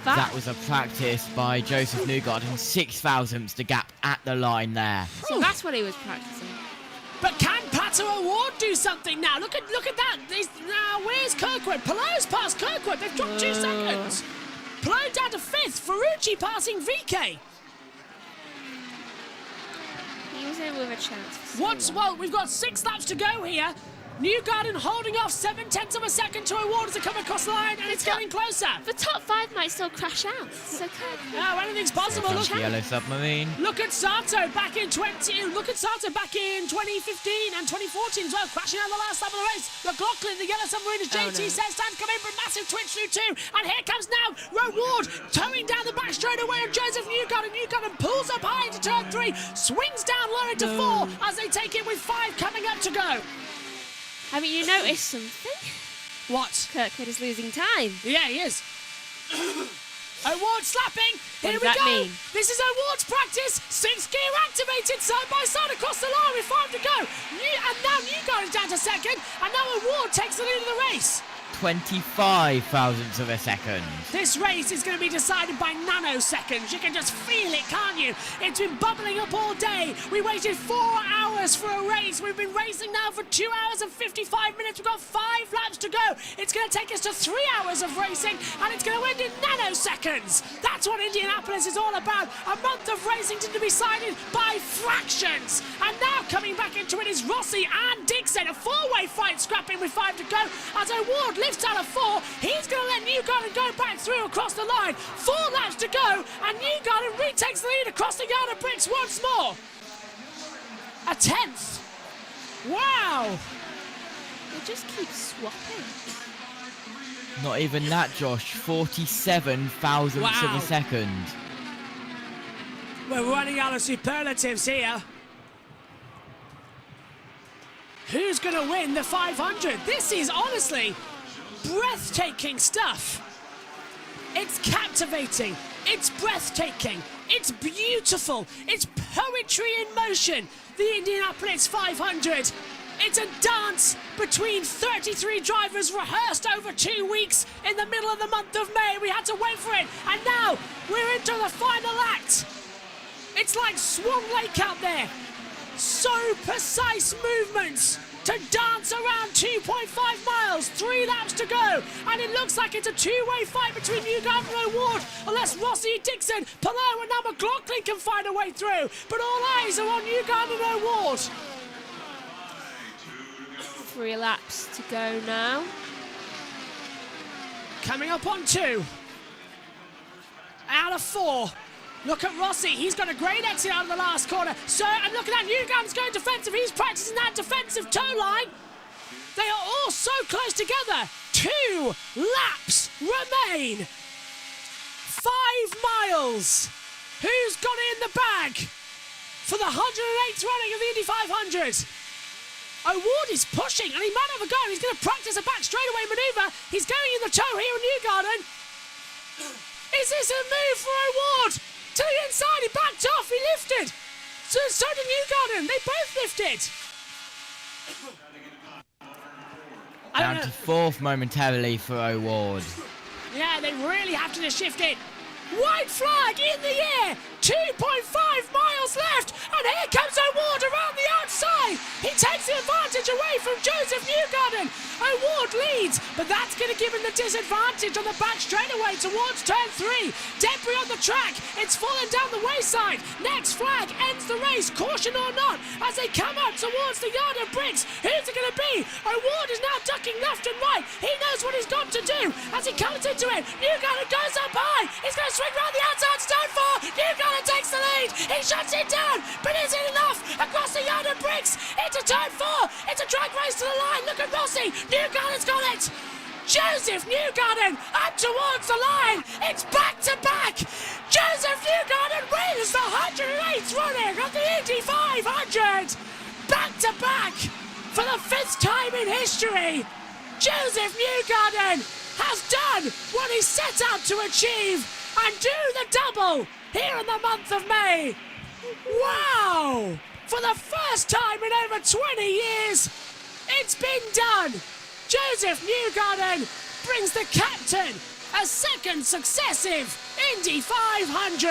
That was a practice by Joseph Newgarden. 6 thousandths the gap at the line there. So that's what he was practicing. But can Pato Award do something now? Look at that. Now, where's Kirkwood? Pallot's past Kirkwood. They've dropped 2 seconds. Pallot down to 5th. Ferrucci passing VK. He was in with a chance. Well, we've got 6 laps to go here. Newgarden holding off 0.7 of a second to Award as they come across the line, and it's getting closer. The top 5 might still crash out. So no, anything's possible. Look, Yellow Submarine. Look at Sato back in 2015 and 2014 as well, crashing out the last lap of the race. McLaughlin, the Yellow Submarine, as JT says, time to come in for a massive twitch through 2. And here comes now Reward towing down the back straight away on Joseph Newgarden. Newgarden pulls up high into turn 3, swings down low into 4 as they take it with 5 coming up to go. I mean, you noticed something? What? Kirkwood is losing time. Yeah, he is. Award slapping. Here we go. Mean? This is Award's practice. 6th gear activated side by side across the line with 5 to go. And now Newgarden's down to 2nd. And now Award takes the lead of the race. 25 thousandths of a second. This race is going to be decided by nanoseconds. You can just feel it, can't you? It's been bubbling up all day. We waited 4 hours for a race. We've been racing now for 2 hours and 55 minutes. We've got 5 laps to go. It's going to take us to 3 hours of racing, and it's going to end in nanoseconds. That's what Indianapolis is all about. A month of racing to be decided by fractions. And now coming back into it is Rossi and Dixon. A 4-way fight scrapping with 5 to go as Award lifts out of 4. He's going to let Newgarden go back through across the line. 4 laps to go, and Newgarden retakes the lead across the yard of bricks once more. A 10th. Wow. They just keep swapping. Not even that, Josh. 47 thousandths of a second. We're running out of superlatives here. Who's going to win the 500? This is honestly breathtaking stuff. It's captivating. It's breathtaking. It's beautiful. It's poetry in motion. The Indianapolis 500. It's a dance between 33 drivers rehearsed over 2 weeks in the middle of the month of May. We had to wait for it. And now we're into the final act. It's like Swan Lake out there. So precise movements to dance around 2.5 miles, 3 laps to go, and it looks like it's a 2-way fight between Newgarden and Award, unless Rossi, Dixon, Pallot and now McLaughlin can find a way through, but all eyes are on Newgarden and Award. 3 laps to go now. Coming up on 2. Out of 4. Look at Rossi, he's got a great exit out of the last corner. So, and look at that, Newgarden's going defensive. He's practicing that defensive toe line. They are all so close together. 2 laps remain. 5 miles. Who's got it in the bag for the 108th running of the Indy 500? Award is pushing, and he might have a go. He's going to practice a back straightaway maneuver. He's going in the toe here in Newgarden. Is this a move for Award? To the inside, he backed off, he lifted. So did Newgarden, they both lifted. Down to 4th momentarily for Award. Yeah, they really have to just shift it. White flag in the air. 2.5 miles left. And here comes O'Ward around the outside. He takes the advantage away from Joseph Newgarden. O'Ward leads, but that's going to give him the disadvantage on the back straightaway towards turn 3. Debris on the track. It's fallen down the wayside. Next flag ends the race, caution or not, as they come up towards the yard of bricks. Who's it going to be? O'Ward is now ducking left and right. He knows what he's got to do as he comes into it. Newgarden goes up high. He's going to swing round the outside stone 4. Newgarden takes the lead. He shuts it down, but is it enough? Across the yard of bricks into turn 4. It's a drag race to the line. Look at Rossi. Newgarden's got it. Joseph Newgarden up towards the line. It's back to back. Joseph Newgarden wins the 108th running of the Indy 500. Back to back for the 5th time in history. Joseph Newgarden has done what he set out to achieve and do the double here in the month of May. Wow! For the first time in over 20 years, it's been done. Joseph Newgarden brings the captain a second successive Indy 500.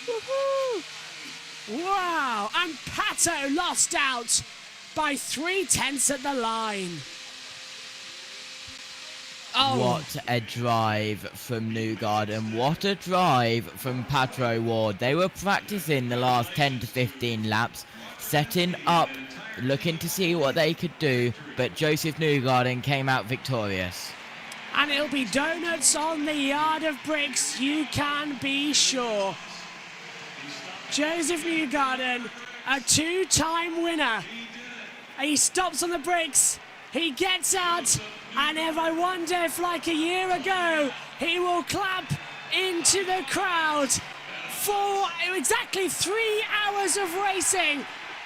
Woohoo! Wow, and Pato lost out by 3/10 at the line. Oh. What a drive from Newgarden. What a drive from Pato O'Ward. They were practicing the last 10 to 15 laps, setting up, looking to see what they could do, but Joseph Newgarden came out victorious. And it'll be donuts on the yard of bricks, you can be sure. Joseph Newgarden, a 2-time winner. He stops on the bricks, he gets out, and if I wonder if, like a year ago, he will clap into the crowd for exactly 3 hours of racing.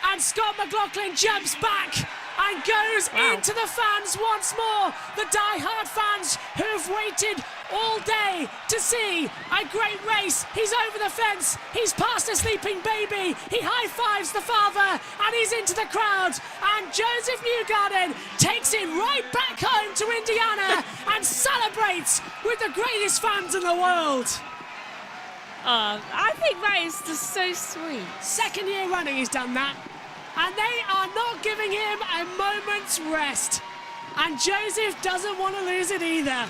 And Scott McLaughlin jumps back and goes into the fans once more. The die-hard fans who've waited all day to see a great race. He's over the fence. He's past a sleeping baby. He high-fives the father and he's into the crowd. And Joseph Newgarden takes it right back home to Indiana and celebrates with the greatest fans in the world. I think that is just so sweet. 2nd year running he's done that. And they are not giving him a moment's rest. And Joseph doesn't want to lose it either.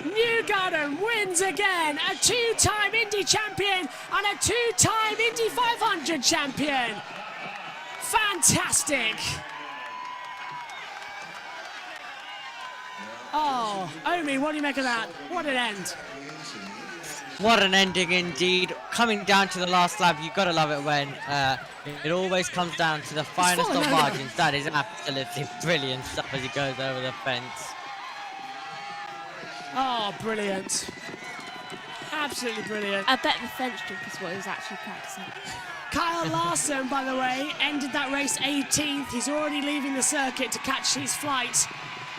Newgarden wins again, a 2-time Indy champion and a 2-time Indy 500 champion. Fantastic. Oh, Omi, what do you make of that? What an end. What an ending indeed. Coming down to the last lap, you've got to love it when it always comes down to the finest of margins. That is absolutely brilliant stuff as he goes over the fence. Oh, brilliant. Absolutely brilliant. I bet the fence jump is what he was actually practicing. Kyle Larson, by the way, ended that race 18th. He's already leaving the circuit to catch his flight.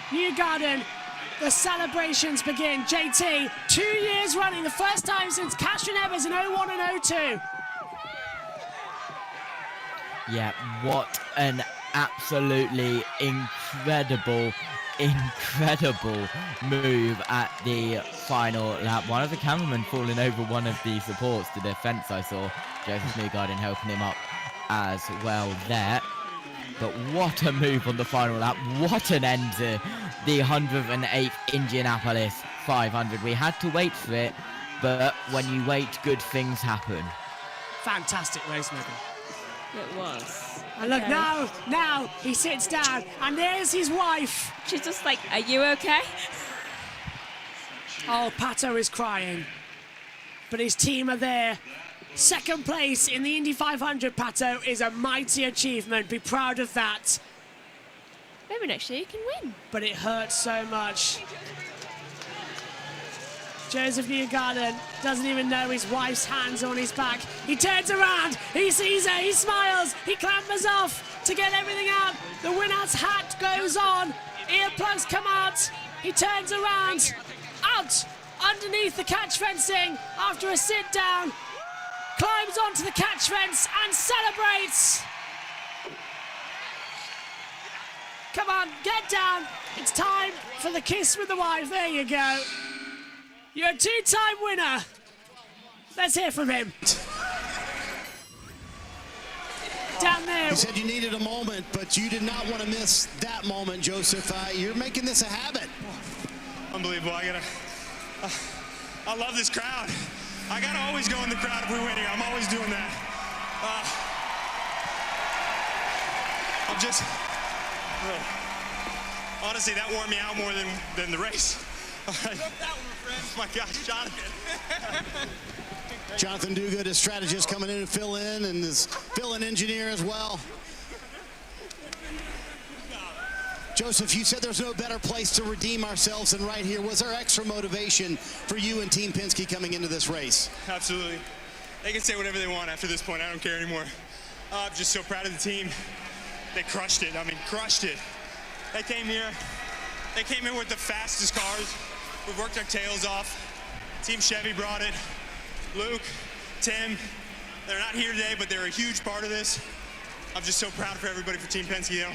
Newgarden, the celebrations begin. JT, 2 years running, the first time since Catherine Evers in 01 and 02. Yeah, what an absolutely incredible move at the final lap. One of the cameramen falling over one of the supports to the fence. I saw Joseph Newgarden helping him up as well there. But what a move on the final lap. What an end to the 108th Indianapolis 500. We had to wait for it, but when you wait, good things happen. Fantastic race, Megan. It was. And look, now he sits down, and there's his wife. She's just like, are you okay? Oh, Pato is crying. But his team are there. 2nd place in the Indy 500, Pato, is a mighty achievement. Be proud of that. Maybe next year you can win. But it hurts so much. Joseph Newgarden doesn't even know his wife's hands are on his back. He turns around, he sees her, he smiles, he clambers off to get everything out. The winner's hat goes on, earplugs come out, he turns around, out underneath the catch fencing after a sit down, climbs onto the catch fence and celebrates. Come on, get down. It's time for the kiss with the wife. There you go. You're a two-time winner. Let's hear from him. Down there. You said you needed a moment, but you did not want to miss that moment, Joseph. You're making this a habit. Unbelievable. I love this crowd. I gotta always go in the crowd if we're winning. I'm always doing that. I'm just honestly, that wore me out more than the race. My gosh, Jonathan. Jonathan Duguid, his strategist, coming in to fill in, and his fill-in engineer as well. Joseph, you said there's no better place to redeem ourselves than right here. Was there extra motivation for you and Team Penske coming into this race? Absolutely. They can say whatever they want after this point. I don't care anymore. I'm just so proud of the team. They crushed it. I mean, crushed it. They came here with the fastest cars. We worked our tails off. Team Chevy brought it. Luke, Tim, they're not here today, but they're a huge part of this. I'm just so proud for everybody for Team Penske, you know.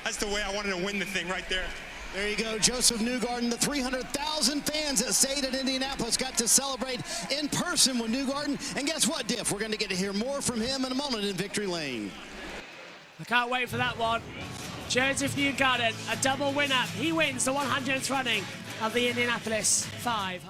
That's the way I wanted to win the thing right there. There you go, Joseph Newgarden. The 300,000 fans that stayed at Indianapolis got to celebrate in person with Newgarden. And guess what, Diff? We're going to get to hear more from him in a moment in Victory Lane. I can't wait for that one. Joseph Newgarden, a double winner. He wins the 100th running of the Indianapolis 500.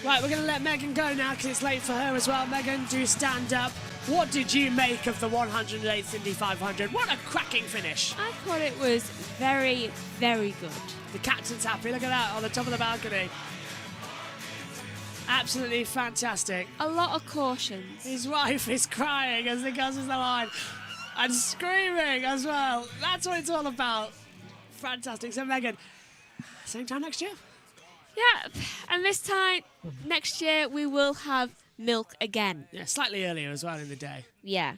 Right, we're going to let Megan go now because it's late for her as well. Megan, do stand up. What did you make of the 108th Indy 500? What a cracking finish. I thought it was very, very good. The captain's happy. Look at that on the top of the balcony. Absolutely fantastic. A lot of cautions. His wife is crying as he crosses the line and screaming as well. That's what it's all about. Fantastic. So, Megan, same time next year? Yeah, and this time next year we will have milk again. Yeah, slightly earlier as well in the day. Yeah,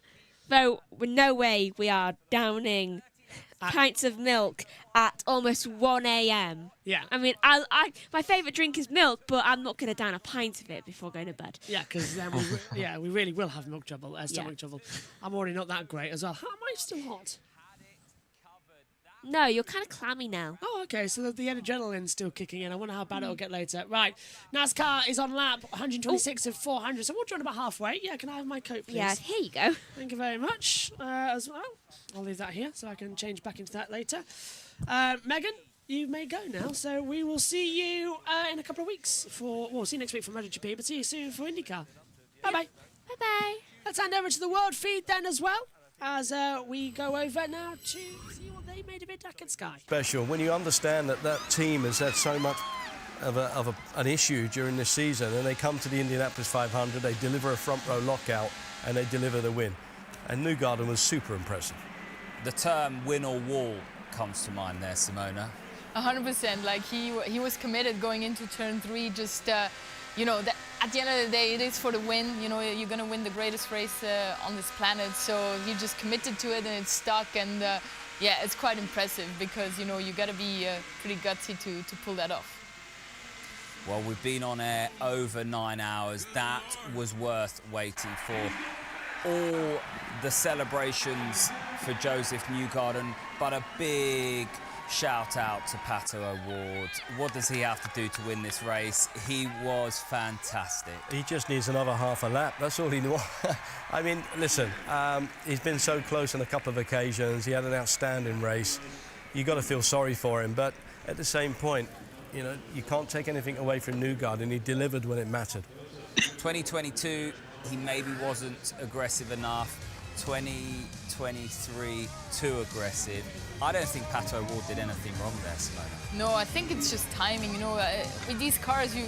though with no way we are downing pints of milk at almost 1 a.m. Yeah. I mean, my favourite drink is milk, but I'm not going to down a pint of it before going to bed. Yeah, because then we really will have milk trouble, stomach trouble. I'm already not that great as well. How am I still hot? No, you're kind of clammy now. Oh, okay, so the adrenaline's still kicking in. I wonder how bad it'll get later. Right, NASCAR is on lap 126 of 400, so we'll join about halfway. Yeah, can I have my coat, please? Yeah, here you go. Thank you very much as well. I'll leave that here so I can change back into that later. Megan, you may go now, so we will see you in a couple of weeks we'll see you next week for MotoGP, but see you soon for IndyCar. Bye-bye. Bye-bye. Let's hand over to the world feed then as well, as we go over now to see what they made of it back at Sky. Special when you understand that team has had so much of an issue during this season, and they come to the Indianapolis 500, they deliver a front row lockout, and they deliver the win. And Newgarden was super impressive. The term win or wall comes to mind there, Simona. 100%. Like he was committed going into turn 3. Just you know, at the end of the day, it is for the win. You know, you're gonna win the greatest race on this planet. So he just committed to it, and it's stuck. And yeah, it's quite impressive because you know you got to be pretty gutsy to pull that off. Well, we've been on air over 9 hours. That was worth waiting for. All the celebrations for Joseph Newgarden, but a big shout out to Pato O'Ward. What does he have to do to win this race? He was fantastic. He just needs another half a lap. That's all he knew. I mean, listen, he's been so close on a couple of occasions. He had an outstanding race. You got to feel sorry for him, but at the same point, you know, you can't take anything away from Newgarden. He delivered when it mattered. 2022, he maybe wasn't aggressive enough. 2023, too aggressive. I don't think Pato O'Ward did anything wrong there, Simona. No, I think it's just timing. You know, with these cars, you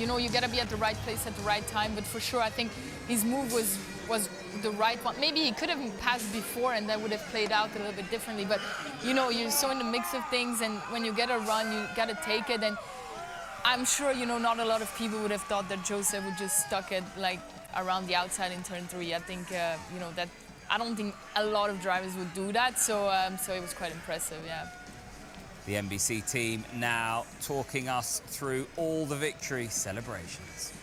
know, you gotta be at the right place at the right time. But for sure, I think his move was the right one. Maybe he could have passed before, and that would have played out a little bit differently. But you know, you're so in the mix of things, and when you get a run, you gotta take it. And I'm sure, you know, not a lot of people would have thought that Joseph would just stuck it like around the outside in turn 3. I think, you know, that. I don't think a lot of drivers would do that, so it was quite impressive, yeah. The NBC team now talking us through all the victory celebrations.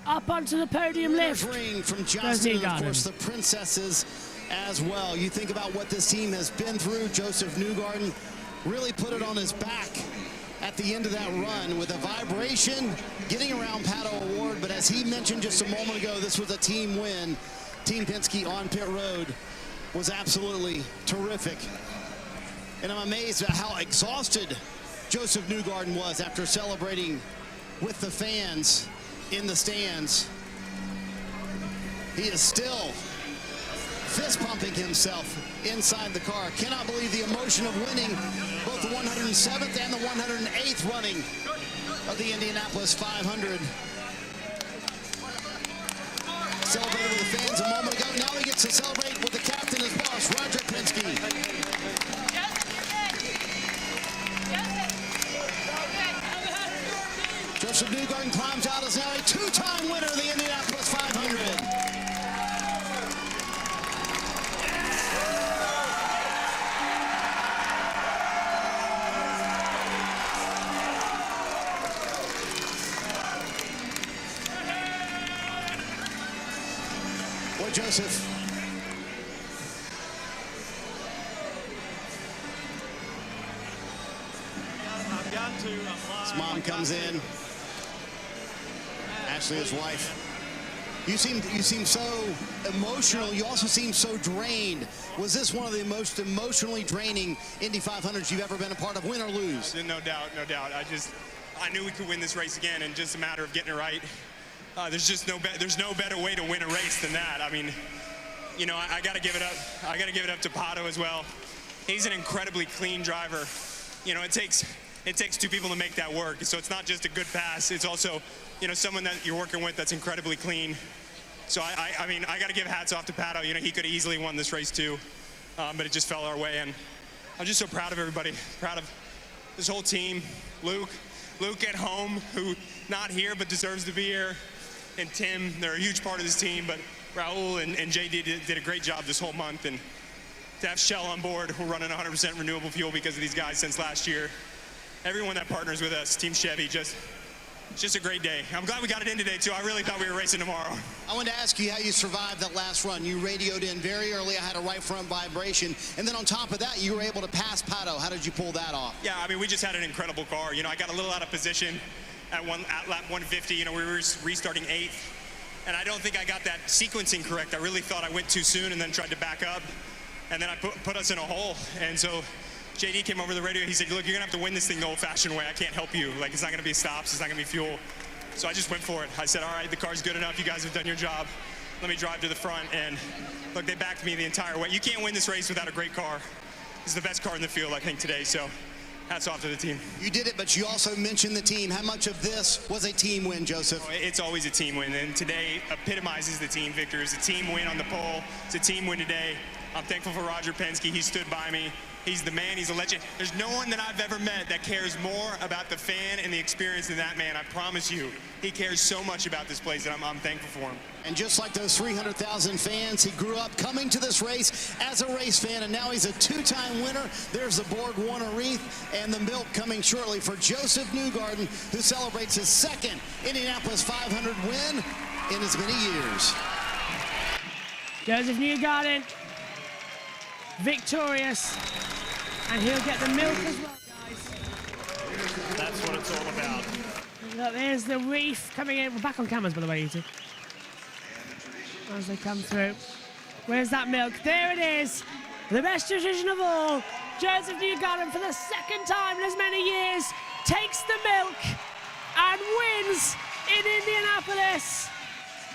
Up onto the podium lift. Ring from Justin, and of course the princesses as well. You think about what this team has been through. Joseph Newgarden really put it on his back at the end of that run with a vibration, getting around Pato O'Ward. But as he mentioned just a moment ago, this was a team win. Team Penske on pit road was absolutely terrific. And I'm amazed at how exhausted Joseph Newgarden was after celebrating with the fans in the stands. He is still fist pumping himself inside the car. Cannot believe the emotion of winning both the 107th and the 108th running of the Indianapolis 500. Celebrated with the fans a moment ago. Now he gets to celebrate with the captain, his boss, Roger Penske. Joseph Newgarden climbs out as now a two-time winner of the Indianapolis 500. Boy, Joseph. His mom comes in. Ashley, his wife. You seem so emotional. You also seem so drained. Was this one of the most emotionally draining Indy 500s you've ever been a part of, win or lose? No doubt, no doubt. I knew we could win this race again, and just a matter of getting it right. There's no better way to win a race than that. I mean, you know, I got to give it up. I got to give it up to Pato as well. He's an incredibly clean driver. You know, it takes two people to make that work. So it's not just a good pass. It's also, you know, someone that you're working with that's incredibly clean. So I mean, I got to give hats off to Pato. You know, he could have easily won this race too, but it just fell our way. And I'm just so proud of everybody, proud of this whole team. Luke at home, who not here but deserves to be here, and Tim. They're a huge part of this team. But Raul and JD did a great job this whole month. And to have Shell on board, we're running 100% renewable fuel because of these guys since last year. Everyone that partners with us, Team Chevy, it's just a great day. I'm glad we got it in today, too. I really thought we were racing tomorrow. I wanted to ask you how you survived that last run. You radioed in very early. I had a right front vibration. And then on top of that, you were able to pass Pato. How did you pull that off? Yeah, I mean, we just had an incredible car. You know, I got a little out of position at lap 150. You know, we were restarting 8th. And I don't think I got that sequencing correct. I really thought I went too soon and then tried to back up. And then I put us in a hole. And so JD came over the radio. He said, look, you're going to have to win this thing the old-fashioned way. I can't help you. Like, it's not going to be stops. It's not going to be fuel. So I just went for it. I said, all right, the car's good enough. You guys have done your job. Let me drive to the front. And, look, they backed me the entire way. You can't win this race without a great car. This is the best car in the field, I think, today. So hats off to the team. You did it, but you also mentioned the team. How much of this was a team win, Joseph? It's always a team win. And today epitomizes the team victory. It's a team win on the pole. It's a team win today. I'm thankful for Roger Penske. He stood by me. He's the man. He's a legend. There's no one that I've ever met that cares more about the fan and the experience than that man. I promise you. He cares so much about this place, and I'm thankful for him. And just like those 300,000 fans, he grew up coming to this race as a race fan, and now he's a two-time winner. There's the Borg Warner wreath and the milk coming shortly for Joseph Newgarden, who celebrates his second Indianapolis 500 win in as many years. Joseph Newgarden, victorious, and he'll get the milk as well, guys. That's what it's all about. Look, there's the wreath coming in. We're back on cameras, by the way, you two. As they come through. Where's that milk? There it is. The best decision of all. Joseph Newgarden, for the second time in as many years, takes the milk and wins in Indianapolis.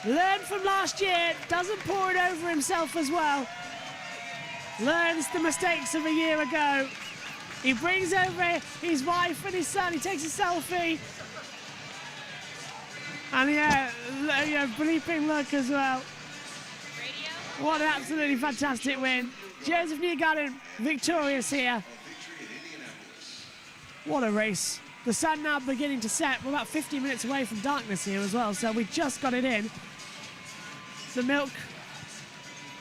Learned from last year, doesn't pour it over himself as well. Learns the mistakes of a year ago. He brings over his wife and his son. He takes a selfie. And yeah, bleeping look as well. What an absolutely fantastic win. Joseph Newgarden victorious here. What a race. The sun now beginning to set. We're about 50 minutes away from darkness here as well, so we just got it in. The milk,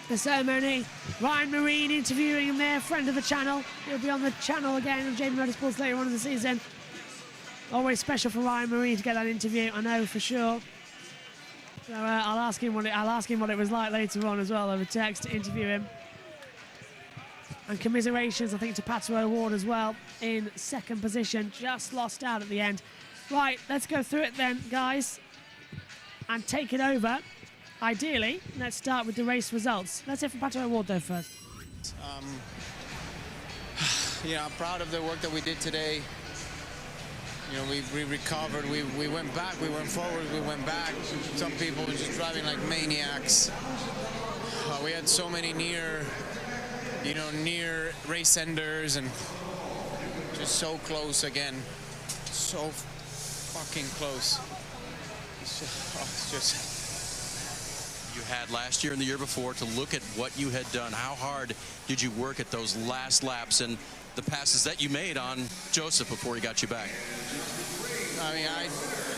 the ceremony. Ryan Marine interviewing him there, friend of the channel. He'll be on the channel again on JBMotorsports later on in the season. Always special for Ryan Marine to get that interview, I know for sure. So I'll ask him what it was like later on as well over text to interview him. And commiserations, I think, to Pato O'Ward as well in second position. Just lost out at the end. Right, let's go through it then, guys, and take it over. Ideally, let's start with the race results. Let's hear from Pato O'Ward, though, first. I'm proud of the work that we did today. We recovered, we went back, we went forward, we went back. Some people were just driving like maniacs. We had so many near race enders and just so close again. So fucking close. It's just... You had last year and the year before to look at what you had done. How hard did you work at those last laps and the passes that you made on Joseph before he got you back? I mean,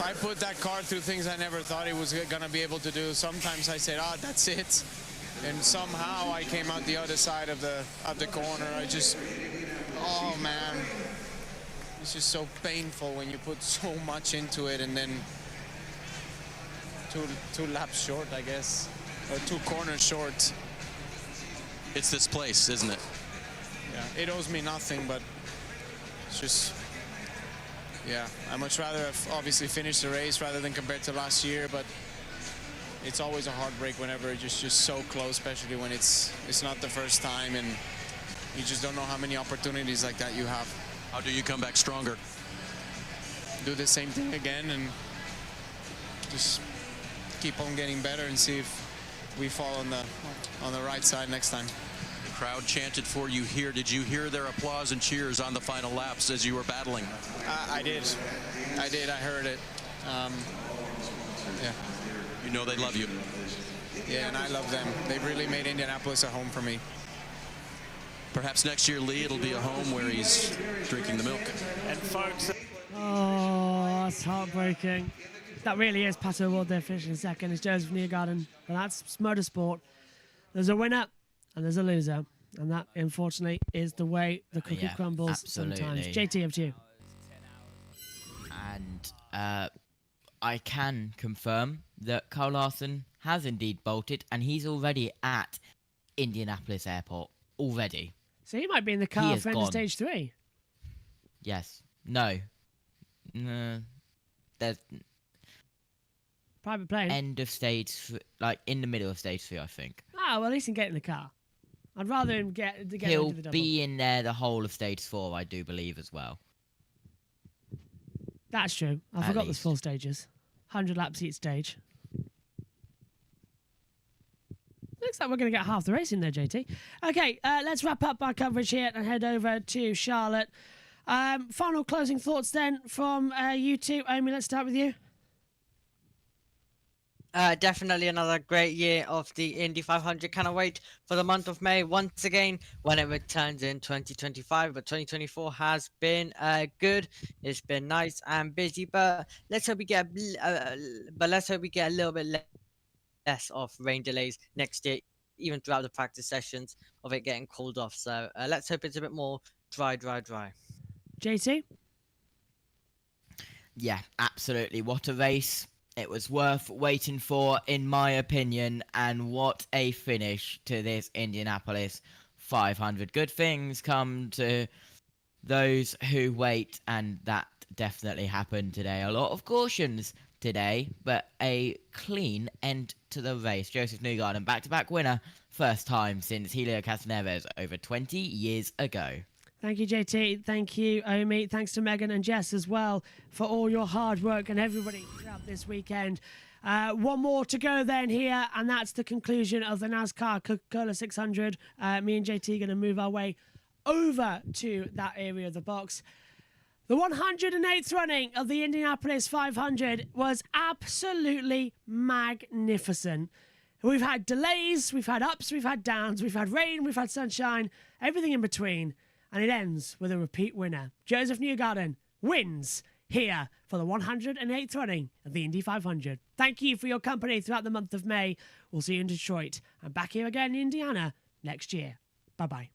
I put that car through things I never thought he was going to be able to do. Sometimes I said, that's it. And somehow I came out the other side of the corner. Oh man. It's just so painful when you put so much into it and then two laps short, I guess, or 2 corners short. It's this place, isn't it? Yeah, it owes me nothing, but it's just, I much rather have obviously finished the race rather than compared to last year, but it's always a heartbreak whenever it's just so close, especially when it's not the first time and you just don't know how many opportunities like that you have. How do you come back stronger? Do the same thing again and just keep on getting better and see if we fall on the right side next time. The crowd chanted for you here. Did you hear their applause and cheers on the final laps as you were battling? I did. I heard it. Yeah. You know they love you. Yeah, and I love them. They've really made Indianapolis a home for me. Perhaps next year, Lee, it'll be a home where he's drinking the milk. And folks... Oh, that's heartbreaking. That really is Pato O'Ward there finishing second. It's Joseph Newgarden. But that's motorsport. There's a winner and there's a loser. And that, unfortunately, is the way the cookie crumbles sometimes. JT, up to you. And I can confirm that Kyle Larson has indeed bolted, and he's already at Indianapolis Airport already. So he might be in the car for end of stage 3. Yes. No. There's private plane. End of stage, like in the middle of stage 3, I think. Well, at least he can get in the car. I'd rather him get He'll into the double. be in there the whole of stage 4, I do believe, as well. That's true. I forgot there's 4 stages. 100 laps each stage. Looks like we're going to get half the race in there, JT. Okay, let's wrap up our coverage here and head over to Charlotte. Final closing thoughts then from you two. Amy, let's start with you. Definitely another great year of the Indy 500. Cannot wait for the month of May once again when it returns in 2025. But 2024 has been good. It's been nice and busy. But let's hope we get a little bit less of rain delays next year, even throughout the practice sessions of it getting cooled off. So let's hope it's a bit more dry. JT? Yeah, absolutely. What a race. It was worth waiting for, in my opinion, and what a finish to this Indianapolis 500. Good things come to those who wait, and that definitely happened today. A lot of cautions today, but a clean end to the race. Joseph Newgarden, back-to-back winner, first time since Helio Castroneves over 20 years ago. Thank you, JT. Thank you, Omi. Thanks to Megan and Jess as well for all your hard work and everybody throughout this weekend. One more to go then here, and that's the conclusion of the NASCAR Coca-Cola 600. Me and JT are going to move our way over to that area of the box. The 108th running of the Indianapolis 500 was absolutely magnificent. We've had delays, we've had ups, we've had downs, we've had rain, we've had sunshine, everything in between. And it ends with a repeat winner. Joseph Newgarden wins here for the 108th running of the Indy 500. Thank you for your company throughout the month of May. We'll see you in Detroit and back here again in Indiana next year. Bye-bye.